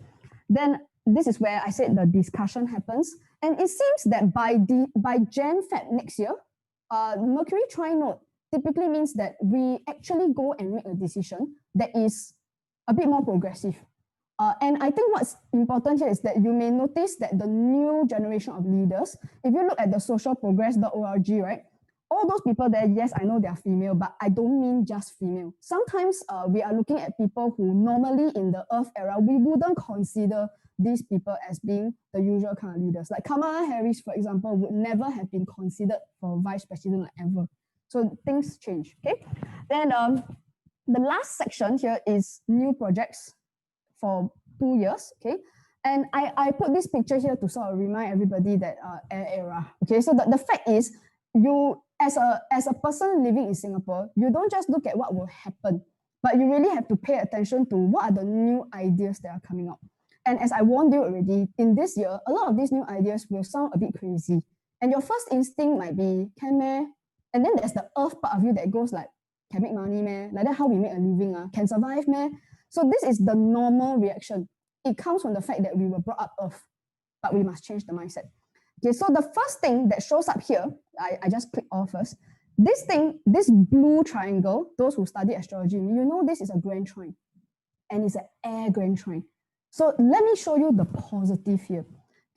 Then this is where I said the discussion happens. And it seems that by Jan, Feb next year, Mercury trine node typically means that we actually go and make a decision that is a bit more progressive. And I think what's important here is that you may notice that the new generation of leaders, if you look at the socialprogress.org, right, all those people there, yes, I know they are female, but I don't mean just female. Sometimes we are looking at people who normally in the Earth era, we wouldn't consider these people as being the usual kind of leaders. Like Kamala Harris, for example, would never have been considered for vice president like ever. So things change, okay? Then the last section here is new projects for 2 years, okay? And I put this picture here to sort of remind everybody that air era, okay? So the fact is, you as a person living in Singapore, you don't just look at what will happen, but you really have to pay attention to what are the new ideas that are coming up. And as I warned you already, in this year, a lot of these new ideas will sound a bit crazy. And your first instinct might be, can meh? And then there's the Earth part of you that goes like, can make money meh? Like that how we make a living, can survive meh? So this is the normal reaction. It comes from the fact that we were brought up Earth, but we must change the mindset. Okay, so the first thing that shows up here, I just click off first. This thing, this blue triangle, those who study astrology, you know this is a grand trine, and it's an air grand trine. So let me show you the positive here.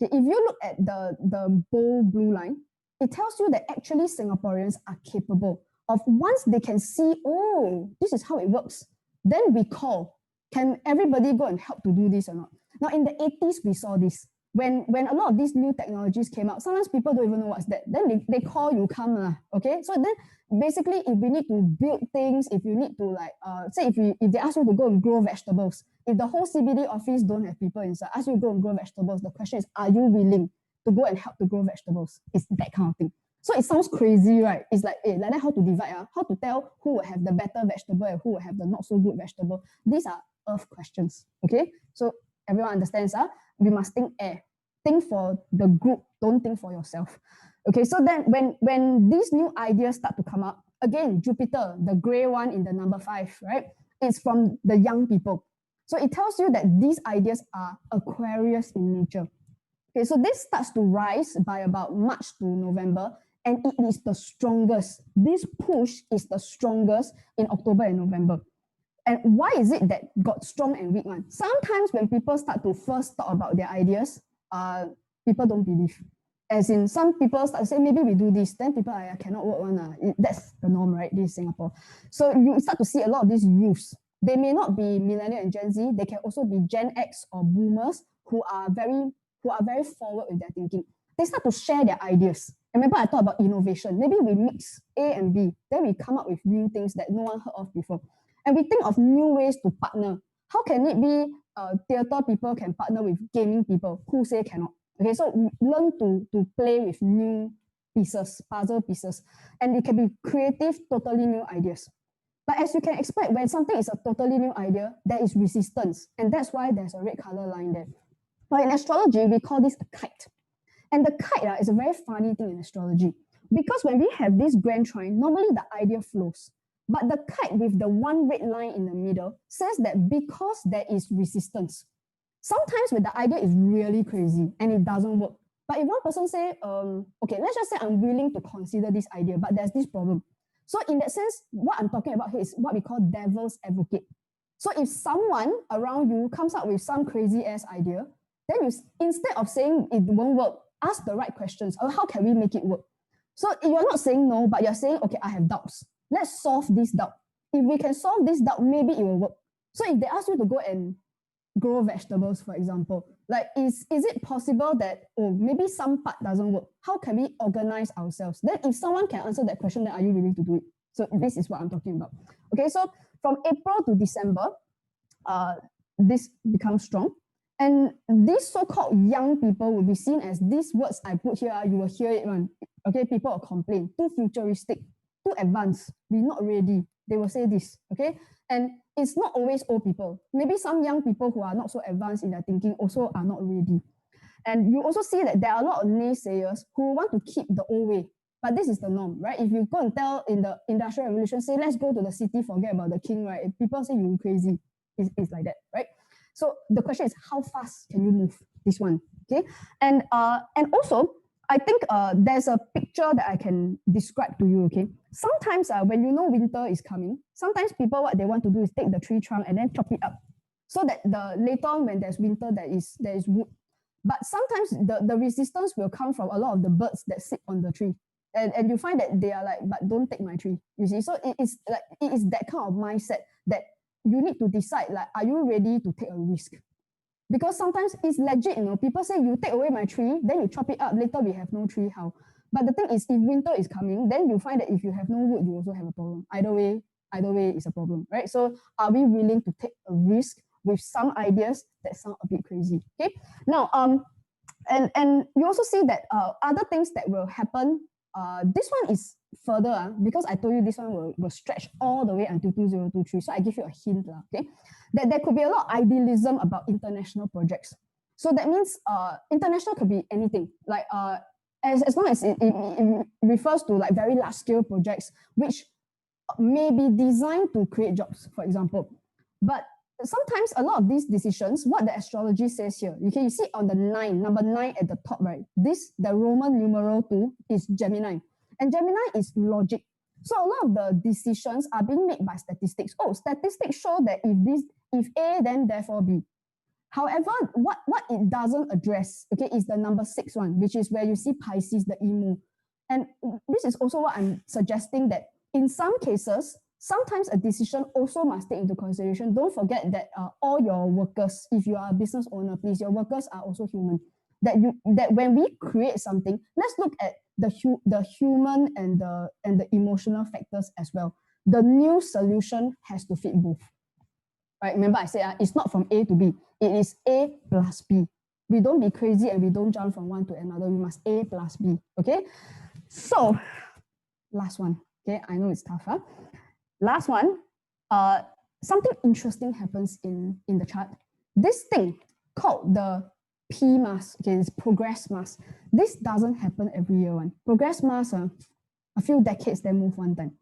Okay, if you look at the bold blue line, it tells you that actually Singaporeans are capable of, once they can see, oh, this is how it works, then we call, can everybody go and help to do this or not? Now in the 80s, we saw this. When a lot of these new technologies came out, sometimes people don't even know what's that. Then they call you, come, okay? So then basically, if we need to build things, if you need to like, say if they ask you to go and grow vegetables, if the whole CBD office don't have people inside, ask you to go and grow vegetables, the question is, are you willing to go and help to grow vegetables? It's that kind of thing. So it sounds crazy, right? It's like, like that, how to divide, how to tell who will have the better vegetable and who will have the not so good vegetable. These are earth questions, okay? So everyone understands, we must think air. Think for the group, don't think for yourself. Okay, so then when these new ideas start to come up, again, Jupiter, the gray one in the number 5, right? It's from the young people. So it tells you that these ideas are Aquarius in nature. Okay, so this starts to rise by about March to November, and it is the strongest. This push is the strongest in October and November. And why is it that got strong and weak one? Sometimes when people start to first talk about their ideas, people don't believe. As in, some people start to say, maybe we do this, then people are, I cannot work one. That's the norm, right? This is Singapore. So you start to see a lot of these youths. They may not be millennial and Gen Z. They can also be Gen X or boomers who are very forward with their thinking. They start to share their ideas. Remember, I talked about innovation. Maybe we mix A and B, then we come up with new things that no one heard of before. And we think of new ways to partner. How can it be theater people can partner with gaming people? Who say cannot? Okay, so learn to play with new pieces, puzzle pieces, and it can be creative, totally new ideas. But as you can expect, when something is a totally new idea, there is resistance, and that's why there's a red color line there. But in astrology, we call this a kite. And the kite is a very funny thing in astrology, because when we have this grand trine, normally the idea flows. But the kite with the one red line in the middle says that because there is resistance, sometimes when the idea is really crazy and it doesn't work. But if one person say, okay, let's just say I'm willing to consider this idea, but there's this problem. So in that sense, what I'm talking about here is what we call devil's advocate. So if someone around you comes up with some crazy ass idea, then you, instead of saying it won't work, ask the right questions. Or how can we make it work? So you're not saying no, but you're saying, okay, I have doubts. Let's solve this doubt. If we can solve this doubt, maybe it will work. So if they ask you to go and grow vegetables, for example, like is it possible that, oh, maybe some part doesn't work? How can we organize ourselves? Then if someone can answer that question, then are you willing to do it? So this is what I'm talking about. Okay, so from April to December, this becomes strong. And these so-called young people will be seen as these words I put here, you will hear it one. Okay, people will complain, too futuristic, too advanced, we're not ready. They will say this, okay? And it's not always old people. Maybe some young people who are not so advanced in their thinking also are not ready. And you also see that there are a lot of naysayers who want to keep the old way. But this is the norm, right? If you go and tell in the Industrial Revolution, say, let's go to the city, forget about the king, right? If people say you're crazy, it's like that, right? So the question is, how fast can you move this one, okay? And also, I think there's a picture that I can describe to you, okay? Sometimes when you know winter is coming, sometimes people, what they want to do is take the tree trunk and then chop it up so that later on when there's winter, there is wood. But sometimes the resistance will come from a lot of the birds that sit on the tree. And you find that they are like, but don't take my tree, you see? So it is that kind of mindset that you need to decide, like, are you ready to take a risk? Because sometimes it's legit, you know, people say you take away my tree, then you chop it up, later we have no tree, how? But the thing is, if winter is coming, then you find that if you have no wood, you also have a problem. Either way is a problem, right? So are we willing to take a risk with some ideas that sound a bit crazy, okay? Now, and you also see that other things that will happen, this one is further, because I told you this one will stretch all the way until 2023. So I give you a hint, okay? That there could be a lot of idealism about international projects. So that means international could be anything, like as long as it refers to like very large scale projects, which may be designed to create jobs, for example. But sometimes a lot of these decisions, what the astrology says here, you see on the number 9 at the top, right? The Roman numeral 2 is Gemini. And Gemini is logic. So a lot of the decisions are being made by statistics. Oh, statistics show that if A, then therefore B. However, what it doesn't address, okay, is the number 6 one, which is where you see Pisces, the emu. And this is also what I'm suggesting, that in some cases, sometimes a decision also must take into consideration. Don't forget that all your workers, if you are a business owner, please, your workers are also human. That when we create something, let's look at the human and the emotional factors as well. The new solution has to fit both. Right? Remember I said it's not from A to B. It is A plus B. We don't be crazy and we don't jump from one to another. We must A plus B. Okay? So, last one. Okay, I know it's tough, huh? Last one. Something interesting happens in the chart. This thing called the P mass, okay, it's progress mass. This doesn't happen every year. One progress mass, a few decades, then move one time.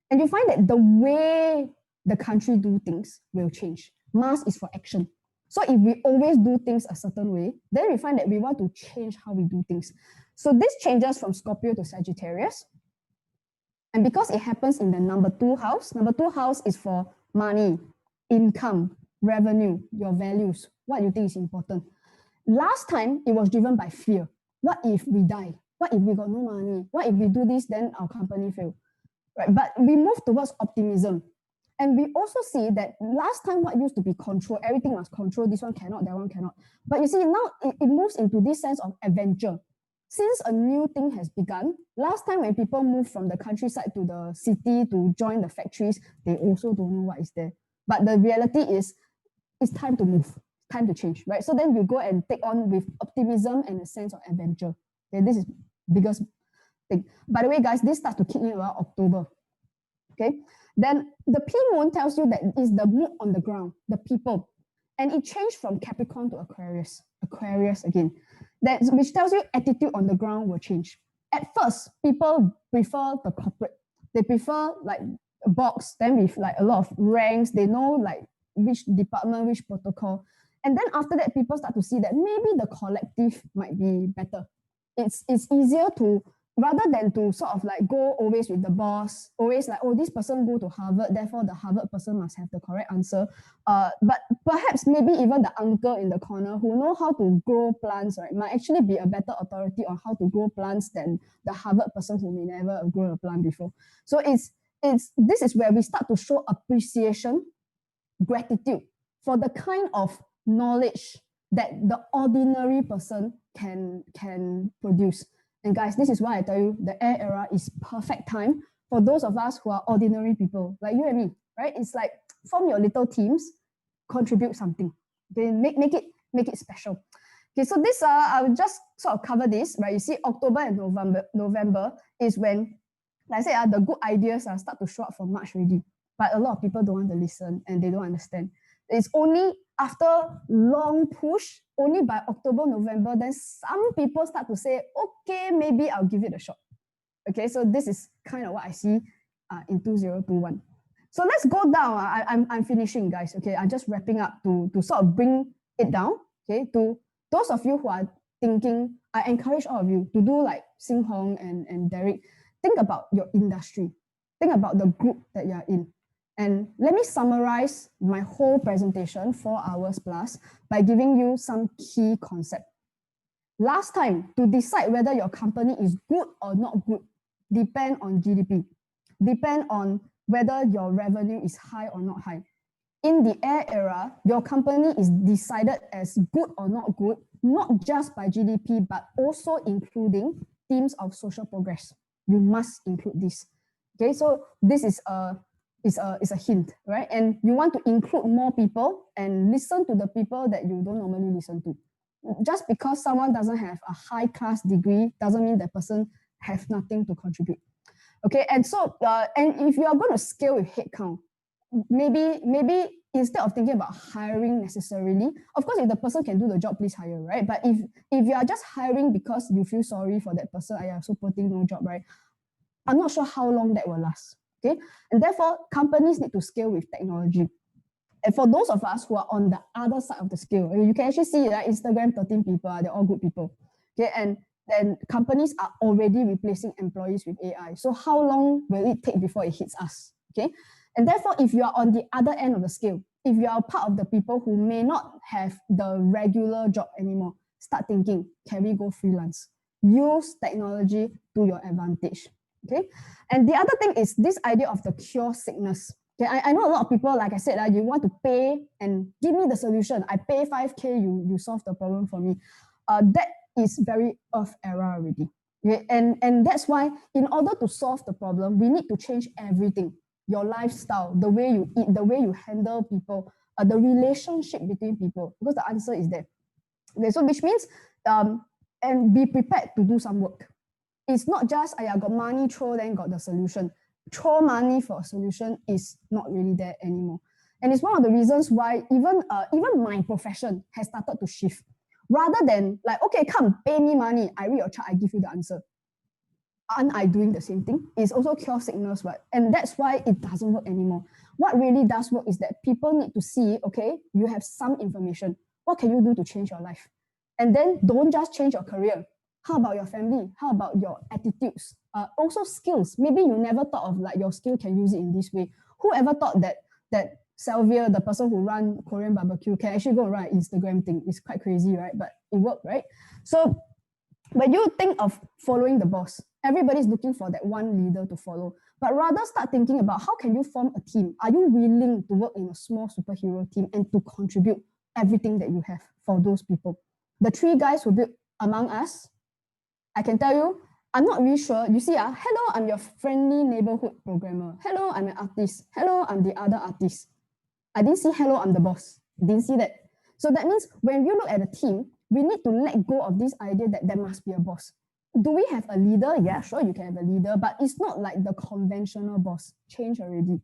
And you find that the way the country do things will change. Mass is for action. So if we always do things a certain way, then we find that we want to change how we do things. So this changes from Scorpio to Sagittarius. And because it happens in the number 2 house is for money, income, revenue, your values, what you think is important. Last time, it was driven by fear. What if we die? What if we got no money? What if we do this, then our company fail? Right? But we move towards optimism. And we also see that last time what used to be control, everything must control, this one cannot, that one cannot. But you see, now it moves into this sense of adventure. Since a new thing has begun, last time when people moved from the countryside to the city to join the factories, they also don't know what is there. But the reality is, it's time to move, time to change, right? So then you go and take on with optimism and a sense of adventure. Okay, this is biggest thing. By the way, guys, this starts to kick in around October. Okay, then the P moon tells you that is the mood on the ground, the people, and it changed from Capricorn to Aquarius. Aquarius again, that which tells you attitude on the ground will change. At first, people prefer the corporate. They prefer like a box, then with like a lot of ranks. They know like which department, which protocol, and then after that, people start to see that maybe the collective might be better. It's easier to rather than to sort of like go always with the boss, always like, oh, this person go to Harvard, therefore the Harvard person must have the correct answer. But perhaps maybe even the uncle in the corner who know how to grow plants, right, might actually be a better authority on how to grow plants than the Harvard person who may never grow a plant before. So it's this is where we start to show appreciation, gratitude for the kind of knowledge that the ordinary person can produce. And guys, this is why I tell you the air era is perfect time for those of us who are ordinary people, like you and me, right? It's like form your little teams, contribute something. Okay, make it special. Okay, so this I will just sort of cover this, right? You see, October and November is when, like I said, the good ideas start to show up for March already. But a lot of people don't want to listen and they don't understand. It's only after long push, only by October, November, then some people start to say, okay, maybe I'll give it a shot. Okay, so this is kind of what I see in 2021. So let's go down. I'm finishing, guys. Okay, I'm just wrapping up to sort of bring it down. Okay, to those of you who are thinking, I encourage all of you to do like Sing Hong and Derek. Think about your industry. Think about the group that you're in. And let me summarize my whole presentation, 4 hours plus, by giving you some key concept. Last time, to decide whether your company is good or not good, depend on GDP, depend on whether your revenue is high or not high. In the air era, your company is decided as good or not good, not just by GDP, but also including themes of social progress. You must include this. Okay, so this is a hint, right? And you want to include more people and listen to the people that you don't normally listen to. Just because someone doesn't have a high class degree doesn't mean that person has nothing to contribute. Okay, and so and if you are going to scale with headcount, maybe instead of thinking about hiring necessarily, of course, if the person can do the job, please hire, right? But if you are just hiring because you feel sorry for that person, I am so poor thing, no job, right? I'm not sure how long that will last. Okay, and therefore companies need to scale with technology. And for those of us who are on the other side of the scale, you can actually see that Instagram 13 people, they're all good people. Okay, and then companies are already replacing employees with AI. So how long will it take before it hits us? Okay, and therefore, if you are on the other end of the scale, if you are part of the people who may not have the regular job anymore, start thinking, can we go freelance? Use technology to your advantage. Okay, and the other thing is this idea of the cure sickness. Okay, I know a lot of people, like I said, you want to pay and give me the solution. I pay 5K, you solve the problem for me. That is very Earth era already. Okay? And that's why in order to solve the problem, we need to change everything. Your lifestyle, the way you eat, the way you handle people, the relationship between people, because the answer is there. Okay, so which means, and be prepared to do some work. It's not just, I got money, throw, then got the solution. Throw money for a solution is not really there anymore. And it's one of the reasons why even my profession has started to shift. Rather than like, okay, come, pay me money, I read your chart, I give you the answer. Aren't I doing the same thing? It's also cure sickness, right? And that's why it doesn't work anymore. What really does work is that people need to see, okay, you have some information. What can you do to change your life? And then don't just change your career. How about your family? How about your attitudes? Also skills. Maybe you never thought of like your skill can use it in this way. Whoever thought that Sylvia, the person who ran Korean barbecue, can actually go and run an Instagram thing? It's quite crazy, right? But it worked, right? So when you think of following the boss, everybody's looking for that one leader to follow. But rather start thinking about how can you form a team? Are you willing to work in a small superhero team and to contribute everything that you have for those people? The 3 guys who built Among Us, I can tell you, I'm not really sure. You see, hello, I'm your friendly neighborhood programmer. Hello, I'm an artist. Hello, I'm the other artist. I didn't see hello, I'm the boss. Didn't see that. So that means when you look at a team, we need to let go of this idea that there must be a boss. Do we have a leader? Yeah, sure, you can have a leader, but it's not like the conventional boss. Change already.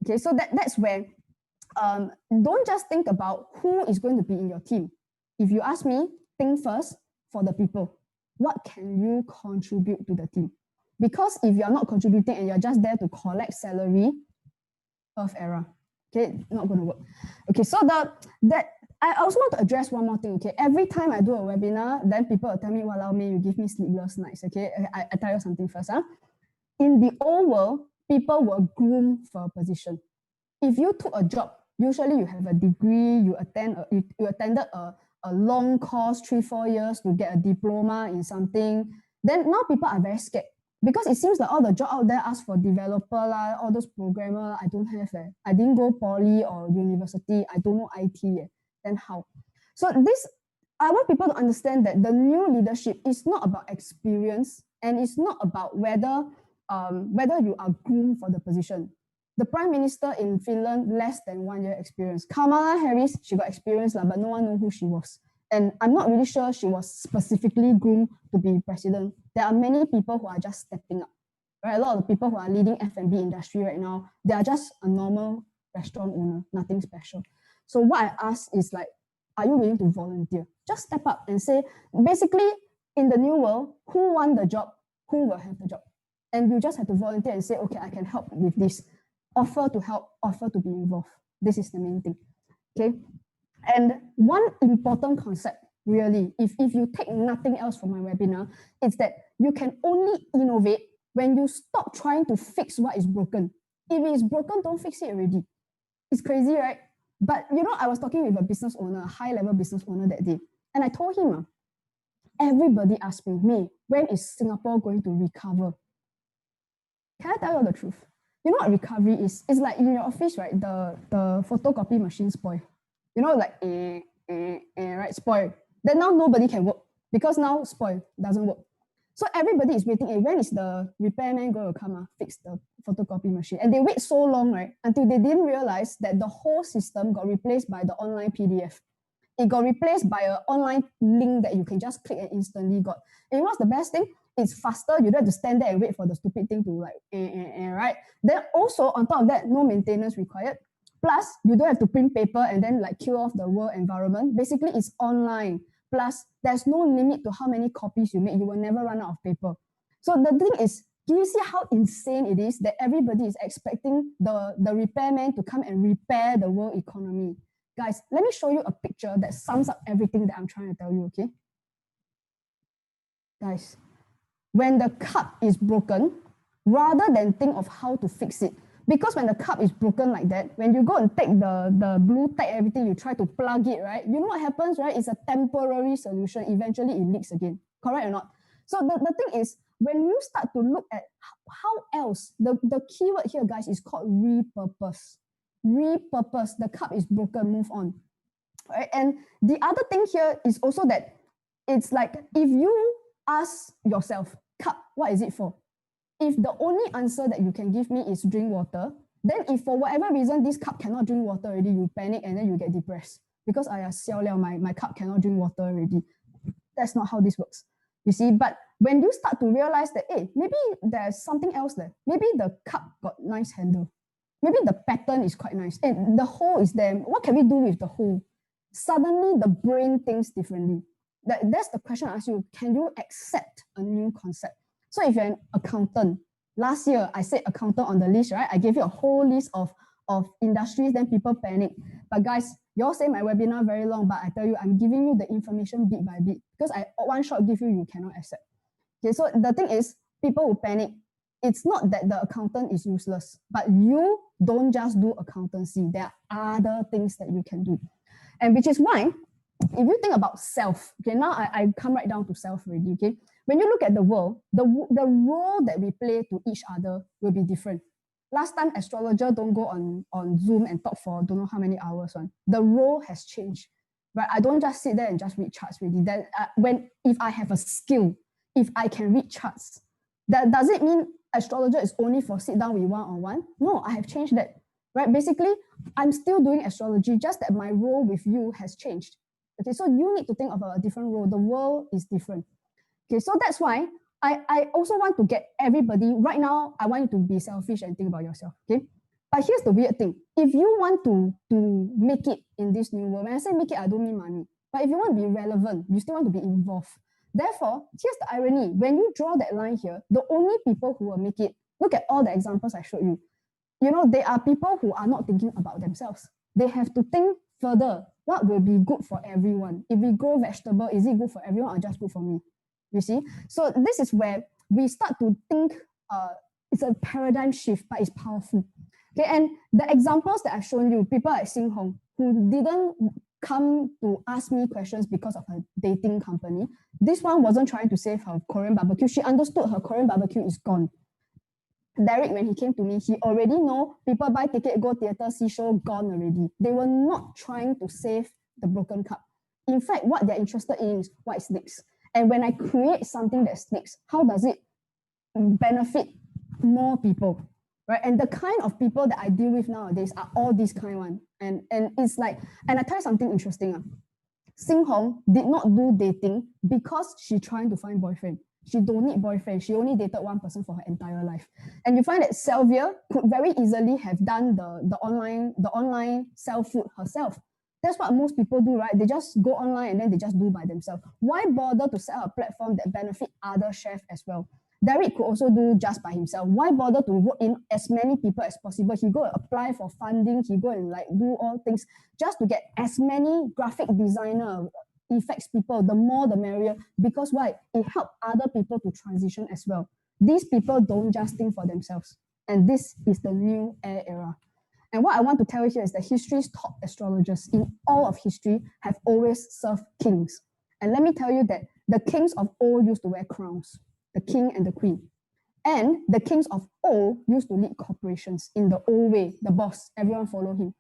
Okay, so that's where don't just think about who is going to be in your team. If you ask me, think first for the people. What can you contribute to the team? Because if you're not contributing and you're just there to collect salary, Earth era. Okay, not going to work. Okay, so I also want to address one more thing. Okay, every time I do a webinar, then people will tell me, "Walao, me, you give me sleepless nights." Okay, I tell you something first. In the old world, people were groomed for a position. If you took a job, usually you have a degree, you attended a long course, 3-4 years to get a diploma in something. Then now people are very scared because it seems like all the job out there ask for developer lah, all those programmer. I don't have it. I didn't go poly or university. I don't know IT yet. Then how? So I want people to understand that the new leadership is not about experience and it's not about whether you are groomed for the position. The Prime Minister in Finland, less than 1 year experience. Kamala Harris, she got experience, but no one knew who she was. And I'm not really sure she was specifically groomed to be president. There are many people who are just stepping up. Right? A lot of the people who are leading F&B industry right now, they are just a normal restaurant owner, nothing special. So what I ask is like, are you willing to volunteer? Just step up and say, basically, in the new world, who won the job? Who will have the job? And you just have to volunteer and say, okay, I can help with this. Offer to help, offer to be involved. This is the main thing. Okay. And one important concept, really, if you take nothing else from my webinar, it's that you can only innovate when you stop trying to fix what is broken. If it is broken, don't fix it already. It's crazy, right? But you know, I was talking with a business owner, a high-level business owner that day, and I told him, everybody asked me, when is Singapore going to recover? Can I tell you the truth? You know what recovery is? It's like in your office, right? The photocopy machine spoil. You know, like right, spoil. Then now nobody can work because now spoil doesn't work. So everybody is waiting. When is the repairman going to come fix the photocopy machine? And they wait so long, right? Until they didn't realize that the whole system got replaced by the online PDF. It got replaced by an online link that you can just click and instantly got. And what's the best thing? It's faster. You don't have to stand there and wait for the stupid thing to like, right? Then also on top of that, no maintenance required. Plus, you don't have to print paper and then like kill off the world environment. Basically, it's online. Plus, there's no limit to how many copies you make. You will never run out of paper. So the thing is, do you see how insane it is that everybody is expecting the repairman to come and repair the world economy? Guys, let me show you a picture that sums up everything that I'm trying to tell you, okay? Guys, when the cup is broken, rather than think of how to fix it, because when the cup is broken like that, when you go and take the blue tack, everything, you try to plug it, right? You know what happens, right? It's a temporary solution. Eventually, it leaks again. Correct or not? So the thing is, when you start to look at how else, the keyword here, guys, is called repurpose. Repurpose. The cup is broken, move on. Right? And the other thing here is also that it's like if you ask yourself, cup, what is it for? If the only answer that you can give me is drink water, then if for whatever reason this cup cannot drink water already, you panic and then you get depressed because my cup cannot drink water already. That's not how this works. You see, but when you start to realize that, hey, maybe there's something else there. Maybe the cup got nice handle. Maybe the pattern is quite nice. And the hole is there. What can we do with the hole? Suddenly the brain thinks differently. That's the question I ask you. Can you accept a new concept? So if you're an accountant, last year I said accountant on the list, right? I gave you a whole list of industries, then people panic. But guys, you all say my webinar very long, but I tell you, I'm giving you the information bit by bit because I one shot give you, you cannot accept. Okay, so the thing is, people will panic. It's not that the accountant is useless, but you don't just do accountancy. There are other things that you can do. And which is why, if you think about self, okay, now I come right down to self already, okay? When you look at the world, the role that we play to each other will be different. Last time, astrologer don't go on Zoom and talk for don't know how many hours. The role has changed, right? I don't just sit there and just read charts already. Then if I have a skill, if I can read charts, does it mean astrologer is only for sit down with one-on-one? No, I have changed that, right? Basically, I'm still doing astrology, just that my role with you has changed. Okay, so you need to think of a different role. The world is different. Okay, so that's why I also want to get everybody, right now, I want you to be selfish and think about yourself, okay? But here's the weird thing. If you want to make it in this new world, when I say make it, I don't mean money. But if you want to be relevant, you still want to be involved. Therefore, here's the irony. When you draw that line here, the only people who will make it, look at all the examples I showed you. You know, they are people who are not thinking about themselves. They have to think further. What will be good for everyone? If we grow vegetable, is it good for everyone or just good for me? You see? So this is where we start to think, it's a paradigm shift, but it's powerful. Okay, and the examples that I've shown you, people like Sing Hong, who didn't come to ask me questions because of her dating company. This one wasn't trying to save her Korean barbecue. She understood her Korean barbecue is gone. Derek, when he came to me, he already know people buy ticket, go theater, see show, gone already. They were not trying to save the broken cup. In fact, what they're interested in is what is next. And when I create something that's next, how does it benefit more people? Right? And the kind of people that I deal with nowadays are all these kind one. And it's like, and I tell you something interesting. Sing Hong did not do dating because she's trying to find boyfriend. She don't need boyfriend. She only dated one person for her entire life. And you find that Sylvia could very easily have done the online sell food herself. That's what most people do, right? They just go online and then they just do by themselves. Why bother to set up a platform that benefit other chefs as well? Derek could also do just by himself. Why bother to work in as many people as possible? He go and apply for funding. He go and like do all things just to get as many graphic designer, effects people. The more, the merrier. Because why? It helps other people to transition as well. These people don't just think for themselves. And this is the new era. And what I want to tell you here is that history's top astrologers in all of history have always served kings. And let me tell you that the kings of old used to wear crowns. The king and the queen. And the kings of old used to lead corporations in the old way, the boss, everyone follow him.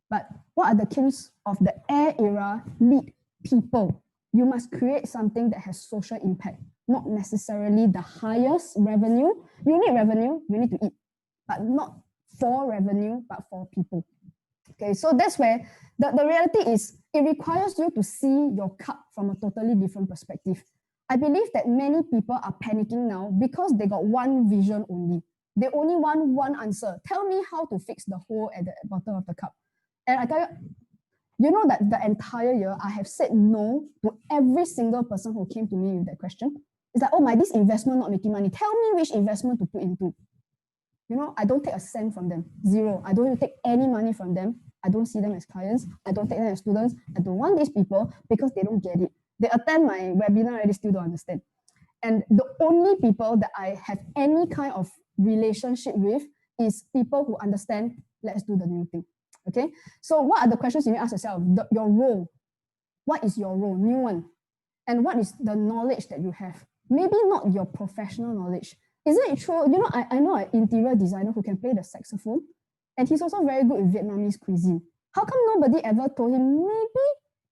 But what are the kings of the air era? Lead people. You must create something that has social impact, not necessarily the highest revenue. You need revenue, you need to eat, but not for revenue, but for people. Okay, so that's where the reality is, it requires you to see your cup from a totally different perspective. I believe that many people are panicking now because they got one vision only. They only want one answer. Tell me how to fix the hole at the bottom of the cup. And I tell you, you know that the entire year I have said no to every single person who came to me with that question. It's like, oh my, this investment not making money. Tell me which investment to put into. You know, I don't take a cent from them. Zero. I don't take any money from them. I don't see them as clients. I don't take them as students. I don't want these people because they don't get it. They attend my webinar and they still don't understand. And the only people that I have any kind of relationship with is people who understand, let's do the new thing. Okay? So what are the questions you need to ask yourself? Your role. What is your role? New one. And what is the knowledge that you have? Maybe not your professional knowledge. Isn't it true? You know, I know an interior designer who can play the saxophone, and he's also very good with Vietnamese cuisine. How come nobody ever told him maybe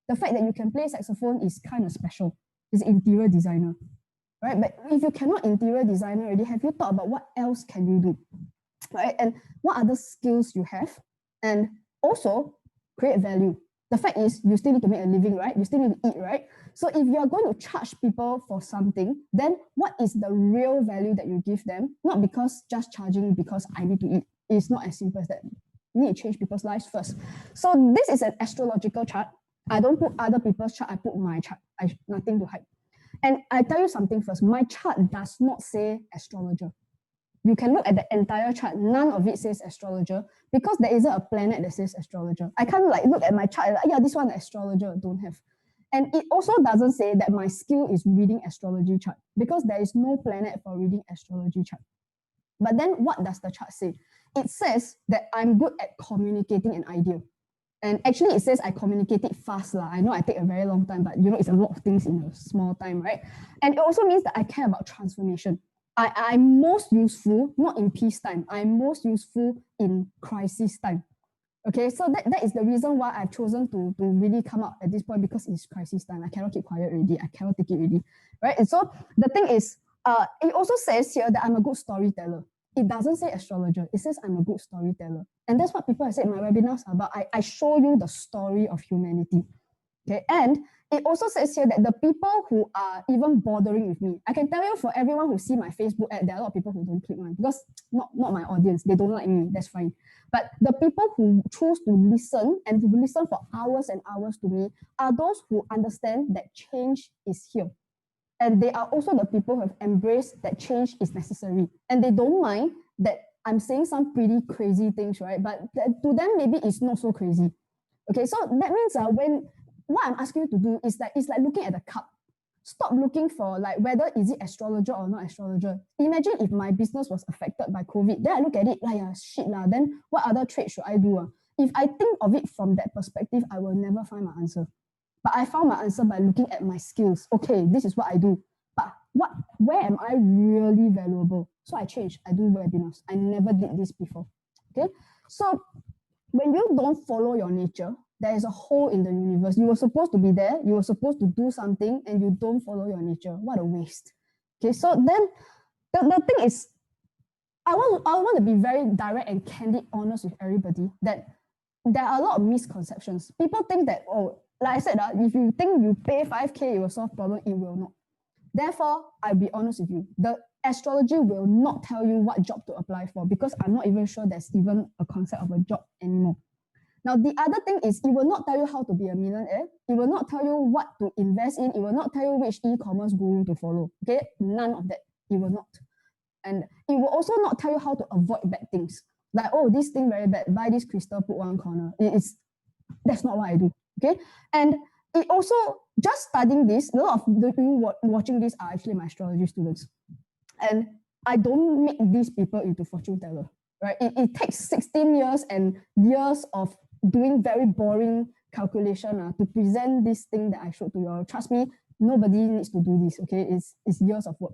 the fact that you can play saxophone is kind of special? He's an interior designer, right? But if you cannot interior designer already, have you thought about what else can you do, right? And what other skills you have? And also create value. The fact is you still need to make a living, right? You still need to eat, right? So if you are going to charge people for something, then what is the real value that you give them? Not because just charging because I need to eat. It's not as simple as that. You need to change people's lives first. So this is an astrological chart. I don't put other people's chart, I put my chart. Nothing to hide. And I tell you something first, my chart does not say astrologer. You can look at the entire chart, none of it says astrologer because there isn't a planet that says astrologer. I can't like look at my chart and like, yeah, this one astrologer, don't have. And it also doesn't say that my skill is reading astrology chart because there is no planet for reading astrology chart. But then what does the chart say? It says that I'm good at communicating an idea. And actually it says I communicate it fast. I know I take a very long time, but you know, it's a lot of things in a small time, right? And it also means that I care about transformation. I'm most useful, not in peacetime, I'm most useful in crisis time. Okay, so that is the reason why I've chosen to really come out at this point because it's crisis time. I cannot keep quiet already. I cannot take it already, right? And so the thing is, it also says here that I'm a good storyteller. It doesn't say astrologer. It says I'm a good storyteller. And that's what people have said in my webinars about. I show you the story of humanity. Okay, and it also says here that the people who are even bothering with me, I can tell you for everyone who see my Facebook ad, there are a lot of people who don't click on because not my audience, they don't like me, that's fine. But the people who choose to listen and to listen for hours and hours to me are those who understand that change is here. And they are also the people who have embraced that change is necessary. And they don't mind that I'm saying some pretty crazy things, right? But to them, maybe it's not so crazy. Okay, so that means when what I'm asking you to do is that it's like looking at the cup. Stop looking for like whether is it astrologer or not astrologer. Imagine if my business was affected by COVID, then I look at it like shit lah. Then what other trade should I do? If I think of it from that perspective, I will never find my answer. But I found my answer by looking at my skills. Okay, this is what I do. But where am I really valuable? So I changed. I do webinars. I never did this before. Okay, so when you don't follow your nature, there is a hole in the universe. You were supposed to be there. You were supposed to do something and you don't follow your nature. What a waste. Okay, so then the thing is, I want to be very direct and candid, honest with everybody that there are a lot of misconceptions. People think that, oh, like I said, if you think you pay 5K, it will solve problem, it will not. Therefore, I'll be honest with you. The astrology will not tell you what job to apply for because I'm not even sure there's even a concept of a job anymore. Now, the other thing is it will not tell you how to be a millionaire. It will not tell you what to invest in. It will not tell you which e-commerce guru to follow. Okay, none of that. It will not. And it will also not tell you how to avoid bad things. Like, oh, this thing very bad. Buy this crystal, put one corner. That's not what I do. Okay, and it also just studying this. A lot of the people watching this are actually my astrology students, and I don't make these people into fortune teller. Right? It takes 16 years and years of doing very boring calculation to present this thing that I showed to you all. Trust me, nobody needs to do this, okay? It's years of work.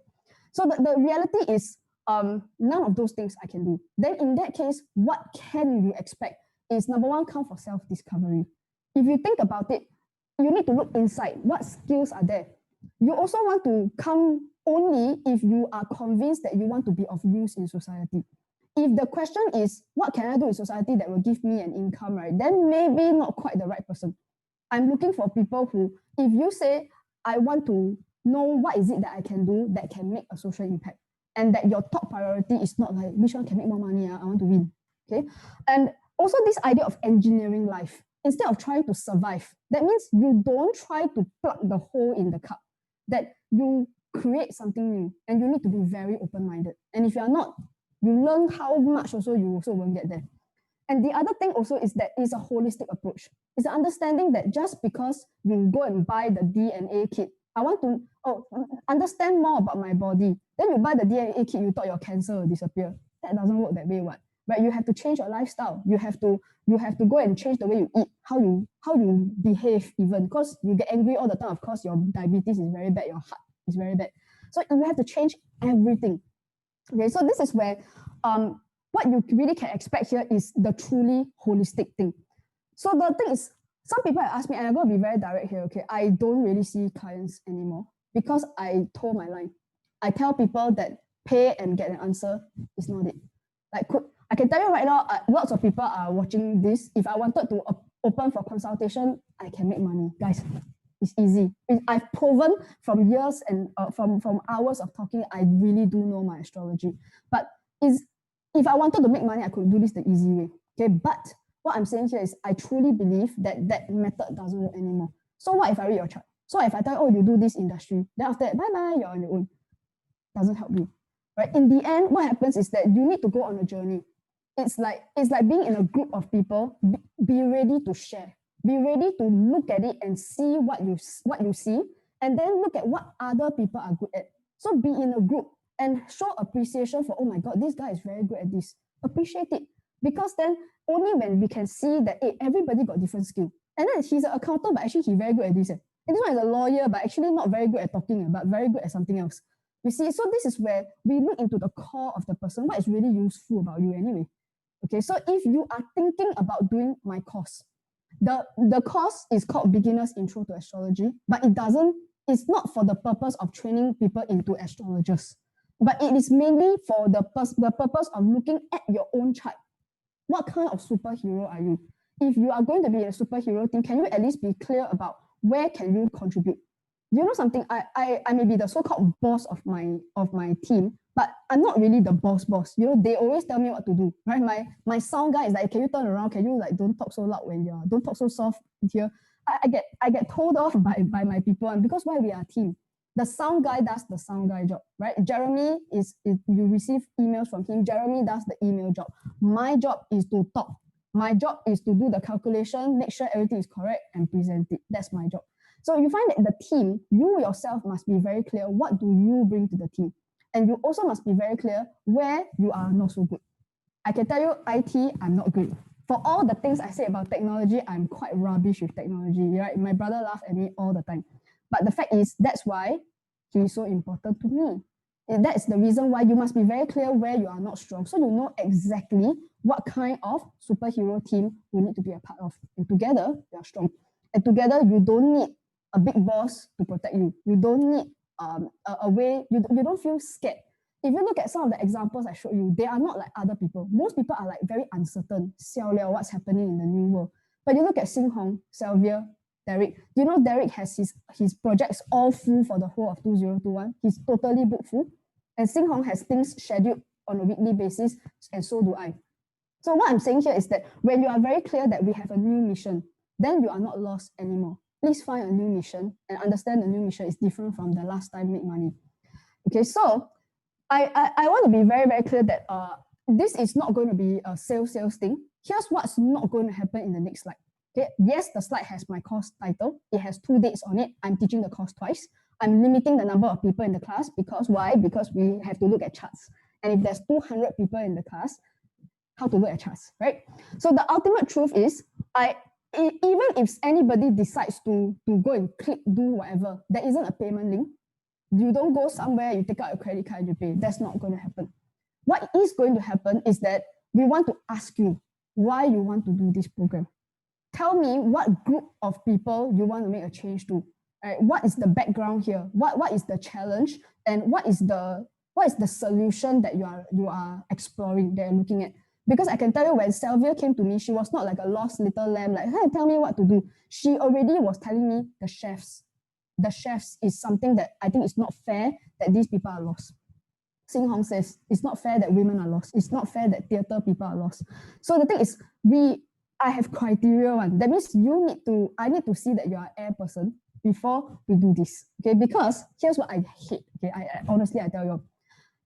So the reality is none of those things I can do. Then in that case, what can you expect is number one, come for self-discovery. If you think about it, you need to look inside. What skills are there? You also want to come only if you are convinced that you want to be of use in society. If the question is, what can I do in society that will give me an income, right? Then maybe not quite the right person. I'm looking for people who, if you say, I want to know what is it that I can do that can make a social impact, and that your top priority is not like, which one can make more money? I want to win, okay? And also this idea of engineering life, instead of trying to survive, that means you don't try to plug the hole in the cup, that you create something new, and you need to be very open-minded. And if you are not, you learn how much also, you also won't get there. And the other thing also is that it's a holistic approach. It's an understanding that just because you go and buy the DNA kit, I want to understand more about my body. Then you buy the DNA kit, you thought your cancer will disappear. That doesn't work that way, what? Right? You have to change your lifestyle. You have to go and change the way you eat, how you behave even. Because you get angry all the time, of course, your diabetes is very bad, your heart is very bad. So you have to change everything. Okay, so this is where what you really can expect here is the truly holistic thing. So the thing is, some people have asked me, and I'm going to be very direct here, okay, I don't really see clients anymore because I told my line. I tell people that pay and get an answer is not it. Like, I can tell you right now, lots of people are watching this. If I wanted to open for consultation, I can make money. Guys, It's easy. I've proven from years and from hours of talking, I really do know my astrology. But if I wanted to make money, I could do this the easy way. Okay, but what I'm saying here is I truly believe that that method doesn't work anymore. So what if I read your chart? So if I tell you, oh, you do this industry, then after that, bye-bye, you're on your own. Doesn't help you. Right? In the end, what happens is that you need to go on a journey. It's like being in a group of people. Be ready to share. Be ready to look at it and see what you see, and then look at what other people are good at. So be in a group and show appreciation for, oh my God, this guy is very good at this. Appreciate it. Because then only when we can see that, hey, everybody got different skill. And then he's an accountant, but actually he's very good at this. And this one is a lawyer, but actually not very good at talking, but very good at something else. You see, so this is where we look into the core of the person, what is really useful about you anyway. Okay, so if you are thinking about doing my course, the course is called Beginner's Intro to Astrology, but it's not for the purpose of training people into astrologers, but it is mainly for the purpose of looking at your own chart. What kind of superhero are you? If you are going to be a superhero team, can you at least be clear about where can you contribute? You know something, I may be the so-called boss of my team, but I'm not really the boss. You know, they always tell me what to do, right? My sound guy is like, can you turn around? Can you like don't talk so loud when you're don't talk so soft here? I get told off by my people, and because why we are a team. The sound guy does the sound guy job, right? Jeremy you receive emails from him. Jeremy does the email job. My job is to talk. My job is to do the calculation, make sure everything is correct and present it. That's my job. So you find that the team, you yourself must be very clear, what do you bring to the team? And you also must be very clear where you are not so good. I can tell you IT, I'm not good. For all the things I say about technology, I'm quite rubbish with technology, right? My brother laughs at me all the time. But the fact is, that's why he's so important to me. And that's the reason why you must be very clear where you are not strong. So you know exactly what kind of superhero team you need to be a part of. And together, you are strong. And together, you don't need a big boss to protect you. You don't need a way, you don't feel scared. If you look at some of the examples I showed you, they are not like other people. Most people are like very uncertain, xiao liao, what's happening in the new world. But you look at Xing Hong, Sylvia, Derek. You know Derek has his projects all full for the whole of 2021. He's totally booked full. And Xing Hong has things scheduled on a weekly basis, and so do I. So what I'm saying here is that when you are very clear that we have a new mission, then you are not lost anymore. Please find a new mission and understand the new mission is different from the last time make money. Okay, so I want to be very, very clear that this is not going to be a sales thing. Here's what's not going to happen in the next slide. Okay, yes, the slide has my course title. It has 2 dates on it. I'm teaching the course twice. I'm limiting the number of people in the class because why? Because we have to look at charts. And if there's 200 people in the class, how to look at charts, right? So the ultimate truth is, even if anybody decides to go and click, do whatever, there isn't a payment link. You don't go somewhere, you take out a credit card, you pay. That's not going to happen. What is going to happen is that we want to ask you why you want to do this program. Tell me what group of people you want to make a change to. Right? What is the background here? What is the challenge? And what is the solution that you are exploring, that you're looking at? Because I can tell you, when Sylvia came to me, she was not like a lost little lamb, like, hey, tell me what to do. She already was telling me the chefs. The chefs is something that I think is not fair that these people are lost. Xing Hong says, it's not fair that women are lost. It's not fair that theater people are lost. So the thing is, I have criteria one. That means I need to see that you are an air person before we do this. Okay, because here's what I hate. Okay, honestly, I tell you,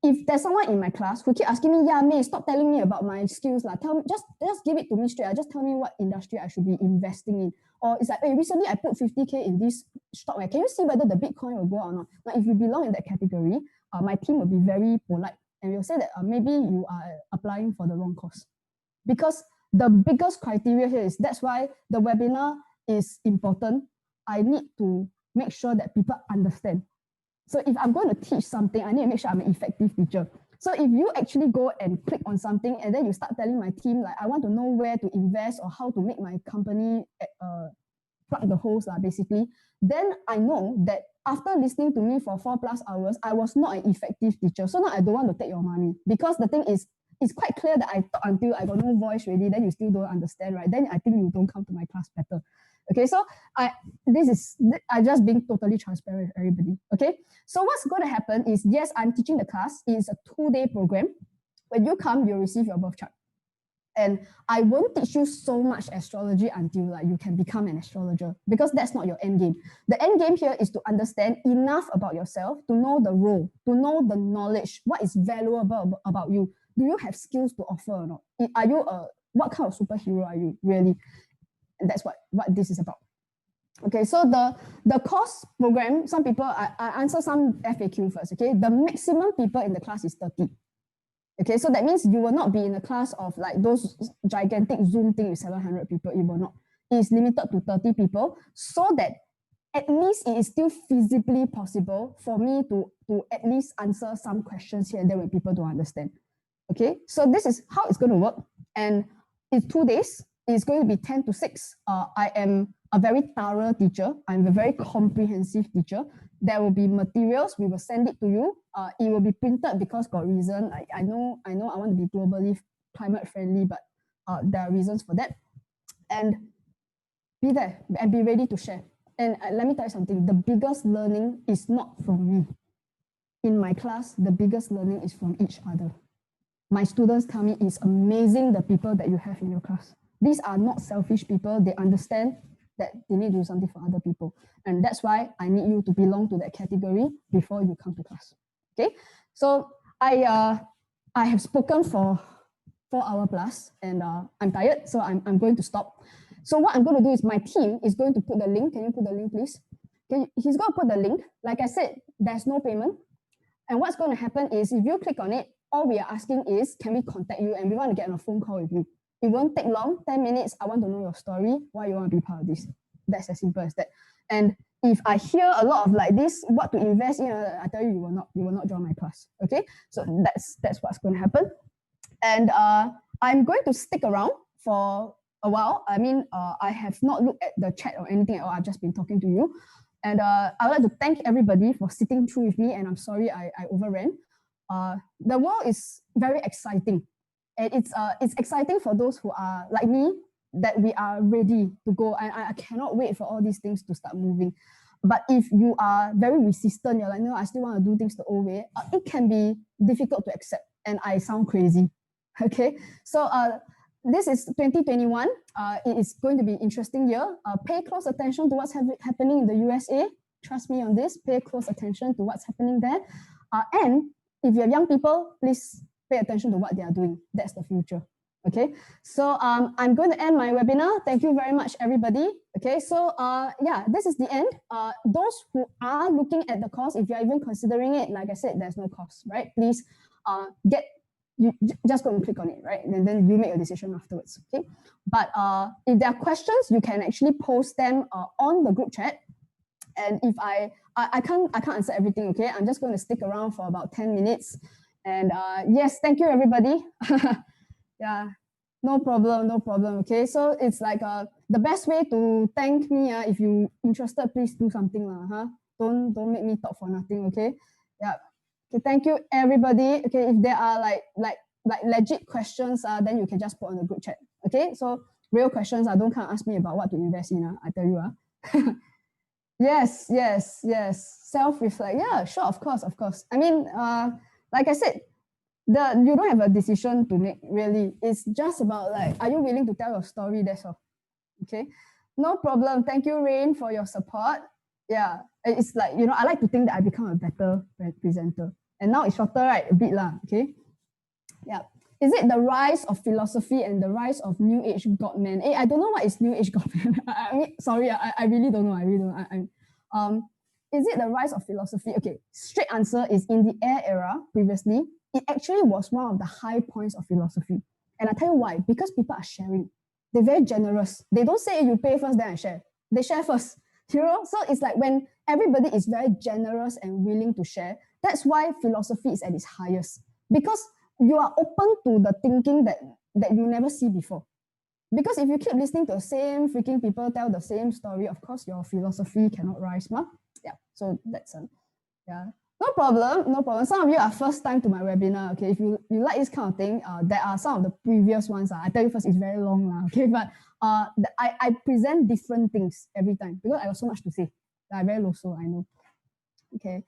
if there's someone in my class who keep asking me, yeah, May, stop telling me about my skills. Tell me, just give it to me straight. Just tell me what industry I should be investing in. Or it's like, hey, recently I put 50K in this stock. Can you see whether the Bitcoin will go or not? Now, if you belong in that category, my team will be very polite and will say that maybe you are applying for the wrong course. Because the biggest criteria here is, that's why the webinar is important. I need to make sure that people understand. So if I'm going to teach something, I need to make sure I'm an effective teacher. So if you actually go and click on something and then you start telling my team, like, I want to know where to invest or how to make my company plug the holes, basically, then I know that after listening to me for 4+ hours, I was not an effective teacher. So now I don't want to take your money, because the thing is, it's quite clear that I talk until I got no voice really, then you still don't understand, right? Then I think you don't come to my class better. Okay, so I just being totally transparent with everybody. Okay, so what's going to happen is, yes, I'm teaching the class. It's a 2-day program. When you come, you'll receive your birth chart. And I won't teach you so much astrology until like you can become an astrologer, because that's not your end game. The end game here is to understand enough about yourself, to know the role, to know the knowledge, what is valuable about you. Do you have skills to offer or not? Are you what kind of superhero are you really? And that's what this is about. Okay, so the course program, some people, I answer some FAQ first. Okay, the maximum people in the class is 30. Okay, so that means you will not be in a class of like those gigantic Zoom thing with 700 people. It will not. It is limited to 30 people, so that at least it is still feasibly possible for me to at least answer some questions here and there when people don't understand. Okay, so this is how it's going to work. And it's 2 days. It's going to be 10 to 6. I am a very thorough teacher. I'm a very comprehensive teacher. There will be materials. We will send it to you. It will be printed because got reason. I know I want to be globally climate friendly, but there are reasons for that. And be there and be ready to share. And let me tell you something. The biggest learning is not from me. In my class, the biggest learning is from each other. My students tell me it's amazing the people that you have in your class. These are not selfish people. They understand that they need to do something for other people. And that's why I need you to belong to that category before you come to class. Okay? So I have spoken for 4 hours plus, and I'm tired, so I'm going to stop. So what I'm going to do is my team is going to put the link. Can you put the link, please? He's going to put the link. Like I said, there's no payment. And what's going to happen is if you click on it, all we are asking is, can we contact you? And we want to get on a phone call with you. It won't take long, 10 minutes. I want to know your story, why you want to be part of this. That's as simple as that. And if I hear a lot of like this, what to invest in, I tell you, you will not join my class. Okay, so that's what's going to happen. And I'm going to stick around for a while. I mean, I have not looked at the chat or anything at all. I've just been talking to you. And I would like to thank everybody for sitting through with me. And I'm sorry I overran. The world is very exciting. And it's exciting for those who are like me, that we are ready to go. And I cannot wait for all these things to start moving. But if you are very resistant, you're like, no, I still want to do things the old way, it can be difficult to accept. And I sound crazy. Okay, so this is 2021. It is going to be an interesting year. Pay close attention to what's happening in the USA. Trust me on this. Pay close attention to what's happening there. And if you have young people, please pay attention to what they are doing. That's the future. Okay, so I'm going to end my webinar. Thank you very much, everybody. Okay, so yeah, this is the end. Those who are looking at the course, if you're even considering it, like I said, there's no cost, right? Please you just go and click on it, right? And then you make a decision afterwards, okay? But if there are questions, you can actually post them on the group chat. And if I can't answer everything, okay? I'm just going to stick around for about 10 minutes. And yes, thank you, everybody. Yeah, no problem, okay? So it's like the best way to thank me, if you're interested, please do something, Don't make me talk for nothing, okay? Yeah. Okay, thank you, everybody. Okay, if there are like legit questions, then you can just put on the group chat. Okay, so real questions, don't come ask me about what to invest in. I tell you, Yes. Self-reflect. Yeah, sure, of course. I mean, like I said, you don't have a decision to make, really. It's just about like, are you willing to tell your story? That's all. Okay, no problem. Thank you, Rain, for your support. Yeah, it's like, I like to think that I become a better presenter. And now it's shorter, right? A bit lah, okay? Yeah. Is it the rise of philosophy and the rise of New Age God-man? I don't know what is New Age God-man. I mean, sorry, I really don't know. Is it the rise of philosophy? Okay, straight answer is, in the Air era, previously, it actually was one of the high points of philosophy. And I tell you why, because people are sharing. They're very generous. They don't say you pay first, then I share. They share first. So it's like when everybody is very generous and willing to share, that's why philosophy is at its highest. Because you are open to the thinking that you never see before. Because if you keep listening to the same freaking people tell the same story, of course your philosophy cannot rise, ma. Yeah. So that's yeah. No problem, no problem. Some of you are first time to my webinar, okay? If you like this kind of thing, there are some of the previous ones. I tell you first, it's very long, okay? But I present different things every time because I got so much to say. I'm very low, so I know. Okay,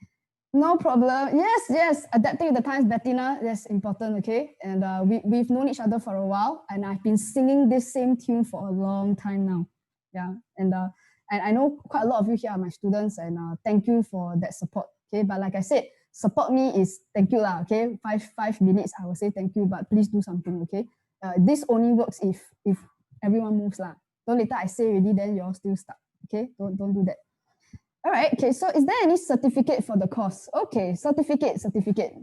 no problem. Yes, adapting with the times, Bettina, that's important, okay? And we've known each other for a while, and I've been singing this same tune for a long time now. Yeah, and I know quite a lot of you here are my students, and thank you for that support. Okay, but like I said, support me is thank you lah. Okay, five minutes I will say thank you, but please do something. Okay, this only works if everyone moves lah. Don't later I say already, then you're still stuck. Okay, don't do that. All right, okay, so is there any certificate for the course? Okay, certificate,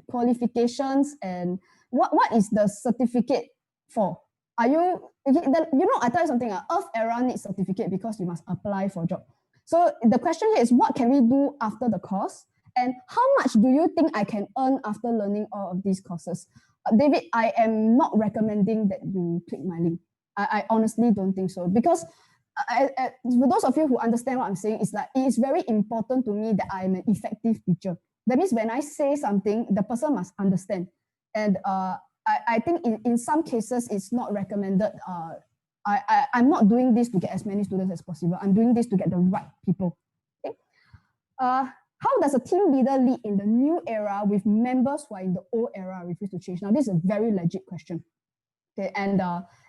qualifications, and what is the certificate for? Are you, I tell you something, Earth Era needs certificate because you must apply for a job. So the question here is, what can we do after the course? And how much do you think I can earn after learning all of these courses? David, I am not recommending that you click my link. I honestly don't think so because for those of you who understand what I'm saying, it's like it is very important to me that I'm an effective teacher. That means when I say something, the person must understand. And I think in some cases, it's not recommended. I'm not doing this to get as many students as possible. I'm doing this to get the right people. Okay? How does a team leader lead in the new era with members who are in the old era refuse to change? Now, this is a very legit question. Okay, and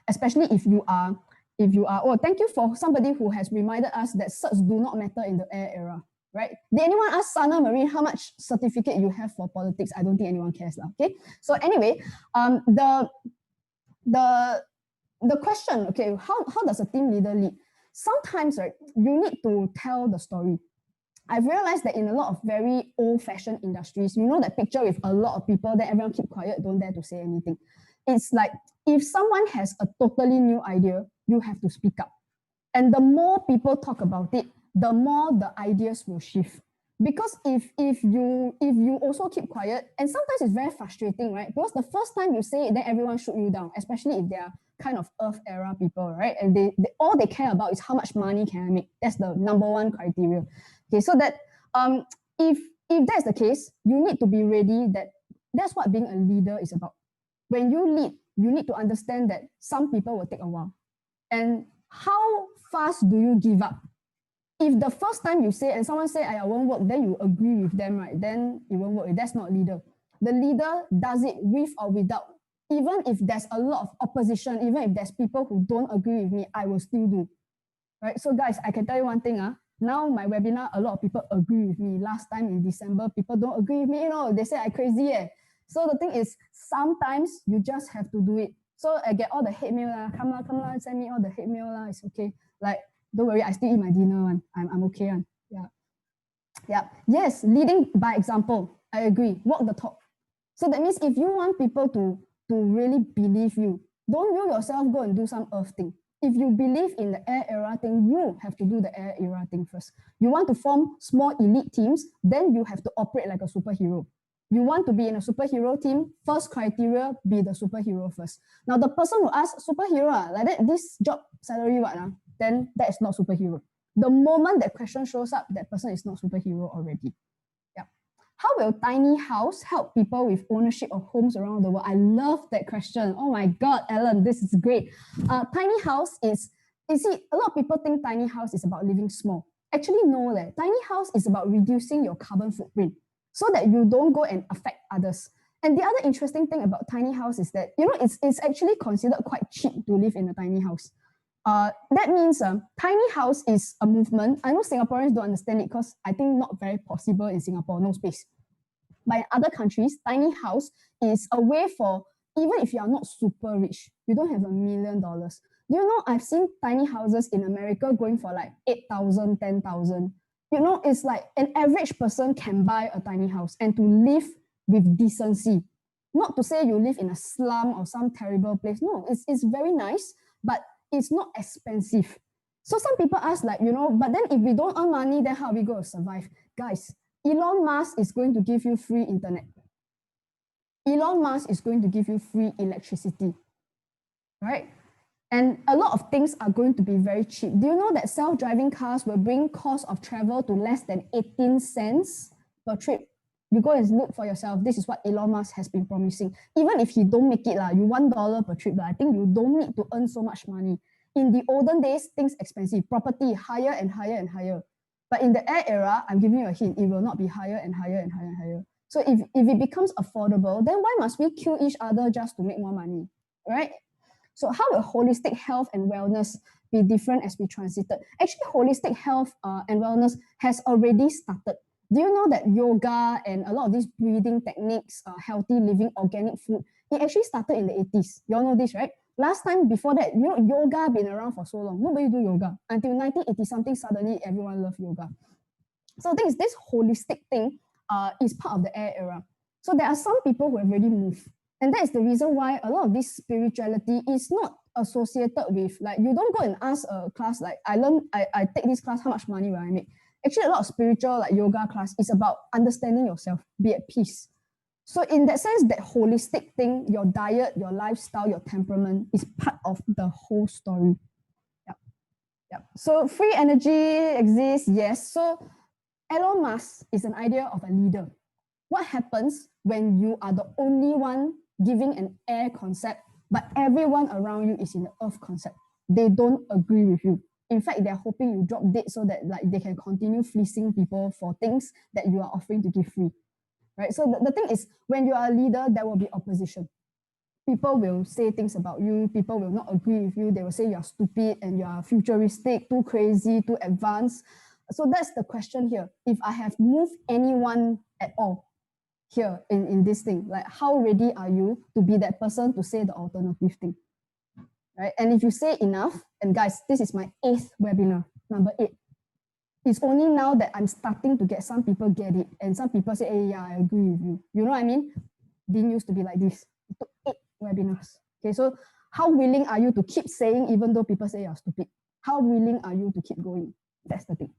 especially if you are, thank you for somebody who has reminded us that certs do not matter in the air era, right? Did anyone ask Sana Marine how much certificate you have for politics? I don't think anyone cares, okay? So anyway, the question, okay, how does a team leader lead? Sometimes, right, you need to tell the story. I've realized that in a lot of very old-fashioned industries, you know that picture with a lot of people, then everyone keep quiet, don't dare to say anything. It's like if someone has a totally new idea, you have to speak up. And the more people talk about it, the more the ideas will shift. Because if you also keep quiet, and sometimes it's very frustrating, right? Because the first time you say it, then everyone shoot you down, especially if they are kind of Earth era people, right? And they all they care about is how much money can I make. That's the number one criteria. Okay, so that if that's the case, you need to be ready that that's what being a leader is about. When you lead, you need to understand that some people will take a while. And how fast do you give up? If the first time you say and someone say, I won't work, then you agree with them, right? Then it won't work. That's not leader. The leader does it with or without. Even if there's a lot of opposition, even if there's people who don't agree with me, I will still do. Right? So guys, I can tell you one thing. Now my webinar, a lot of people agree with me. Last time in December, people don't agree with me. They say I'm crazy. So the thing is, sometimes you just have to do it. So I get all the hate mail. Come on, send me all the hate mail. It's okay. Like, don't worry, I still eat my dinner. I'm okay. Yeah. Yes, leading by example. I agree. Walk the talk. So that means if you want people to really believe you, don't you yourself go and do some earth thing. If you believe in the air era thing, you have to do the air era thing first. You want to form small elite teams, then you have to operate like a superhero. You want to be in a superhero team, first criteria, be the superhero first. Now, the person who asks superhero, like that, this job salary, what? Then that is not superhero. The moment that question shows up, that person is not superhero already. Yeah. How will tiny house help people with ownership of homes around the world? I love that question. Oh my God, Ellen, this is great. Tiny house is, you see, a lot of people think tiny house is about living small. Actually, no, tiny house is about reducing your carbon footprint so that you don't go and affect others. And the other interesting thing about tiny house is that, it's actually considered quite cheap to live in a tiny house. That means tiny house is a movement. I know Singaporeans don't understand it because I think not very possible in Singapore, no space. But in other countries, tiny house is a way for, even if you are not super rich, you don't have $1 million. Do you know, I've seen tiny houses in America going for like 8,000, 10,000. It's like an average person can buy a tiny house and to live with decency. Not to say you live in a slum or some terrible place. No, it's very nice, but it's not expensive. So some people ask but then if we don't earn money, then how are we going to survive? Guys, Elon Musk is going to give you free internet. Elon Musk is going to give you free electricity, right? And a lot of things are going to be very cheap. Do you know that self-driving cars will bring cost of travel to less than 18 cents per trip? You go and look for yourself. This is what Elon Musk has been promising. Even if he don't make it, you $1 per trip, I think you don't need to earn so much money. In the olden days, things expensive, property higher and higher and higher. But in the air era, I'm giving you a hint, it will not be higher and higher and higher and higher. So if it becomes affordable, then why must we kill each other just to make more money, right? So how will holistic health and wellness be different as we transited? Actually, holistic health and wellness has already started. Do you know that yoga and a lot of these breathing techniques, healthy living, organic food, it actually started in the 80s. You all know this, right? Last time before that, yoga been around for so long. Nobody do yoga. Until 1980 something, suddenly everyone loved yoga. So I think this holistic thing is part of the air era. So there are some people who have already moved. And that is the reason why a lot of this spirituality is not associated with, like, you don't go and ask a class, like, I take this class, how much money will I make? Actually, a lot of spiritual, like yoga class, is about understanding yourself, be at peace. So in that sense, that holistic thing, your diet, your lifestyle, your temperament is part of the whole story. Yep. So free energy exists, yes. So Elon Musk is an idea of a leader. What happens when you are the only one giving an air concept, but everyone around you is in the earth concept? They don't agree with you. In fact, they're hoping you drop dead so that they can continue fleecing people for things that you are offering to give free. Right? So the thing is, when you are a leader, there will be opposition. People will say things about you. People will not agree with you. They will say you're stupid and you're futuristic, too crazy, too advanced. So that's the question here. If I have moved anyone at all here in this thing, like, how ready are you to be that person to say the alternative thing? Right? And if you say enough, and guys, this is my 8th webinar, number 8. It's only now that I'm starting to get some people get it. And some people say, hey, yeah, I agree with you. You know what I mean? Didn't used to be like this. It took 8 webinars. Okay, so how willing are you to keep saying, even though people say you're stupid? How willing are you to keep going? That's the thing.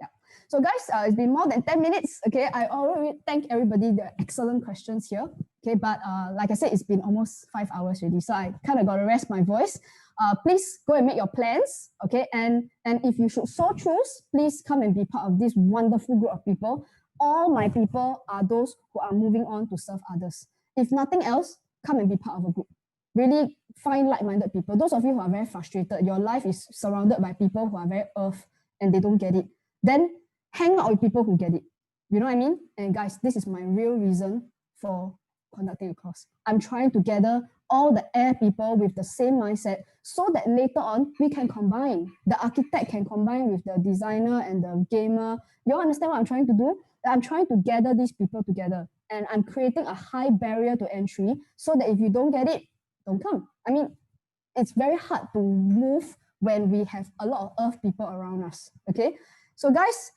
Yeah. So guys, it's been more than 10 minutes. Okay, I already thank everybody. The excellent questions here. Okay, but like I said, it's been almost 5 hours already. So I kind of got to rest my voice. Please go and make your plans. Okay, and if you should so choose, please come and be part of this wonderful group of people. All my people are those who are moving on to serve others. If nothing else, come and be part of a group. Really find like-minded people. Those of you who are very frustrated, your life is surrounded by people who are very earth and they don't get it. Then hang out with people who get it. You know what I mean? And guys, this is my real reason for conducting a course. I'm trying to gather all the air people with the same mindset so that later on we can combine. The architect can combine with the designer and the gamer. You all understand what I'm trying to do? I'm trying to gather these people together, and I'm creating a high barrier to entry so that if you don't get it, don't come. I mean, it's very hard to move when we have a lot of earth people around us. Okay, so guys,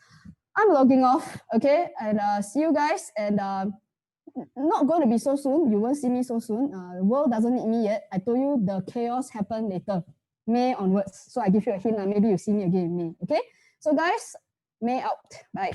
I'm logging off. Okay, and see you guys. And not going to be so soon. You won't see me so soon. The world doesn't need me yet. I told you the chaos happen later, May onwards. So I give you a hint. Maybe you see me again in May. Okay, so guys, May out. Bye.